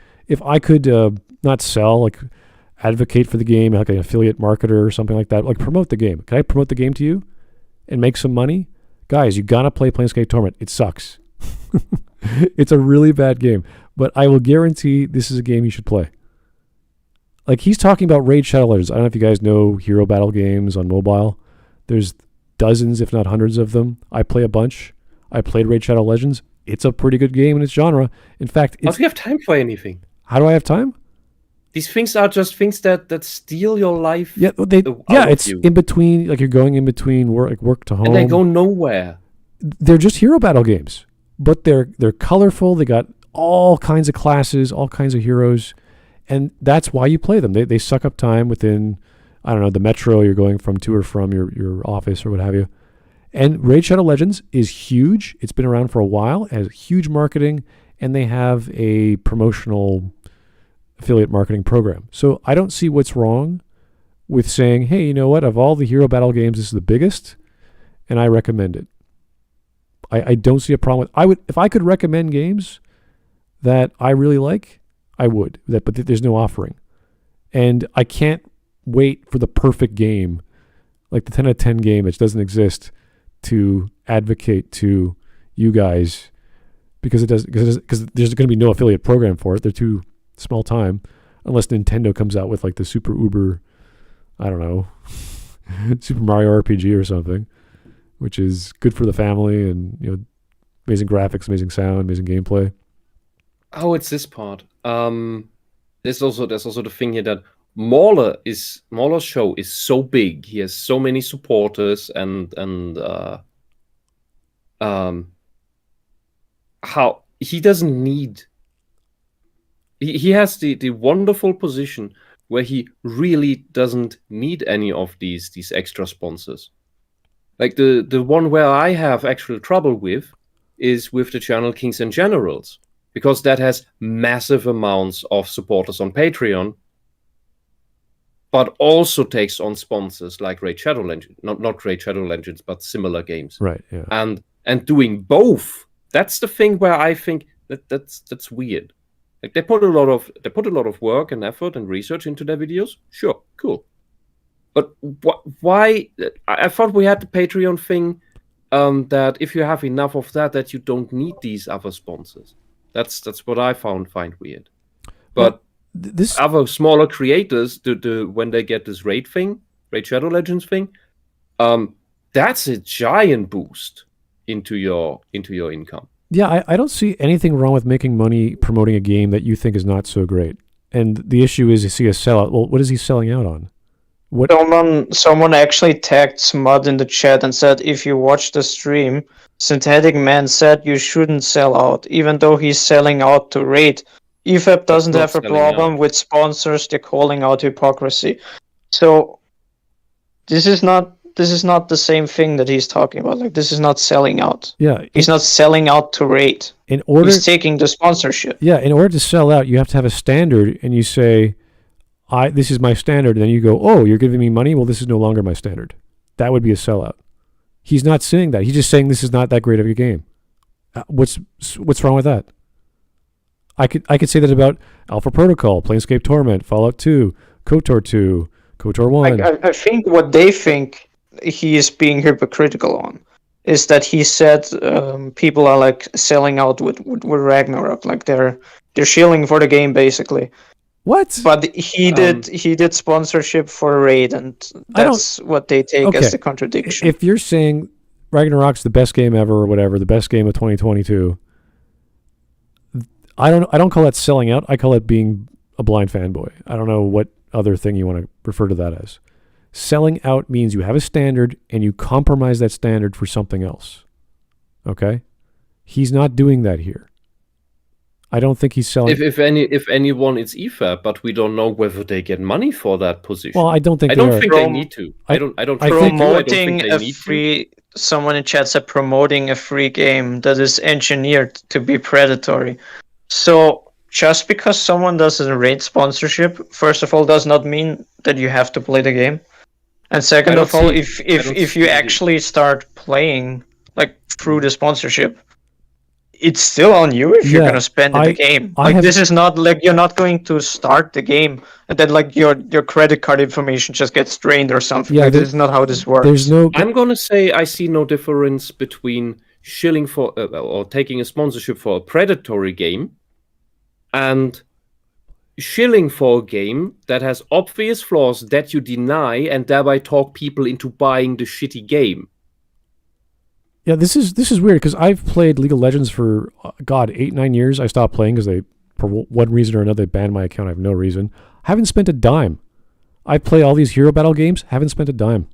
not sell, like, advocate for the game, like an affiliate marketer or something like that. Like promote the game. Can I promote the game to you and make some money? Guys, you gotta play Planescape Torment. It sucks. It's a really bad game, but I will guarantee this is a game you should play. Like he's talking about Raid Shadow Legends. I don't know if you guys know hero battle games on mobile. There's dozens, if not hundreds of them. I play a bunch. I played Raid Shadow Legends. It's a pretty good game in its genre. In fact, How do you have time for anything? How do I have time? These things are just things that steal your life. Yeah, it's in between. Like you're going in between work to home, and they go nowhere. They're just hero battle games, but they're colorful. They got all kinds of classes, all kinds of heroes, and that's why you play them. They suck up time within, I don't know, the metro you're going from to or from your office or what have you. And Raid Shadow Legends is huge. It's been around for a while, has huge marketing, and they have a promotional affiliate marketing program. So I don't see what's wrong with saying, hey, you know what? Of all the hero battle games, this is the biggest, and I recommend it. I don't see a problem with. If I could recommend games that I really like, I would. But there's no offering, and I can't wait for the perfect game, like the 10 out of 10 game which doesn't exist, to advocate to you guys because there's going to be no affiliate program for it. They're too small time, unless Nintendo comes out with like the super uber, I don't know, Super Mario RPG or something, which is good for the family and amazing graphics, amazing sound, amazing gameplay. Oh, it's this part. There's also the thing here that Mauler's show is so big. He has so many supporters and how he doesn't need. He has the wonderful position where he really doesn't need any of these extra sponsors. Like the one where I have actual trouble with is with the channel Kings and Generals, because that has massive amounts of supporters on Patreon, but also takes on sponsors like Raid Shadow Legends, not Raid Shadow Legends, but similar games. Right. Yeah. And doing both, that's the thing where I think that's weird. Like they put a lot of work and effort and research into their videos. Sure, cool. But why? I thought we had the Patreon thing that if you have enough of that you don't need these other sponsors. That's what I find weird. But this other smaller creators, when they get this Raid Shadow Legends thing, that's a giant boost into your income. Yeah, I don't see anything wrong with making money promoting a game that you think is not so great. And the issue is you see a sellout. Well, what is he selling out on? What? Someone actually tagged Smud in the chat and said, if you watch the stream, Synthetic Man said you shouldn't sell out, even though he's selling out to Raid. EFAP doesn't have a problem with sponsors. They're calling out hypocrisy. So this is not the same thing that he's talking about. Like, this is not selling out. Yeah. He's not selling out to Raid. He's taking the sponsorship. Yeah, in order to sell out, you have to have a standard, and you say, this is my standard, and then you go, oh, you're giving me money? Well, this is no longer my standard. That would be a sellout. He's not saying that. He's just saying this is not that great of a game. What's wrong with that? I could say that about Alpha Protocol, Planescape Torment, Fallout 2, KOTOR 2, KOTOR 1. I think what they think he is being hypocritical on is that he said people are like selling out with Ragnarok, like they're shilling for the game basically. What? But he did sponsorship for Raid, and that's what they take as the contradiction. If you're saying Ragnarok's the best game ever or whatever, the best game of 2022, I don't call that selling out. I call it being a blind fanboy. I don't know what other thing you want to refer to that as. Selling out means you have a standard and you compromise that standard for something else. Okay? He's not doing that here. I don't think he's selling. If anyone, it's EFAP, but we don't know whether they get money for that position. Well, I don't think they need to. I don't think they need to. Someone in chat said promoting a free game that is engineered to be predatory. So just because someone does a Raid sponsorship, first of all, does not mean that you have to play the game. And second of all, if you actually start playing like through the sponsorship, it's still on you if you're gonna spend in the game. Like this is not like you're not going to start the game and then like your credit card information just gets drained or something. Like, this is not how this works. There's no. I'm gonna say I see no difference between shilling for or taking a sponsorship for a predatory game and shilling for a game that has obvious flaws that you deny and thereby talk people into buying the shitty game. Yeah, this is weird because I've played League of Legends for 8-9 years. I stopped playing because for one reason or another, they banned my account. I have no reason. Haven't spent a dime. I play all these hero battle games. Haven't spent a dime.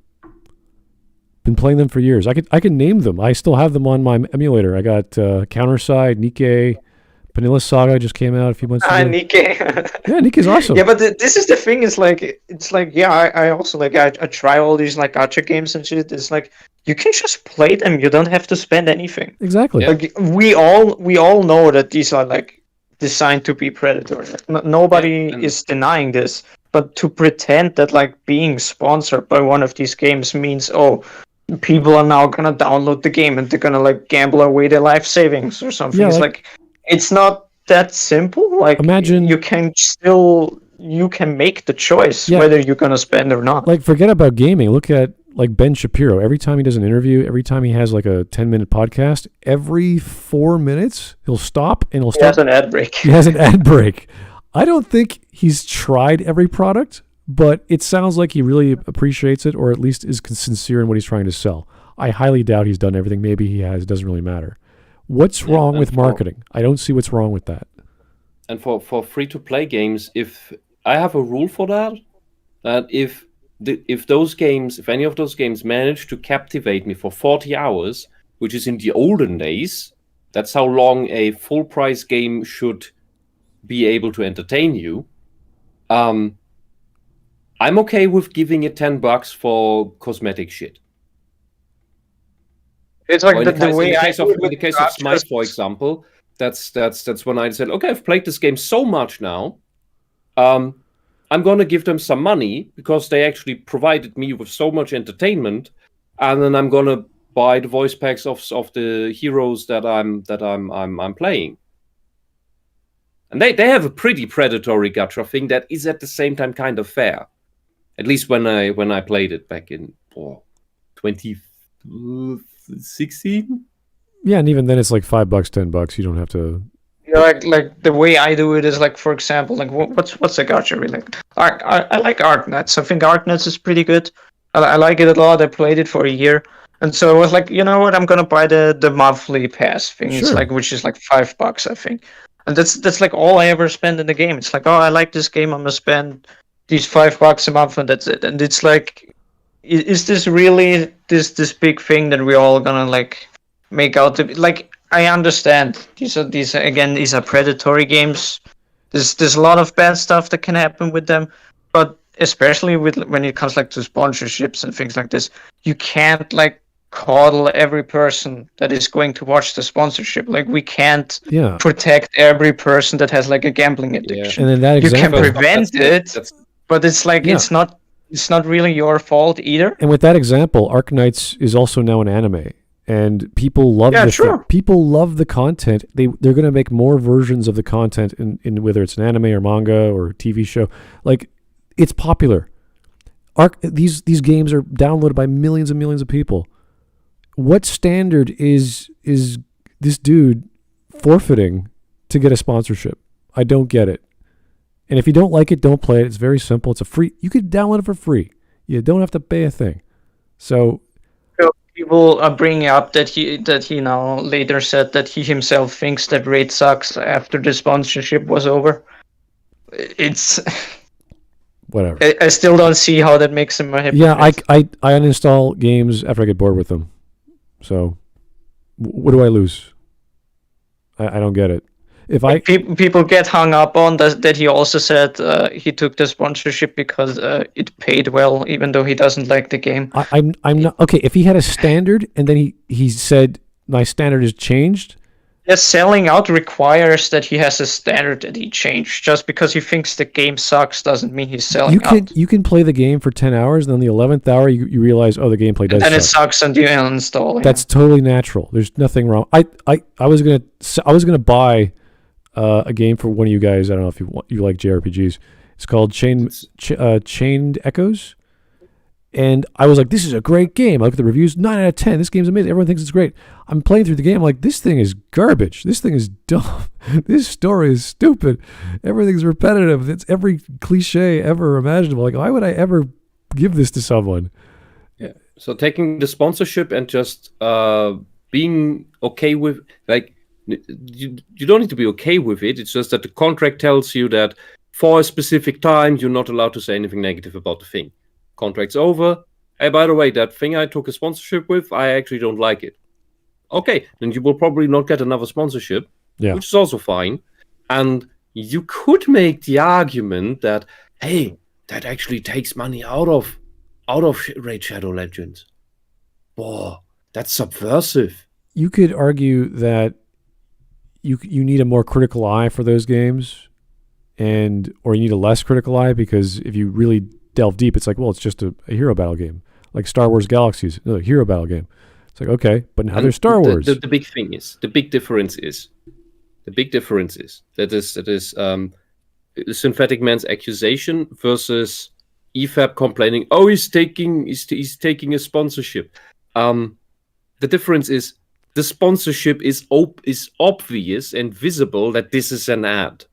Been playing them for years. I could name them. I still have them on my emulator. I got Counterside, Nikke, Vanilla Saga just came out a few months ago. Nikke. Yeah, Nikke's awesome. Yeah, but this is the thing. It's like I also like I try all these like gacha games and shit. It's like you can just play them. You don't have to spend anything. Exactly. Like we all know that these are like designed to be predatory. Nobody is denying this. But to pretend that like being sponsored by one of these games means people are now gonna download the game and they're gonna like gamble away their life savings or something. Yeah, it's like it's not that simple. Like imagine you can make the choice whether you're gonna spend or not. Like forget about gaming. Look at like Ben Shapiro. Every time he does an interview, every time he has like a 10-minute podcast, every 4 minutes he'll stop and He has an ad break. He has an ad break. I don't think he's tried every product, but it sounds like he really appreciates it, or at least is sincere in what he's trying to sell. I highly doubt he's done everything. Maybe he has. It doesn't really matter. What's wrong with marketing? I don't see what's wrong with that. And for free-to-play games, if I have a rule for that if any of those games manage to captivate me for 40 hours, which is in the olden days, that's how long a full-price game should be able to entertain you. I'm okay with giving it $10 for cosmetic shit. It's like in the way the case of Smite, for example, that's when I said, okay, I've played this game so much now. I'm going to give them some money because they actually provided me with so much entertainment, and then I'm going to buy the voice packs of the heroes that I'm playing. And they have a pretty predatory gacha thing that is at the same time kind of fair. At least when I played it back in 2016. Yeah, and even then it's like $5, $10. You don't have to. You know, like the way I do it is like, for example, like what's a gacha really? I like Arknights. I think Arknights is pretty good. I like it a lot. I played it for a year, and so I was like, you know what? I'm gonna buy the monthly pass thing. Sure. It's like which is like $5, I think. And that's like all I ever spend in the game. It's like, I like this game. I'm gonna spend these $5 a month, and that's it. And it's like, is this really this big thing that we're all gonna like make out to be? Like, I understand these are predatory games. There's a lot of bad stuff that can happen with them, but especially when it comes like to sponsorships and things like this, you can't like coddle every person that is going to watch the sponsorship. Like we can't protect every person that has like a gambling addiction. And in that example, you can prevent it, but it's like it's not really your fault either. And with that example, Arknights is also now an anime, and people love people love the content. They're going to make more versions of the content in whether it's an anime or manga or TV show. Like it's popular. These games are downloaded by millions and millions of people. What standard is this dude forfeiting to get a sponsorship? I don't get it. And if you don't like it, don't play it. It's very simple. It's a free. You could download it for free. You don't have to pay a thing. So people are bringing up that he now later said that he himself thinks that Raid sucks after the sponsorship was over. It's whatever. I still don't see how that makes him a hypocrite. Yeah, I uninstall games after I get bored with them. So, what do I lose? I don't get it. If people get hung up on that he also said he took the sponsorship because it paid well, even though he doesn't like the game. I'm not okay. If he had a standard and then he said my standard has changed, Yeah, selling out requires that he has a standard that he changed. Just because he thinks the game sucks doesn't mean he's selling out. You can play the game for 10 hours, and on the 11th hour, you realize, oh, the gameplay does And suck. it sucks, and you uninstall. That's totally natural. There's nothing wrong. I was gonna buy a game for one of you guys. I don't know if you like JRPGs. It's called Chained Echoes. And I was like, this is a great game. I look at the reviews, 9 out of 10. This game's amazing. Everyone thinks it's great. I'm playing through the game. I'm like, this thing is garbage. This thing is dumb. This story is stupid. Everything's repetitive. It's every cliche ever imaginable. Like, why would I ever give this to someone? Yeah. So taking the sponsorship and just being okay with, like, you don't need to be okay with it. It's just that the contract tells you that for a specific time, you're not allowed to say anything negative about the thing. Contract's over. Hey, by the way, that thing I took a sponsorship with, I actually don't like it. Okay, then you will probably not get another sponsorship, which is also fine. And you could make the argument that, hey, that actually takes money out of Raid Shadow Legends. Whoa, that's subversive. You could argue that you need a more critical eye for those games, or you need a less critical eye, because if you really delve deep, it's like, well, it's just a hero battle game, like Star Wars Galaxies, another hero battle game. It's like, okay, but now there's Star Wars. The big difference is that Synthetic Man's accusation versus EFAP complaining, oh, he's taking a sponsorship. The difference is the sponsorship is obvious and visible that this is an ad.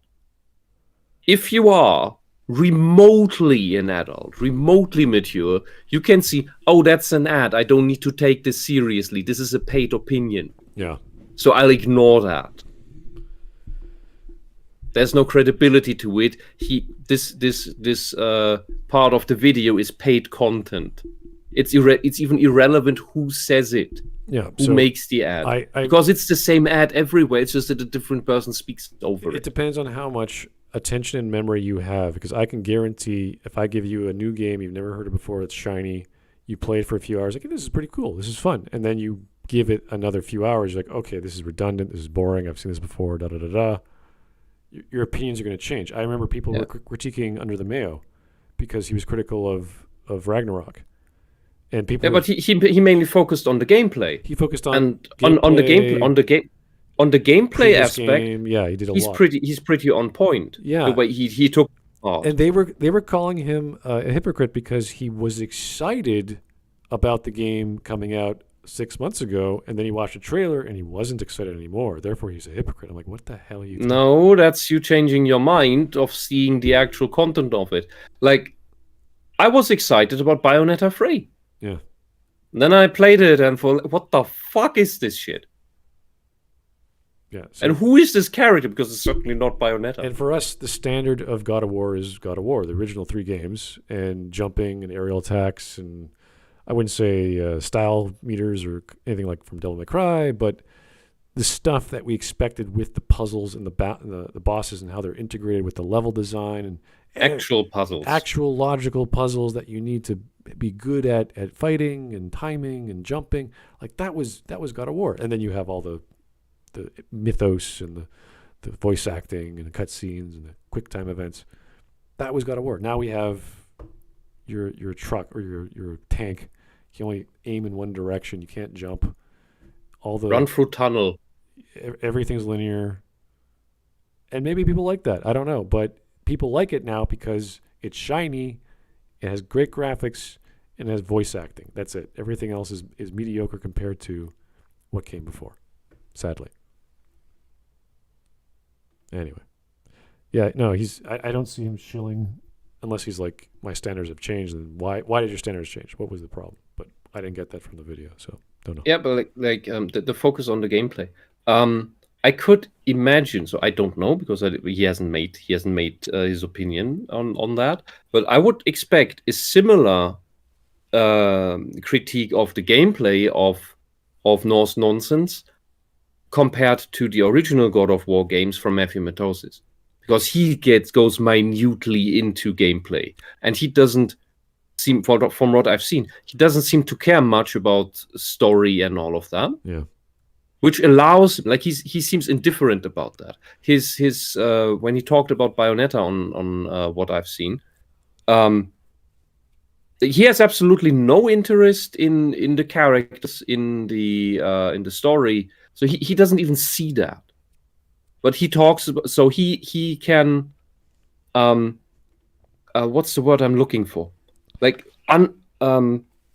If you are remotely an adult, remotely mature, you can see, oh, that's an ad. I don't need to take this seriously. This is a paid opinion. Yeah. So I'll ignore that. There's no credibility to it. This part of the video is paid content. It's even irrelevant who says it. Yeah. Who makes the ad? Because it's the same ad everywhere. It's just that a different person speaks over it. It depends on how much attention and memory you have, because I can guarantee if I give you a new game you've never heard of before, it's shiny, you play it for a few hours, like, this is pretty cool, this is fun, and then you give it another few hours, you're like, okay, this is redundant, this is boring, I've seen this before, da da da da. Your opinions are going to change. I remember people were critiquing Under the Mayo because he was critical of Ragnarok, and people. Yeah, but he mainly focused on the gameplay. He focused on on the gameplay. On the gameplay aspect, he did a lot. He's pretty on point. Yeah, the way he took part. And they were calling him a hypocrite because he was excited about the game coming out 6 months ago, and then he watched a trailer and he wasn't excited anymore. Therefore, he's a hypocrite. I'm like, what the hell are you? No, that's you changing your mind of seeing the actual content of it. Like, I was excited about Bayonetta 3. Yeah. And then I played it and thought, what the fuck is this shit? Yeah, and who is this character? Because it's certainly not Bayonetta. And for us, the standard of God of War is God of War, the original 3 games, and jumping and aerial attacks, and I wouldn't say style meters or anything like from Devil May Cry, but the stuff that we expected with the puzzles and the bosses and how they're integrated with the level design and actual puzzles, actual logical puzzles that you need to be good at fighting and timing and jumping. Like that was God of War, and then you have all the mythos and the voice acting and the cutscenes and the quick time events. That was God of War. Now we have your truck or your tank. You can only aim in one direction. You can't jump. Run through tunnel. Everything's linear. And maybe people like that. I don't know. But people like it now because it's shiny, it has great graphics, and it has voice acting. That's it. Everything else is mediocre compared to what came before, sadly. Anyway. Yeah, no, I don't see him shilling unless he's like, my standards have changed. And why did your standards change? What was the problem? But I didn't get that from the video, so don't know. Yeah, but the focus on the gameplay. I could imagine, so I don't know because he hasn't made his opinion on that. But I would expect a similar critique of the gameplay of Norse Nonsense compared to the original God of War games from Matthew Matosis, because he goes minutely into gameplay, and he doesn't seem, from what I've seen, he doesn't seem to care much about story and all of that. Yeah. which allows, like, he seems indifferent about that. His when he talked about Bayonetta on what I've seen, he has absolutely no interest in the characters, in the story. So he doesn't even see that. But he talks about, so he can what's the word I'm looking for? Like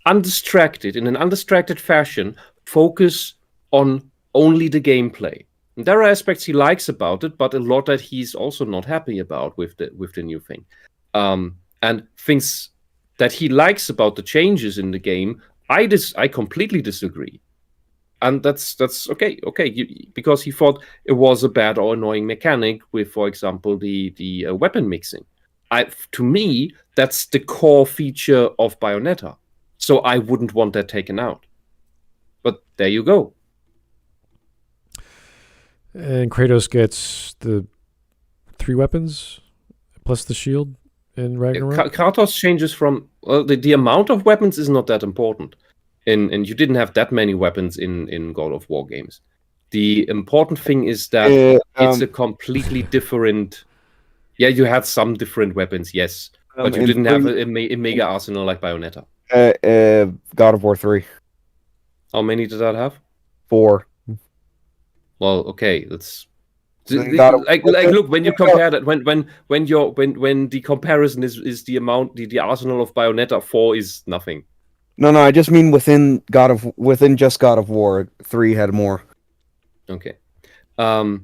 undistracted, in an undistracted fashion, focus on only the gameplay. And there are aspects he likes about it, but a lot that he's also not happy about with the new thing. And things that he likes about the changes in the game, I completely disagree. And that's okay, because he thought it was a bad or annoying mechanic with, for example, the weapon mixing. To me, that's the core feature of Bayonetta. So I wouldn't want that taken out. But there you go. And Kratos gets the 3 weapons plus the shield in Ragnarok? Kratos changes from... Well, the amount of weapons is not that important. And you didn't have that many weapons in God of War games. The important thing is that it's a completely different... Yeah, you had some different weapons, yes. But you didn't have a mega arsenal like Bayonetta. God of War 3. How many did that have? 4. Well, okay, that's... look, when you compare that, when the comparison is the amount, the arsenal of Bayonetta, 4 is nothing. No, I just mean within just God of War, 3 had more. Okay. The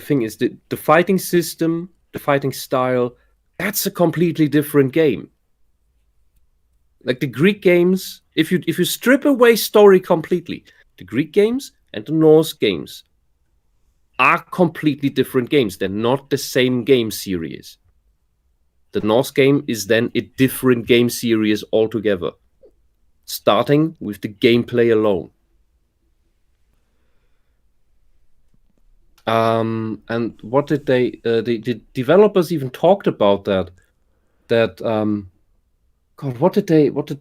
thing is the fighting system, the fighting style, that's a completely different game. Like the Greek games, if you strip away story completely, the Greek games and the Norse games are completely different games. They're not the same game series. The Norse game is then a different game series altogether, starting with the gameplay alone. And what did the developers even talked about that God, what did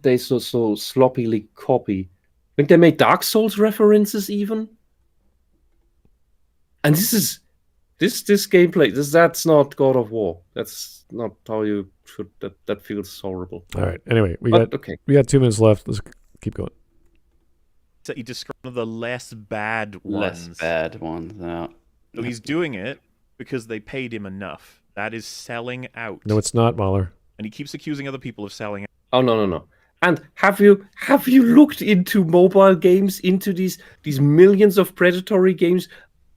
they so sloppily copy? I think they made Dark Souls references even. And this gameplay, that's not God of War. That's not how you should. That feels horrible. All right. Anyway, we got 2 minutes left. Let's keep going. So he described one of the less bad ones. Less bad ones. No. So he's doing it because they paid him enough. That is selling out. No, it's not, Mahler. And he keeps accusing other people of selling out. Oh no. And have you looked into mobile games, into these millions of predatory games?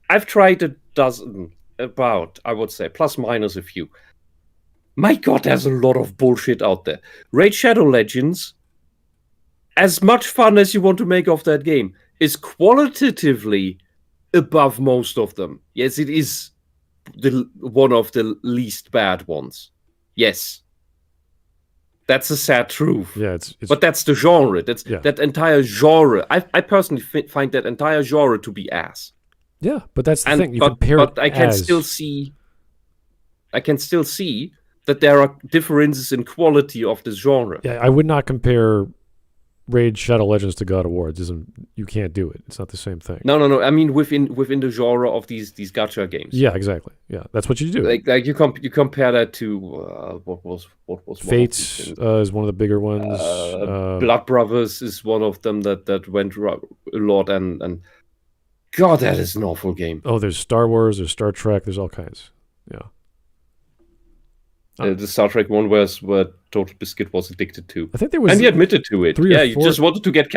I've tried a dozen, about, I would say, plus minus a few. My God, there's a lot of bullshit out there. Raid Shadow Legends, as much fun as you want to make of that game, is qualitatively above most of them. Yes, it is one of the least bad ones. Yes. That's a sad truth. Yeah, it's but that's the genre. That entire genre. I personally find that entire genre to be ass. Yeah, but that's the thing. You compare but I can still see that there are differences in quality of this genre. Yeah, I would not compare Raid Shadow Legends to God of War. You can't do it. It's not the same thing. No. I mean within the genre of these gacha games. Yeah, exactly. Yeah, that's what you do. Like you compare that to what was Fates is one of the bigger ones. Blood Brothers is one of them that went a lot, and God, that is an awful game. Oh, there's Star Wars, there's Star Trek, there's all kinds. Yeah. The Star Trek one where Total Biscuit was addicted to. I think there was, and he admitted to it. Yeah, he just wanted to get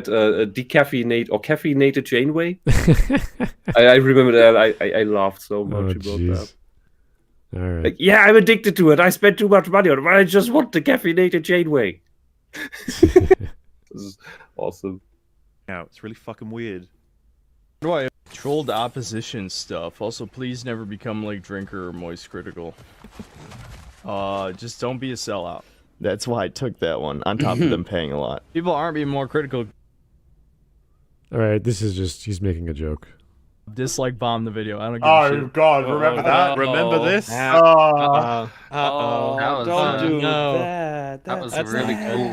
a decaffeinated or caffeinated Janeway. I remember that. I laughed so much about that. All right. Like, yeah, I'm addicted to it. I spent too much money on it, but I just want the caffeinated Janeway. This is awesome. Now it's really fucking weird. How do I control the opposition stuff? Also, please never become like Drinker or Moist Critical. Just don't be a sellout. That's why I took that one, on top of them paying a lot. People aren't being more critical. All right, this is just, he's making a joke. Dislike bomb the video. I don't give a shit. Oh god, remember that? Remember this? Don't do that. That was really cool.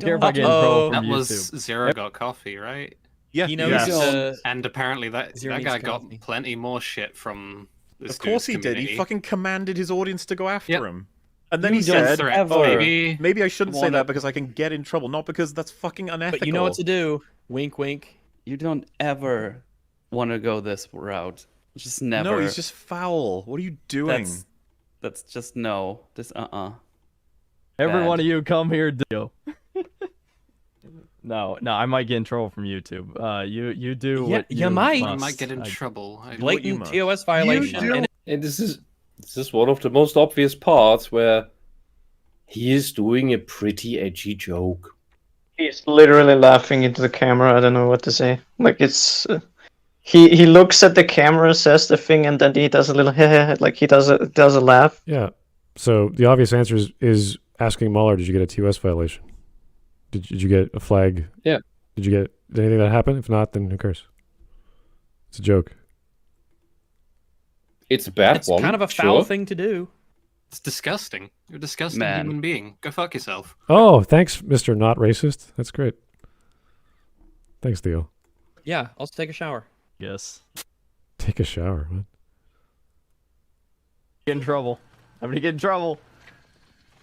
Careful getting trolled That from was YouTube. Zero Got Coffee, right? Yeah. He knows Yes. And apparently that Zero guy needs got coffee. plenty more shit from this Of course he dude's did. community. He fucking commanded his audience to go after Yep. him. And then You he don't said, threat, "Oh, maybe maybe I shouldn't say wanna- that because I can get in trouble." Not because that's fucking unethical. But you know what to do. Wink, wink. You don't ever want to go this route. Just never. No, he's just foul. What are you doing? That's just no. This Every Bad. one of you come here, do. No, I might get in trouble from YouTube. You do Yeah, what you might. must. I might get in trouble. Blatant TOS violation. And this is one of the most obvious parts where he is doing a pretty edgy joke. He's literally laughing into the camera. I don't know what to say. Like it's, he looks at the camera, says the thing, and then he does a little like he does a laugh. Yeah. So the obvious answer is asking Mueller, did you get a TOS violation? Did you get a flag? Yeah. Did anything that happen? If not, then who cares? It's a joke. It's a bad It's one. kind of a foul thing to do. It's disgusting. You're a disgusting Man. human being. Go fuck yourself. Oh, thanks, Mr. Not Racist. That's great. Thanks, Theo. Yeah, I'll take a shower. Yes. Take a shower. What? Get in trouble. I'm gonna get in trouble.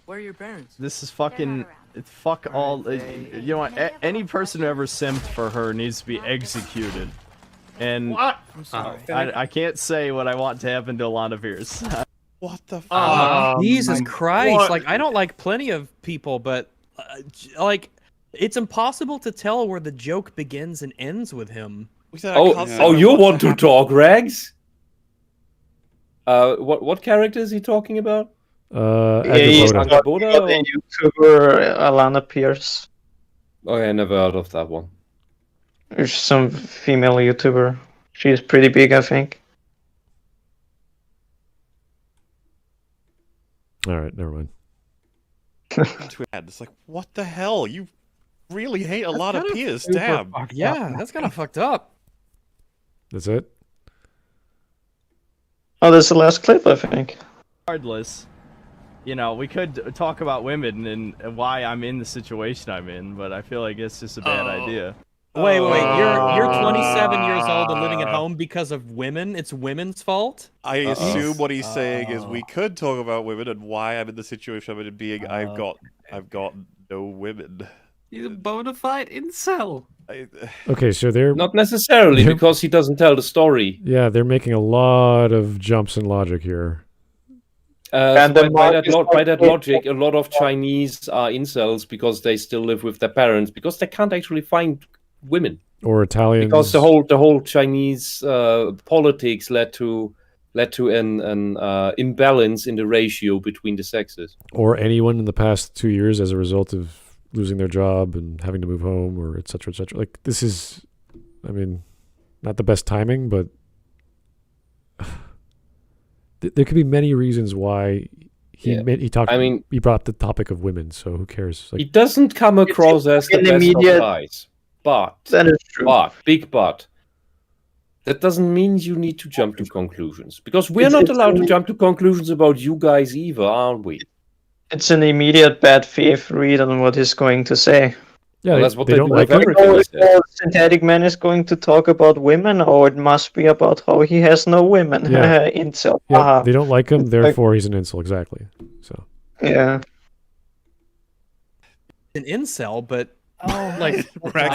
Where are your parents? This is fucking. It's fuck all. You know what? Any person who ever simped for her needs to be executed. And What? I'm sorry. I can't say what I want to happen to a lot of ears. What the fuck? Jesus Christ! what? Like I don't like plenty of people, but like it's impossible to tell where the joke begins and ends with him. You want to talk, Rags? What character is he talking about? He's Agriboda. talking about the YouTuber Alana Pierce. Oh, yeah, I never heard of that one. There's some female YouTuber. She's pretty big, I think. All right, never mind. It's like, what the hell? You really hate a lot of kinda Pierce. super Damn. Yeah, that's kind of fucked up. That's it? Oh, that's the last clip, I think. Regardless, you know, we could talk about women and why I'm in the situation I'm in, but I feel like it's just a bad idea. Wait, you're 27 years old and living at home because of women? It's women's fault? I assume what he's saying is we could talk about women and why I'm in the situation I'm in being I've got no women. He's a bona fide incel. Okay, so they're Not necessarily, because he doesn't tell the story. Yeah, they're making a lot of jumps in logic here. And by that logic, a lot of Chinese are incels because they still live with their parents because they can't actually find women. Or Italians. Because the whole Chinese politics led to an imbalance in the ratio between the sexes. Or anyone in the past 2 years as a result of losing their job and having to move home, or et cetera, et cetera. Like, this is, I mean, not the best timing, but there could be many reasons why he brought the topic of women. So who cares? Like, He doesn't come across as the best of guys, but that is true. But that doesn't mean you need to jump to conclusions, because we're not allowed to jump to conclusions about you guys either, aren't we? It's an immediate bad faith read on what he's going to say. Yeah, that's what they don't like everything he says. Synthetic Man is going to talk about women, or it must be about how he has no women. Yeah. Incel. Yeah, they don't like him, therefore he's an incel. Exactly. So. Yeah. An incel, but Rags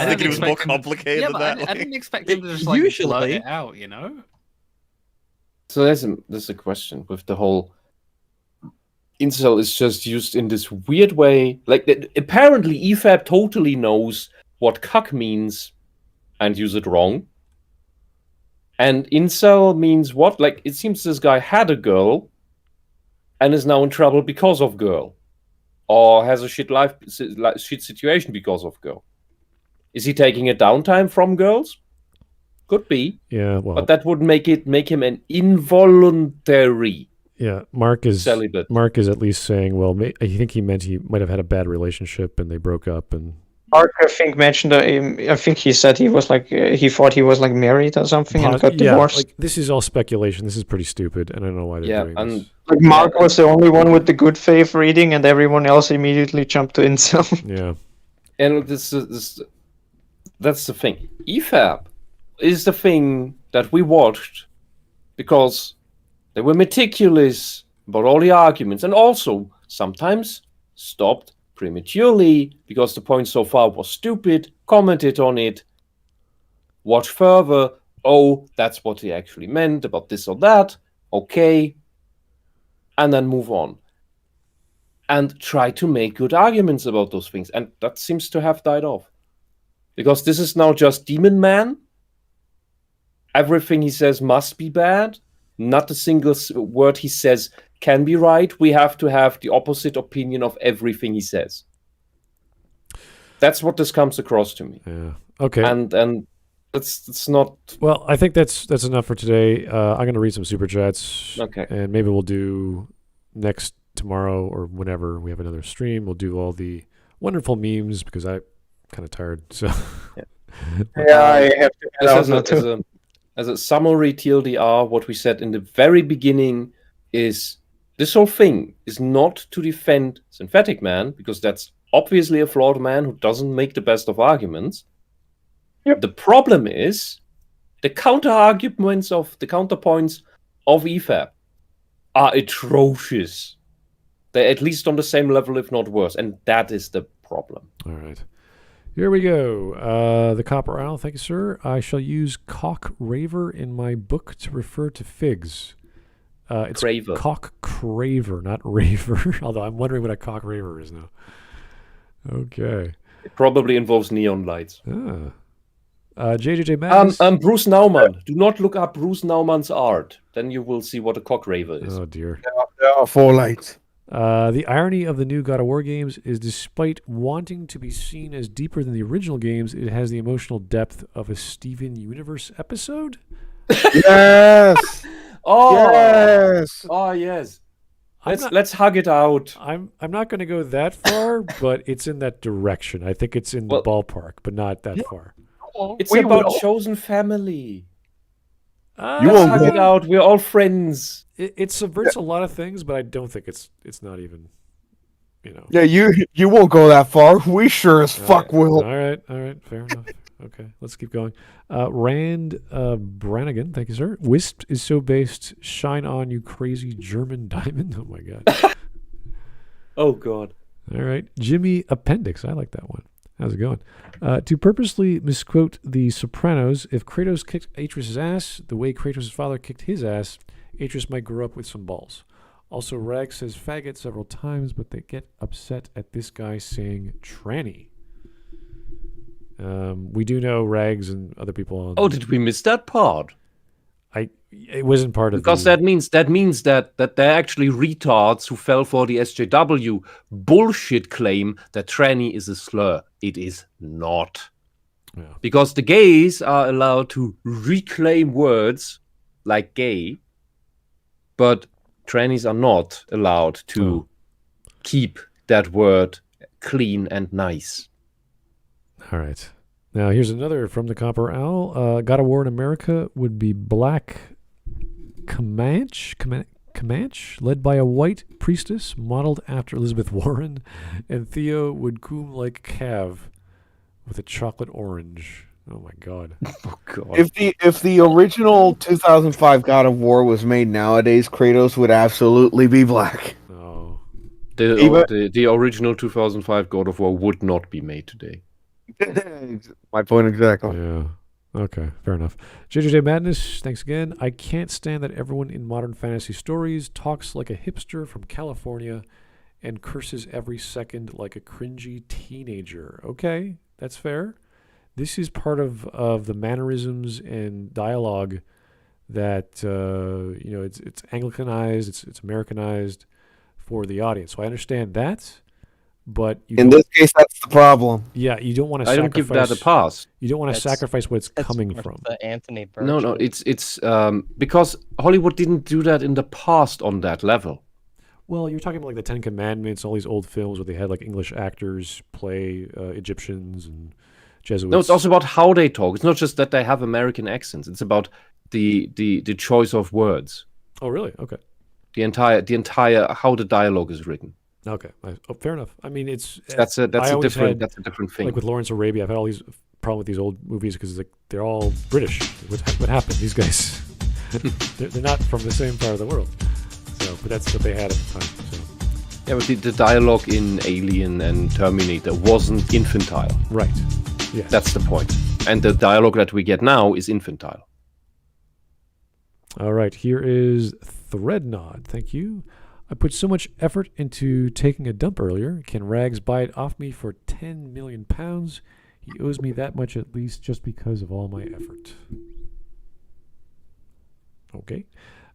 thinking it was more complicated than that. I didn't expect him to just like blurt it out, you know. So there's a question with the whole incel is just used in this weird way. Like, apparently EFAP totally knows what cuck means and use it wrong. And incel means what? Like, it seems this guy had a girl and is now in trouble because of girl. Or has a shit situation because of girl. Is he taking a downtime from girls? Could be. Yeah, well. But that would make him an involuntary. Yeah, Mark is celibate. Mark is at least saying, well, I think he meant he might have had a bad relationship and they broke up. And Mark, I think, mentioned. I think he said he was like he thought he was like married or something and got divorced. Like, this is all speculation. This is pretty stupid, and I don't know why they're doing this. Like Mark was the only one with the good faith reading, and everyone else immediately jumped to incel. Yeah. And that's the thing. EFAP is the thing that we watched because they were meticulous about all the arguments, and also sometimes stopped prematurely because the point so far was stupid, commented on it, watch further. Oh, that's what he actually meant about this or that. Okay. And then move on. And try to make good arguments about those things. And that seems to have died off. Because this is now just Demon Man. Everything he says must be bad. Not a single word he says can be right. We have to have the opposite opinion of everything he says. That's what this comes across to me. Yeah. Okay. And it's not. Well, I think that's enough for today. I'm going to read some super chats. Okay. And maybe we'll do tomorrow or whenever we have another stream. We'll do all the wonderful memes because I'm kind of tired. So. Yeah, I have to head out now too. As a summary TLDR, what we said in the very beginning is this whole thing is not to defend Synthetic Man, because that's obviously a flawed man who doesn't make the best of arguments. Yep. The problem is the counterpoints of EFAP are atrocious. They're at least on the same level, if not worse, and that is the problem. All right. Here we go. The Copper Owl, thank you, sir. I shall use cock raver in my book to refer to figs. It's Craver. Cock craver, not raver. Although I'm wondering what a cock raver is now. Okay. It probably involves neon lights. JJJ Madness. Bruce Nauman. Do not look up Bruce Naumann's art. Then you will see what a cock raver is. Oh, dear. There are 4 lights. The irony of the new God of War games is, despite wanting to be seen as deeper than the original games, it has the emotional depth of a Steven Universe episode. Yes. Oh yes. Oh yes. Let's hug it out. I'm not going to go that far, but it's in that direction. I think it's in the ballpark, but not that far. It's about chosen family. You won't hug it out. We're all friends. It subverts a lot of things, but I don't think it's not even, Yeah, you won't go that far. We sure as fuck will. All right, fair enough. Okay, let's keep going. Rand Brannigan, thank you, sir. Wisp is so based. Shine on, you crazy German diamond. Oh my god. Oh god. All right, Jimmy Appendix. I like that one. How's it going? To purposely misquote The Sopranos, if Kratos kicked Atreus' ass the way Kratos' father kicked his ass, Atreus might grow up with some balls. Also, Rag says faggot several times, but they get upset at this guy saying tranny. We do know Rags and other people on... Oh, did we miss that part? It wasn't part of because that means that they're actually retards who fell for the SJW bullshit claim that tranny is a slur. It is not. Yeah. Because the gays are allowed to reclaim words like gay, but trannies are not allowed to keep that word clean and nice. All right. Now, here's another from the Copper Owl. God of War in America would be black Comanche, led by a white priestess modeled after Elizabeth Warren, and Theo would coom like Cav with a chocolate orange. Oh my god. Oh god. If the original 2005 God of War was made nowadays, Kratos would absolutely be black. Oh. The original 2005 God of War would not be made today. My point exactly. Yeah. Okay, fair enough. JJJ Madness, thanks again. I can't stand that everyone in modern fantasy stories talks like a hipster from California and curses every second like a cringy teenager. Okay, that's fair. This is part of the mannerisms and dialogue that it's Anglicanized, it's Americanized for the audience. So I understand that. But in this case, that's the problem. Yeah, you don't want to. I don't give that a pass. You don't want to sacrifice what it's coming from. The Anthony Burch. No, it's because Hollywood didn't do that in the past on that level. Well, you're talking about like the Ten Commandments, all these old films where they had like English actors play Egyptians and Jesuits. No, it's also about how they talk. It's not just that they have American accents. It's about the choice of words. Oh, really? Okay. The entire how the dialogue is written. Okay, fair enough. I mean, that's a different thing. Like with Lawrence Arabia, I've had all these problem with these old movies because like they're all British. What happened? These guys, they're not from the same part of the world. So, but that's what they had at the time. So. Yeah, but the dialogue in Alien and Terminator wasn't infantile. Right. Yeah. That's the point. And the dialogue that we get now is infantile. All right, here is Threadnod. Thank you. I put so much effort into taking a dump earlier. Can Rags buy it off me for £10 million? He owes me that much at least just because of all my effort. Okay.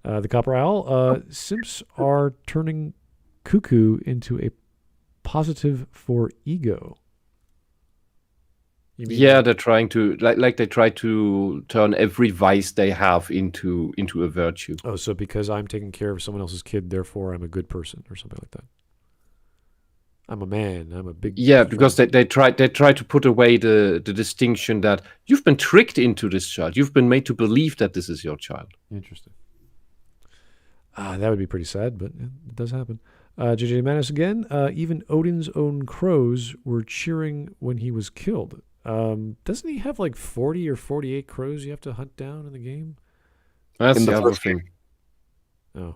The Copper Owl. Simps are turning cuckoo into a positive for ego. Yeah, they're trying to like they try to turn every vice they have into a virtue. Oh, so because I'm taking care of someone else's kid, therefore I'm a good person, or something like that. I'm a man. I'm a big. Yeah, because they try to put away the distinction that you've been tricked into this child. You've been made to believe that this is your child. Interesting. That would be pretty sad, but it does happen. JJ Manis again. Even Odin's own crows were cheering when he was killed. Doesn't he have like 40 or 48 crows you have to hunt down in the game? That's the other thing. Oh.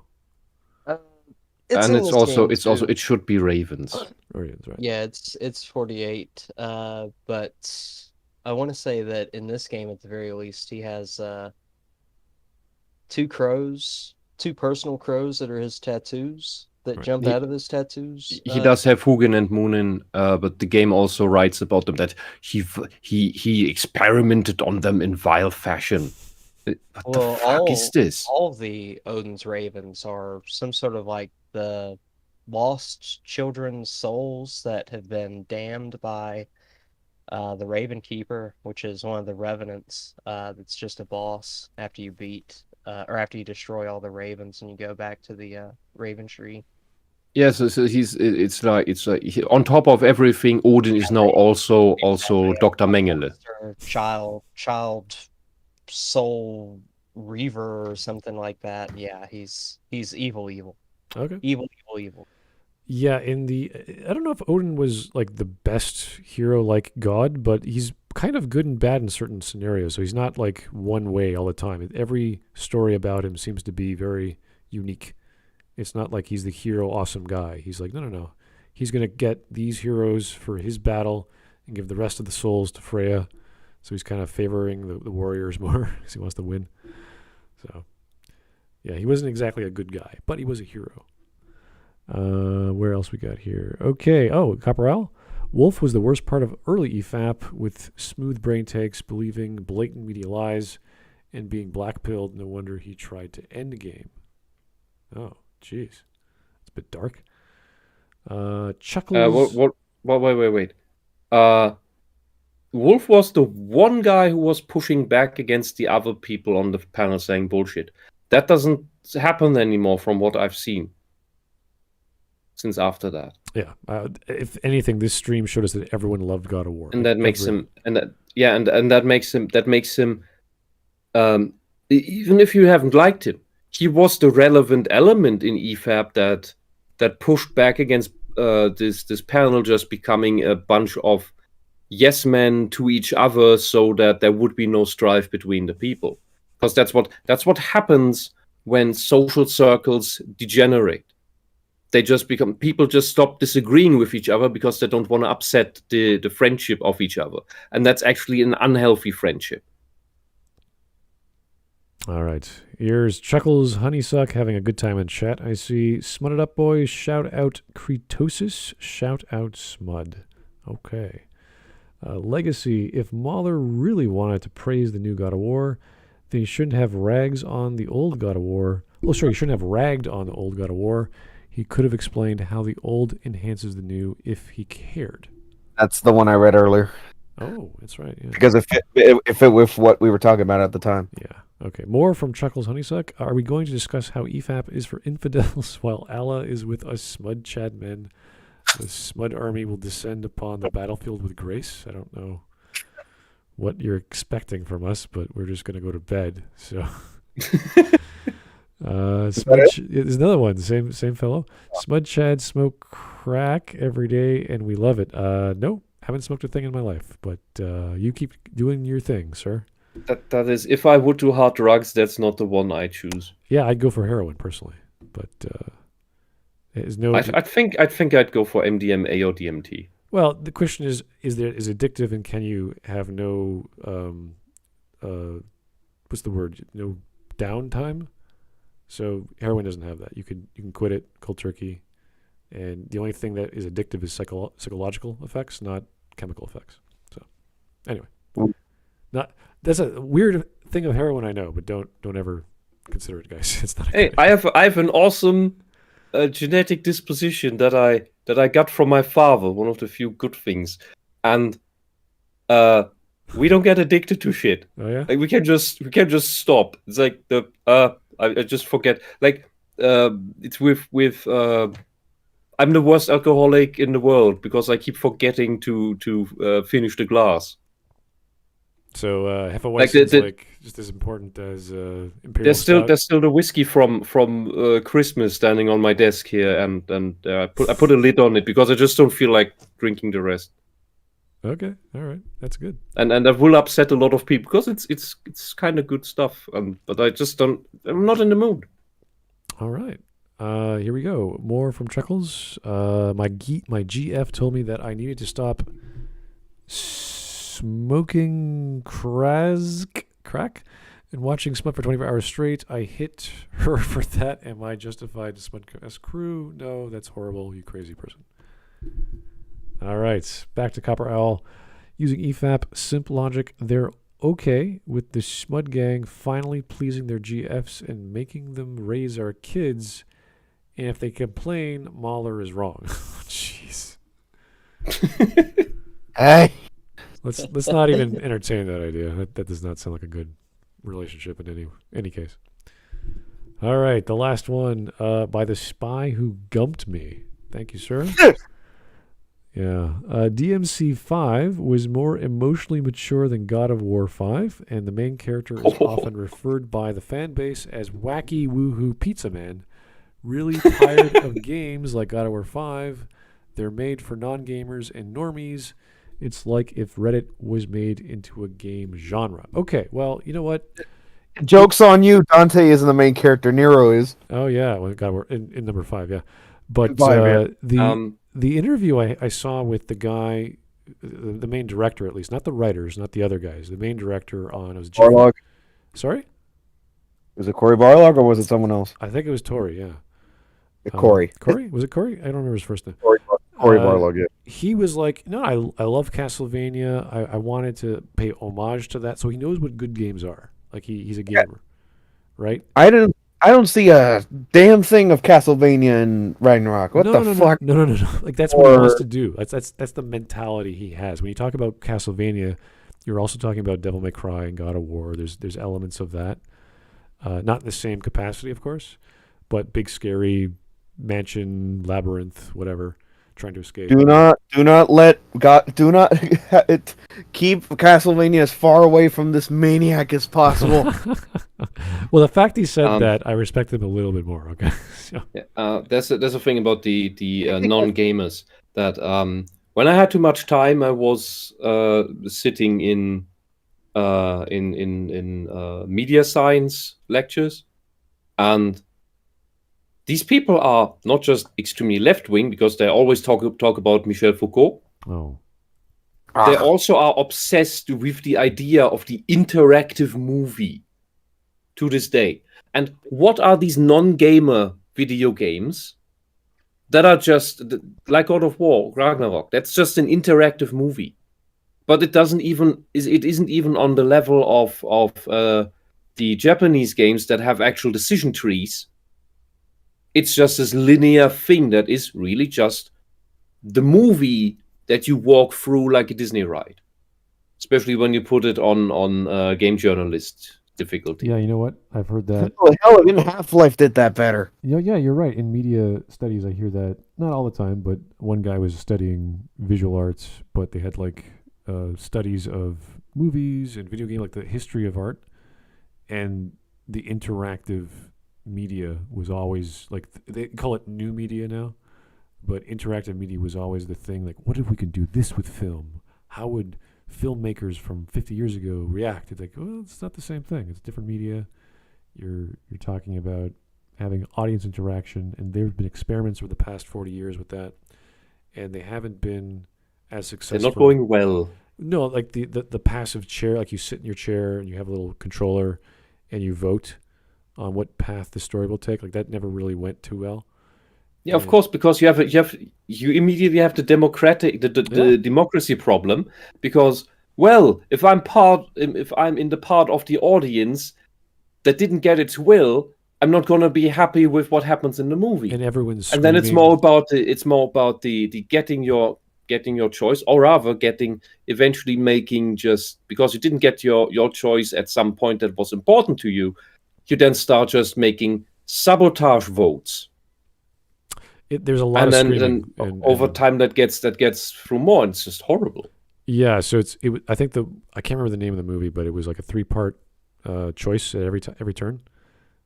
It should be ravens. Ravens, right? Yeah, it's 48. But I want to say that in this game, at the very least, he has 2 crows, 2 personal crows that are his tattoos. That jump out of his tattoos. He does have Hugin and Moonin, but the game also writes about them that he experimented on them in vile fashion. What the fuck is this? All of the Odin's ravens are some sort of like the lost children's souls that have been damned by the Raven Keeper, which is one of the revenants. That's just a boss after you beat or after you destroy all the ravens and you go back to the Raven Tree. Yeah, so it's like on top of everything, Odin is now also Dr. Mengele. Child soul reaver or something like that. Yeah, he's evil. Okay. Evil. Yeah, I don't know if Odin was like the best hero like God, but he's kind of good and bad in certain scenarios. So he's not like one way all the time. Every story about him seems to be very unique. It's not like he's the hero, awesome guy. He's like, no. He's going to get these heroes for his battle and give the rest of the souls to Freya. So he's kind of favoring the warriors more because he wants to win. So, yeah, he wasn't exactly a good guy, but he was a hero. Where else we got here? Okay. Oh, Copper Owl. Wolf was the worst part of early EFAP with smooth brain takes, believing blatant media lies, and being blackpilled. No wonder he tried to end the game. Oh. Jeez, it's a bit dark. Chuckles. Wait. Wolf was the one guy who was pushing back against the other people on the panel saying bullshit. That doesn't happen anymore from what I've seen since after that. Yeah. If anything, this stream showed us that everyone loved God of War. And that makes him, that makes him, even if you haven't liked him, he was the relevant element in EFAP that pushed back against this panel just becoming a bunch of yes men to each other, so that there would be no strife between the people. Because that's what happens when social circles degenerate. They just become people just stop disagreeing with each other because they don't want to upset the friendship of each other, and that's actually an unhealthy friendship. All right. Here's Chuckles Honeysuck having a good time in chat. I see Smudded Up Boys. Shout out Cretosis. Shout out Smud. Okay. Legacy. If Mahler really wanted to praise the new God of War, then he shouldn't have rags on the old God of War. Well, sure, he shouldn't have ragged on the old God of War. He could have explained how the old enhances the new if he cared. That's the one I read earlier. Oh, that's right. Yeah. Because it fit with what we were talking about at the time. Yeah. Okay. More from Chuckles Honeysuck. Are we going to discuss how EFAP is for infidels while Allah is with us Smud Chad men? The Smud army will descend upon the battlefield with grace. I don't know what you're expecting from us, but we're just going to go to bed. So, There's another one. Same fellow. Smud Chad smoke crack every day, and we love it. No, haven't smoked a thing in my life, but you keep doing your thing, sir. That is, if I would do hard drugs, that's not the one I choose. Yeah, I'd go for heroin personally, but there's no. I think I'd go for MDMA or DMT. Well, the question is addictive, and can you have no what's the word? No downtime. So heroin doesn't have that. You can quit it cold turkey, and the only thing that is addictive is psychological effects, not chemical effects. So anyway, that's a weird thing of heroin, I know, but don't ever consider it, guys. It's not. Hey, I have an awesome genetic disposition that I got from my father. One of the few good things, and we don't get addicted to shit. Oh yeah. Like we can just stop. It's like I just forget. Like it's with I'm the worst alcoholic in the world because I keep forgetting to finish the glass. So Hefeweizen's like just as important as Imperial Stout. There's still the whiskey from Christmas standing on my desk here, and I put a lid on it because I just don't feel like drinking the rest. Okay, all right, that's good. And that will upset a lot of people because it's kind of good stuff. But I just don't. I'm not in the mood. All right, here we go. More from Chuckles. My GF told me that I needed to stop smoking crack and watching Smut for 24 hours straight. I hit her for that. Am I justified to Smudcast crew? No, that's horrible, you crazy person. All right, back to Copper Owl. Using EFAP, simp logic, they're okay with the Smud gang finally pleasing their GFs and making them raise our kids. And if they complain, Mahler is wrong. Jeez. Hey. Let's not even entertain that idea. That does not sound like a good relationship in any case. All right, the last one by the spy who gumped me. Thank you, sir. Yeah. DMC 5 was more emotionally mature than God of War 5, and the main character is often referred by the fan base as Wacky Woohoo Pizza Man. Really tired of games like God of War 5. They're made for non-gamers and normies. It's like if Reddit was made into a game genre. Okay, well, you know what? Joke's on you. Dante isn't the main character. Nero is. Oh, yeah. Well, God, we're in number 5, yeah. But the interview I saw with the guy, the main director at least, not the writers, not the other guys, the main director on... It was Barlog? Sorry? Was it Cory Barlog or was it someone else? I think it was Tori, yeah. Corey. Corey? Was it Corey? I don't remember his first name. Cory Barlog, yeah. He was like, no, I love Castlevania. I wanted to pay homage to that. So he knows what good games are. Like he's a gamer, right? I don't see a damn thing of Castlevania in Ragnarok. What the fuck? No. Like that's what he wants to do. That's the mentality he has. When you talk about Castlevania, you're also talking about Devil May Cry and God of War. There's elements of that. Not in the same capacity, of course, but big scary mansion, labyrinth, whatever, trying to escape. Do not keep Castlevania as far away from this maniac as possible. Well, the fact he said that, I respect him a little bit more. Okay. So. There's a thing about the non-gamers that when I had too much time, I was sitting in media science lectures, and these people are not just extremely left-wing because they always talk about Michel Foucault. Oh. They also are obsessed with the idea of the interactive movie to this day. And what are these non-gamer video games that are just like God of War, Ragnarok? That's just an interactive movie, but it isn't even on the level of the Japanese games that have actual decision trees. It's just this linear thing that is really just the movie that you walk through like a Disney ride, especially when you put it on game journalist difficulty. Yeah, you know what? I've heard that. Oh, hell, even Half-Life did that better. Yeah, you're right. In media studies, I hear that not all the time, but one guy was studying visual arts, but they had like studies of movies and video game, like the history of art, and the interactive media was always like they call it new media now, but interactive media was always the thing. Like, what if we could do this with film? How would filmmakers from 50 years ago react? It's like, well, it's not the same thing. It's different media. You're talking about having audience interaction, and there have been experiments over the past 40 years with that, and they haven't been as successful. They're not going well. No, like the passive chair, like you sit in your chair and you have a little controller and you vote on what path the story will take. Like that never really went too well. Yeah, of course, because you immediately have the democracy problem, because, well, if I'm in the part of the audience that didn't get its will, I'm not going to be happy with what happens in the movie. And everyone's screaming. And then it's more about the getting your choice, or rather eventually making, just because you didn't get your choice at some point that was important to you, you then start just making sabotage votes. There's a lot of screaming. And over time that gets through more, and it's just horrible. Yeah, so I think I can't remember the name of the movie, but it was like a 3-part choice at every turn.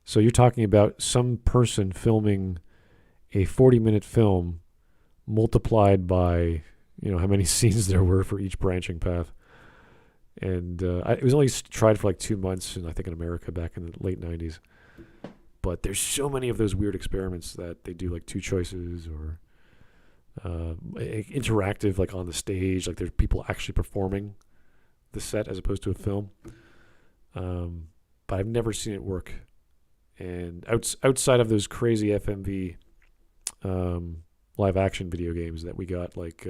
So you're talking about some person filming a 40-minute film multiplied by how many scenes there were for each branching path. And it was only tried for like 2 months, and I think in America back in the late 90s. But there's so many of those weird experiments that they do, like 2 choices or interactive, like on the stage, like there's people actually performing the set as opposed to a film. But I've never seen it work. And outside of those crazy FMV live action video games that we got, like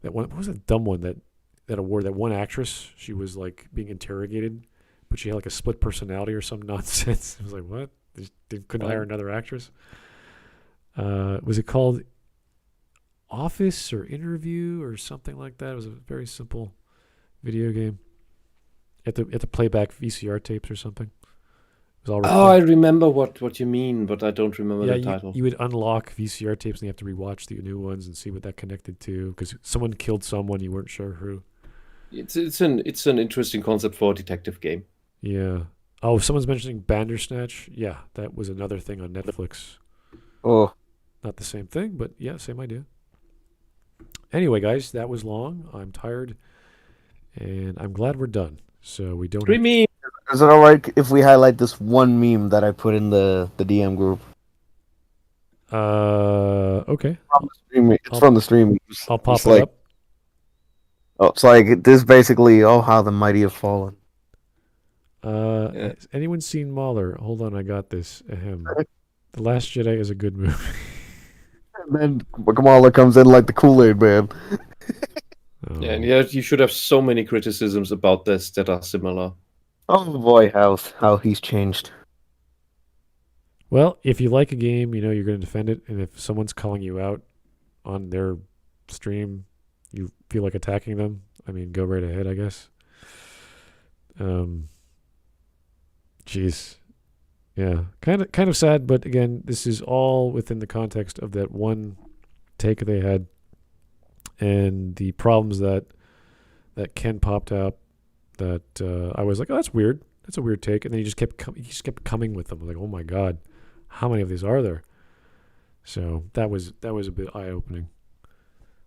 that one, what was that dumb one that award, that one actress, she was like being interrogated, but she had like a split personality or some nonsense. I was like, what? They couldn't hire another actress? Was it called Office or Interview or something like that? It was a very simple video game. You have to play back VCR tapes or something. It was all recorded. I remember what you mean, but I don't remember the title. You would unlock VCR tapes and you have to rewatch the new ones and see what that connected to, because someone killed someone, you weren't sure who. It's an interesting concept for a detective game. Yeah. Oh, someone's mentioning Bandersnatch. Yeah, that was another thing on Netflix. Oh. Not the same thing, but yeah, same idea. Anyway, guys, that was long. I'm tired, and I'm glad we're done. So we don't. Is it alright if we highlight this one meme that I put in the DM group? Okay. It's from the stream. I'll pop it up. Oh, it's like this basically. Oh, how the mighty have fallen. Has anyone seen Mahler? Hold on, I got this. Ahem. The Last Jedi is a good movie. And then Mahler comes in like the Kool-Aid man. Yeah, and you should have so many criticisms about this that are similar. Oh boy, how he's changed. Well, if you like a game, you're going to defend it, and if someone's calling you out on their stream, you feel like attacking them, I mean, go right ahead, I guess. Jeez. Yeah, kind of sad, but again, this is all within the context of that one take they had, and the problems that Ken popped up. That I was like, oh, that's weird. That's a weird take, and then he just kept coming with them. I was like, oh my god, how many of these are there? So that was a bit eye-opening.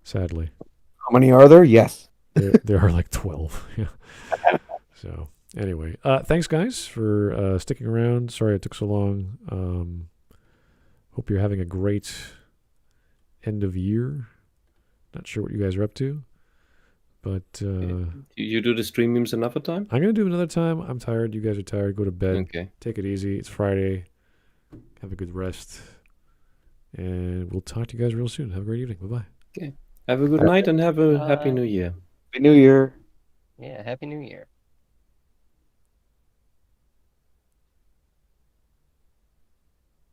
Sadly. How many are there? Yes. There are like 12. Yeah. So. Anyway, thanks guys for sticking around. Sorry it took so long. Hope you're having a great end of year. Not sure what you guys are up to, but you do the stream memes another time? I'm gonna do it another time. I'm tired. You guys are tired. Go to bed. Okay. Take it easy. It's Friday. Have a good rest, and we'll talk to you guys real soon. Have a great evening. Bye bye. Okay. Have a good night and have a happy New Year. Happy New Year. Yeah, Happy New Year.